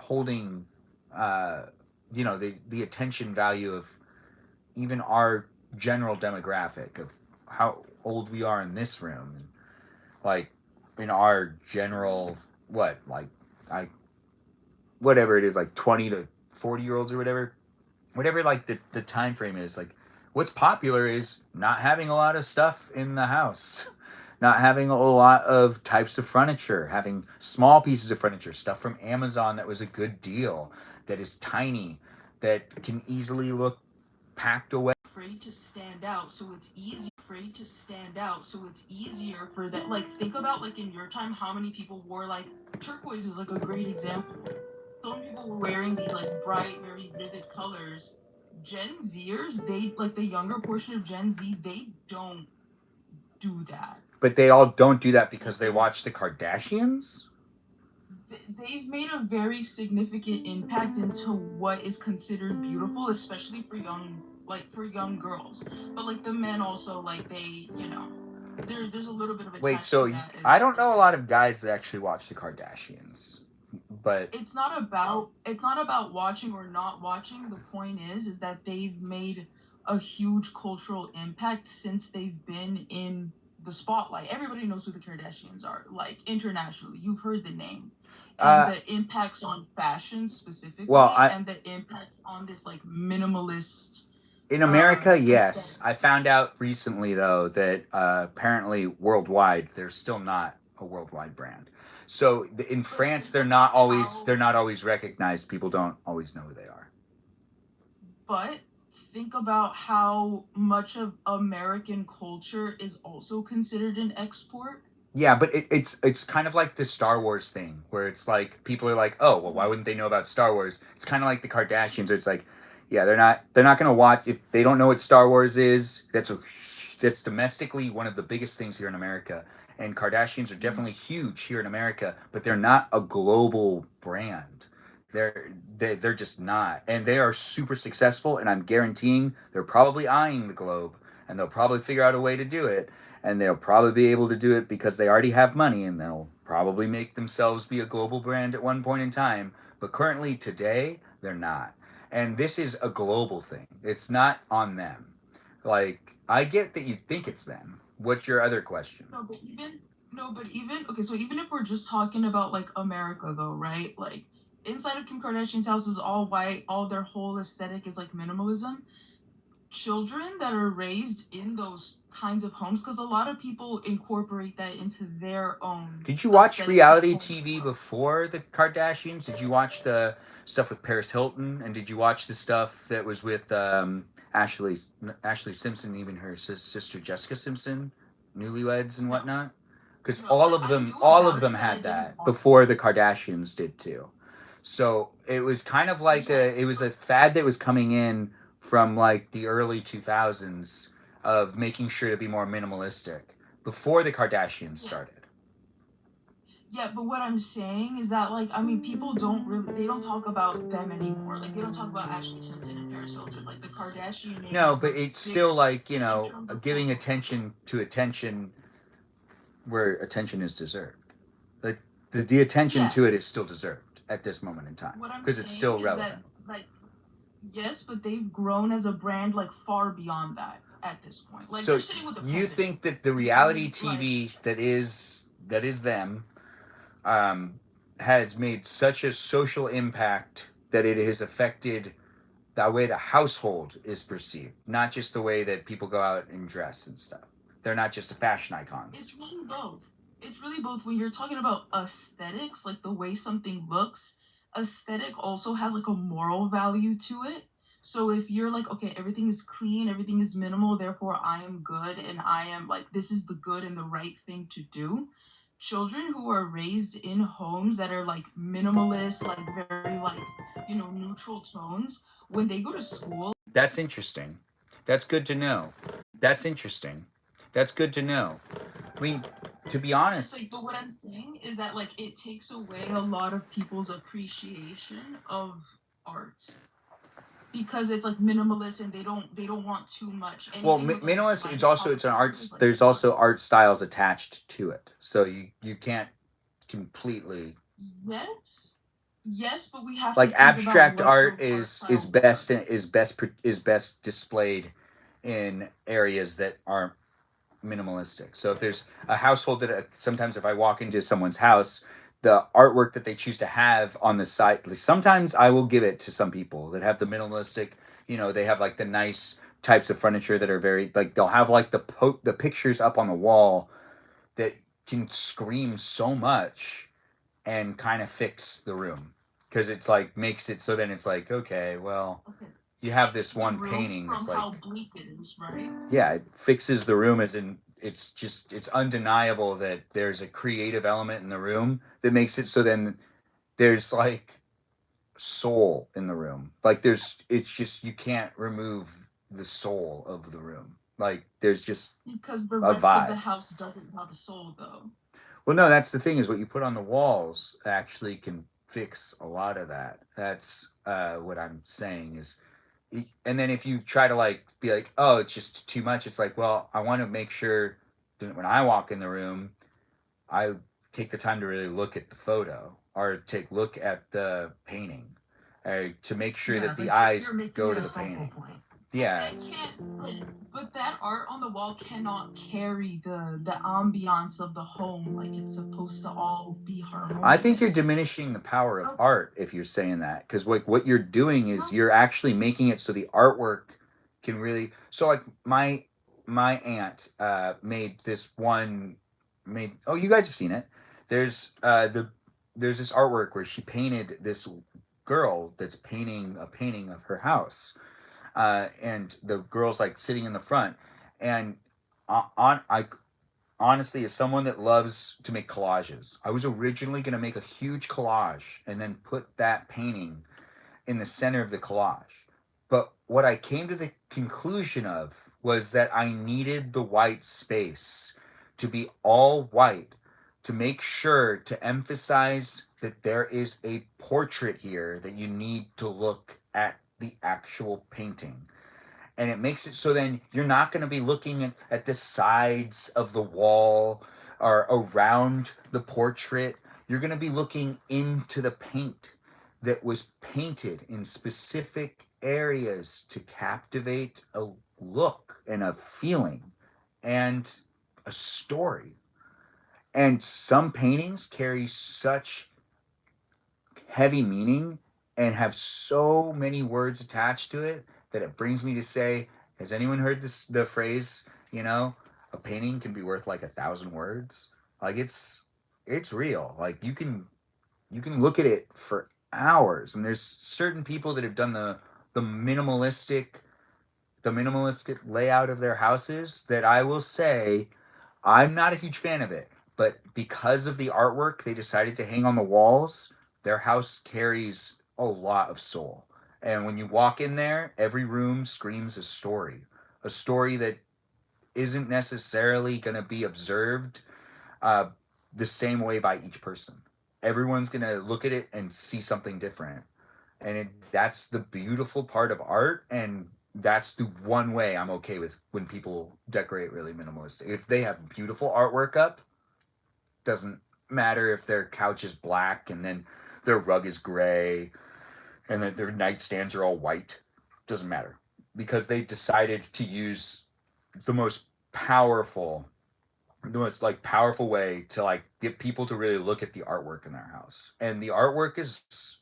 holding the attention value of even our general demographic of how old we are in this room, like in our general what like I whatever it is, like 20 to 40 year olds or whatever like the time frame is. Like what's popular is not having a lot of stuff in the house, not having a lot of types of furniture, having small pieces of furniture, stuff from Amazon that was a good deal, that is tiny, that can easily look packed away. Afraid to stand out, so it's easy. Afraid to stand out, so it's easier for that. Like think about like in your time, how many people wore like turquoise is like a great example. So many people were wearing these like bright, very vivid colors. Gen Zers, they like the younger portion of Gen Z, they don't do that. But they all don't do that because they watch the Kardashians. They've made a very significant impact into what is considered beautiful, especially for young girls. But like the men also, like they, there's a little bit of a Wait, so I don't know a lot of guys that actually watch the Kardashians, but it's not about watching or not watching. The point is that they've made a huge cultural impact since they've been in the spotlight. Everybody knows who the Kardashians are, like internationally. You've heard the name. And the impacts on fashion specifically, and the impacts on this like minimalist. In America, yes. I found out recently though that apparently worldwide there's still not a worldwide brand. So in France they're not always recognized. People don't always know who they are. But think about how much of American culture is also considered an export. Yeah, but it's kind of like the Star Wars thing where it's like people are like, oh, well, why wouldn't they know about Star Wars? It's kind of like the Kardashians. It's like, yeah, they're not gonna watch if they don't know what Star Wars is. That's domestically one of the biggest things here in America, and Kardashians are definitely huge here in America, but they're not a global brand. They're just not, and they are super successful. And I'm guaranteeing they're probably eyeing the globe, and they'll probably figure out a way to do it, and they'll probably be able to do it because they already have money, and they'll probably make themselves be a global brand at one point in time. But currently, today, they're not. And this is a global thing. It's not on them. Like, I get that you think it's them. What's your other question? No, but No, but even okay, so even if we're just talking about like America though, right? Like inside of Kim Kardashian's house is all white, all their whole aesthetic is like minimalism. Children that are raised in those kinds of homes, because a lot of people incorporate that into their own Did you watch aesthetic and reality home TV look. before the Kardashians? Did you watch the stuff with Paris Hilton, and did you watch the stuff that was with Ashley Ashley Simpson, even her sister Jessica Simpson, Newlyweds and No, whatnot? Because no, like I knew all of about them it, but I had didn't that watch before it. the Kardashians did too. So it was kind of like Yeah, it was a fad that was coming in from like the early 2000s of making sure to be more minimalistic before the Kardashians yeah. started. Yeah, but what I'm saying is that like I mean people don't really they don't talk about them anymore. Like they don't talk about Ashley Simpson and Paris Hilton. Like the Kardashian name No, is but much it's still bigger like, in terms of giving photos. attention to attention where attention is deserved. Like the attention Yeah. to it is still deserved at this moment in time What I'm because it's still saying is that relevant. like yes, but they've grown as a brand like far beyond that at this point. Like they're So sitting with the you president. think that the You feel reality me? Like TV that is them um, has made such a social impact that it has affected the way the household is perceived, not just the way that people go out and dress and stuff. They're not just fashion icons. it's really both. It's really both. When you're talking about aesthetics, like the way something looks, aesthetic also has like a moral value to it. So if you're like, okay, everything is clean, everything is minimal, therefore I am good and I am like, this is the good and the right thing to do. Children who are raised in homes that are like minimalist, like very like, neutral tones, when they go to school, That's interesting. That's good to know. That's interesting. That's good to know. I mean, to be it's like, honest, but what I'm saying is that like it takes away a lot of people's appreciation of art because it's like minimalist and they don't want too much. well, Anything with like a minimalist. slight of It's an color arts. is like There's too much. also art styles attached to it, so you can't completely Yes, yes, but we have to like think about abstract what art those art is styles are. best is best displayed in areas that aren't minimalistic. So if there's a household that sometimes if I walk into someone's house, the artwork that they choose to have on the site, like sometimes I will give it to some people that have the minimalistic, they have like the nice types of furniture that are very like they'll have like the pictures up on the wall that can scream so much and kind of fix the room because it's like makes it so then it's like okay, well, Okay, you have fix this the one room painting that's from how like bleak it is, right? yeah, it fixes the room as in it's undeniable that there's a creative element in the room that makes it so then there's like soul in the room. Like it's just you can't remove the soul of the room. Like there's just Because the a rest of the vibe. house doesn't have a soul though. Well, no, that's the thing is what you put on the walls actually can fix a lot of that. That's what I'm saying is and then if you try to like be like oh it's just too much it's like well I want to make sure that when I walk in the room I take the time to really look at the photo or take look at the painting to make sure Yeah, that the like you're eyes making go it to a the focal painting. point. Yeah, That can't but that art on the wall cannot carry the ambiance of the home like it's supposed to all be I think you're harmonious. diminishing the power of Oh, art if you're saying that because like what you're doing is no. you're actually making it so the artwork can really so like my aunt made this one made oh you guys have seen it there's this artwork where she painted this girl that's painting a painting of her house and the girl's like sitting in the front and on I honestly, as someone that loves to make collages, I was originally going to make a huge collage and then put that painting in the center of the collage. But what I came to the conclusion of was that I needed the white space to be all white to make sure to emphasize that there is a portrait here that you need to look at the actual painting and it makes it so then you're not going to be looking at the sides of the wall or around the portrait. You're going to be looking into the paint that was painted in specific areas to captivate a look and a feeling and a story. And some paintings carry such heavy meaning and have so many words attached to it that it brings me to say, has anyone heard the phrase, a painting can be worth like 1,000 words? Like it's real. Like you can look at it for hours. And there's certain people that have done the minimalistic the minimalistic layout of their houses that I will say I'm not a huge fan of it, but because of the artwork they decided to hang on the walls, their house carries a lot of soul. And when you walk in there, every room screams a story that isn't necessarily going to be observed uh, the same way by each person. Everyone's going to look at it and see something different. And that's the beautiful part of art. And that's the one way I'm okay with when people decorate really minimalistic. If they have beautiful artwork up, doesn't matter if their couch is black and then their rug is gray and that their nightstands are all white. Doesn't matter because they decided to use the most powerful powerful way to like get people to really look at the artwork in their house. And the artwork is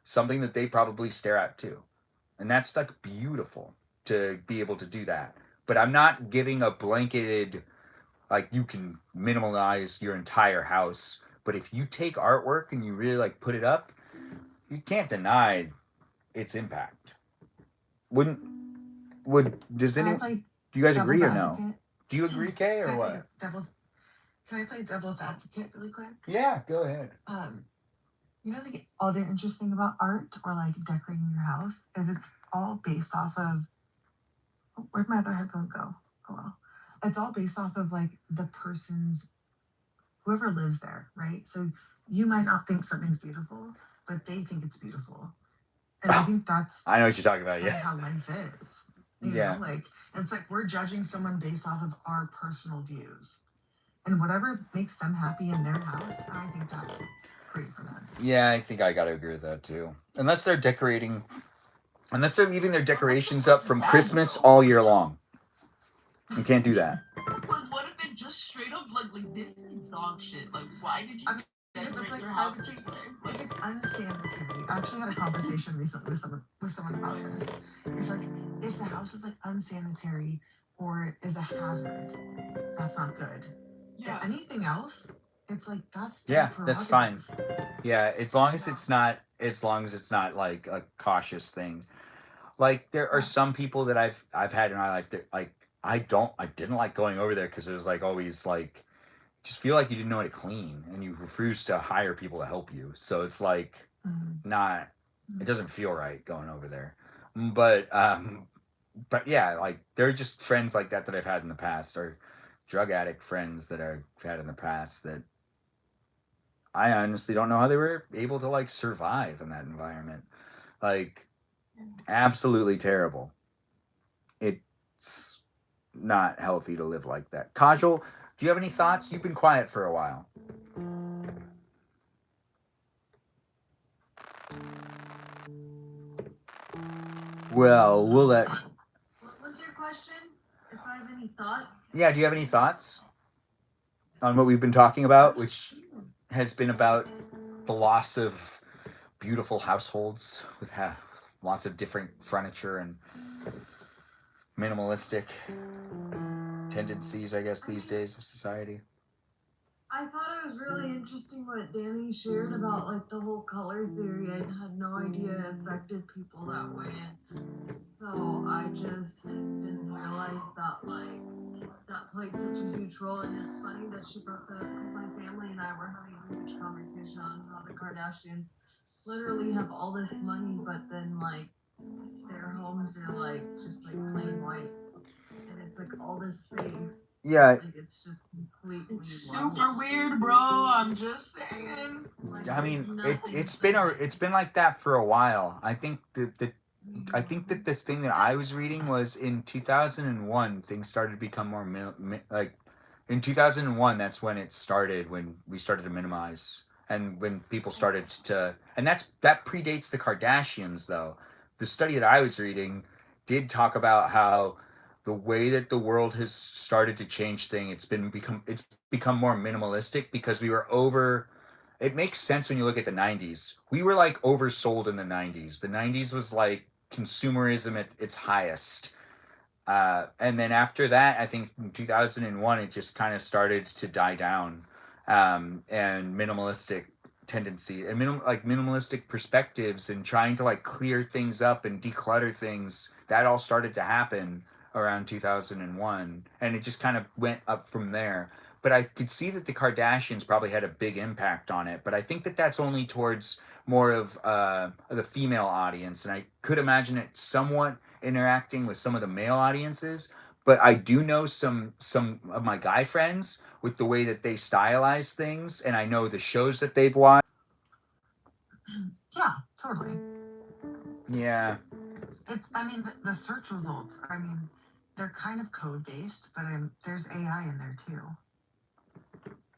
something that they probably stare at too. And that's like beautiful to be able to do that. But I'm not giving a blanketed like you can minimalize your entire house. But if you take artwork and you really like put it up, you can't deny its impact. Wouldn't would does Can I anyone play do you guys devil's agree or no? advocate? Do you agree, Kay, or Can I what? play Can I play devil's advocate really quick? Yeah, go ahead. The other interesting about art or like decorating your house is it's all based off of where'd my other headphone go? Oh well. It's all based off of like the person's whoever lives there, right? So you might not think something's beautiful, but they think it's beautiful. And I think that's I know what you're talking about, kind of yeah. how life is. Yeah. Like it's like we're judging someone based off of our personal views. And whatever makes them happy in their house, I think that's great for them. Yeah, I think I gotta agree with that too. Unless they're leaving their decorations up from Christmas all year long. You can't do that. Like, what if it just straight up like this is dog shit? Like, why did you decorate your I house would say this way? if it's unsanitary. I actually had a conversation recently with someone about this. It's like if the house is like unsanitary or is a hazard, that's not good. Yeah. Anything else, it's like that's that's fine. Yeah, as long as it's not like a cautious thing. Like there are some people that I've had in my life that like I didn't like going over there because it was like always like just feel like you didn't know how to clean and you refuse to hire people to help you. So it's like not it doesn't feel right going over there. But yeah, like there are just friends like that I've had in the past or drug addict friends that I've had in the past that I honestly don't know how they were able to like survive in that environment. Like absolutely terrible. It's not healthy to live like that. Kajal, do you have any thoughts? You've been quiet for a while. Well, we'll let. What's your question? If I have any thoughts? Yeah, do you have any thoughts on what we've been talking about, which has been about the loss of beautiful households with lots of different furniture and minimalistic tendencies, I guess, these days of society? I thought it was really interesting what Danny shared about like the whole color theory. I had no idea it affected people that way. So I just didn't realize that like that played such a huge role. And it's funny that she brought that up because my family and I were having a huge conversation on how the Kardashians literally have all this money, but then like their homes are like just like plain white, and it's like all this space. Yeah. Like it's just completely super weird, bro. I'm just saying. Like, I mean, it's nothing been like that for a while. I think that the thing that I was reading was in 2001 things started to become more like in 2001 that's when it started, when we started to minimize and when people started to, and that predates the Kardashians though. The study that I was reading did talk about how the way that the world has started to change it's become more minimalistic because we were over. It makes sense when you look at the 90s. We were like oversold in the 90s. The 90s was like consumerism at its highest. And then after that, I think in 2001, it just kind of started to die down. And minimalistic tendency and minimalistic perspectives and trying to like clear things up and declutter things, that all started to happen around 2001, and it just kind of went up from there. But I could see that the Kardashians probably had a big impact on it, but I think that that's only towards more of the female audience, and I could imagine it somewhat interacting with some of the male audiences. But I do know some of my guy friends with the way that they stylize things, and I know the shows that they've watched. Yeah, totally. Yeah. I mean, the search results, I mean, they're kind of code based, but there's AI in there too.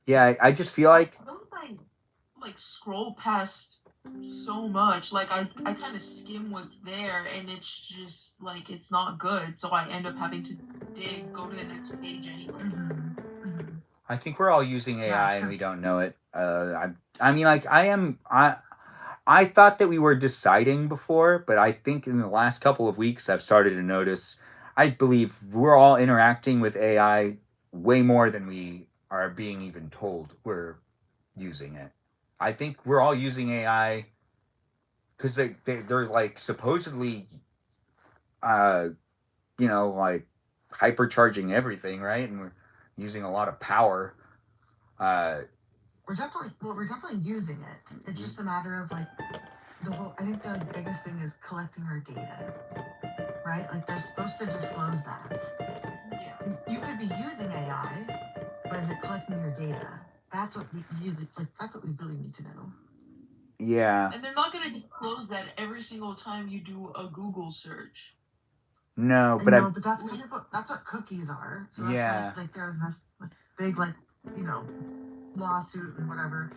Yeah, I just feel like Don't I like scroll past so much? Like I kind of skim what's there, and it's just like it's not good. So I end up having to go to the next page anyway. I think we're all using AI Yeah, and we don't know it. I mean, like I thought that we were deciding before, but I think in the last couple of weeks I've started to notice. I believe we're all interacting with AI way more than we are being even told we're using it. I think we're all using AI because they're like supposedly, uh, like hypercharging everything, right? And we're using a lot of power. we're definitely using it. It's just a matter of like I think the biggest thing is collecting our data, right? Like they're supposed to disclose that. Yeah. You could be using AI, but is it collecting your data? That's what we really like. That's what we really need to know. Yeah. And they're not going to disclose that every single time you do a Google search. No, but no, but that's kind of that's what cookies are. So that's Yeah. why, like there was this big lawsuit and whatever.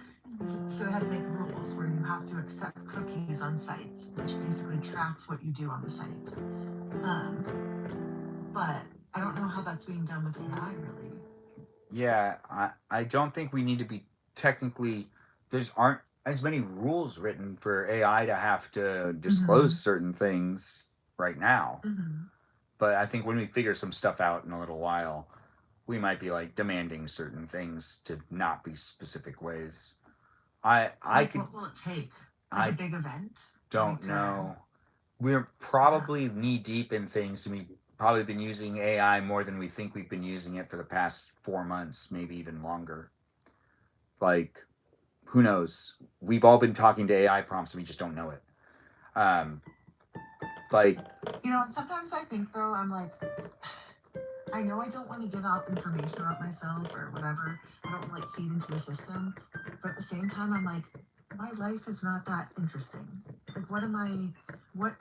So they had to make rules where you have to accept cookies on sites, which basically tracks what you do on the site. But I don't know how that's being done with AI, really. Yeah, I don't think we need to be technically. Aren't as many rules written for AI to have to disclose certain things right now. But I think when we figure some stuff out in a little while, we might be like demanding certain things to not be specific ways. I could. What will it take? Like a big event? Don't know. We're probably knee deep in things, and we've probably been using AI more than we think we've been using it for the past 4 months, maybe even longer. Like, who knows? We've all been talking to AI prompts, and we just don't know it. Like, and sometimes I think though, I'm like, I know I don't want to give out information about myself or whatever. I don't want to feed into the system, but at the same time, I'm like, my life is not that interesting. Like, what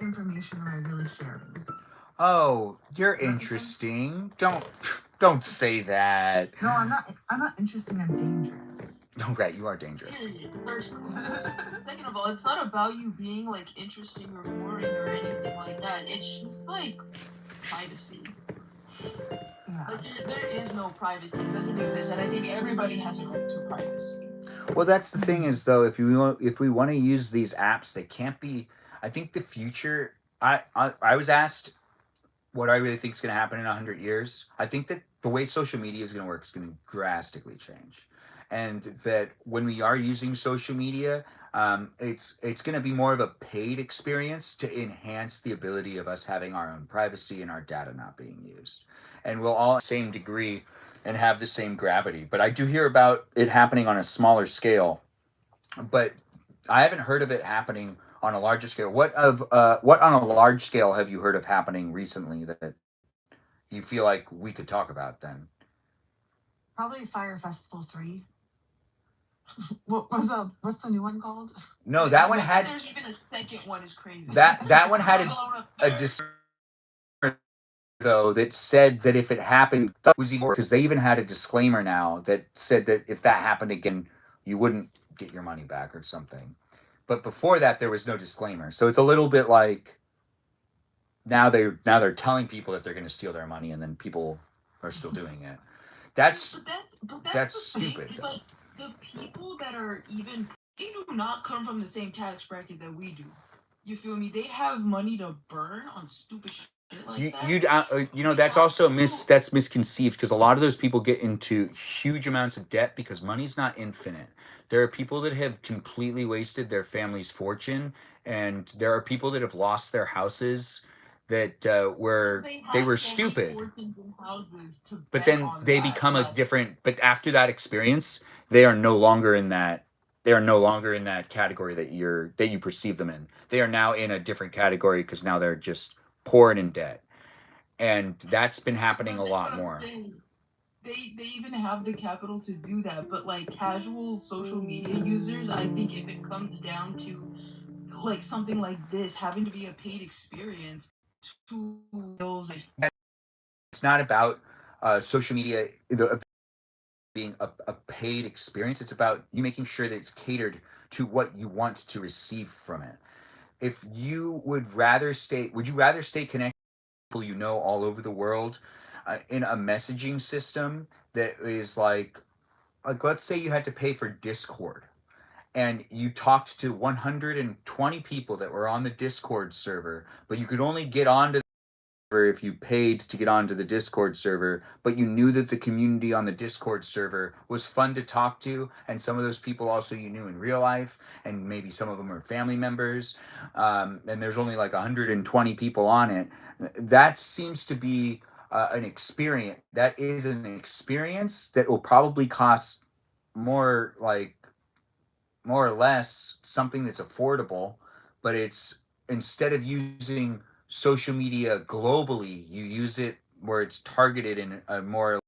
information am I really sharing? oh, you're interesting. Don't say that. No, I'm not. I'm not interesting. I'm dangerous. No, right, you are dangerous. First of all, second of all, it's not about you being like interesting or boring or anything like that. It's just like privacy. Yeah. Like there is no privacy. It doesn't exist, and I think everybody has a right to privacy. Well, that's the thing is though, if we want to use these apps, they can't be. I think the future. I was asked what I really think is going to happen in 100 years. I think that the way social media is going to work is going to drastically change, and that when we are using social media, it's going to be more of a paid experience to enhance the ability of us having our own privacy and our data not being used, and we'll all same degree and have the same gravity. But I do hear about it happening on a smaller scale, but I haven't heard of it happening on a larger scale. What on a large scale have you heard of happening recently that you feel like we could talk about then? Probably Fire Festival 3. What's the new one called? No, that one had. There's even a second one is crazy. That one had a disclaimer though that said that if it happened, that was even because they even had a disclaimer now that said that if that happened again, you wouldn't get your money back or something. But before that, there was no disclaimer, so it's a little bit like now they're telling people that they're going to steal their money, and then people are still doing it. That's but that's the thing. stupid It's though. like the people that are even they do not come from the same tax bracket that we do. You feel me? They have money to burn on stupid shit like that. You know, that's How also to that's misconceived, because a lot of those people get into huge amounts of debt because money's not infinite. There are people that have completely wasted their family's fortune, and there are people that have lost their houses that were they they have were family stupid, fortunes and houses to but bet then on they that. become a different. But after that experience, they are no longer in that. They are no longer in that category that you perceive them in. They are now in a different category because now they're just poor and in debt, and that's been happening a But that's lot what I'm more. saying. They even have the capital to do that, but like casual social media users, I think if it comes down to like something like this having to be a paid experience to those like It's not about social media being a paid experience. It's about you making sure that it's catered to what you want to receive from it. If you would you rather stay connected to people you know all over the world in a messaging system that is like let's say you had to pay for Discord and you talked to 120 people that were on the Discord server, but you could only get onto if you paid to get onto the Discord server, but you knew that the community on the Discord server was fun to talk to, and some of those people also you knew in real life, and maybe some of them are family members, and there's only like 120 people on it. That seems to be an experience. That is an experience that will probably cost more, like more or less something that's affordable, but it's instead of using social media globally, you use it where it's targeted in a more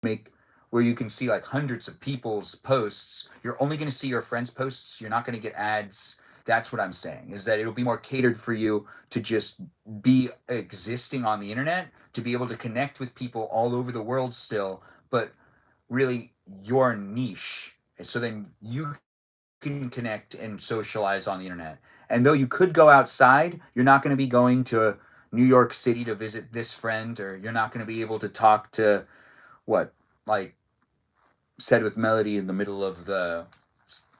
make where you can see like hundreds of people's posts. You're only going to see your friends' posts. You're not going to get ads. That's what I'm saying, is that it'll be more catered for you to just be existing on the internet, to be able to connect with people all over the world still, but really your niche. So then you can connect and socialize on the internet. And though you could go outside, you're not going to be going to New York City to visit this friend, or you're not going to be able to talk to what, like said with Melody in the middle of the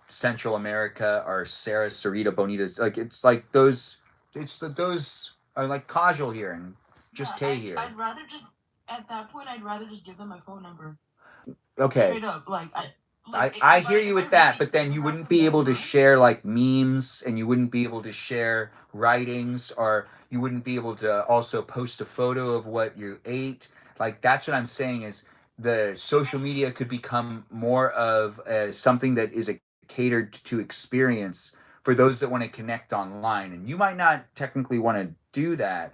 Central America, or Sarah Sarita Bonita's. Like it's like those, those are like casual here and just yeah, K here. I'd rather just at that point I'd rather just give them my phone number. Okay, Straight up. Like I hear you if I with that, really but then care you about wouldn't them be that able to much, share like memes, and you wouldn't be able to share writings, or you wouldn't be able to also post a photo of what you ate. Like that's what I'm saying, is the social media could become more of something that is a catered to experience for those that want to connect online. And you might not technically want to do that,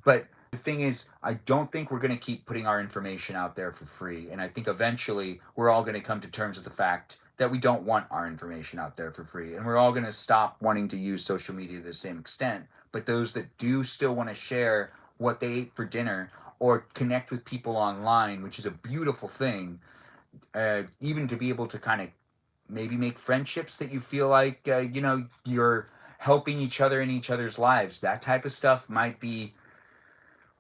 but the thing is, I don't think we're going to keep putting our information out there for free. And I think eventually we're all going to come to terms with the fact that we don't want our information out there for free. And we're all going to stop wanting to use social media to the same extent. But those that do still want to share what they ate for dinner or connect with people online, which is a beautiful thing, even to be able to kind of maybe make friendships that you feel like, you're helping each other in each other's lives. That type of stuff might be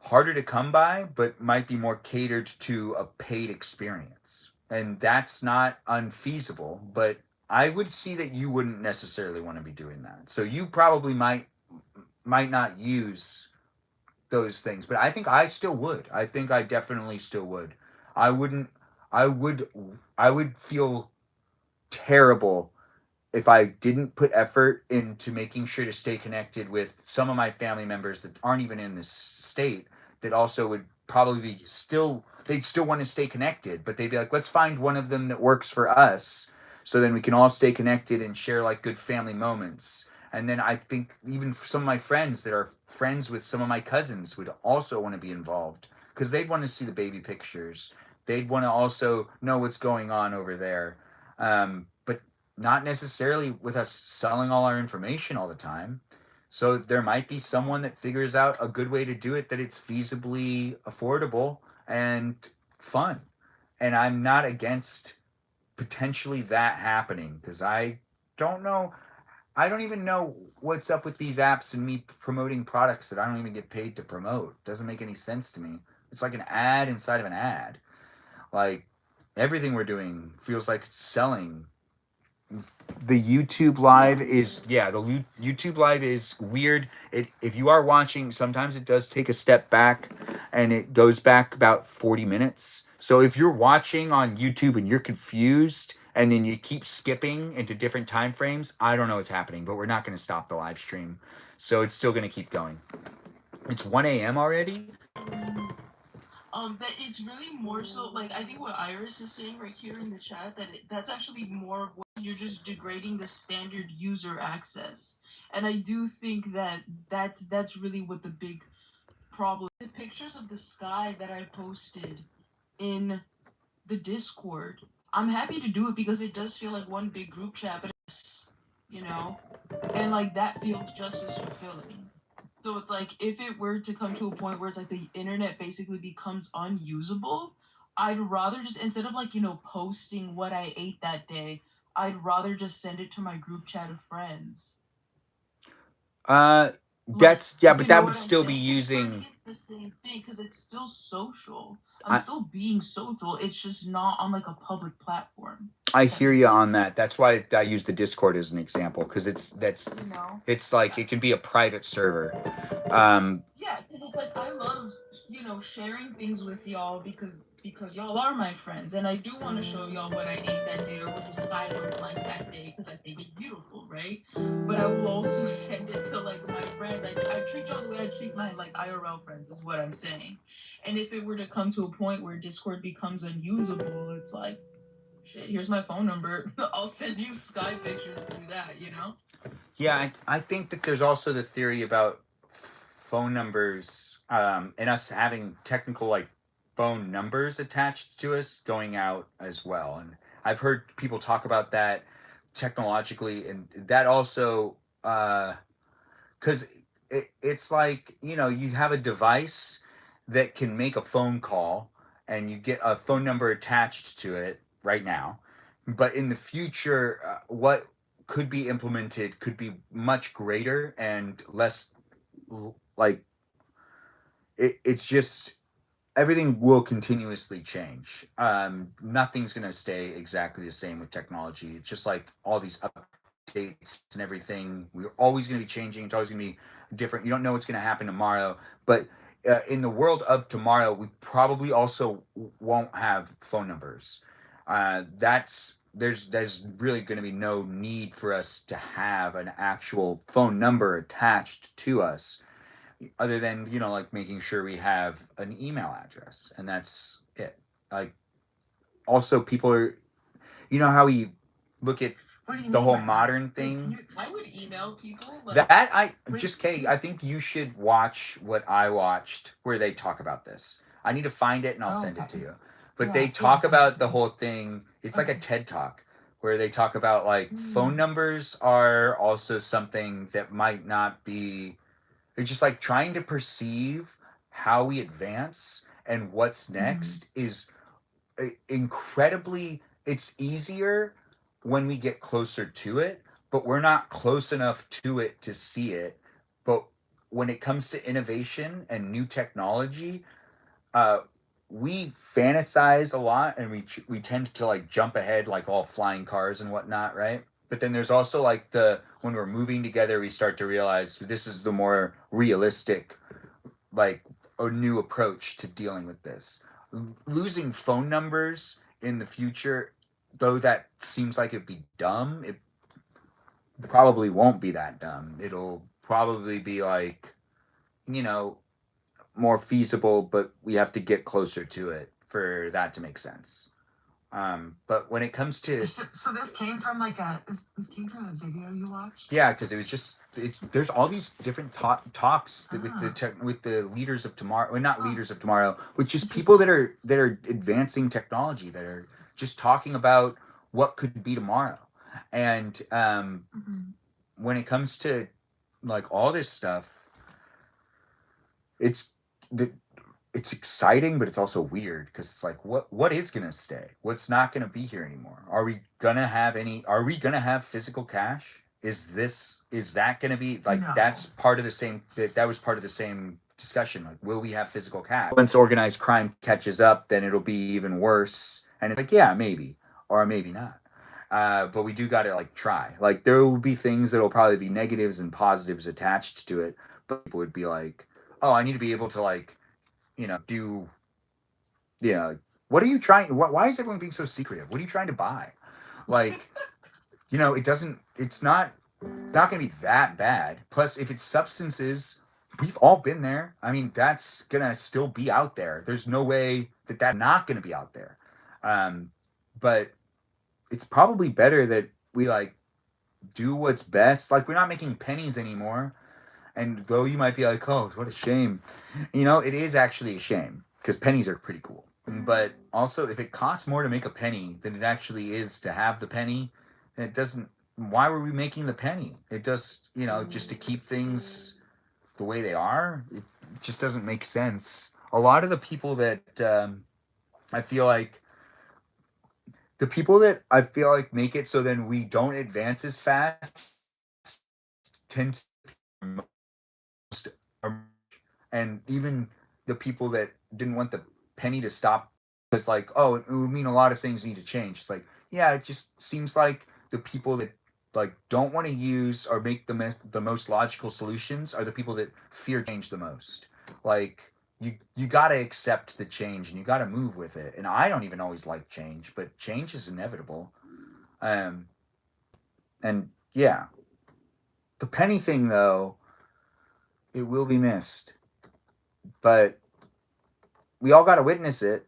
harder to come by, but might be more catered to a paid experience. And that's not unfeasible, but I would see that you wouldn't necessarily want to be doing that. So you probably might not use those things, but I think I still would. I think I definitely still would. I wouldn't I would I would feel terrible if I didn't put effort into making sure to stay connected with some of my family members that aren't even in this state, that also would probably be still, they'd still want to stay connected, but they'd be like, let's find one of them that works for us, so then we can all stay connected and share like good family moments. And then I think even some of my friends that are friends with some of my cousins would also want to be involved, because they'd want to see the baby pictures. They'd want to also know what's going on over there. But not necessarily with us selling all our information all the time. So there might be someone that figures out a good way to do it, that it's feasibly affordable and fun. And I'm not against potentially that happening, because don't know. I don't even know what's up with these apps and me promoting products that I don't even get paid to promote. Doesn't make any sense to me. It's like an ad inside of an ad. Like everything we're doing feels like it's selling. The YouTube live is the YouTube live is weird. It if you are watching, sometimes it does take a step back and it goes back about 40 minutes. So if you're watching on YouTube and you're confused and then you keep skipping into different time frames, I don't know what's happening, but we're not going to stop the live stream. So it's still going to keep going. It's 1 a.m. already. That it's really more so like I think what Iris is saying right here in the chat that's actually more of what you're just degrading the standard user access, and I do think that that's really what the big problem. The pictures of the sky that I posted in the Discord, I'm happy to do it because it does feel like one big group chat, but it's, you know, and like that feels just as fulfilling. So it's like if it were to come to a point where it's like the internet basically becomes unusable, I'd rather just instead of like, posting what I ate that day, I'd rather just send it to my group chat of friends. Uh Like, that's yeah, but you know that would what I'm still be saying? using It's the same thing because it's still social. I'm I, still being social. It's just not on like a public platform. I If that hear makes you on sense. that. That's why I use the Discord as an example because You know? it's like it can be a private server. Yeah, because it's like I love, sharing things with y'all because y'all are my friends, and I do want to show y'all what I ate that day or what the sky looked like that day because I think it's beautiful, right? But I will also send it to like my friends. I treat y'all the way I treat my like IRL friends is what I'm saying. And if it were to come to a point where Discord becomes unusable, it's like, shit, here's my phone number. I'll send you sky pictures through that, you know? Yeah, I think that there's also the theory about phone numbers and us having technical like phone numbers attached to us going out as well. And I've heard people talk about that technologically, and that also because it's like you have a device that can make a phone call and you get a phone number attached to it right now, but in the future what could be implemented could be much greater and less like it's just everything will continuously change. Nothing's going to stay exactly the same with technology. It's just like all these updates and everything. We're always going to be changing. It's always going to be different. You don't know what's going to happen tomorrow. But in the world of tomorrow, we probably also won't have phone numbers. There's really going to be no need for us to have an actual phone number attached to us other than like making sure we have an email address and that's it. Like also people are how we look at What do you the mean whole by that? modern Wait, thing I would email people. Like, that I Wait, just Kay, I think you should watch what I watched where they talk about this. I need to find it and I'll oh, send it to okay. you, but Yeah, they yeah, talk send it about to the me. whole thing. It's like a Okay. TED talk where they talk about like phone Mm. numbers are also something that might not be. It's just like trying to perceive how we advance and what's Mm-hmm. next is incredibly. It's easier when we get closer to it, but we're not close enough to it to see it. But when it comes to innovation and new technology, uh, we fantasize a lot and we tend to like jump ahead like all flying cars and whatnot, right? But then there's also like the when we're moving together we start to realize this is the more realistic like a new approach to dealing with this. Losing phone numbers in the future, though that seems like it'd be dumb, it probably won't be that dumb. It'll probably be like, you know, more feasible, but we have to get closer to it for that to make sense. But when it comes to So this came from like this came from a video you watched? yeah, because it was just there's all these different talks Ah, with the leaders of tomorrow, well, not oh, leaders of tomorrow, but just people interesting. that are advancing technology that are just talking about what could be tomorrow, and Mm-hmm. when it comes to like all this stuff, it's the it's exciting, but it's also weird because it's like, what is gonna stay? What's not gonna be here anymore? Are we gonna have any? Are we gonna have physical cash? Is that gonna be like No. that's part of the same that was part of the same discussion. Like, will we have physical cash? Once organized crime catches up, then it'll be even worse. And it's like, yeah, maybe, or maybe not. But we do got to like try. Like, there will be things that'll probably be negatives and positives attached to it. But people would be like, oh, I need to be able to like, do, what are you trying? Why is everyone being so secretive? What are you trying to buy? Like, it's not going to be that bad. Plus, if it's substances, we've all been there. I mean, that's going to still be out there. There's no way that that's not going to be out there. But it's probably better that we like do what's best. Like, we're not making pennies anymore. And though you might be like, oh, what a shame. It is actually a shame because pennies are pretty cool. But also, if it costs more to make a penny than it actually is to have the penny, it doesn't. Why were we making the penny? It does, just to keep things the way they are. It just doesn't make sense. A lot of the people that I feel like make it so then we don't advance as fast tend to be most, and even the people that didn't want the penny to stop, it's like, oh, it would mean a lot of things need to change. It's like, yeah, it just seems like the people that like don't want to use or make the most logical solutions are the people that fear change the most. Like, you got to accept the change and you got to move with it. And I don't even always like change, but change is inevitable. And yeah, the penny thing though, it will be missed, but we all got to witness it.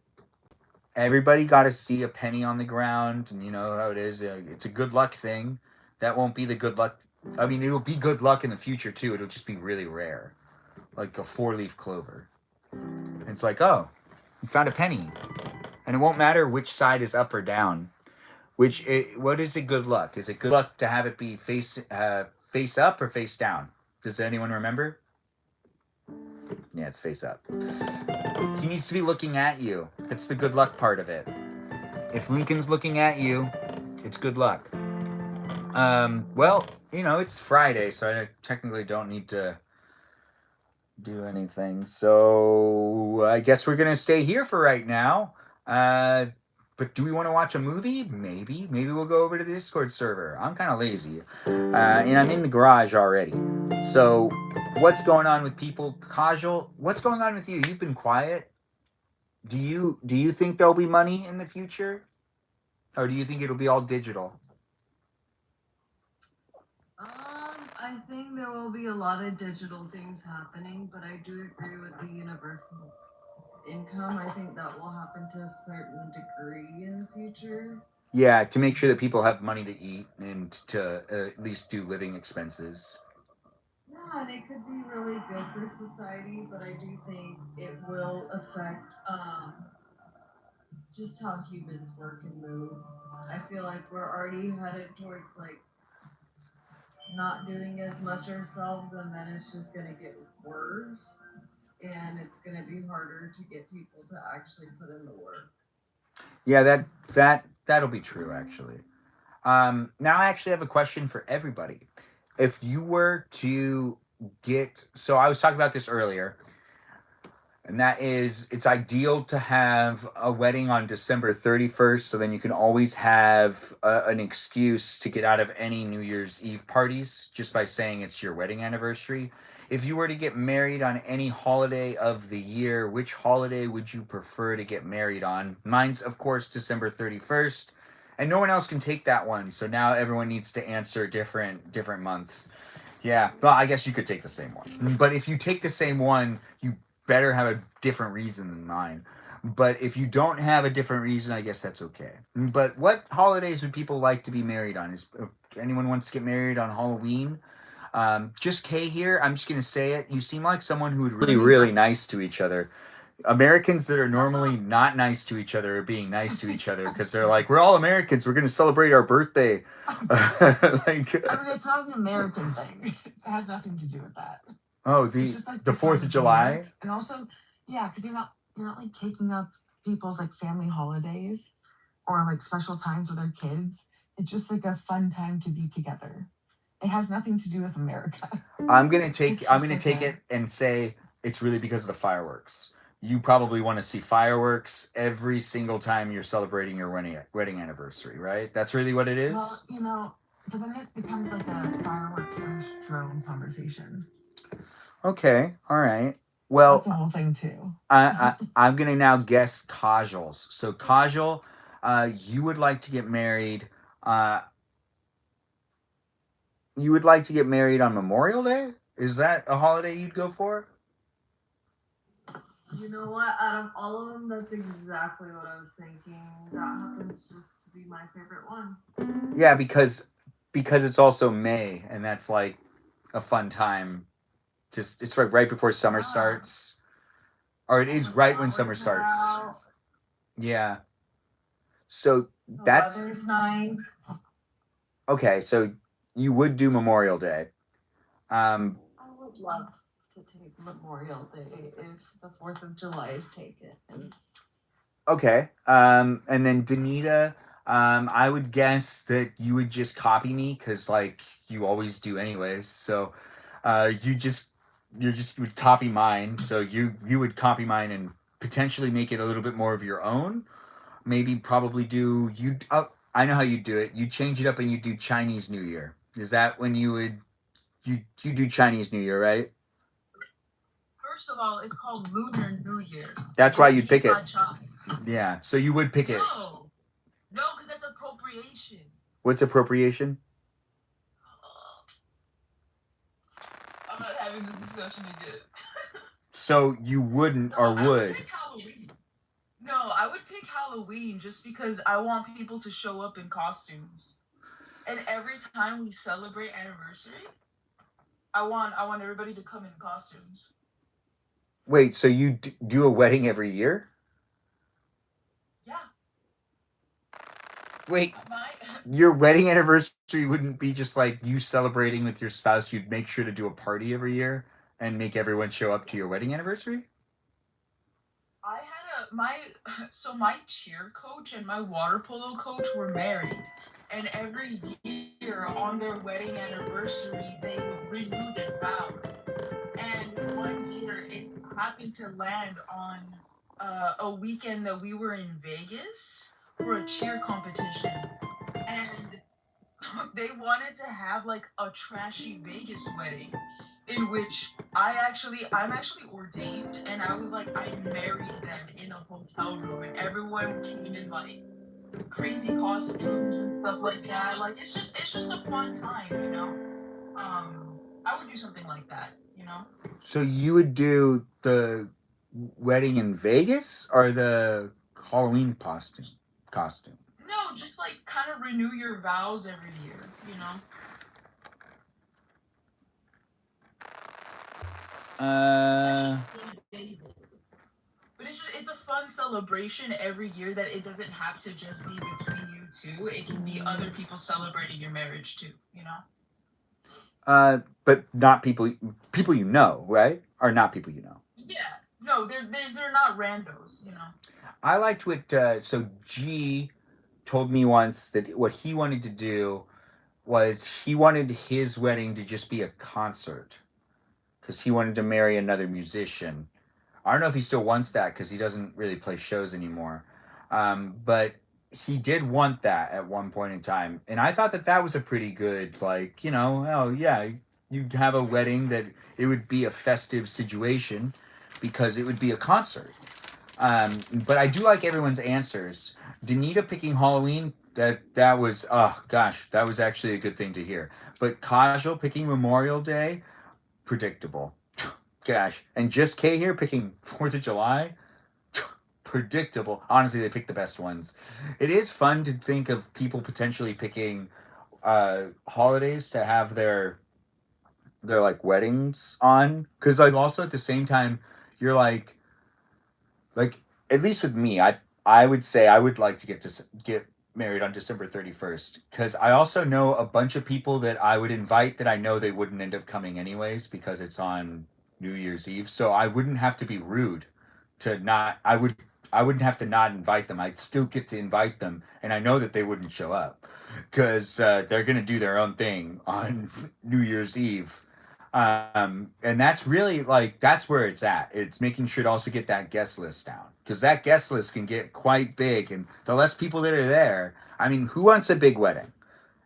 Everybody got to see a penny on the ground, and you know how it is. It's a good luck thing. That won't be the good luck. I mean, it'll be good luck in the future too. It'll just be really rare, like a 4-leaf clover. It's like, oh, you found a penny, and it won't matter which side is up or down. What is it good luck? Is it good luck to have it be face up or face down? Does anyone remember? Yeah, it's face up. He needs to be looking at you. That's the good luck part of it. If Lincoln's looking at you, it's good luck. Well, it's Friday, so I technically don't need to do anything. So I guess we're gonna stay here for right now. But do we want to watch a movie? Maybe we'll go over to the Discord server. I'm kind of lazy, and I'm in the garage already. So what's going on with people? Kajal, what's going on with you? You've been quiet. Do you think there'll be money in the future, or do you think it'll be all digital? I think there will be a lot of digital things happening, but I do agree with the universal income. I think that will happen to a certain degree in the future. Yeah, to make sure that people have money to eat and to at least do living expenses. Yeah, and it could be really good for society, but I do think it will affect just how humans work and move. I feel like we're already headed towards like not doing as much ourselves, and then it's just gonna get worse, and it's gonna be harder to get people to actually put in the work. Yeah, that'll be true actually. Now I actually have a question for everybody. If you were to so I was talking about this earlier, and that is, it's ideal to have a wedding on December 31st, so then you can always have an excuse to get out of any New Year's Eve parties just by saying it's your wedding anniversary. If you were to get married on any holiday of the year, which holiday would you prefer to get married on? Mine's, of course, December 31st, and no one else can take that one, so now everyone needs to answer different months. Yeah, well, I guess you could take the same one. But if you take the same one, you better have a different reason than mine. But if you don't have a different reason, I guess that's okay. But what holidays would people like to be married on? Is anyone wants to get married on Halloween? Just Kay here. I'm just gonna say it. You seem like someone who would really nice to each other. Americans that are normally not nice to each other are being nice to each other because they're like, we're all Americans. We're gonna celebrate our birthday. I mean, it's not an American thing. It has nothing to do with that. Oh, It's just like the 4th of July. And also, yeah, because you're not like taking up people's like family holidays or like special times with their kids. It's just like a fun time to be together. It has nothing to do with America. I'm gonna take it and say it's really because of the fireworks. You probably want to see fireworks every single time you're celebrating your wedding anniversary, right? That's really what it is. Well, you know, but then it becomes like a fireworks / drone conversation. Okay, all right. Well, that's a whole thing too. I'm gonna now guess Kajol's. So Kajol, you would like to get married. You would like to get married on Memorial Day? Is that a holiday you'd go for? You know what? Out of all of them, that's exactly what I was thinking. That happens just to be my favorite one. Yeah, because it's also May, and that's like a fun time. Just it's right before summer starts, or it is right when summer starts. Yeah. So that's the weather's nice. Okay. So you would do Memorial Day. I would love to take Memorial Day if the 4th of July is taken. Okay. And then Danita, I would guess that you would just copy me because like you always do anyways. So you would copy mine. So you would copy mine and potentially make it a little bit more of your own. Maybe probably do you I know how you do it. You change it up and you do Chinese New Year. Is that when you do Chinese New Year, right? First of all, it's called Lunar New Year. That's why you'd pick it. Cha. Yeah. So you would pick it. No, because that's appropriation. What's appropriation? I'm not having this discussion again. So you wouldn't or would? I would pick Halloween. No, I would pick Halloween just because I want people to show up in costumes. And every time we celebrate anniversary, I want everybody to come in costumes. Wait, so you do a wedding every year? Yeah. Wait, your wedding anniversary wouldn't be just like you celebrating with your spouse. You'd make sure to do a party every year and make everyone show up to your wedding anniversary? I had my cheer coach and my water polo coach were married. And every year on their wedding anniversary, they would renew their vows. And one year it happened to land on a weekend that we were in Vegas for a cheer competition. And they wanted to have like a trashy Vegas wedding in which I'm actually ordained, and I was like, I married them in a hotel room, and everyone came in like crazy costumes and stuff like that. Like it's just a fun time, you know. I would do something like that, you know. So you would do the wedding in Vegas or the Halloween costume? No, just like kind of renew your vows every year, you know. But it's a fun celebration every year that it doesn't have to just be between you two. It can be other people celebrating your marriage too, you know? But not people you know, right? Or not people you know. Yeah. No, they're not randos, you know. I liked what so G told me once that what he wanted to do was he wanted his wedding to just be a concert because he wanted to marry another musician. I don't know if he still wants that because he doesn't really play shows anymore. But he did want that at one point in time. And I thought that was a pretty good, like, you know, oh, yeah, you'd have a wedding that it would be a festive situation because it would be a concert. But I do like everyone's answers. Danita picking Halloween, that was, oh, gosh, that was actually a good thing to hear. But Kajal picking Memorial Day, predictable. Gosh, and just K here picking 4th of July, predictable. Honestly, they picked the best ones. It is fun to think of people potentially picking holidays to have their like weddings on, because like also at the same time you're like at least with me, I would say I would like to get married on December 31st because I also know a bunch of people that I would invite that I know they wouldn't end up coming anyways because it's on New Year's Eve. So I wouldn't have to be rude to not, I wouldn't have to not invite them. I'd still get to invite them. And I know that they wouldn't show up because they're going to do their own thing on New Year's Eve. And that's really like that's where it's at. It's making sure to also get that guest list down because that guest list can get quite big, and the less people that are there. I mean, who wants a big wedding?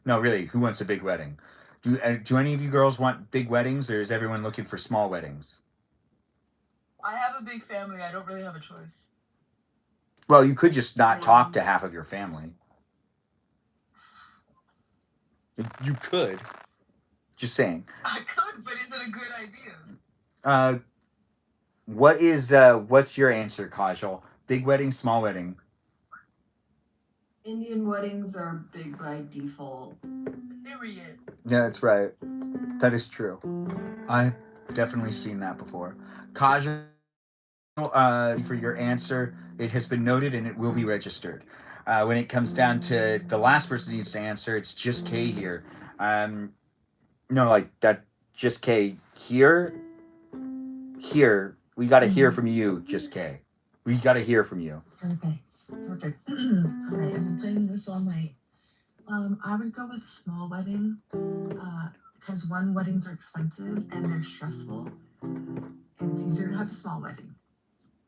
No, really, who wants a big wedding? Do any of you girls want big weddings, or is everyone looking for small weddings? I have a big family. I don't really have a choice. Well, you could just not talk to half of your family. You could. Just saying. I could, but is it a good idea? What's your answer, Kajal? Big wedding, small wedding? Indian weddings are big by default. Period. Yeah, that's right. That is true. I've definitely seen that before. Kajal, for your answer, it has been noted and it will be registered. When it comes down to the last person needs to answer, it's just Kay here. No, like that, just Kay here. Here, we got to hear from you, just Kay. We got to hear from you. Perfect. All right, I've been planning this all night. I would go with a small wedding because one, weddings are expensive and they're stressful. And it's easier to have a small wedding.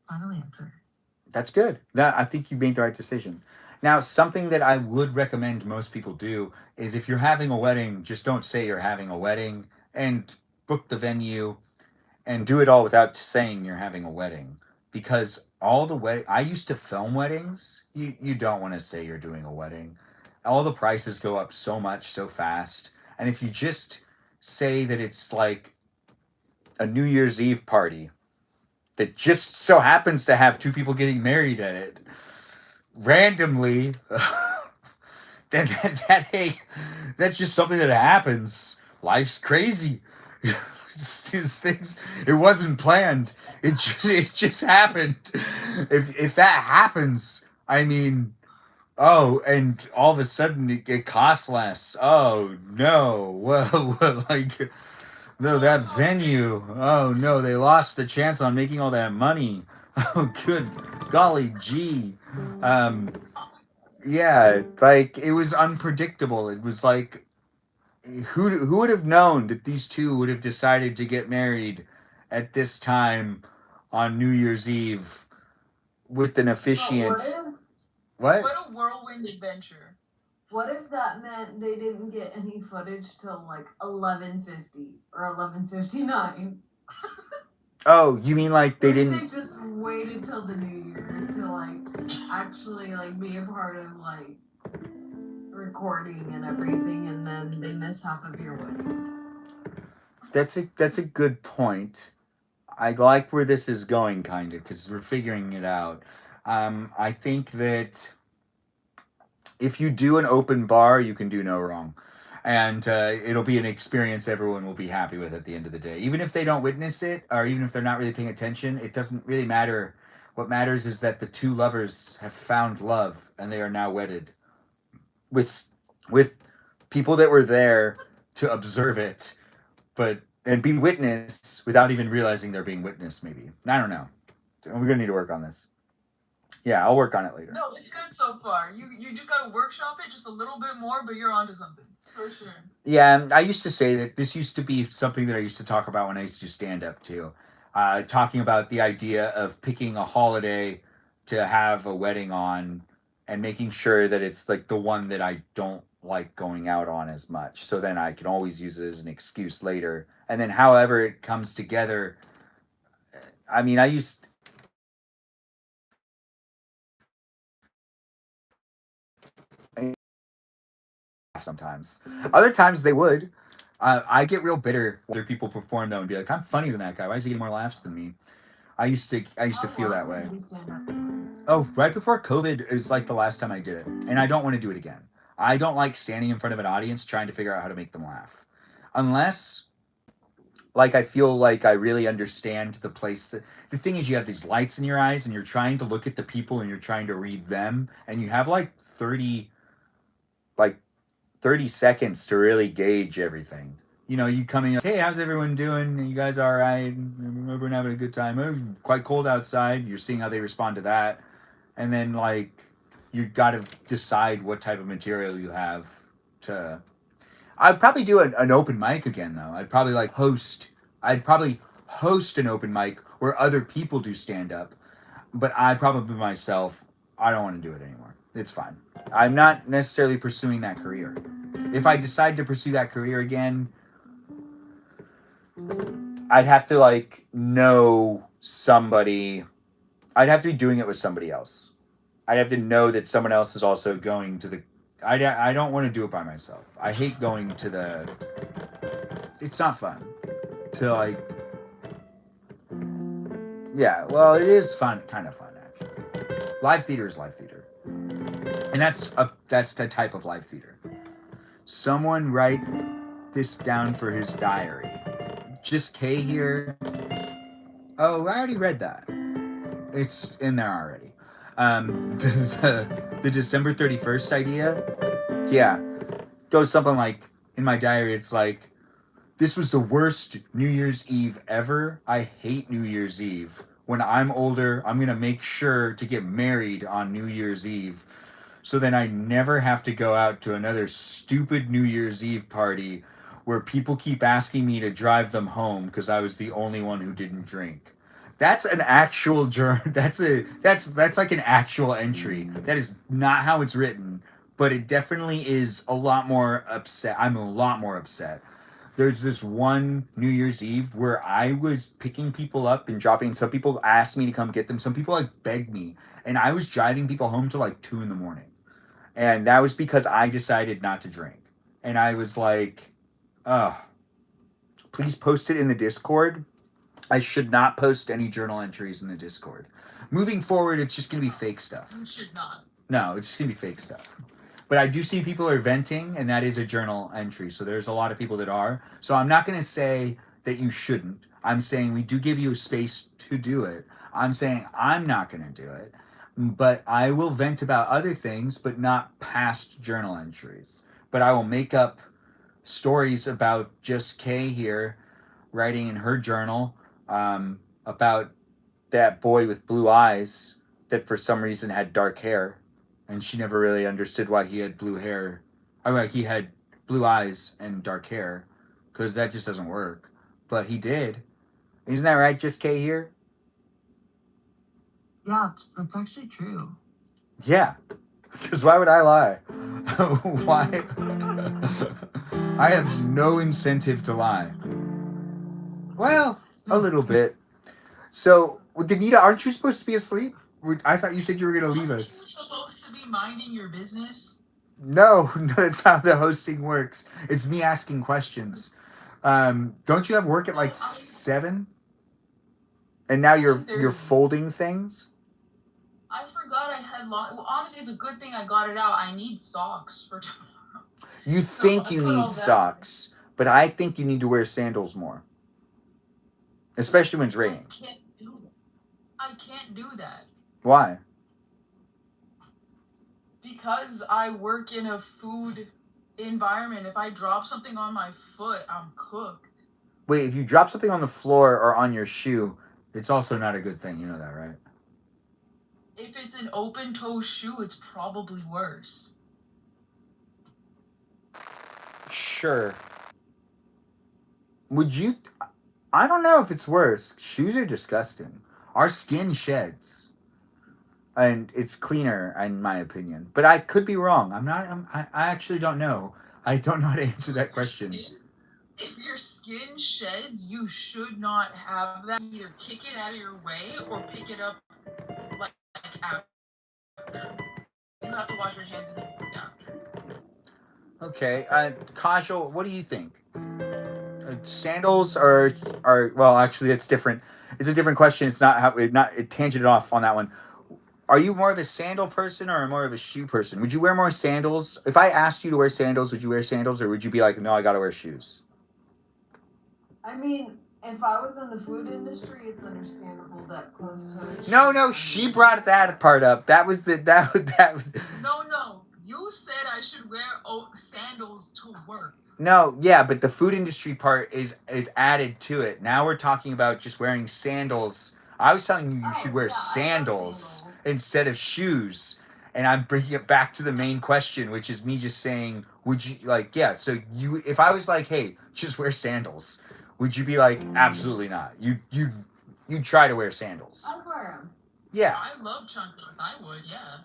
Final answer. That's good. I think you made the right decision. Now, something that I would recommend most people do is if you're having a wedding, just don't say you're having a wedding and book the venue and do it all without saying you're having a wedding. Because all the I used to film weddings. You don't want to say you're doing a wedding. All the prices go up so much so fast. And if you just say that it's like a New Year's Eve party that just so happens to have two people getting married at it randomly, then that's just something that happens. Life's crazy. Things, it wasn't planned. It just happened. If that happens, I mean, oh, and all of a sudden it costs less. Oh no, well, like no, that venue. Oh no, they lost the chance on making all that money. Oh, good golly gee. Yeah, like it was unpredictable. It was like who would have known that these two would have decided to get married at this time on New Year's Eve with an officiant? What? What a whirlwind adventure. What if that meant they didn't get any footage till like 11:50 or 11:59? Oh, you mean like they didn't? They just waited till the new year to like actually like be a part of like recording and everything, and then they miss half of your wedding. That's a good point. I like where this is going, kind of, because we're figuring it out. I think that if you do an open bar, you can do no wrong. And it'll be an experience everyone will be happy with at the end of the day. Even if they don't witness it, or even if they're not really paying attention, it doesn't really matter. What matters is that the two lovers have found love, and they are now wedded. With people that were there to observe it, and be witnessed without even realizing they're being witnessed, maybe. I don't know. We're going to need to work on this. Yeah, I'll work on it later. No, it's good so far. You just gotta workshop it just a little bit more, but you're onto something. For sure. Yeah, I used to say that this used to be something that I used to talk about when I used to do stand up too. Talking about the idea of picking a holiday to have a wedding on and making sure that it's like the one that I don't like going out on as much. So then I can always use it as an excuse later. And then however it comes together, I mean, I used sometimes. Other times they would. I get real bitter when other people perform though and be like, I'm funnier than that guy. Why is he getting more laughs than me? I used to feel that way. Oh, right before COVID is like the last time I did it. And I don't want to do it again. I don't like standing in front of an audience trying to figure out how to make them laugh. Unless like I feel like I really understand the place. The thing is, you have these lights in your eyes and you're trying to look at the people and you're trying to read them, and you have like 30 seconds to really gauge everything. You know, you coming up, hey, how's everyone doing? You guys all right? Everyone having a good time? Oh, quite cold outside. You're seeing how they respond to that. And then, like, you got to decide what type of material you have to... I'd probably do an open mic again though. I'd probably host. I'd probably host an open mic where other people do stand up, but I probably myself. I don't want to do it anymore. It's fine. I'm not necessarily pursuing that career. If I decide to pursue that career again, I'd have to know somebody. I'd have to be doing it with somebody else. I'd have to know that someone else is also going to the. I don't want to do it by myself. I hate going to the. It's not fun to Yeah, well, it is fun, kind of fun actually. Live theater is live theater, and that's the type of live theater. Someone write this down for his diary. Just K here. Oh, I already read that. It's in there already. The December 31st idea, yeah, goes something like, in my diary, it's like, this was the worst New Year's Eve ever. I hate New Year's Eve. When I'm older, I'm going to make sure to get married on New Year's Eve so then I never have to go out to another stupid New Year's Eve party where people keep asking me to drive them home because I was the only one who didn't drink. That's an actual that's like an actual entry. That is not how it's written, but it definitely is a lot more upset. I'm a lot more upset. There's this one New Year's Eve where I was picking people up and dropping. Some people asked me to come get them. Some people begged me, and I was driving people home till 2 a.m. And that was because I decided not to drink. And I was like, oh, please post it in the Discord. I should not post any journal entries in the Discord. Moving forward, it's just going to be fake stuff. You should not. No, it's just going to be fake stuff. But I do see people are venting, and that is a journal entry. So there's a lot of people that are. So I'm not going to say that you shouldn't. I'm saying we do give you a space to do it. I'm saying I'm not going to do it. But I will vent about other things, but not past journal entries. But I will make up stories about Just Kay here writing in her journal about that boy with blue eyes that for some reason had dark hair. And she never really understood why he had blue hair. I mean, he had blue eyes and dark hair, because that just doesn't work. But he did. Isn't that right, Just Kay here? Yeah, that's actually true. Yeah. Because why would I lie? Why? I have no incentive to lie. Well, a little bit. So, Danita, aren't you supposed to be asleep? I thought you said you were going to leave us. You're supposed to be minding your business. No, that's how the hosting works. It's me asking questions. Don't you have work at 7? And now you're folding things? I forgot I had long. Well, honestly, it's a good thing I got it out. I need socks for tomorrow. You think you need socks, but I think you need to wear sandals more. Especially when it's raining. I can't do that. Why? Because I work in a food environment. If I drop something on my foot, I'm cooked. Wait, if you drop something on the floor or on your shoe, it's also not a good thing. You know that, right? If it's an open-toe shoe, it's probably worse. Sure. Would you... I don't know if it's worse. Shoes are disgusting. Our skin sheds. And it's cleaner, in my opinion. But I could be wrong. I actually don't know. I don't know how to answer that question. If your skin sheds, you should not have that. Either kick it out of your way or pick it up after. You have to wash your hands and then after. Okay. Kajal, what do you think? Sandals are well, actually that's different. It's a different question. It's not how it tangented off on that one. Are you more of a sandal person or more of a shoe person? Would you wear more sandals? If I asked you to wear sandals, would you wear sandals, or would you be like, no, I gotta wear shoes? I mean, if I was in the food industry, it's understandable that closed-toed. No, she brought that part up. That was that was. No. You said I should wear sandals to work. No, yeah, but the food industry part is added to it. Now we're talking about just wearing sandals. I was telling you should wear sandals instead of shoes. and I'm bringing it back to the main question, which is me just saying, would you like, yeah, so you, if I was like, hey, just wear sandals, would you be like, absolutely not? You try to wear sandals. I'd wear them. Yeah. I love chunkies. I would, yeah.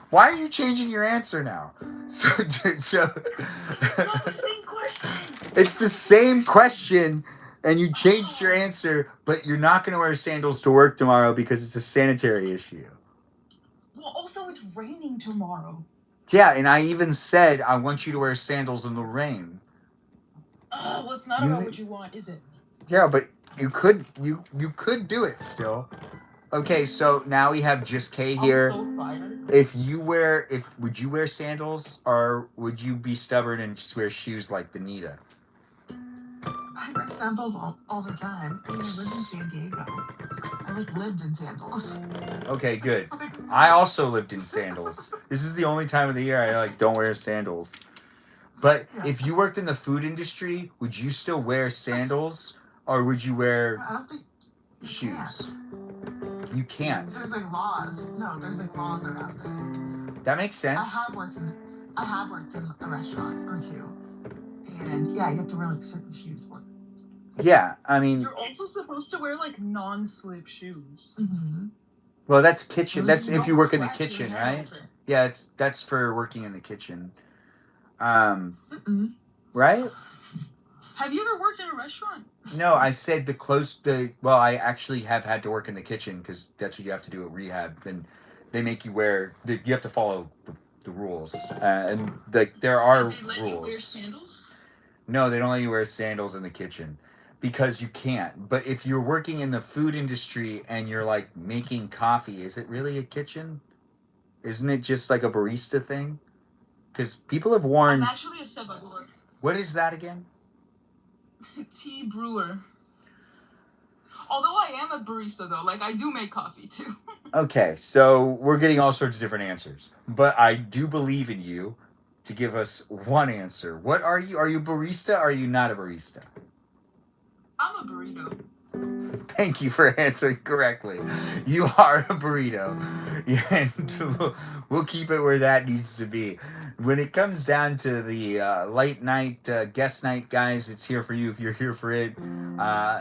Why are you changing your answer now? So It's not the same question. it's the same question, and you changed your answer, but you're not going to wear sandals to work tomorrow because it's a sanitary issue. Well, also it's raining tomorrow. Yeah, and I even said I want you to wear sandals in the rain. Well, it's not about what you want, is it? Yeah, but you could do it still. Okay, so now we have just K here. I'm so fired. Would you wear sandals, or would you be stubborn and just wear shoes like Danita? I wear sandals all the time. I mean, I lived in San Diego. I lived in sandals. Okay, good. I also lived in sandals. This is the only time of the year I don't wear sandals. But if you worked in the food industry, would you still wear sandals, or would you wear I don't think shoes? You can't. There's laws. No, there's laws around it. That makes sense. I have worked in a restaurant or two, and yeah, you have to wear certain shoes for it. Yeah, I mean. You're also supposed to wear non-slip shoes. Mm-hmm. Well, that's kitchen. That's if you work in the Actually, kitchen, yeah, right? okay. Yeah, that's for working in the kitchen. Mm-mm. Right? Have you ever worked in a restaurant? No, I said well, I actually have had to work in the kitchen because that's what you have to do at rehab, and they make you wear. You have to follow the rules, and there are Did they let rules. you wear sandals? No, they don't let you wear sandals in the kitchen because you can't. But if you're working in the food industry and you're making coffee, is it really a kitchen? Isn't it just like a barista thing? Because people have worn. I'm actually a cebador. What is that again? Tea brewer. Although I am a barista though, I do make coffee too. Okay, so we're getting all sorts of different answers, but I do believe in you to give us one answer. What are you? Are you a barista? Or are you not a barista? I'm a burrito. Thank you for answering correctly. You are a burrito. And we'll keep it where that needs to be. When it comes down to the late night guest night, guys, it's here for you if you're here for it.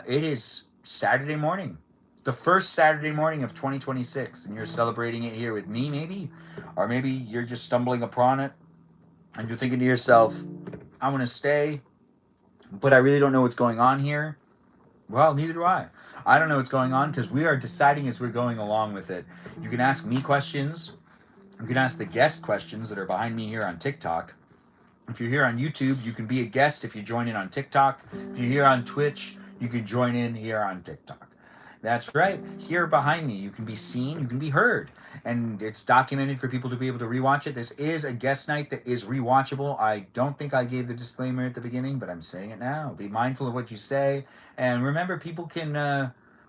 It is Saturday morning. The first Saturday morning of 2026. And you're celebrating it here with me, maybe. Or maybe you're just stumbling upon it. And you're thinking to yourself, I want to stay, but I really don't know what's going on here. Well, neither do I. I don't know what's going on because we are deciding as we're going along with it. You can ask me questions. You can ask the guest questions that are behind me here on TikTok. If you're here on YouTube, you can be a guest if you join in on TikTok. If you're here on Twitch, you can join in here on TikTok. That's right. Here behind me, you can be seen, you can be heard. And it's documented for people to be able to rewatch it. This is a guest night that is rewatchable. I don't think I gave the disclaimer at the beginning, but I'm saying it now. Be mindful of what you say. And remember, people can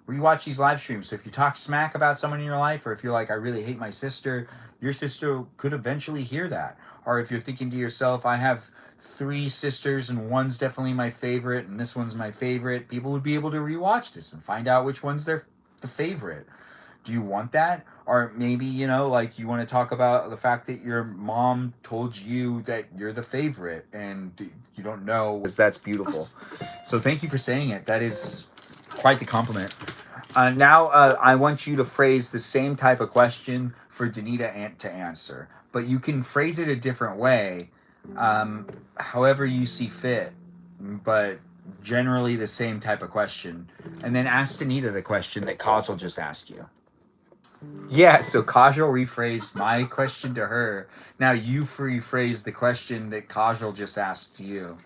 rewatch these live streams. So if you talk smack about someone in your life, or if you're like, I really hate my sister, your sister could eventually hear that. Or if you're thinking to yourself, I have 3 sisters and one's definitely my favorite and this one's my favorite, people would be able to rewatch this and find out which one's the favorite. Do you want that? Or maybe, you want to talk about the fact that your mom told you that you're the favorite and you don't know, because that's beautiful. So thank you for saying it. That is quite the compliment. Now I want you to phrase the same type of question for Danita to answer, but you can phrase it a different way, however you see fit, but generally the same type of question. And then ask Danita the question that Kajal just asked you. Yeah, so Kajal rephrased my question to her. Now you rephrase the question that Kajal just asked you.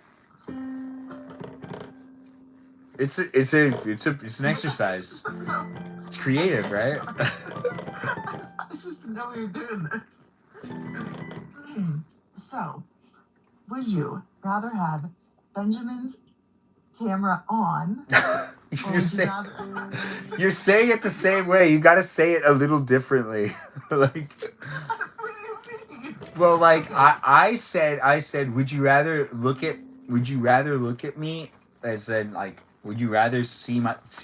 It's an exercise. It's creative, right? I just didn't know we were doing this. So, would you rather have Benjamin's camera on? You're saying it the same way. You got to say it a little differently. What do you mean? Well, I said, would you rather look at me as in would you rather see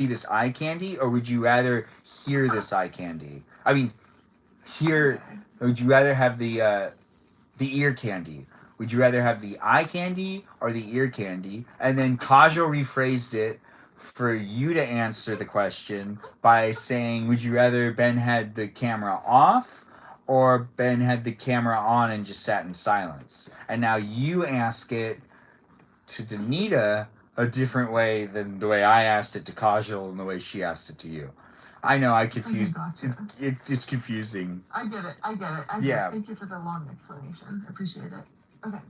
this eye candy, or would you rather hear this eye candy? I mean, Here, Okay. would you rather have the ear candy? Would you rather have the eye candy or the ear candy? And then Kajal rephrased it for you to answer the question by saying, would you rather Ben had the camera off or Ben had the camera on and just sat in silence? And now you ask it to Danita a different way than the way I asked it to Kajal and the way she asked it to you. I know I confused. gotcha. It's confusing. I get it. I get it. Yeah. Thank you for the long explanation. I appreciate it. Okay.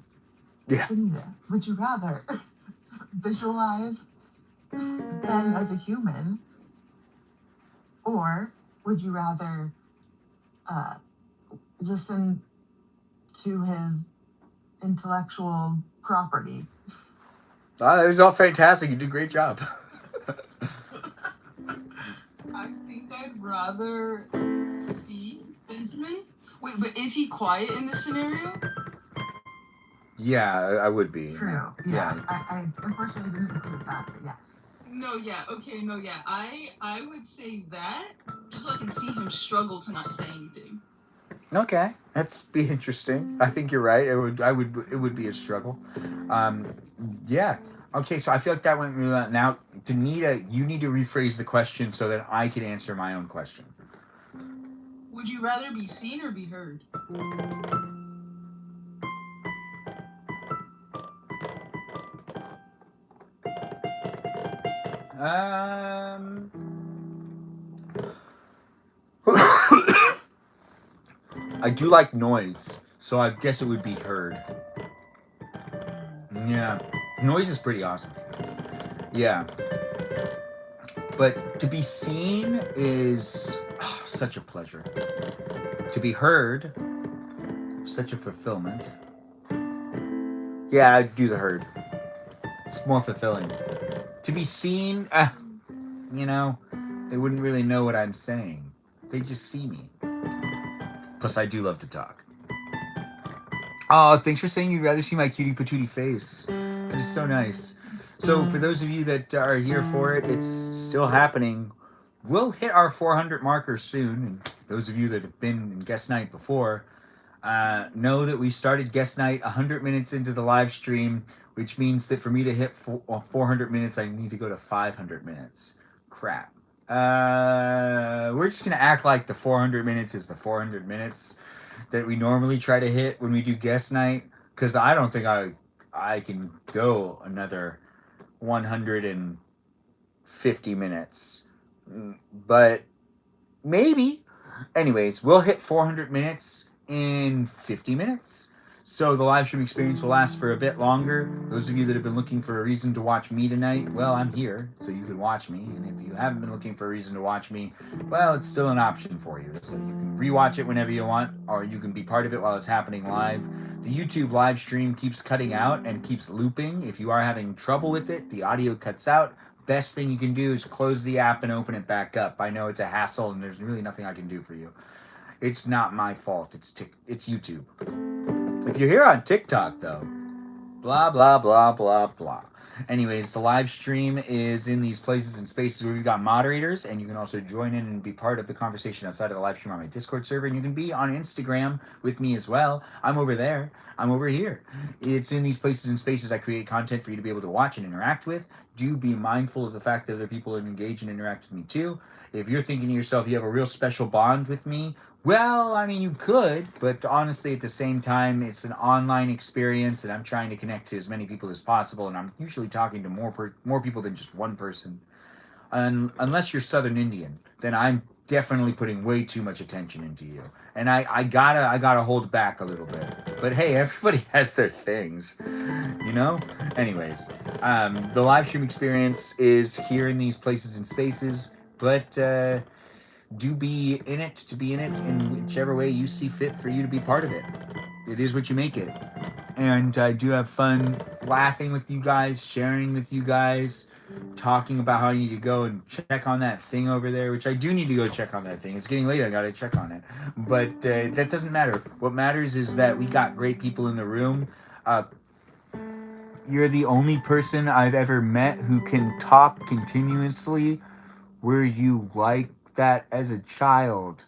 Yeah. Danita, would you rather visualize Ben as a human, or would you rather listen to his intellectual property? It was all fantastic. You did a great job. I think I'd rather see Benjamin. Wait, but is he quiet in this scenario? Yeah, I would be. True. Yeah. I unfortunately didn't include that, but yes. No, yeah, okay, no, yeah. I would say that just so I can see him struggle to not say anything. Okay, that's be interesting. I think you're right. It would be a struggle. Yeah. Okay, so I feel like that went really well. Now, Danita, you need to rephrase the question so that I can answer my own question. Would you rather be seen or be heard? I do like noise, so I guess it would be heard. Yeah, noise is pretty awesome. Yeah, but to be seen is such a pleasure. To be heard, such a fulfillment. Yeah, I'd do the heard. It's more fulfilling. To be seen, you know, they wouldn't really know what I'm saying. They just see me. Plus, I do love to talk. Oh, thanks for saying you'd rather see my cutie patootie face. That is so nice. So, for those of you that are here for it, it's still happening. We'll hit our 400 marker soon. And those of you that have been in guest night before know that we started guest night 100 minutes into the live stream, which means that for me to hit 400 minutes, I need to go to 500 minutes. Crap. We're just going to act like the 400 minutes is the 400 minutes that we normally try to hit when we do guest night, because I don't think I can go another 150 minutes. But maybe. Anyways, we'll hit 400 minutes in 50 minutes. So the live stream experience will last for a bit longer. Those of you that have been looking for a reason to watch me tonight, well, I'm here, so you can watch me. And if you haven't been looking for a reason to watch me, well, it's still an option for you. So you can rewatch it whenever you want, or you can be part of it while it's happening live. The YouTube live stream keeps cutting out and keeps looping. If you are having trouble with it, the audio cuts out. Best thing you can do is close the app and open it back up. I know it's a hassle and there's really nothing I can do for you. It's not my fault. It's YouTube. If you're here on TikTok, though, blah, blah, blah, blah, blah. Anyways, the live stream is in these places and spaces where we've got moderators, and you can also join in and be part of the conversation outside of the live stream on my Discord server, and you can be on Instagram with me as well. I'm over there. I'm over here. It's in these places and spaces I create content for you to be able to watch and interact with. Do be mindful of the fact that other people engage and interact with me too. If you're thinking to yourself you have a real special bond with me, well, I mean, you could, but honestly, at the same time, it's an online experience, and I'm trying to connect to as many people as possible, and I'm usually talking to more people than just one person. Unless you're Southern Indian, then I'm definitely putting way too much attention into you, and I gotta hold back a little bit. But hey, everybody has their things, you know. Anyways, the live stream experience is here in these places and spaces, but do be in it to be in it in whichever way you see fit for you to be part of it. It is what you make it. And I do have fun laughing with you guys, sharing with you guys, talking about how I need to go and check on that thing over there, which I do need to go check on that thing. It's getting late. I got to check on it. But that doesn't matter. What matters is that we got great people in the room. You're the only person I've ever met who can talk continuously where you like that as a child.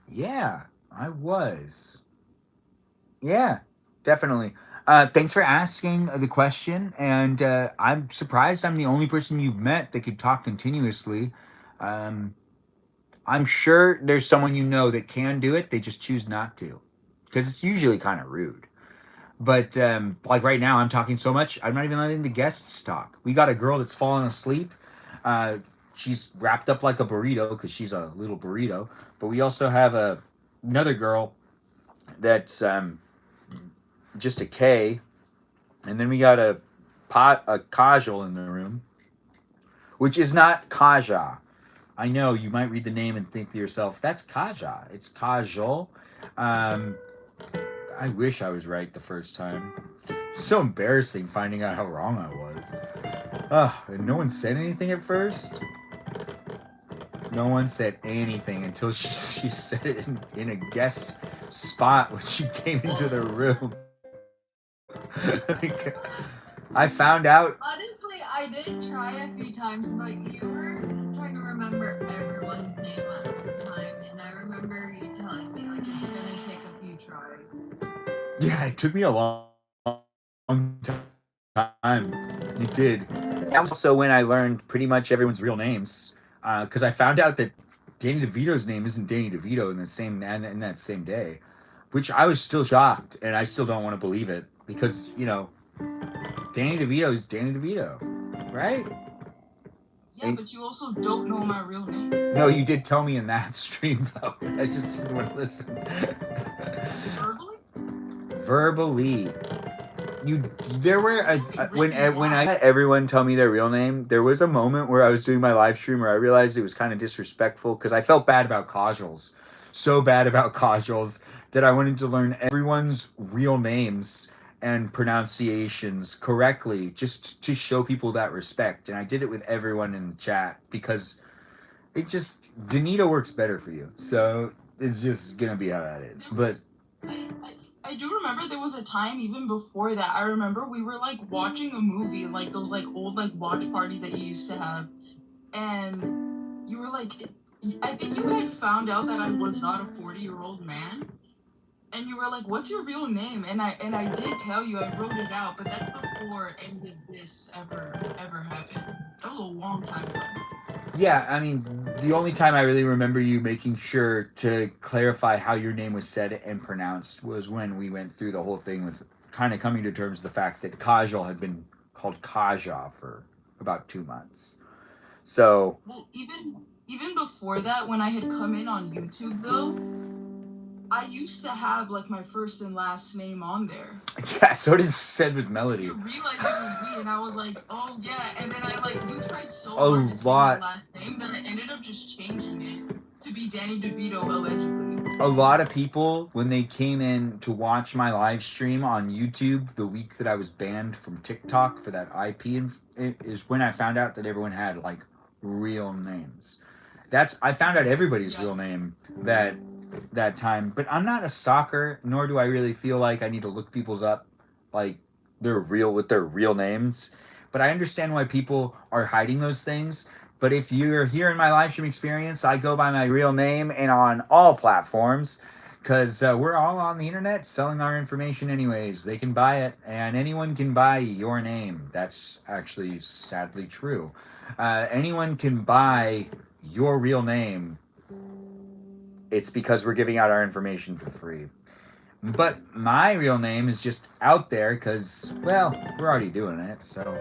Yeah, I was. Yeah, definitely. Thanks for asking the question, and I'm surprised I'm the only person you've met that could talk continuously. Um, I'm sure there's someone you know that can do it. They just choose not to, because it's usually kind of rude. But like right now, I'm talking so much, I'm not even letting the guests talk. We got a girl that's falling asleep. Uh, she's wrapped up like a burrito because she's a little burrito. But we also have another girl that's just a K, and then we got a Kajal in the room, which is not Kaja. I know you might read the name and think to yourself, "That's Kaja." It's Kajal. Um, I wish I was right the first time. So embarrassing finding out how wrong I was. And no one said anything at first. No one said anything until she said it in a guest spot when she came into the room. Like, I found out. Honestly, I did try a few times, but you were trying to remember everyone's name at the time, and I remember you telling me like it's gonna take a few tries. Yeah, it took me a long time. It did. That was also when I learned pretty much everyone's real names, because I found out that Danny DeVito's name isn't Danny DeVito in that same day, which I was still shocked, and I still don't want to believe it because Danny DeVito is Danny DeVito, right? Yeah, but you also don't know my real name. No, you did tell me in that stream though. I just didn't want to listen. Verbally? Verbally. When I had everyone tell me their real name, there was a moment where I was doing my live stream where I realized it was kind of disrespectful because I felt bad about casuals, so bad about casuals that I wanted to learn everyone's real names and pronunciations correctly just to show people that respect. And I did it with everyone in the chat because it just Danito works better for you, so it's just gonna be how that is. But I do remember there was a time even before that. I remember we were like watching a movie, like those like old like watch parties that you used to have, and you were like, I think you had found out that I was not a 40-year-old man, and you were like, "What's your real name?" And I did tell you, I wrote it out, but that's before any of this ever happened. That was a long time ago. yeah, I mean, the only time I really remember you making sure to clarify how your name was said and pronounced was when we went through the whole thing with kind of coming to terms with the fact that Kajal had been called Kaja for about 2 months. So, well, even before that, when I had come in on YouTube though, I used to have like my first and last name on there. yeah, so did Said with Melody. You realized it was me, and I was like, oh yeah. And then I like you tried so A hard to say lot. my last name that I ended up just changing it to be Danny DeVito allegedly. A lot of people, when they came in to watch my live stream on YouTube the week that I was banned from TikTok for that IP, is when I found out that everyone had like real names. I found out everybody's real name that time, but I'm not a stalker, nor do I really feel like I need to look people's up like they're real with their real names. But I understand why people are hiding those things. But if you're here in my live stream experience, I go by my real name and on all platforms because we're all on the internet selling our information anyways. They can buy it, and anyone can buy your name. That's actually sadly true. Anyone can buy your real name. It's because we're giving out our information for free. But my real name is just out there because, well, we're already doing it. So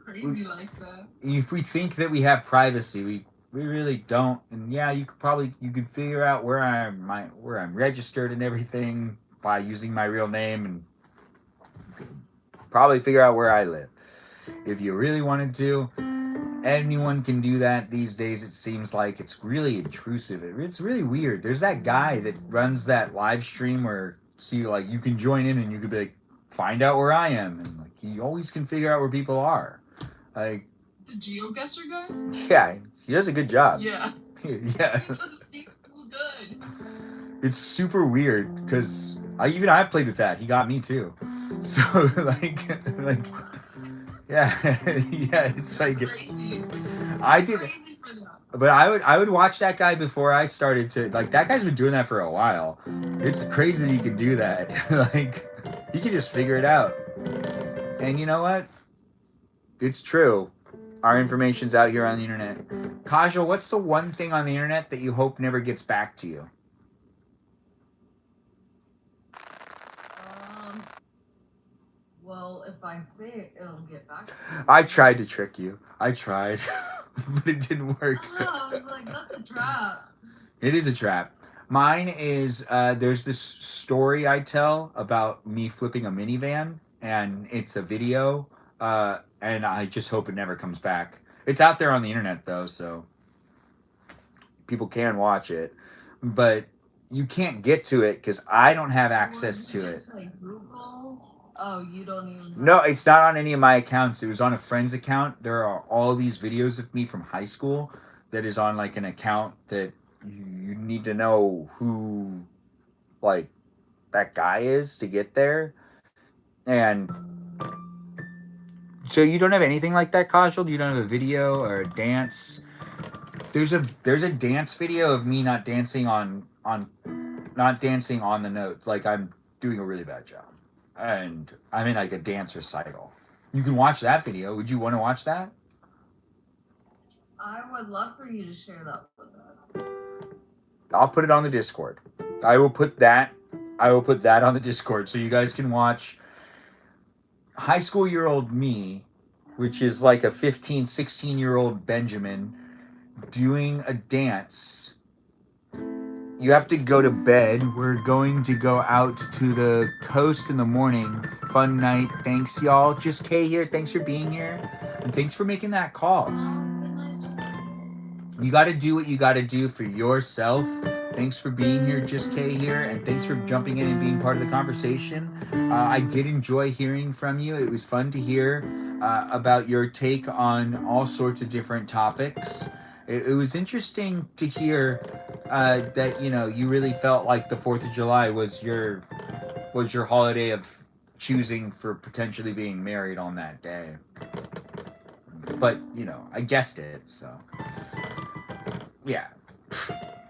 Crazy like that. If we think that we have privacy, we really don't. And yeah, you could figure out where I'm registered and everything by using my real name, and you could probably figure out where I live if you really wanted to. Anyone can do that these days. It seems like it's really intrusive. It's really weird. There's that guy that runs that live stream where he like you can join in and you could be like, find out where I am, and like he always can figure out where people are. Like the GeoGuessr guy? Yeah, he does a good job. Yeah. Yeah. He's so good. It's super weird because I've played with that. He got me too. So like yeah, yeah. It's like I did, crazy for that. but I would watch that guy before I started to like. That guy's been doing that for a while. It's crazy that he can do that. Like he can just figure it out. And you know what? It's true. Our information's out here on the internet. Kajal, what's the one thing on the internet that you hope never gets back to you? Well, if I say it, it'll get back to me. I tried to trick you. I tried, but it didn't work. I was like, that's a trap. It is a trap. Mine is there's this story I tell about me flipping a minivan, and it's a video, and I just hope it never comes back. It's out there on the internet though, so people can watch it, but you can't get to it because I don't have access to it. It's like Google. Oh, you don't even. No, it's not on any of my accounts. It was on a friend's account. There are all these videos of me from high school that is on like an account that you need to know who like that guy is to get there. And so you don't have anything like that, Kajal? You don't have a video or a dance? There's a dance video of me not dancing on the notes. Like I'm doing a really bad job. And I'm in like a dance recital. You can watch that video. Would you want to watch that? I would love for you to share that with us. I'll put it on the Discord. I will put that on the Discord so you guys can watch high school year old me, which is like a 15, 16-year-old Benjamin doing a dance. You have to go to bed. We're going to go out to the coast in the morning. Fun night. Thanks, y'all. Just Kay here. Thanks for being here. And thanks for making that call. You got to do what you got to do for yourself. Thanks for being here, Just Kay here. And thanks for jumping in and being part of the conversation. I did enjoy hearing from you. It was fun to hear about your take on all sorts of different topics. It was interesting to hear that you really felt like the 4th of July was your holiday of choosing for potentially being married on that day. But I guessed it, so yeah,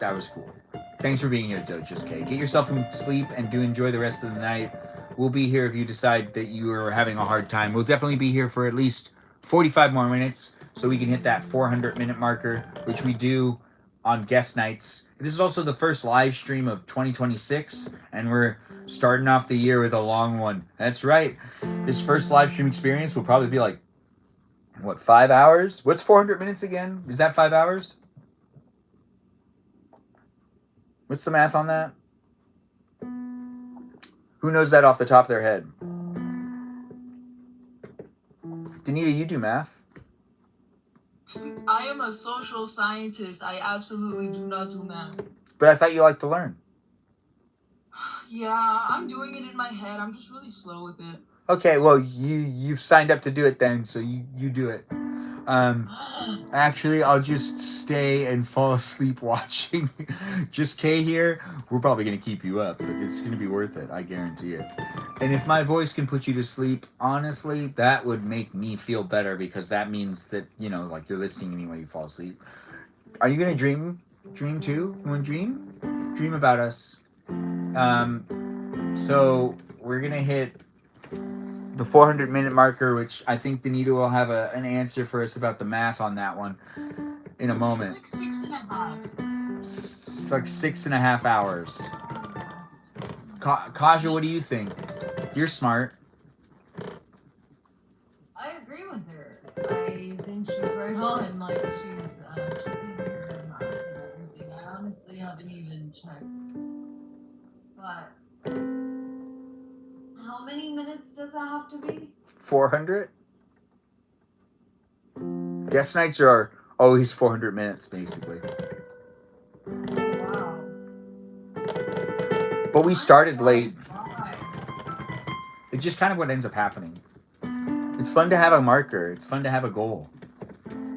that was cool. Thanks for being here, Joe. Just Kay. Get yourself some sleep and do enjoy the rest of the night. We'll be here if you decide that you are having a hard time. We'll definitely be here for at least 45 more minutes. So we can hit that 400-minute marker, which we do on guest nights. This is also the first live stream of 2026, and we're starting off the year with a long one. That's right. This first live stream experience will probably be like, 5 hours? What's 400 minutes again? Is that 5 hours? What's the math on that? Who knows that off the top of their head? Danita, you do math. I am a social scientist. I absolutely do not do math. But I thought you liked to learn. Yeah, I'm doing it in my head. I'm just really slow with it. Okay, well, you've signed up to do it then, so you do it. Actually, I'll just stay and fall asleep watching. Just Kay here. We're probably going to keep you up, but it's going to be worth it. I guarantee it. And if my voice can put you to sleep, honestly, that would make me feel better because that means that, like you're listening to me while you fall asleep. Are you going to dream? Dream too? You want to dream? Dream about us. So we're going to hit the 400-minute marker, which I think Danita will have an answer for us about the math on that one in a moment. It's like 6.5. It's like 6.5 hours. Kaja, what do you think? You're smart. I agree with her. I think she's right on. Like she's checking her math and everything. I honestly haven't even checked, but. How many minutes does it have to be? 400? Guest nights are always 400 minutes, basically. Wow. But we started late. It's just kind of what ends up happening. It's fun to have a marker. It's fun to have a goal.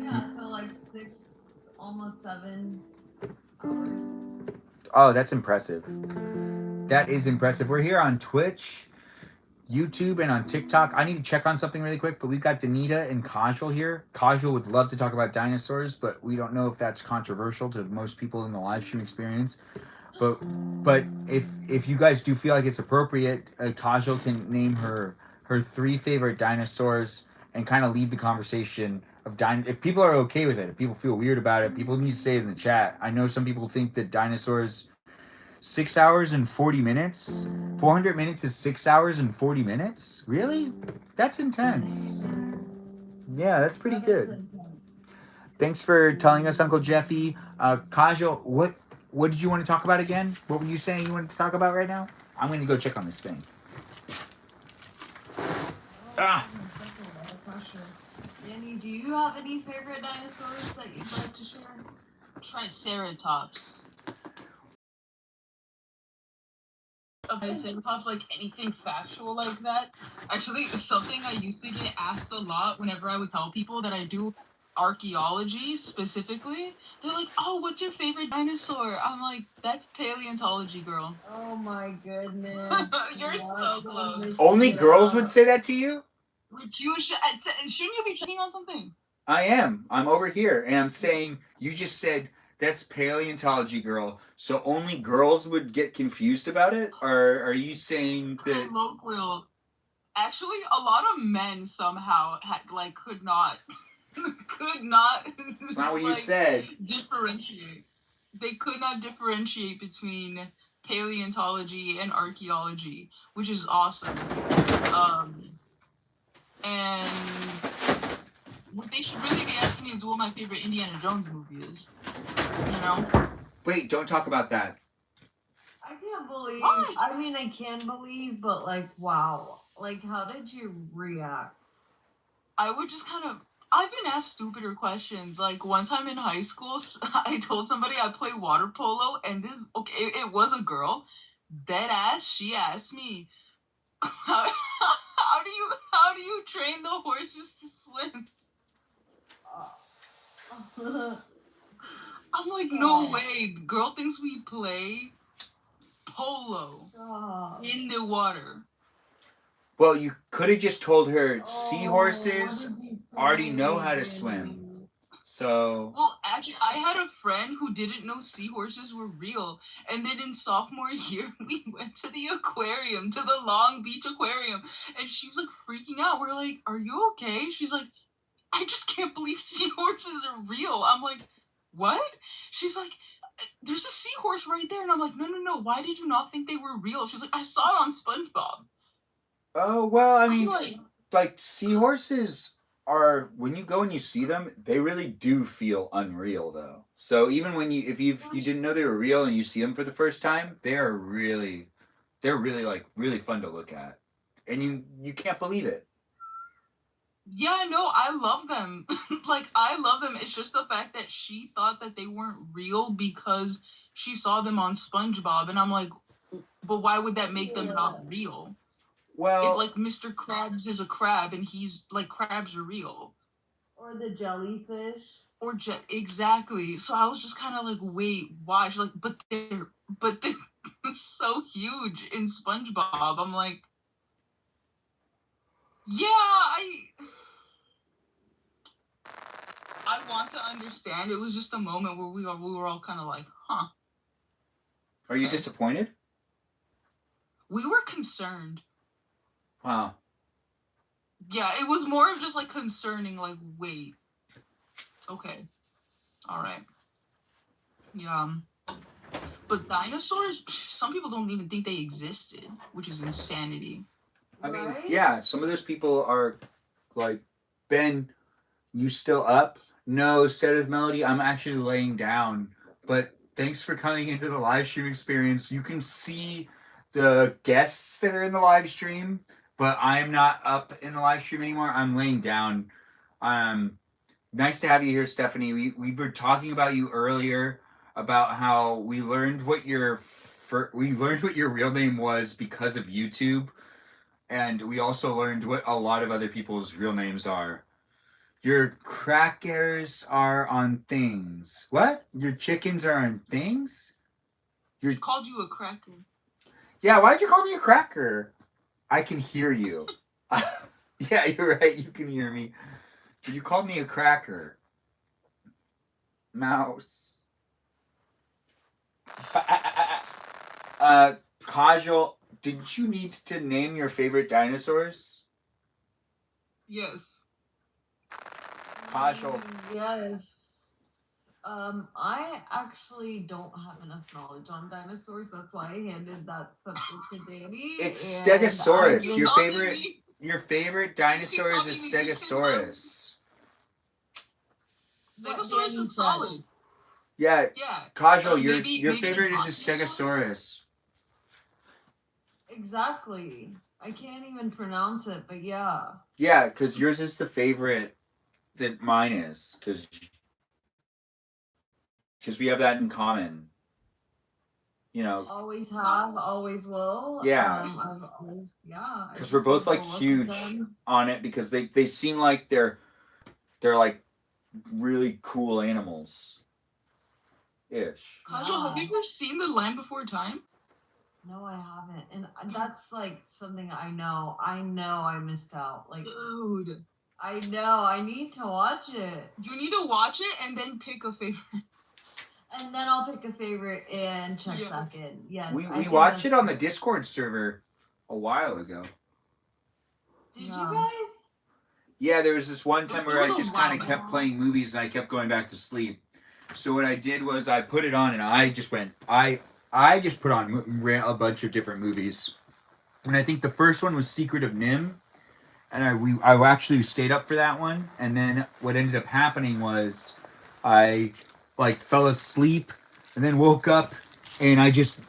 Yeah, so like 6, almost 7 hours. Oh, that's impressive. That is impressive. We're here on Twitch. YouTube and on TikTok. I need to check on something really quick, but we've got Danita and Kajal here. Kajal would love to talk about dinosaurs, but we don't know if that's controversial to most people in the live stream experience. But if you guys do feel like it's appropriate, Kajal can name her 3 favorite dinosaurs and kind of lead the conversation of if people are okay with it, if people feel weird about it, people need to say it in the chat. I know some people think that dinosaurs 6 hours and 40 minutes. 400 minutes is 6 hours and 40 minutes? Really? That's intense. Yeah, that's pretty good. Thanks for telling us, Uncle Jeffy. Kajal, what did you want to talk about again? What were you saying you wanted to talk about right now? I'm going to go check on this thing. Ah! Danny, do you have any favorite dinosaurs that you'd like to share? Triceratops. Triceratops, like anything factual like that. Actually, it's something I used to get asked a lot whenever I would tell people that I do archaeology specifically. They're like, "Oh, what's your favorite dinosaur?" I'm like, "That's paleontology, girl." Oh my goodness. You're so close. Only girls would say that to you? Shouldn't you be checking on something? I am. I'm over here, and I'm saying you just said that's paleontology, girl. So only girls would get confused about it, or are you saying that? Colloquial. Actually, a lot of men somehow could not could not. It's not what you said. Differentiate. They could not differentiate between paleontology and archaeology, which is awesome. And what they should really be asking me is what my favorite Indiana Jones movie is. You know? Wait, don't talk about that. I can't believe. What? I mean, I can believe, but like, wow. Like, how did you react? I would just kind of. I've been asked stupider questions. Like one time in high school, I told somebody I play water polo, and it was a girl, dead ass. She asked me, how do you train the horses to swim? I'm like, no way. The girl thinks we play polo in the water. Well, you could have just told her seahorses already know how to swim. So. Well, actually, I had a friend who didn't know seahorses were real. And then in sophomore year, we went to the aquarium, to the Long Beach Aquarium. And she was like freaking out. We're like, are you okay? She's like, I just can't believe seahorses are real. I'm like, what? She's like, there's a seahorse right there. And I'm like, no. Why did you not think they were real? She's like, I saw it on SpongeBob. Oh, well, I mean, like seahorses are, when you go and you see them, they really do feel unreal though. So even when you didn't know they were real and you see them for the first time, they're really like really fun to look at. And you can't believe it. Yeah, no, I love them. I love them. It's just the fact that she thought that they weren't real because she saw them on SpongeBob. And I'm like, but why would that make them not real? Well, if Mr. Krabs is a crab and he's like, crabs are real. Or the jellyfish. Exactly. So I was just kind of like, wait, why? She's like, but they're so huge in SpongeBob. I'm like, yeah, I want to understand. It was just a moment where we were all kind of like, huh. Are you disappointed? We were concerned. Wow. Yeah, it was more of just like concerning, like, wait. Okay. All right. Yeah. But dinosaurs, some people don't even think they existed, which is insanity. I mean, yeah, some of those people are like, Ben, you still up? No, Seth Melody, I'm actually laying down. But thanks for coming into the live stream experience. You can see the guests that are in the live stream, but I'm not up in the live stream anymore. I'm laying down. Nice to have you here, Stephanie. We were talking about you earlier about how we learned what your real name was because of YouTube, and we also learned what a lot of other people's real names are. Your crackers are on things. What? Your chickens are on things? Called you a cracker. Yeah, why'd you call me a cracker? I can hear you. Yeah, you're right. You can hear me. You called me a cracker. Mouse. Kajal, did you need to name your favorite dinosaurs? Yes. Kajal. Yes. I actually don't have enough knowledge on dinosaurs. That's why I handed that subject to Danny. It's and I've Stegosaurus. been- Your Copy favorite me. your favorite dinosaur is a copy me. You can Stegosaurus. what Stegosaurus Danny is said. solid. Yeah, Yeah. Kajal, your Maybe favorite is a Impossible? Stegosaurus. Exactly. I can't even pronounce it, but yeah. Yeah, because yours is the favorite that mine is. Because we have that in common. You know, Always have, always will. Yeah. I've always, yeah. I because just we're both love like the look of huge them. on it because they seem like they're like really cool animals. Ish. Kajal, have you ever seen The Land Before Time? No, I haven't, and that's like something I know. I know I missed out. Like, Dude. I know I need to watch it, You need to watch it and then pick a favorite. and then I'll pick a favorite and check Yeah. back in. Yes, We I think watched it that's- on the Discord server a while ago. Did Yeah. you guys? Yeah, there was this one time It where I was a just kind while of kept back. playing movies and I kept going back to sleep. So what I did was I put it on and I just went. I just put on a bunch of different movies, and I think the first one was Secret of Nim, and I actually stayed up for that one. And then what ended up happening was I like fell asleep and then woke up and I just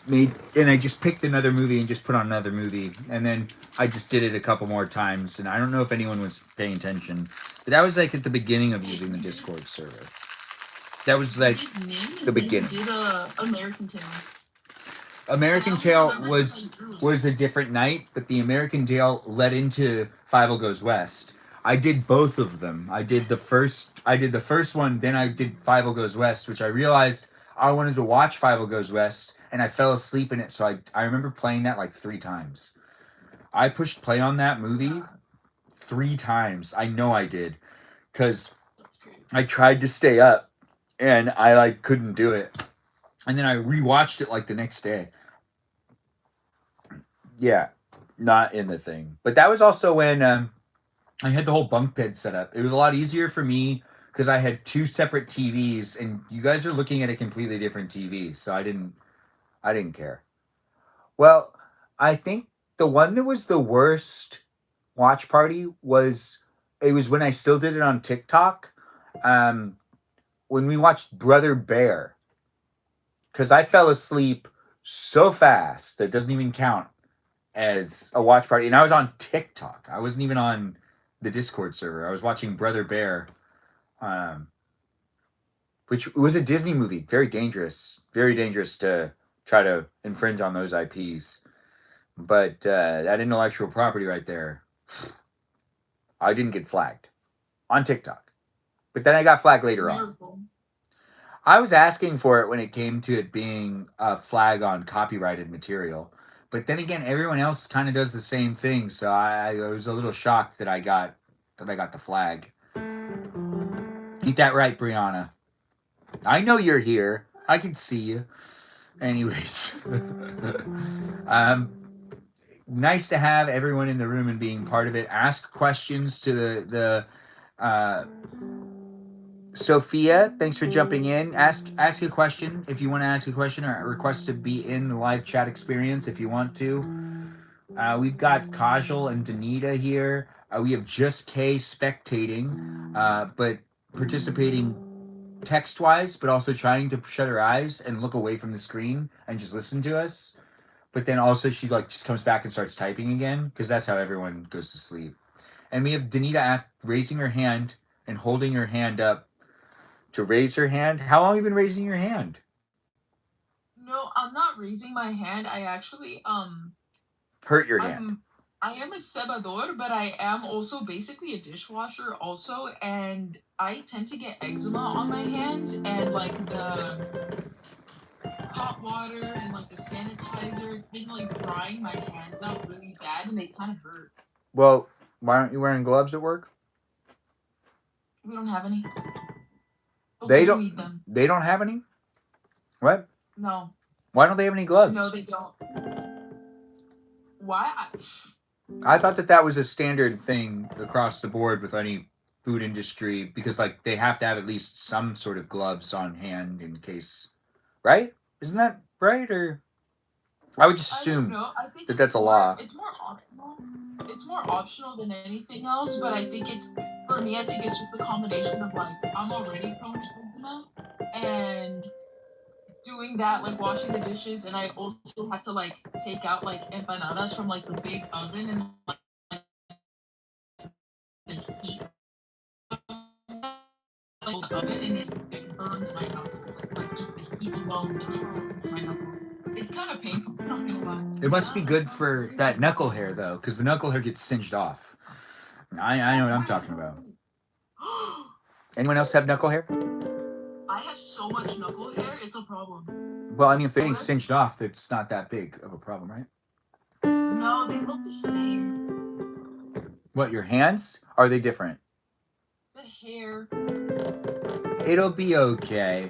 picked another movie and just put on another movie, and then I just did it a couple more times. And I don't know if anyone was paying attention, but that was like at the beginning of using the Discord server. That was like You did Nim, the and then beginning. You did American Tail. American I don't Tail remember was a different night, but the American Tail led into Five Goes West. I did both of them. I did the first one, then I did Five Goes West, which I realized I wanted to watch Five Goes West, and I fell asleep in it. So I remember playing that like 3 times. I pushed play on that movie 3 times. I know I did, because That's great. I tried to stay up, and I like couldn't do it. And then I rewatched it like the next day. Yeah, not in the thing. But that was also when I had the whole bunk bed set up. It was a lot easier for me because I had 2 separate TVs, and you guys are looking at a completely different TV, so I didn't care. Well, I think the one that was the worst watch party was when I still did it on TikTok. When we watched Brother Bear, because I fell asleep so fast that it doesn't even count as a watch party, and I was on TikTok. I wasn't even on the Discord server. I was watching Brother Bear, which was a Disney movie. Very dangerous to try to infringe on those IPs. But that intellectual property right there, I didn't get flagged on TikTok. But then I got flagged later on. Miracle. I was asking for it when it came to it being a flag on copyrighted material. But then again, everyone else kind of does the same thing, so I was a little shocked that I got the flag. Ain't that right, Brianna? I know you're here. I can see you. Anyways, nice to have everyone in the room and being part of it. Ask questions to the Sophia, thanks for jumping in. Ask a question if you want to ask a question, or request to be in the live chat experience if you want to. We've got Kajal and Danita here. We have Just K spectating, but participating text-wise, but also trying to shut her eyes and look away from the screen and just listen to us. But then also she like just comes back and starts typing again, because that's how everyone goes to sleep. And we have Danita raising her hand and holding her hand up to raise her hand. How long have you been raising your hand? No, I'm not raising my hand. I actually Hurt your hand. I am a cebador, but I am also basically a dishwasher also, and I tend to get eczema on my hands, and like hot water and like the sanitizer. It's been like drying my hands out really bad, and they kind of hurt. Well, why aren't you wearing gloves at work? We don't have any. But They we do don't. need them. They don't have any. What? No. Why don't they have any gloves? No, they don't. Why? I thought that was a standard thing across the board with any food industry because like they have to have at least some sort of gloves on hand in case, right? Isn't that right? Or I would just I don't assume know. I think that it's that's a more, law. It's more optional. It's more optional than anything else, but I think it's for me. I think it's just a combination of like I'm already prone to eczema, and doing that, like washing the dishes, and I also had to like take out like empanadas from like the big oven and like the heat of the oven, and it burns my knuckles. Like just the heat alone, it burns my knuckles. It's kind of painful. I'm not gonna lie. It must be good for that knuckle hair though, because the knuckle hair gets singed off. I know what I'm talking about. Anyone else have knuckle hair? I have so much knuckle hair, it's a problem. Well, I mean, if they're getting singed off, it's not that big of a problem, right? No, they look the same. What, your hands? Are they different? The hair. It'll be okay.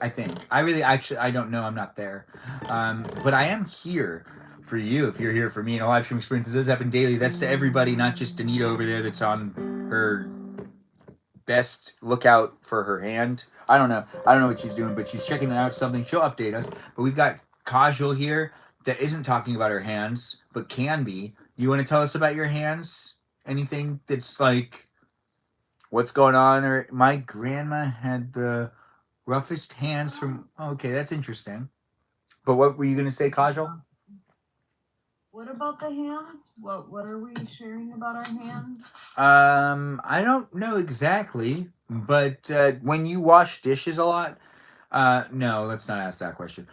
I think. I don't know. I'm not there. But I am here for you if you're here for me. And a live stream experience does happen daily. That's to everybody, not just Anita over there that's on her best lookout for her hand. I don't know what she's doing, but she's checking out something. She'll update us. But we've got Kajal here that isn't talking about her hands, but can be. You want to tell us about your hands? Anything that's like, what's going on? Or my grandma had the roughest hands from. Oh, okay, that's interesting. But what were you gonna say, Kajal? What about the hands? What are we sharing about our hands? I don't know exactly, but when you wash dishes a lot, no, let's not ask that question.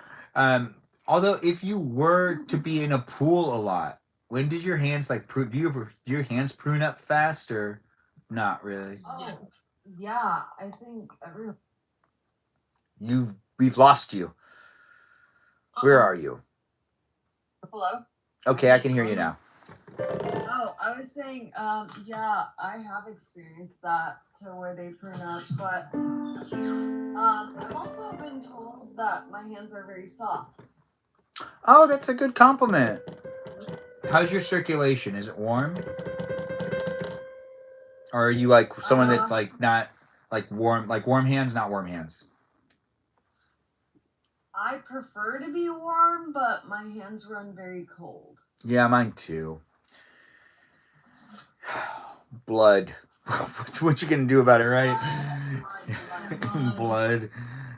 Although if you were to be in a pool a lot, when did your hands like prune? Do your hands prune up fast or not really? Oh, yeah. I think everyone. We've lost you. Where are you? Hello? Okay, I can hear you now. Oh, I was saying, yeah, I have experienced that to where they prune up, but I've also been told that my hands are very soft. Oh, that's a good compliment. How's your circulation? Is it warm? Or are you like someone that's like not like warm hands, not warm hands? I prefer to be warm, but my hands run very cold. Yeah, mine too. Blood. What you gonna do about it, right? Blood.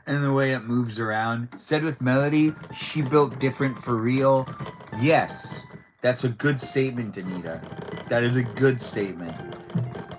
And the way it moves around. Said with Melody, she built different for real. Yes, that's a good statement, Anita. That is a good statement.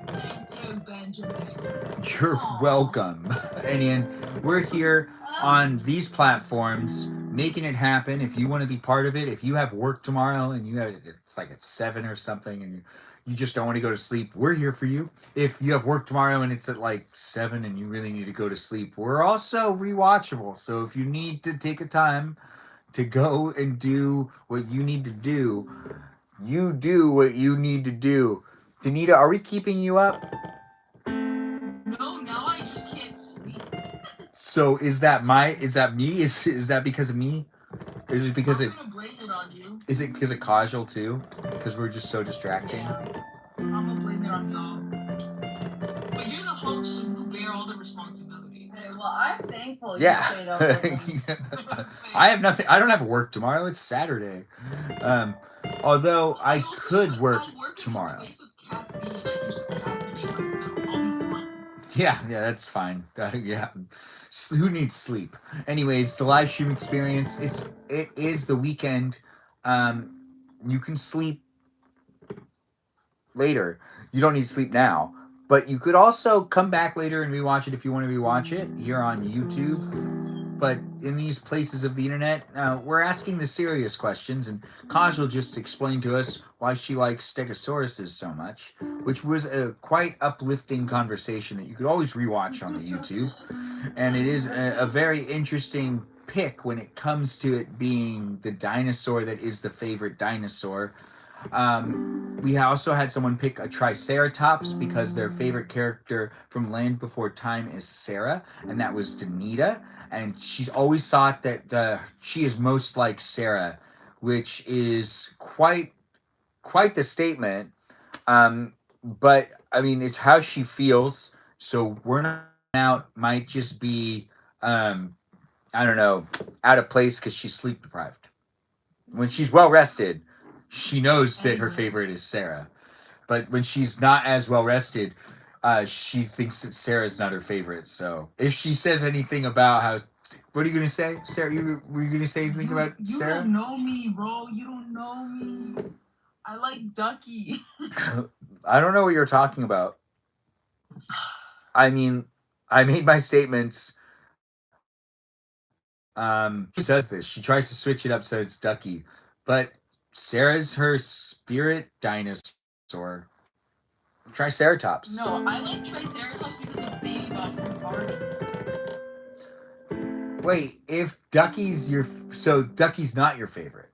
Thank you, Benjamin. You're welcome. And we're here on these platforms making it happen. If you want to be part of it, if you have work tomorrow and it's like at 7 or something and you just don't want to go to sleep, we're here for you. If you have work tomorrow and it's at like 7 and you really need to go to sleep, we're also rewatchable. So if you need to take a time to go and do what you need to do, you do what you need to do. Danita, are we keeping you up? No, now I just can't sleep. So is that me? Is that because of me? Is it because I'm of gonna blame it on you. is it because of Kajal too? Because we're just so distracting. Yeah, I'm gonna blame it on y'all. But you're the host, so you bear all the responsibility. Okay, well, I'm thankful Yeah. you stayed up with us. I have nothing. I don't have work tomorrow. It's Saturday. Although I also, could work I work tomorrow. In a place with caffeine. I can just caffeinate myself. I'll be fine. Yeah, that's fine. Yeah. Who needs sleep? Anyways, the live stream experience, it is the weekend. You can sleep later. You don't need sleep now. But you could also come back later and rewatch it if you want to rewatch it here on YouTube. but in these places of the internet, we're asking the serious questions, and Kaj will just explain to us why she likes stegosauruses so much, which was a quite uplifting conversation that you could always rewatch on the YouTube. And it is a very interesting pick when it comes to it being the dinosaur that is the favorite dinosaur. We also had someone pick a Triceratops because their favorite character from Land Before Time is Sarah, and that was Danita. And she's always thought that she is most like Sarah, which is quite the statement. But I mean, it's how she feels. So we're not out might just be, I don't know, out of place because she's sleep deprived. When she's well rested, she knows that her favorite is Sarah. But when she's not as well rested, she thinks that Sarah's not her favorite. So if she says anything about how, what are you gonna say, Sarah? Were you gonna say anything about Sarah? You don't know me, bro. You don't know me. I like Ducky. I don't know what you're talking about. I mean, I made my statements. She says this. She tries to switch it up so it's Ducky, but Sarah's her spirit dinosaur. Triceratops. No, I like Triceratops because of Baby Bob from Barney. Wait, if Ducky's so Ducky's not your favorite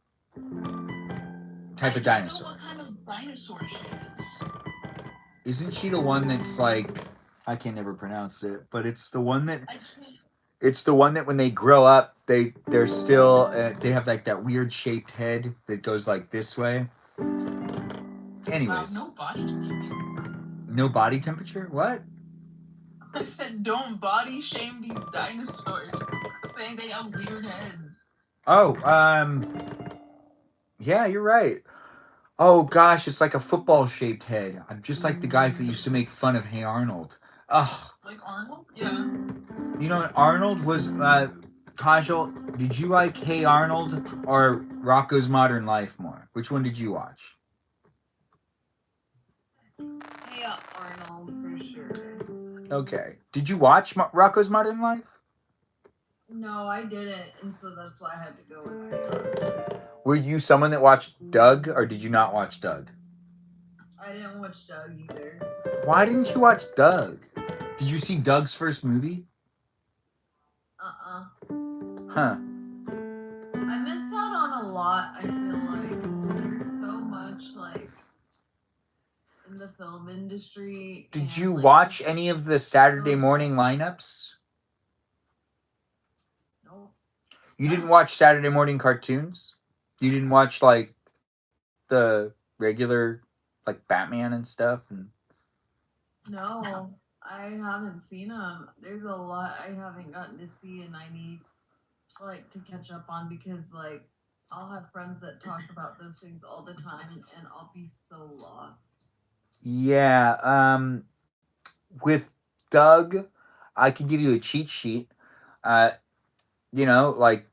type of dinosaur. I don't know what kind of dinosaur she is. Isn't she the one that's like, I can never pronounce it, but it's the one that I can't. it's the one that when they grow up, they're still they have like that weird shaped head that goes like this way. Anyways, No body temperature. No body temperature? What? I said don't body shame these dinosaurs. Saying they have weird heads. Oh, yeah, you're right. Oh gosh, it's like a football shaped head. I'm just like the guys that used to make fun of Hey Arnold. Ugh. Like Arnold? Yeah. You know what? Arnold was Kajal, did you like Hey Arnold or Rocco's Modern Life more? Which one did you watch? Yeah, Arnold for sure. Okay. Did you watch Rocco's Modern Life? No, I didn't, and so that's why I had to go with Were you someone that watched Doug, or did you not watch Doug? I didn't watch Doug either. Why didn't you watch Doug? Did you see Doug's first movie? Huh. I missed out on a lot, I feel like. There's so much, like, in the film industry. Did you watch any of the Saturday morning lineups? No. You didn't watch Saturday morning cartoons? You didn't watch, like, the regular, like, Batman and stuff? No, I haven't seen them. There's a lot I haven't gotten to see, and I need, like, to catch up on because, like, I'll have friends that talk about those things all the time, and I'll be so lost. Yeah, with Doug, I can give you a cheat sheet. You know, like,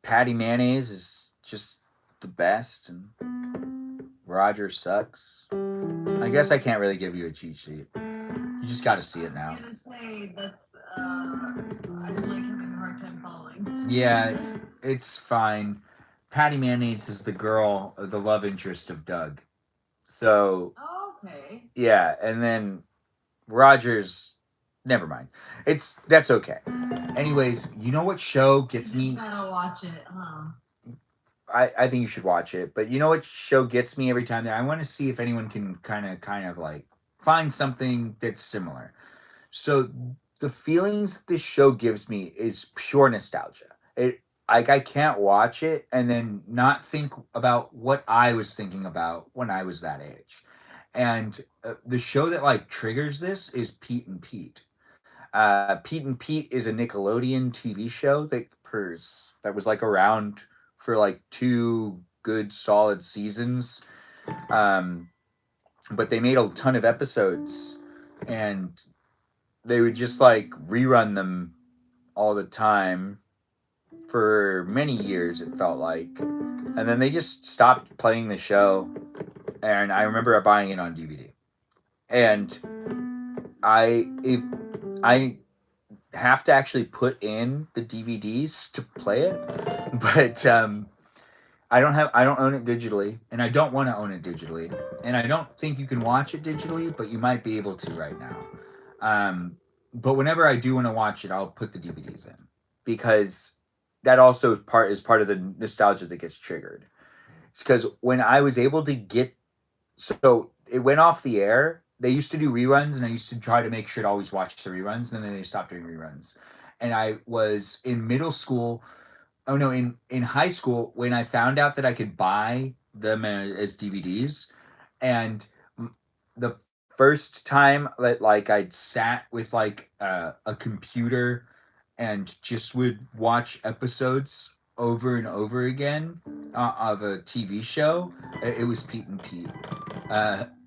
Patty Mayonnaise is just the best, and Roger sucks. I guess I can't really give you a cheat sheet. You just got to see it now. I was gonna say that's I'm like having a hard time following. Yeah, it's fine. Patty Mayonnaise is the girl, the love interest of Doug. So. Oh, okay. Yeah, and then Roger's. Never mind. That's okay. Anyways, you know what show gets me? Gotta watch it, huh? I think you should watch it. But you know what show gets me every time? That I want to see if anyone can kind of like find something that's similar. So the feelings that this show gives me is pure nostalgia. I can't watch it and then not think about what I was thinking about when I was that age. And the show that like triggers this is Pete and Pete. Pete and Pete is a Nickelodeon TV show that was like around for like 2 good solid seasons. But they made a ton of episodes and they would just like rerun them all the time for many years, it felt like. And then they just stopped playing the show. And I remember buying it on DVD. And have to actually put in the DVDs to play it, but I don't own it digitally, and I don't want to own it digitally, and I don't think you can watch it digitally, but you might be able to right now. But whenever I do want to watch it, I'll put the DVDs in because that also is part of the nostalgia that gets triggered. It's because when I was able to get, so it went off the air. They used to do reruns, and I used to try to make sure to always watch the reruns. And then they stopped doing reruns, and I was in middle school. Oh no, in high school when I found out that I could buy them as DVDs, and the first time that like I'd sat with like a computer and just would watch episodes over and over again of a TV show, it was Pete and Pete.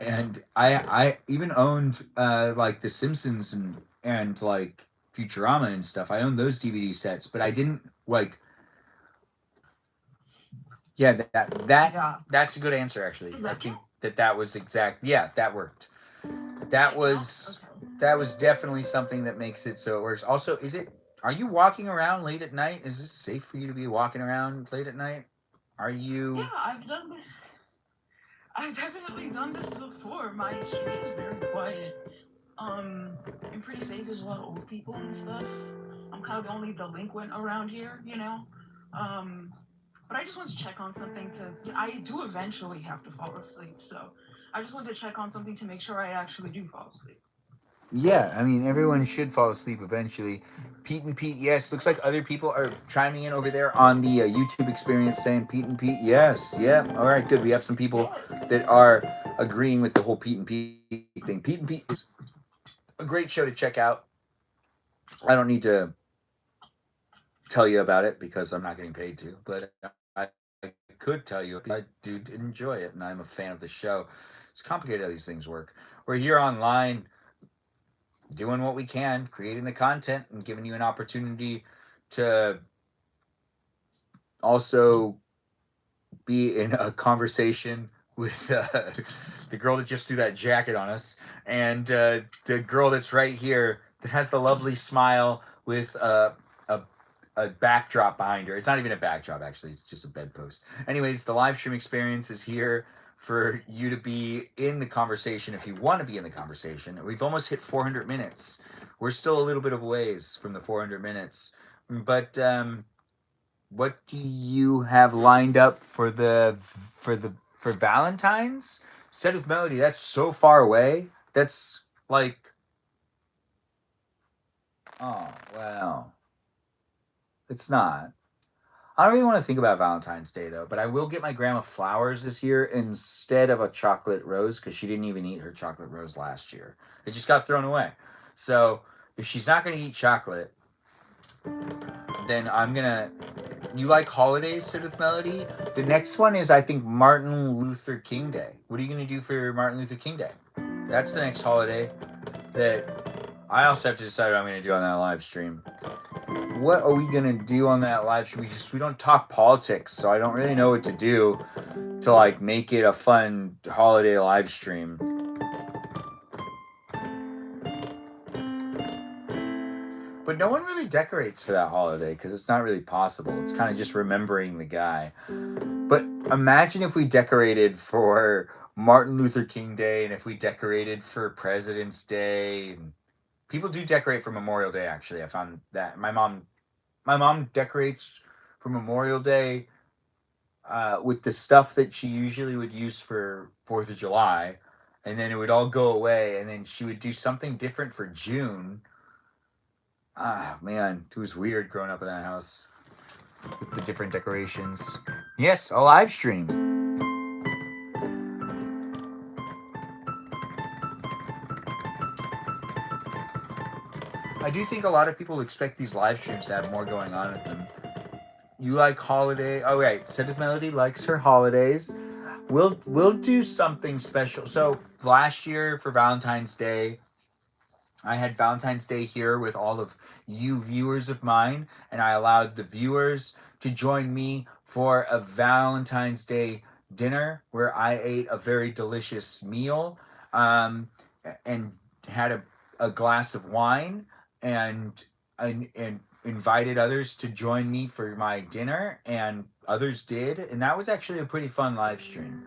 And I even owned like The Simpsons and like Futurama and stuff. I owned those DVD sets, but I didn't like. Yeah, Yeah. that's a good answer actually. Does that I think count? that was exact. Yeah, that worked. That It was counts? Okay. that was definitely something that makes it so it works. Also, is it? Are you walking around late at night? Is it safe for you to be walking around late at night? Are Yeah, you? I've done this. I've definitely done this before. My street is very quiet. I'm pretty safe. There's a lot of old people and stuff. I'm kind of the only delinquent around here, you know. Um, but I just want to check on something to. I do eventually have to fall asleep, so I just want to check on something to make sure I actually do fall asleep. Yeah, I mean everyone should fall asleep eventually. Pete and Pete, yes. Looks like other people are chiming in over there on the YouTube experience saying Pete and Pete, yes, yeah. All right, good. We have some people Yeah. that are agreeing with the whole Pete and Pete thing. Pete and Pete is a great show to check out. I don't need to tell you about it because I'm not getting paid to, but I could tell you I do enjoy it and I'm a fan of the show. It's complicated how these things work. We're here online doing what we can, creating the content and giving you an opportunity to also be in a conversation with the girl that just threw that jacket on us and the girl that's right here that has the lovely smile with a a backdrop behind her. It's not even a backdrop, actually. It's just a bedpost. Anyways, the live stream experience is here for you to be in the conversation if you want to be in the conversation. We've almost hit 400 minutes. We're still a little bit of ways from the 400 minutes. But what do you have lined up for for Valentine's? Said with Melody, that's so far away. That's like, oh, well, it's not. I don't really want to think about Valentine's Day though, but I will get my grandma flowers this year instead of a chocolate rose because she didn't even eat her chocolate rose last year. It just got thrown away. So if she's not going to eat chocolate, then I'm gonna. You like holidays, Sit with Melody? The next one is I think Martin Luther King Day. What are you gonna do for Martin Luther King Day? That's the next holiday that I also have to decide what I'm gonna do on that live stream. What are we gonna do on that live stream? We don't talk politics, so I don't really know what to do to like make it a fun holiday live stream. But no one really decorates for that holiday because it's not really possible. It's kind of just remembering the guy. But imagine if we decorated for Martin Luther King Day and if we decorated for President's Day. And people do decorate for Memorial Day, actually. I found that my mom decorates for Memorial Day with the stuff that she usually would use for 4th of July. And then it would all go away. And then she would do something different for June. Ah, man, it was weird growing up in that house with the different decorations. Yes, a live stream. I do think a lot of people expect these live streams to have more going on with them. You like holiday? Oh right, Sedith Melody likes her holidays. We'll do something special. So last year for Valentine's Day, I had Valentine's Day here with all of you viewers of mine, and I allowed the viewers to join me for a Valentine's Day dinner where I ate a very delicious meal and had a glass of wine. And and invited others to join me for my dinner, and others did, and that was actually a pretty fun live stream.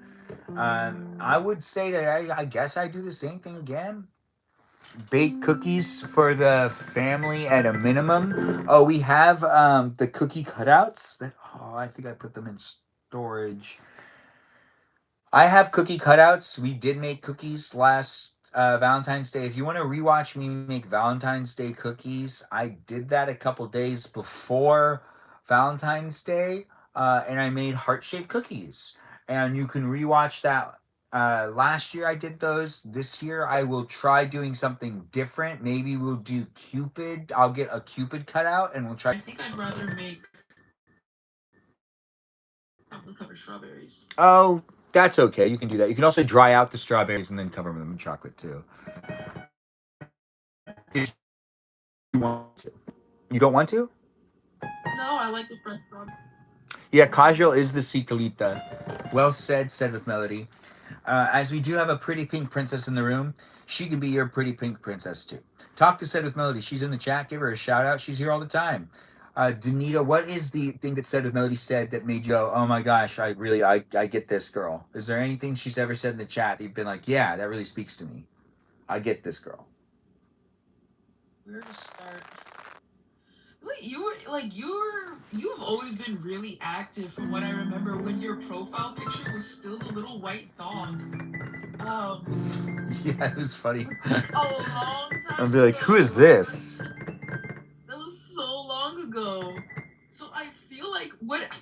I would say that I guess I do the same thing again. Bake cookies for the family at a minimum. Oh, we have the cookie cutouts that, oh, I think I put them in storage. I have cookie cutouts. We did make cookies last Valentine's Day. If you want to rewatch me make Valentine's Day cookies, I did that a couple days before Valentine's Day, and I made heart-shaped cookies. And you can rewatch that. Last year I did those. This year I will try doing something different. Maybe we'll do Cupid. I'll get a Cupid cutout and we'll try. I think I'd rather make chocolate covered strawberries. Oh, that's okay. You can do that. You can also dry out the strawberries and then cover them in chocolate too. If you want to. You don't want to? No, I like the French strawberries. Yeah, Kajal is the Citalita. Well said, said with melody. As we do have a pretty pink princess in the room, she can be your pretty pink princess too. Talk to Said with Melody. She's in the chat. Give her a shout out. She's here all the time. Danita, what is the thing that Said with Melody said that made you go, oh my gosh, I get this girl? Is there anything she's ever said in the chat that you've been like, yeah, that really speaks to me? I get this girl. Where to start? Wait, you've always been really active from what I remember when your profile picture was still the little white dog. Yeah, it was funny. A long time I'd be like, ago. who is this? That was so long ago. So I feel like whatever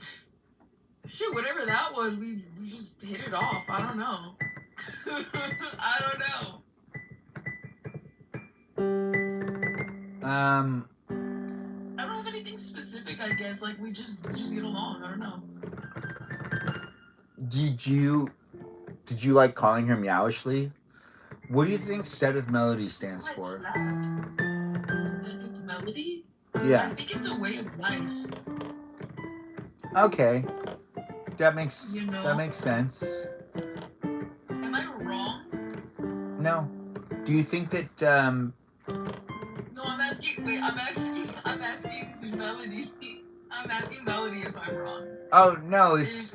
that was, we just hit it off. I don't know. I don't know. I don't have anything specific, I guess. Like we just get along. I don't know. Did you like calling her Meowishly? What do you think Said with Melody stands for? Melody? Yeah. I think it's a way of life. Okay. That makes sense. Am I wrong? No. Do you think that No, I'm asking Melody. I'm asking Melody if I'm wrong. Oh no, it's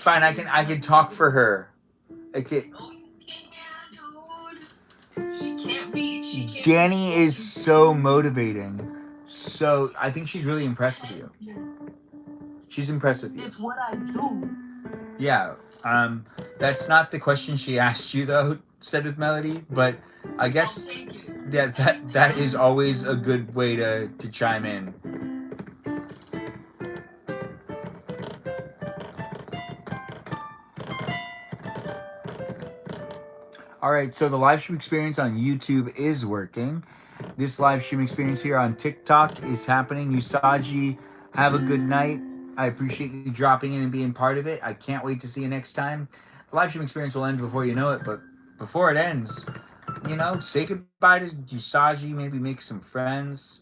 fine. I can talk for her. Okay. Oh, dude. She can't be. Danny is so motivating. So I think she's really impressed with you. She's impressed with you. It's what I do. Yeah. That's not the question she asked you though, Said with Melody, but I guess that is always a good way to chime in. All right, so the live stream experience on YouTube is working. This live stream experience here on TikTok is happening. Usagi, have a good night. I appreciate you dropping in and being part of it. I can't wait to see you next time. The live stream experience will end before you know it, but before it ends, say goodbye to Usagi, maybe make some friends.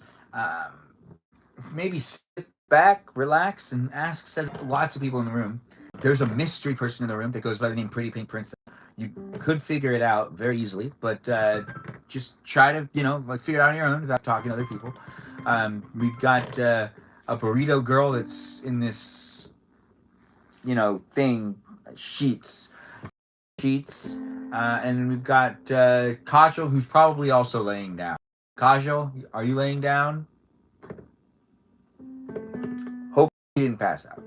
Maybe sit back, relax, and ask lots of people in the room. There's a mystery person in the room that goes by the name Pretty Pink Princess. You could figure it out very easily, but just try to, figure it out on your own without talking to other people. We've got a burrito girl that's in this, thing, sheets. And we've got Kajal, who's probably also laying down. Kajal, are you laying down? Hope she didn't pass out.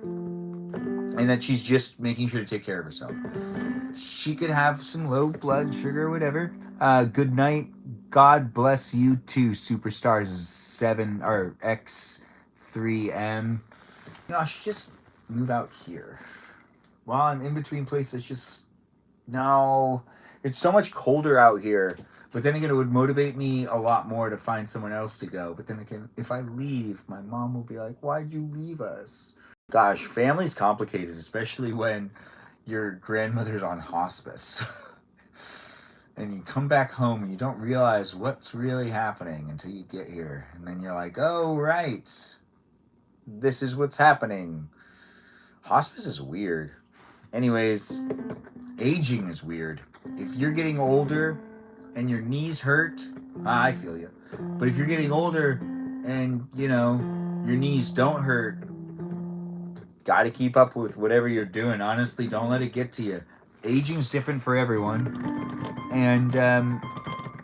And that she's just making sure to take care of herself. She could have some low blood sugar or whatever. Good night. God bless you too, Superstars 7 or X3M. I should just move out here. While I'm in between places, no. It's so much colder out here. But then again, it would motivate me a lot more to find someone else to go. But then again, if I leave, my mom will be like, why'd you leave us? Gosh, family's complicated, especially when your grandmother's on hospice. And you come back home and you don't realize what's really happening until you get here. And then you're like, oh, right. This is what's happening. Hospice is weird. Anyways, aging is weird. If you're getting older and your knees hurt, I feel you. But if you're getting older and you know your knees don't hurt, got to keep up with whatever you're doing. Honestly, don't let it get to you. Aging's different for everyone, and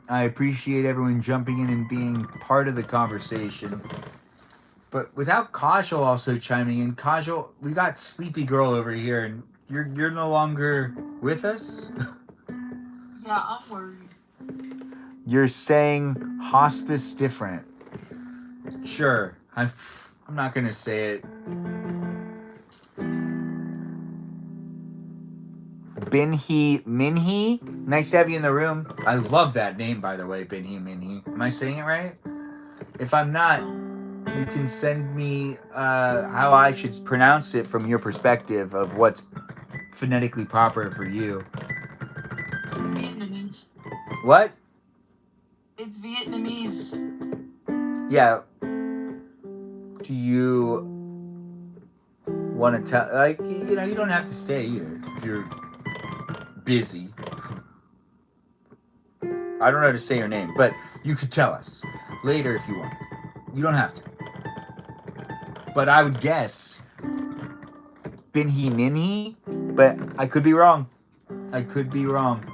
I appreciate everyone jumping in and being part of the conversation. But without Kajal also chiming in, Kajal, we got Sleepy Girl over here, and you're no longer with us. Yeah, I'm worried. You're saying hospice different. Sure, I'm not gonna say it. Binhi Minhi, nice to have you in the room. I love that name, by the way, Binhi Minhi. Am I saying it right? If I'm not, you can send me how I should pronounce it from your perspective of what's phonetically proper for you. Vietnamese. What? It's Vietnamese. Yeah. Do you want to tell? Like, you know, you don't have to stay either. If you're busy. I don't know how to say your name, but you could tell us later if you want. You don't have to. But I would guess Binhi Minhi, but I could be wrong. I could be wrong.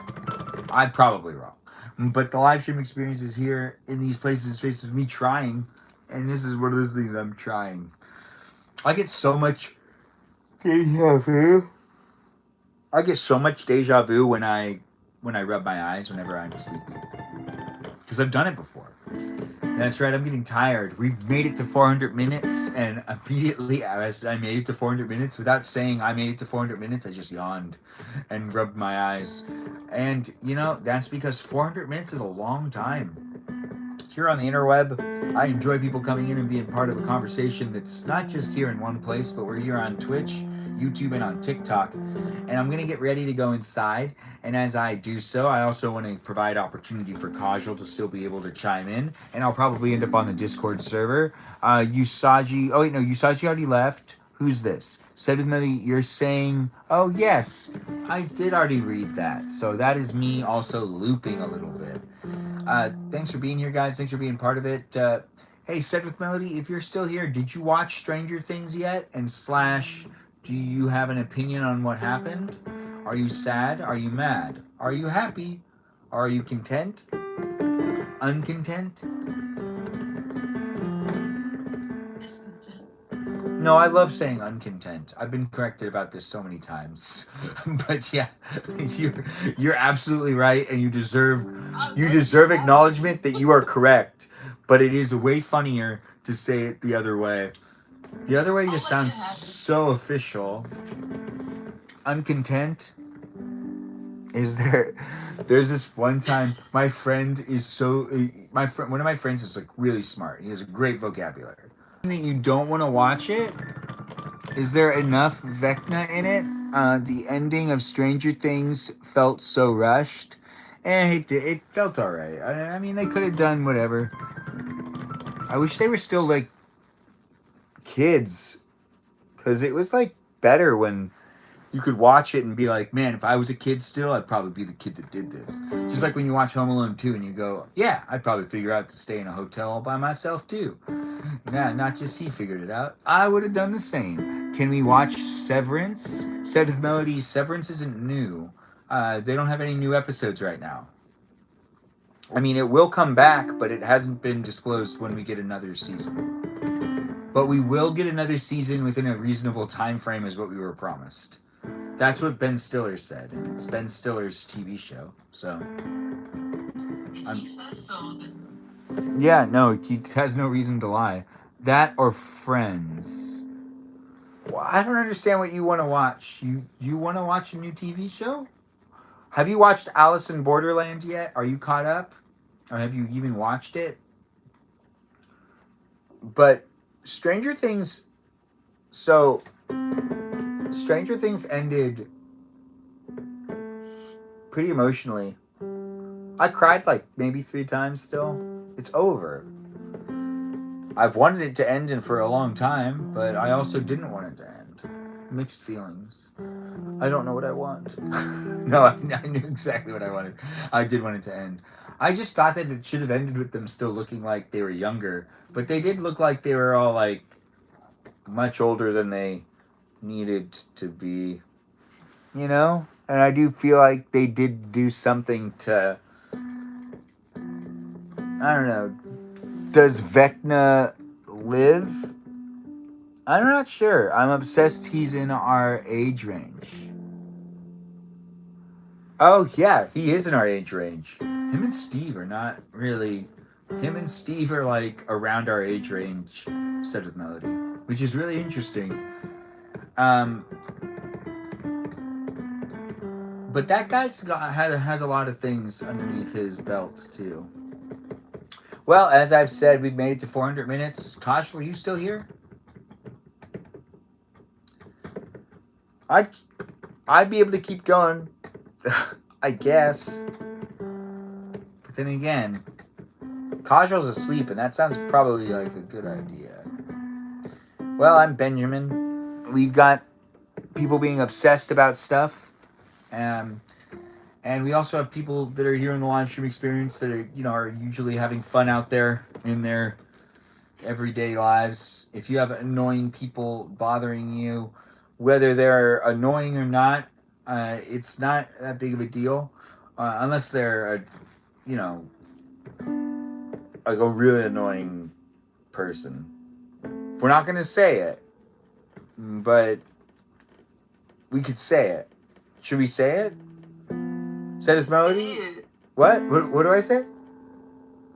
I'm probably wrong. But the live stream experience is here in these places, spaces of me trying, and this is one of those things I'm trying. I get so much deja vu. I get so much deja vu when I rub my eyes whenever I'm sleepy. Because I've done it before. That's right, I'm getting tired. We've made it to 400 minutes, and immediately as I made it to 400 minutes, without saying I made it to 400 minutes, I just yawned and rubbed my eyes. And, you know, that's because 400 minutes is a long time. Here on the interweb, I enjoy people coming in and being part of a conversation that's not just here in one place, but we're here on Twitch, YouTube, and on TikTok. And I'm going to get ready to go inside. And as I do so, I also want to provide opportunity for Kajal to still be able to chime in. And I'll probably end up on the Discord server. Usagi, oh wait, no, Usagi already left. Who's this? Sedmily, you're saying, oh yes, I did already read that. So that is me also looping a little bit. Thanks for being here, guys. Thanks for being part of it. Hey, Said with Melody, if you're still here, did you watch Stranger Things yet? And slash, do you have an opinion on what happened? Are you sad? Are you mad? Are you happy? Are you content? Uncontent? Discontent. No, I love saying uncontent. I've been corrected about this so many times. But yeah, you're absolutely right, and you deserve acknowledgement that you are correct. But it is way funnier to say it the other way. The other way just sounds so official. Uncontent. There's this one time one of my friends is like really smart. He has a great vocabulary. That you don't want to watch it. Is there enough Vecna in it? The ending of Stranger Things felt so rushed. It felt alright. I mean, they could have done whatever. I wish they were still like kids, because it was like better when you could watch it and be like, man, if I was a kid still, I'd probably be the kid that did this. Just like when you watch Home Alone 2 and you go, yeah, I'd probably figure out to stay in a hotel all by myself too. Nah, not just he figured it out. I would have done the same. Can we watch Severance? Said with Melody, Severance isn't new. They don't have any new episodes right now. I mean, it will come back, but it hasn't been disclosed when we get another season. But we will get another season within a reasonable time frame is what we were promised. That's what Ben Stiller said. It's Ben Stiller's TV show. So He says so, then yeah, no, he has no reason to lie. That or Friends. Well, I don't understand what you want to watch. You want to watch a new TV show? Have you watched Alice in Borderland yet? Are you caught up? Or have you even watched it? But Stranger Things... So, Stranger Things ended pretty emotionally. I cried like maybe 3 times still. It's over. I've wanted it to end for a long time, but I also didn't want it to end. Mixed feelings. I don't know what I want. No, I knew exactly what I wanted. I did want it to end. I just thought that it should have ended with them still looking like they were younger, but they did look like they were all like much older than they needed to be, you know? And I do feel like they did do something to, I don't know. Does Vecna live? I'm not sure. I'm obsessed he's in our age range. Oh, yeah, he is in our age range. Him and Steve are not really... Him and Steve are like around our age range, said with Melody, which is really interesting. But that guy's has a lot of things underneath his belt, too. Well, as I've said, we've made it to 400 minutes. Kosh, were you still here? I'd be able to keep going, I guess. But then again, Kajol's asleep, and that sounds probably like a good idea. Well, I'm Benjamin. We've got people being obsessed about stuff. And we also have people that are here in the live stream experience that are, are usually having fun out there in their everyday lives. If you have annoying people bothering you, whether they're annoying or not, it's not that big of a deal, unless they're like a really annoying person. We're not gonna say it, but we could say it. Should we say it? Say it with Melody? What? What do I say?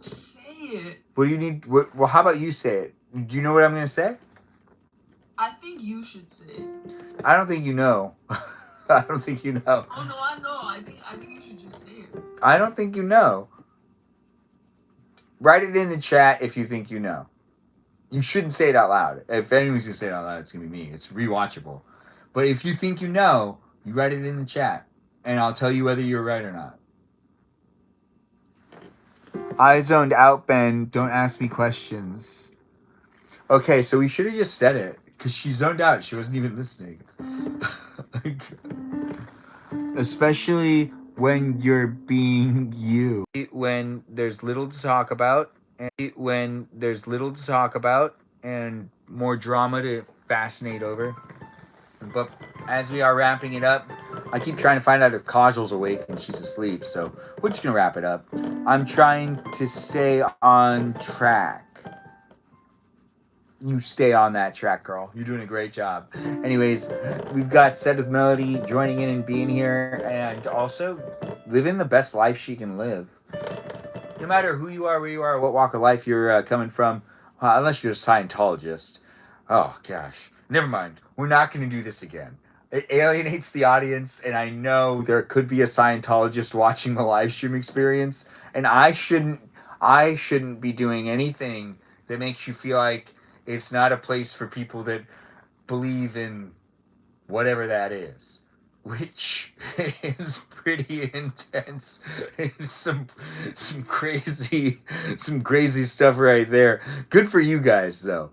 Say it. What do you need? Well, how about you say it? Do you know what I'm gonna say? I think you should say it. I don't think you know. I don't think you know. Oh no, I know. I think you should just say it. I don't think you know. Write it in the chat if you think you know. You shouldn't say it out loud. If anyone's gonna say it out loud, it's gonna be me. It's rewatchable. But if you think you know, you write it in the chat, and I'll tell you whether you're right or not. I zoned out, Ben. Don't ask me questions. Okay, so we should have just said it, because she zoned out. She wasn't even listening. Especially when you're being you. When there's little to talk about, and more drama to fascinate over. But as we are wrapping it up, I keep trying to find out if Kajal's awake and she's asleep, so we're just gonna wrap it up. I'm trying to stay on track. You stay on that track, girl. You're doing a great job. Anyways, we've got Said with Melody joining in and being here, and also living the best life she can live. No matter who you are, where you are, what walk of life you're coming from, unless you're a Scientologist. Oh, gosh. Never mind. We're not going to do this again. It alienates the audience, and I know there could be a Scientologist watching the live stream experience, and I shouldn't be doing anything that makes you feel like it's not a place for people that believe in whatever that is, which is pretty intense. It's some crazy stuff right there. Good for you guys, though.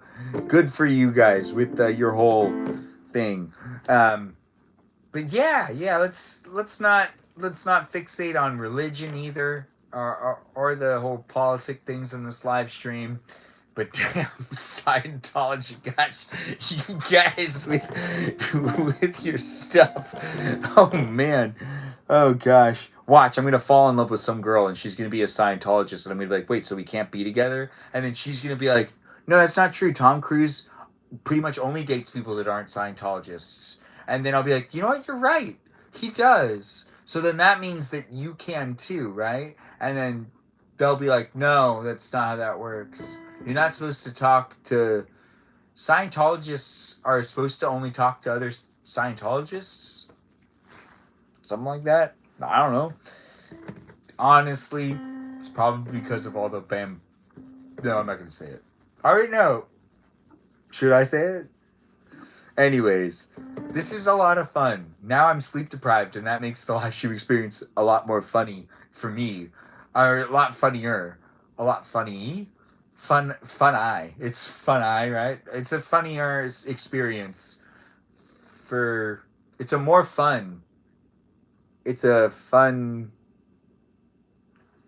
Good for you guys with your whole thing. But yeah, let's not fixate on religion either, or the whole politic things in this live stream. But damn, Scientology, gosh, you guys with your stuff. Oh man, oh gosh. Watch, I'm gonna fall in love with some girl, and she's gonna be a Scientologist, and I'm gonna be like, wait, so we can't be together? And then she's gonna be like, no, that's not true. Tom Cruise pretty much only dates people that aren't Scientologists. And then I'll be like, you know what? You're right. He does. So then that means that you can too, right? And then they'll be like, no, that's not how that works. You're not supposed to talk to... Scientologists are supposed to only talk to other Scientologists? Something like that? I don't know. Honestly, it's probably because of all the bam... No, I'm not going to say it. I already know. Should I say it? Anyways, this is a lot of fun. Now I'm sleep deprived, and that makes the live stream experience a lot more funny for me. Or a lot funnier. A lot funny. Fun-eye. It's fun-eye, right? It's a funnier experience for It's a more fun. It's a fun.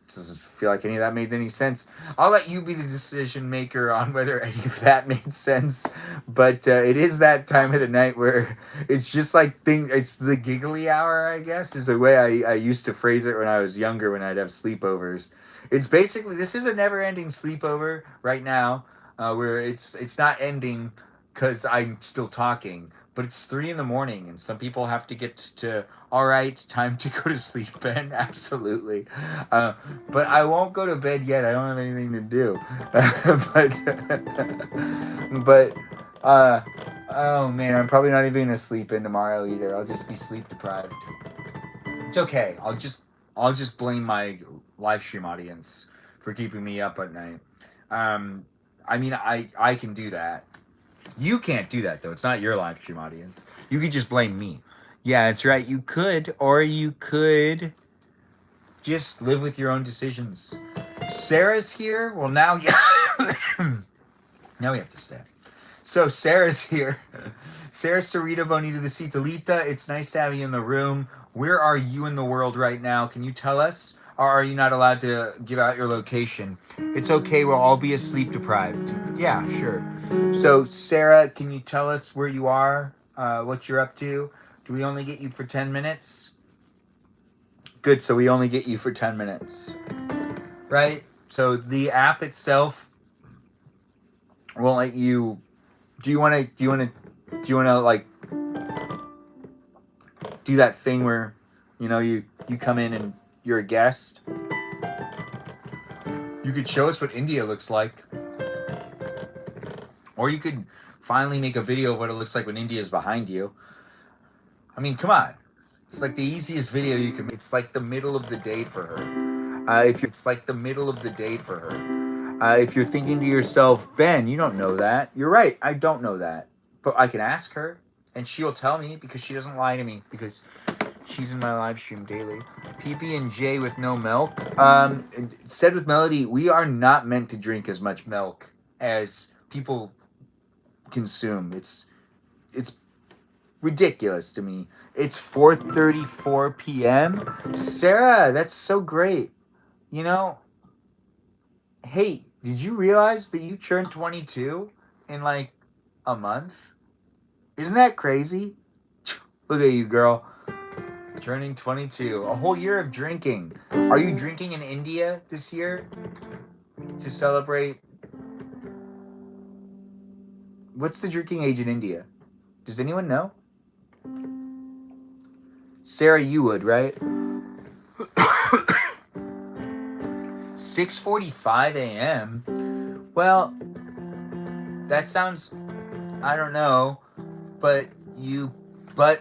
Doesn't feel like any of that made any sense. I'll let you be the decision maker on whether any of that made sense. But it is that time of the night where it's just like it's the giggly hour, I guess, is the way I used to phrase it when I was younger when I'd have sleepovers. It's basically, this is a never ending sleepover right now, where it's not ending because I'm still talking, but it's 3 in the morning and some people have to get to, all right, time to go to sleep, Ben. Absolutely. But I won't go to bed yet. I don't have anything to do. but oh man, I'm probably not even gonna sleep in tomorrow either. I'll just be sleep deprived. It's okay. I'll just blame my live stream audience for keeping me up at night. I mean, I can do that. You can't do that though. It's not your live stream audience. You could just blame me. Yeah, that's right. You could, or you could just live with your own decisions. Sarah's here. Well, now now we have to stay. So Sarah's here. Sarah Sarita Bonita de Citalita. It's nice to have you in the room. Where are you in the world right now? Can you tell us? Or are you not allowed to give out your location? It's okay. We'll all be asleep deprived. Yeah, sure. So Sarah, can you tell us where you are? What you're up to? Do we only get you for 10 minutes? Good. So we only get you for 10 minutes. Right? So the app itself won't let you. Do you want to like do that thing where, you come in and you're a guest? You could show us what India looks like. Or you could finally make a video of what it looks like when India is behind you. I mean, come on. It's like the easiest video you can make. It's like the middle of the day for her. It's like the middle of the day for her. If you're thinking to yourself, Ben, you don't know that. You're right. I don't know that. But I can ask her, and she'll tell me because she doesn't lie to me because she's in my live stream daily. PB&J with no milk. Said with Melody, we are not meant to drink as much milk as people consume. It's ridiculous to me. It's 4:34 p.m. Sarah, that's so great. Hey, did you realize that you turned 22 in like a month? Isn't that crazy? Look at you, girl. Turning 22. A whole year of drinking. Are you drinking in India this year to celebrate? What's the drinking age in India? Does anyone know? Sarah, you would, right? 6:45 a.m. Well, that sounds, I don't know, but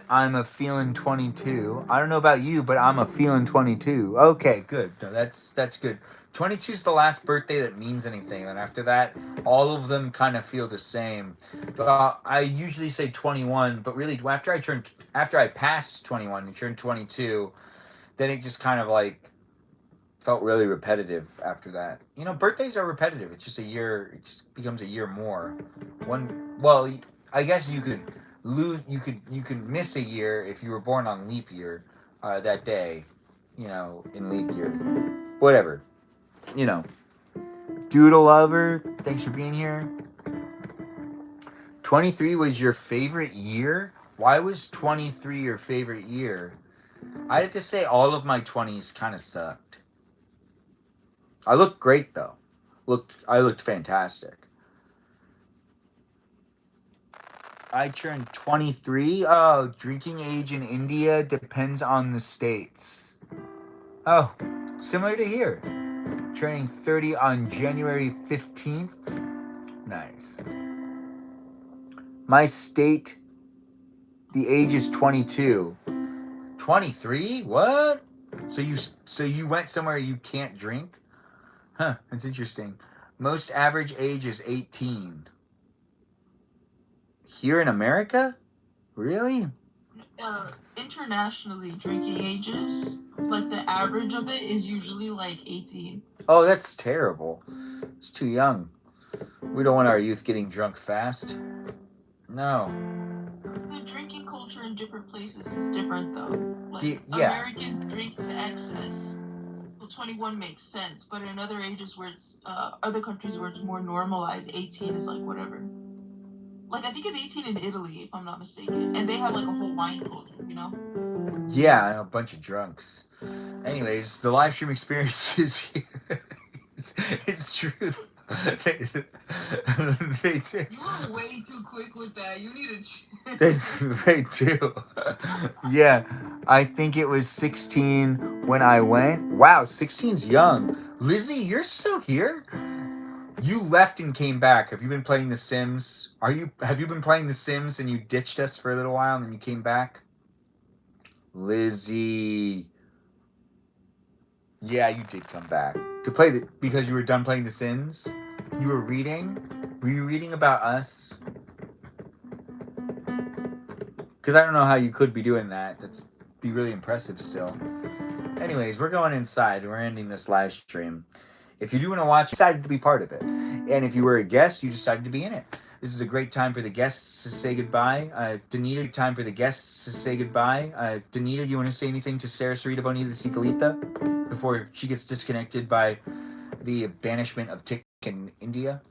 I'm a feeling 22. I don't know about you, but I'm a feeling 22. Okay, good. No, that's good. 22 is the last birthday that means anything, and after that, all of them kind of feel the same. But I usually say 21, but really, after I passed 21 and turned 22, then it just kind of like felt really repetitive after that. Birthdays are repetitive. It's just a year. It just becomes a year more. Well, I guess you could you could miss a year if you were born on leap year that day, in leap year. Whatever. Doodle lover, thanks for being here. 23 was your favorite year? Why was 23 your favorite year? I'd have to say all of my 20s kind of sucked. I looked great though. I looked fantastic. I turned 23. Oh, drinking age in India depends on the states. Oh, similar to here. Turning 30 on January 15th. Nice. My state, the age is 22. 23? What? So you went somewhere you can't drink? Huh, that's interesting. Most average age is 18. Here in America? Really? Internationally, drinking ages, like the average of it is usually like 18. Oh, that's terrible. It's too young. We don't want our youth getting drunk fast. No. The drinking culture in different places places is different though. Like Yeah. Americans drink to excess. So 21 makes sense, but in other ages where it's other countries where it's more normalized, 18 is like whatever. Like I think it's 18 in Italy, if I'm not mistaken, and they have like a whole wine culture, you know? Yeah, and a bunch of drunks. Anyways, the live stream experience is here. It's true. they, they do. You were way too quick with that. You need to. They do. Yeah, I think it was 16 when I went. Wow, 16's young. Lizzie, you're still here? You left and came back. Have you been playing The Sims? Have you been playing The Sims and you ditched us for a little while and then you came back? Lizzie. Yeah, you did come back. To play because you were done playing The Sims? You were reading? Were you reading about us? Because I don't know how you could be doing that. That's be really impressive still. Anyways, we're going inside. We're ending this live stream. If you do want to watch, you decided to be part of it. And if you were a guest, you decided to be in it. This is a great time for the guests to say goodbye. Danita, time for the guests to say goodbye. Danita, do you want to say anything to Sarah Sarita Bonita Cicalita before she gets disconnected by the banishment of Tik in India?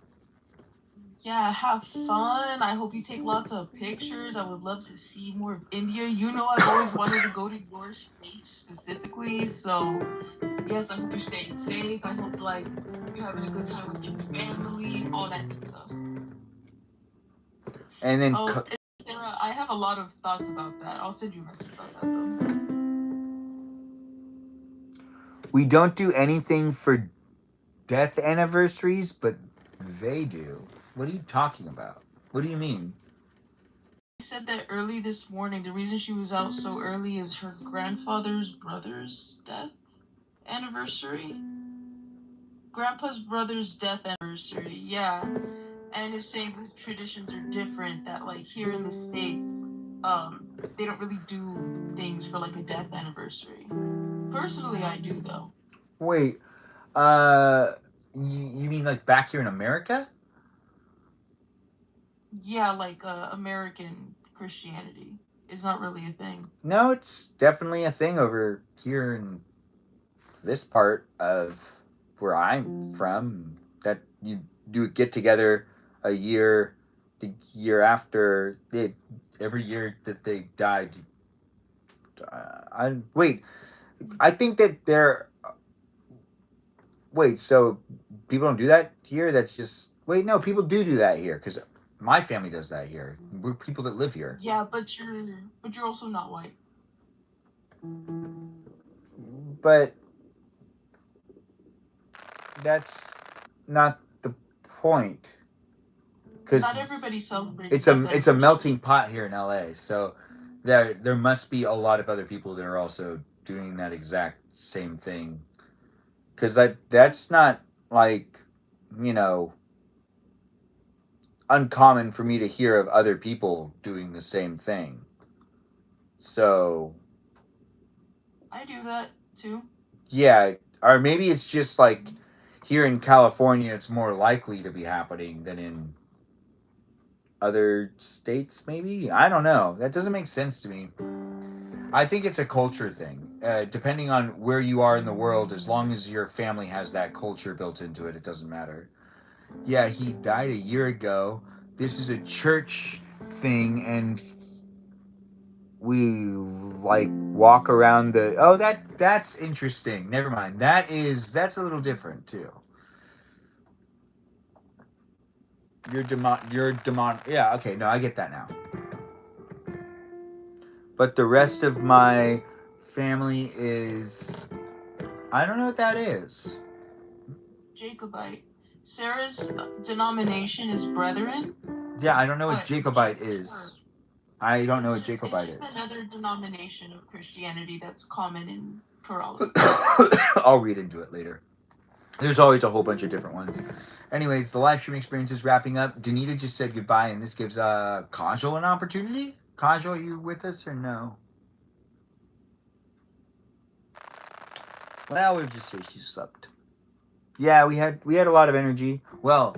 Yeah, have fun. I hope you take lots of pictures. I would love to see more of India. You know, I've always wanted to go to your state specifically. So, yes, I hope you're staying safe. I hope, like, you're having a good time with your family, all that good stuff. And then... Sarah, I have a lot of thoughts about that. I'll send you a message about that, though. We don't do anything for death anniversaries, but they do. What are you talking about? What do you mean? She said that early this morning. The reason she was out so early is her grandfather's brother's death anniversary. Grandpa's brother's death anniversary, yeah. And it's saying the traditions are different, that like here in the States, they don't really do things for like a death anniversary. Personally, I do though. Wait, you mean like back here in America? Yeah, like American Christianity is not really a thing. No, it's definitely a thing over here in this part of where I'm from. That you do get together a year, the year after every year that they died. I think that they're. Wait, so people don't do that here? That's just no. People do that here because my family does that here. We're people that live here. Yeah, but you're also not white. But that's not the point. Because not everybody celebrates. It's a melting pot here in LA, so there must be a lot of other people that are also doing that exact same thing. Because that's not like, uncommon for me to hear of other people doing the same thing. So I do that too. Yeah, or maybe it's just like here in California it's more likely to be happening than in other states, maybe? I don't know. That doesn't make sense to me. I think it's a culture thing. Depending on where you are in the world, as long as your family has that culture built into it, it doesn't matter. Yeah, he died a year ago. This is a church thing, and we like walk around the... Oh, that's interesting. Never mind. That's a little different too. Your demon. Yeah, okay, no, I get that now. But the rest of my family is... I don't know what that is. Jacobite. Sarah's denomination is Brethren. Yeah, I don't know what Jacobite is. I don't know what Jacobite is. Another denomination of Christianity that's common in Kerala. I'll read into it later. There's always a whole bunch of different ones. Anyways, the live stream experience is wrapping up. Danita just said goodbye, and this gives Kajal an opportunity. Kajal, are you with us or no? Well, we'll just say she slept. Yeah, we had a lot of energy. Well,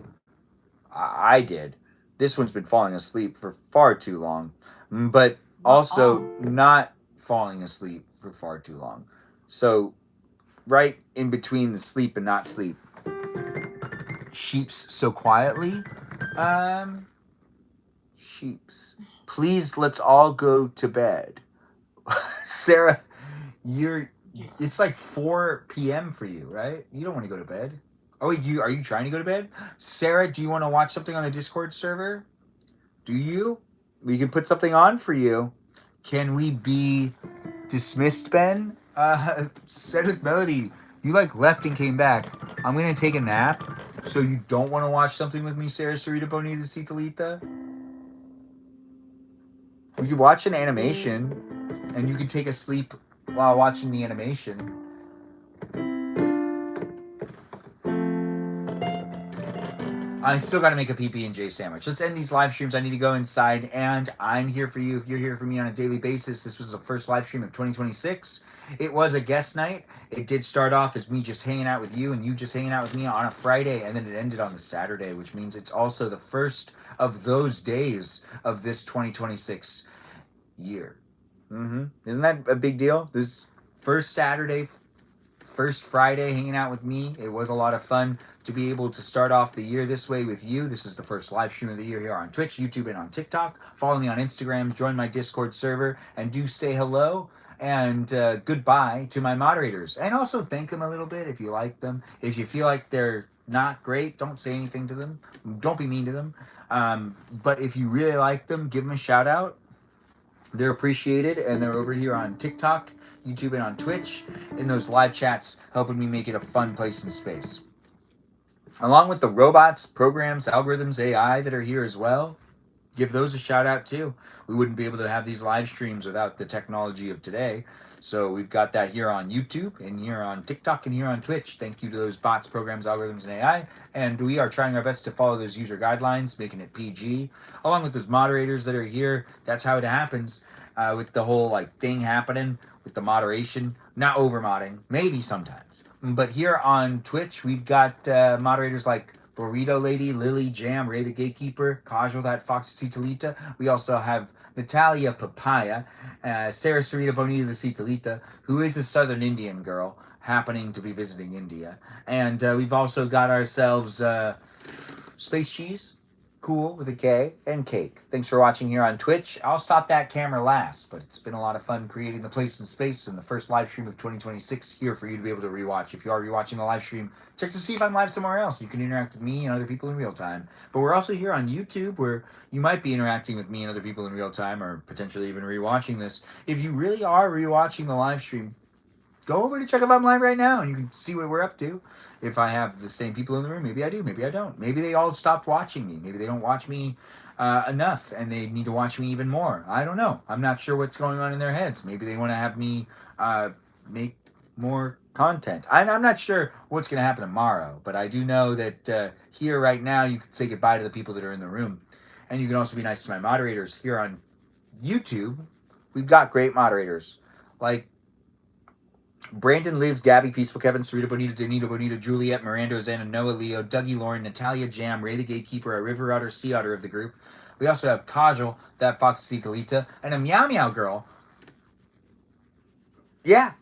I did. This one's been falling asleep for far too long. But Also, not falling asleep for far too long. So, right in between the sleep and not sleep, sheeps so quietly. Sheeps. Please, let's all go to bed. Sarah, it's like 4 p.m. for you, right? You don't want to go to bed. Oh, wait, are you trying to go to bed? Sarah, do you want to watch something on the Discord server? Do you? We can put something on for you. Can we be dismissed, Ben? Said with Melody, you like left and came back. I'm gonna take a nap. So you don't want to watch something with me, Sarah Sarita Bonita Citalita? We could watch an animation, and you can take a sleep while watching the animation. I still got to make a PB&J sandwich. Let's end these live streams. I need to go inside, and I'm here for you if you're here for me on a daily basis. This was the first live stream of 2026. It was a guest night. It did start off as me just hanging out with you and you just hanging out with me on a Friday, and then it ended on the Saturday, which means it's also the first of those days of this 2026 year. Isn't that a big deal? This first Saturday, first Friday hanging out with me. It was a lot of fun to be able to start off the year this way with you. This is the first live stream of the year here on Twitch, YouTube, and on TikTok. Follow me on Instagram, join my Discord server, and do say hello and goodbye to my moderators. And also thank them a little bit if you like them. If you feel like they're not great, don't say anything to them. Don't be mean to them. But if you really like them, give them a shout out. They're appreciated, and they're over here on TikTok, YouTube, and on Twitch in those live chats, helping me make it a fun place and space. Along with the robots, programs, algorithms, AI that are here as well, give those a shout out too. We wouldn't be able to have these live streams without the technology of today. So we've got that here on YouTube and here on TikTok and here on Twitch. Thank you to those bots, programs, algorithms, and AI. And we are trying our best to follow those user guidelines, making it PG. Along with those moderators that are here, that's how it happens with the whole like thing happening with the moderation. Not over modding, maybe sometimes. But here on Twitch, we've got moderators like Burrito Lady, Lily Jam, Ray the Gatekeeper, Kajal, that Foxy Citalita. We also have Natalia Papaya, Sarah Sarita Bonita the Citalita, who is a Southern Indian girl happening to be visiting India. And we've also got ourselves Space Cheese, cool with a K, and Cake. Thanks for watching here on Twitch. I'll stop that camera last, but it's been a lot of fun creating the place and space and the first live stream of 2026 here for you to be able to rewatch. If you are rewatching the live stream, check to see if I'm live somewhere else. You can interact with me and other people in real time. But we're also here on YouTube where you might be interacting with me and other people in real time or potentially even rewatching this. If you really are rewatching the live stream, go over to check if I'm live right now and you can see what we're up to. If I have the same people in the room, maybe I do, maybe I don't. Maybe they all stopped watching me. Maybe they don't watch me enough and they need to watch me even more. I don't know. I'm not sure what's going on in their heads. Maybe they want to have me make more content. I'm not sure what's going to happen tomorrow, but I do know that here right now you can say goodbye to the people that are in the room. And you can also be nice to my moderators here on YouTube. We've got great moderators like Brandon, Liz, Gabby, Peaceful Kevin, Sarita Bonita, Danita Bonita, Juliet, Miranda, Rosanna, Noah, Leo, Dougie, Lauren, Natalia, Jam, Ray the Gatekeeper, a River Otter, Sea Otter of the group. We also have Kajal, that Foxy Citalita, and a Meow Meow girl. Yeah.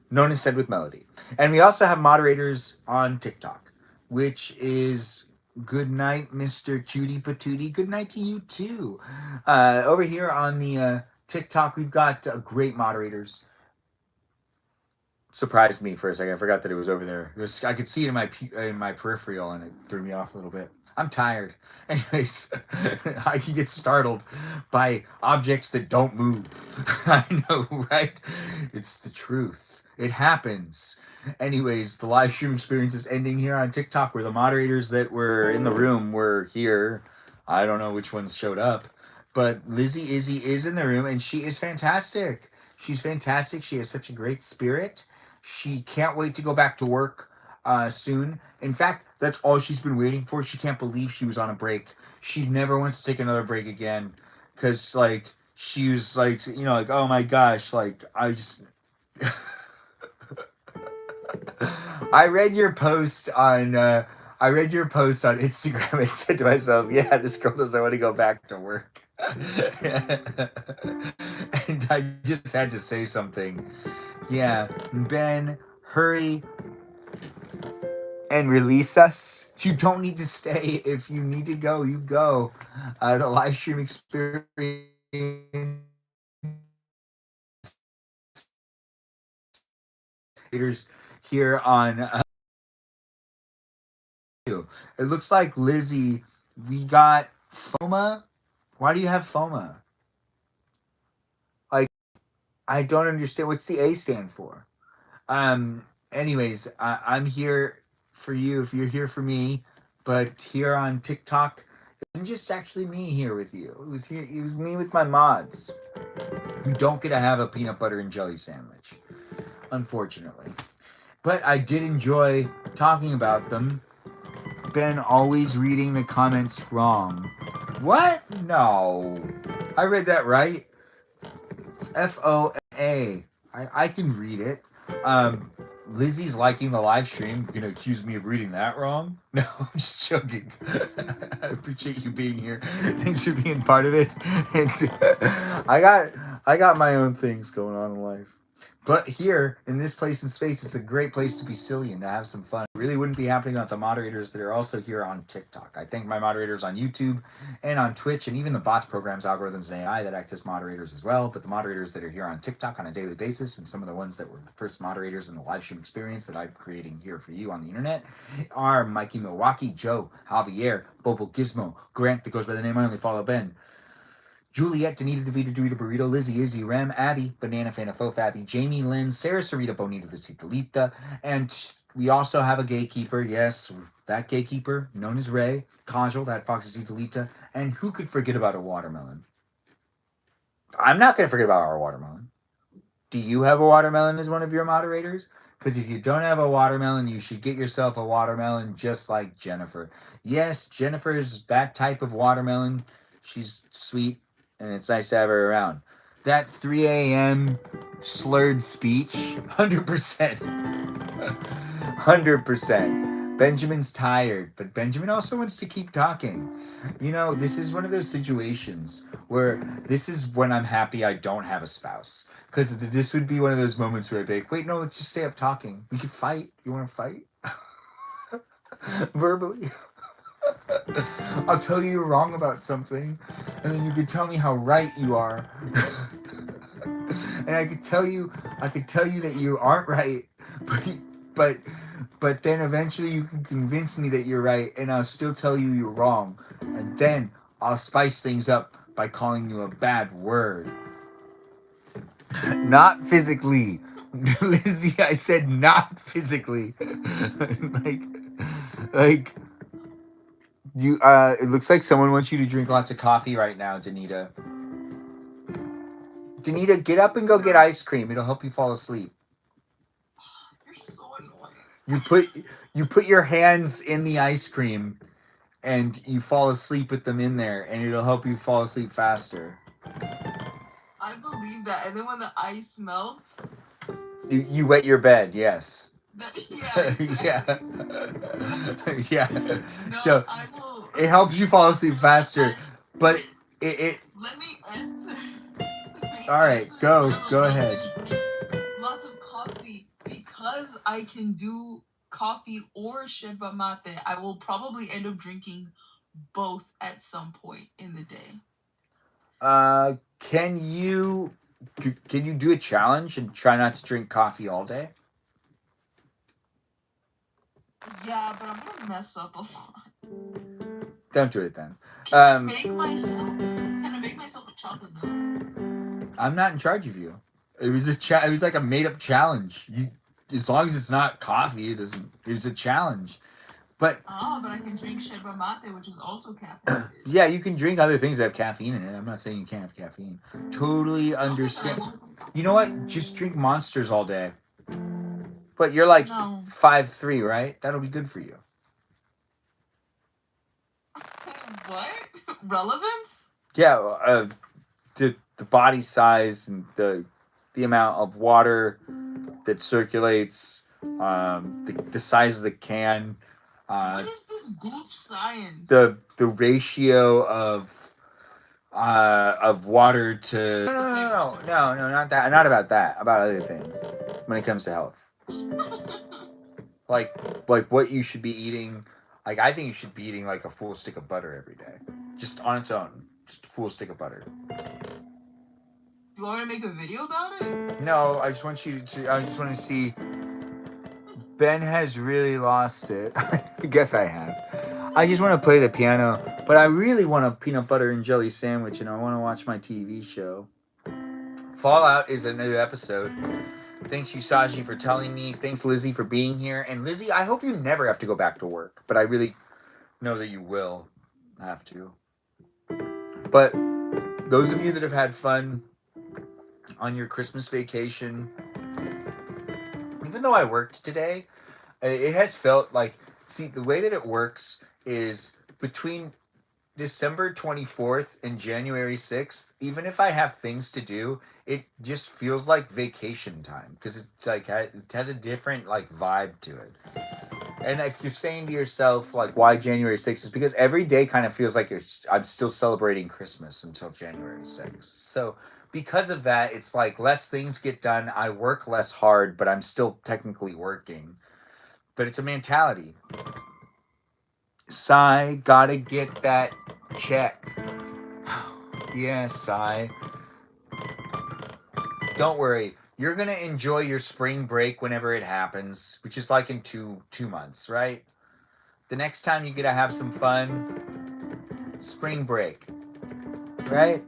Known as Said with Melody. And we also have moderators on TikTok, which is good night, Mr. Cutie Patootie. Good night to you too. Over here on the TikTok, we've got great moderators. Surprised me for a second. I forgot that it was over there. I could see it in my peripheral, and it threw me off a little bit. I'm tired. Anyways, I can get startled by objects that don't move. I know, right? It's the truth. It happens. Anyways, the live stream experience is ending here on TikTok, where the moderators that were in the room were here. I don't know which ones showed up, but Lizzie Izzy is in the room, and she is fantastic. She's fantastic. She has such a great spirit. She can't wait to go back to work soon. In fact, that's all she's been waiting for. She can't believe she was on a break. She never wants to take another break again. Because, like, she was like, you know, like, oh my gosh, like, I just... I read your post on Instagram and said to myself, yeah, this girl doesn't want to go back to work. And I just had to say something. Yeah, Ben, hurry and release us. You don't need to stay. If you need to go, you go. The live stream experience here on it looks like Lizzie, we got FOMA. Why do you have FOMA? Like, I don't understand. What's the A stand for? Anyways, I'm here for you if you're here for me, but here on TikTok, it wasn't just actually me here with you. It was me with my mods. You don't get to have a peanut butter and jelly sandwich, unfortunately. But I did enjoy talking about them. Ben always reading the comments wrong. What? No. I read that right. It's FOA. I can read it. Lizzie's liking the live stream. You're gonna accuse me of reading that wrong? No, I'm just joking. I appreciate you being here. Thanks for being part of it. And I got my own things going on in life. But here, in this place in space, it's a great place to be silly and to have some fun. It really wouldn't be happening without the moderators that are also here on TikTok. I thank my moderators on YouTube and on Twitch, and even the bots programs, algorithms, and AI that act as moderators as well. But the moderators that are here on TikTok on a daily basis, and some of the ones that were the first moderators in the live stream experience that I'm creating here for you on the internet, are Mikey Milwaukee, Joe, Javier, Bobo Gizmo, Grant that goes by the name I only follow Ben, Juliet, Danita, Davida, Dorita, Burrito, Lizzie, Izzy, Rem, Abby, Banana Fan of Fofabby, Jamie, Lynn, Sarah, Sarita, Bonita, the Citalita, and we also have a gatekeeper, yes, that gatekeeper, known as Ray, Kajal, that Fox's Citalita, and who could forget about a watermelon? I'm not going to forget about our watermelon. Do you have a watermelon as one of your moderators? Because if you don't have a watermelon, you should get yourself a watermelon just like Jennifer. Yes, Jennifer is that type of watermelon. She's sweet, and it's nice to have her around. That 3 a.m. slurred speech, 100%. 100%. Benjamin's tired, but Benjamin also wants to keep talking. You know, this is one of those situations where this is when I'm happy I don't have a spouse. Because this would be one of those moments where I'd be like, wait, no, let's just stay up talking. We could fight. You want to fight? Verbally. I'll tell you you're wrong about something, and then you could tell me how right you are. And I could tell you that you aren't right, but then eventually you can convince me that you're right, and I'll still tell you you're wrong, and then I'll spice things up by calling you a bad word. Not physically. Lizzie, I said not physically. like you it looks like someone wants you to drink lots of coffee right now, Danita. Danita, get up and go get ice cream. It'll help you fall asleep. You're so annoying. You put your hands in the ice cream and you fall asleep with them in there, and it'll help you fall asleep faster. I believe that. And then when the ice melts, You wet your bed, yes. yeah. Yeah. No, So I will. it helps you fall asleep faster, but it Let me answer. all right, go ahead. Lots of coffee because I can do coffee or yerba mate. I will probably end up drinking both at some point in the day. Can you do a challenge and try not to drink coffee all day? Yeah, but I'm gonna mess up a lot. Don't do it then. Can I make myself a chocolate milk? I'm not in charge of you. It was it was like a made up challenge. You, as long as it's not coffee, it doesn't. It's a challenge. But I can drink yerba mate, which is also caffeine. Yeah, you can drink other things that have caffeine in it. I'm not saying you can't have caffeine. Totally understand. You know what? Just drink Monsters all day. But you're like 5'3", right? That'll be good for you. What? Relevance? Yeah, the body size and the amount of water that circulates, the size of the can. What is this goof science? The ratio of of water to no, not that, not about that, about other things when it comes to health. like what you should be eating. Like I think you should be eating like a full stick of butter every day, just on its own, just a full stick of butter. You want me to make a video about it? No, I just want to see. Ben has really lost it. I guess I have. I just want to play the piano, but I really want a peanut butter and jelly sandwich, and I want to watch my TV show. Fallout is a new episode. Thanks, Usagi, for telling me. Thanks, Lizzie, for being here. And Lizzie, I hope you never have to go back to work, but I really know that you will have to. But those of you that have had fun on your Christmas vacation, even though I worked today, it has felt like, see, the way that it works is between December 24th and January 6th, even if I have things to do, it just feels like vacation time because it's like it has a different like vibe to it. And if you're saying to yourself like why January 6th, is because every day kind of feels like I'm still celebrating Christmas until January 6th. So because of that, it's like less things get done. I work less hard, but I'm still technically working. But it's a mentality. Sigh, gotta get that check. Yeah, Sigh. Don't worry. You're gonna enjoy your spring break whenever it happens, which is like in two months, right? The next time you get to have some fun, spring break, right?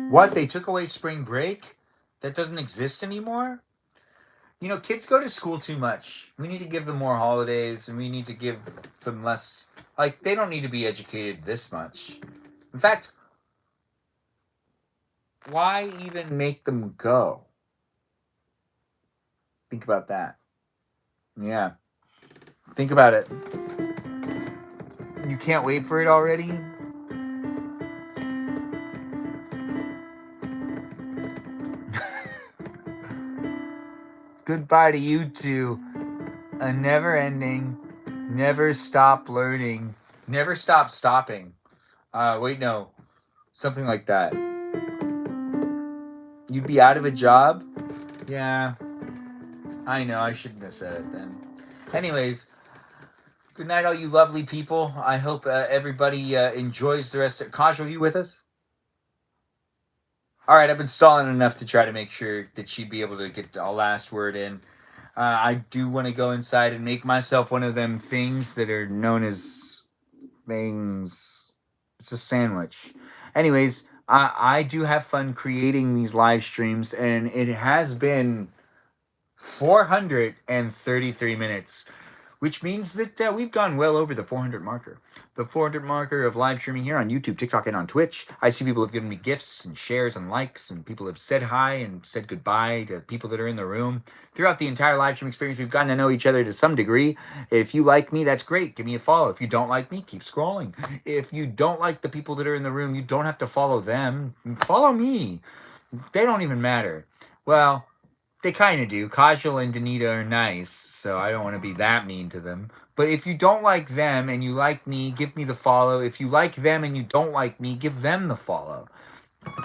What? They took away spring break? That doesn't exist anymore? You know, kids go to school too much. We need to give them more holidays, and we need to give them less. Like, they don't need to be educated this much. In fact, why even make them go? Think about that. Yeah. Think about it. You can't wait for it already? Goodbye to you two. A never-ending, never stop learning, never stop stopping. Wait, no. Something like that. You'd be out of a job? Yeah. I know, I shouldn't have said it then. Anyways, good night, all you lovely people. I hope everybody enjoys the rest of... Kaj, are you with us? All right, I've been stalling enough to try to make sure that she'd be able to get a last word in. I do want to go inside and make myself one of them things that are known as things. It's a sandwich. Anyways, I do have fun creating these live streams, and it has been 433 minutes, which means that we've gone well over the 400 marker. The 400 marker of live streaming here on YouTube, TikTok, and on Twitch. I see people have given me gifts and shares and likes, and people have said hi and said goodbye to people that are in the room. Throughout the entire live stream experience, we've gotten to know each other to some degree. If you like me, that's great. Give me a follow. If you don't like me, keep scrolling. If you don't like the people that are in the room, you don't have to follow them. Follow me. They don't even matter. Well, they kind of do. Kajal and Danita are nice, so I don't want to be that mean to them. But if you don't like them and you like me, give me the follow. If you like them and you don't like me, give them the follow.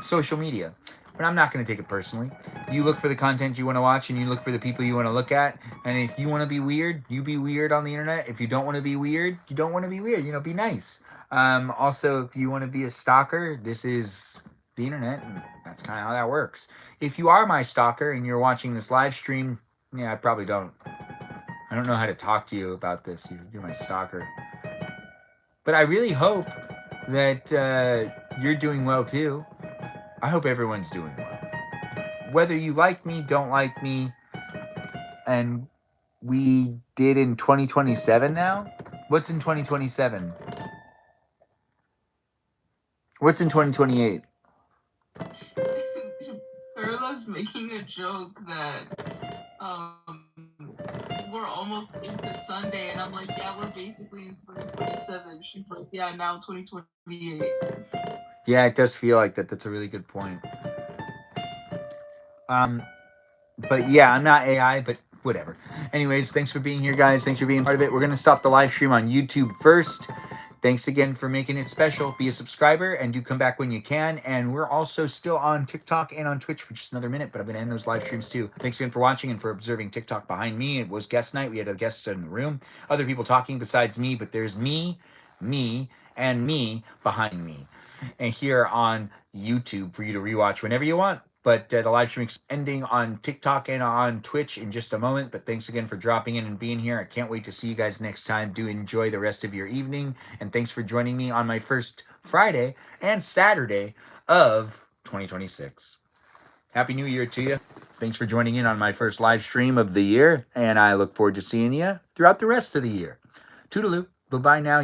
Social media. But I'm not going to take it personally. You look for the content you want to watch, and you look for the people you want to look at. And if you want to be weird, you be weird on the internet. If you don't want to be weird, you don't want to be weird. You know, be nice. Also, if you want to be a stalker, this is the internet, and that's kind of how that works. If you are my stalker and you're watching this live stream, yeah, I probably don't. I don't know how to talk to you about this. You're my stalker. But I really hope that you're doing well too. I hope everyone's doing well. Whether you like me, don't like me, and we did in 2027 now? What's in 2027? What's in 2028? Perla's making a joke that we're almost into Sunday, and I'm like, yeah, we're basically in 2027. She's like, yeah, now 2028. Yeah, it does feel like that. That's a really good point. But yeah, I'm not AI, but whatever. Anyways, thanks for being here, guys. Thanks for being part of it. We're going to stop the live stream on YouTube first. Thanks again for making it special. Be a subscriber and do come back when you can. And we're also still on TikTok and on Twitch for just another minute, but I'm going to end those live streams too. Thanks again for watching and for observing TikTok behind me. It was guest night. We had a guest in the room, other people talking besides me, but there's me, and me behind me. And here on YouTube for you to rewatch whenever you want. But the live stream is ending on TikTok and on Twitch in just a moment. But thanks again for dropping in and being here. I can't wait to see you guys next time. Do enjoy the rest of your evening. And thanks for joining me on my first Friday and Saturday of 2026. Happy New Year to you. Thanks for joining in on my first live stream of the year. And I look forward to seeing you throughout the rest of the year. Toodaloo. Bye-bye now.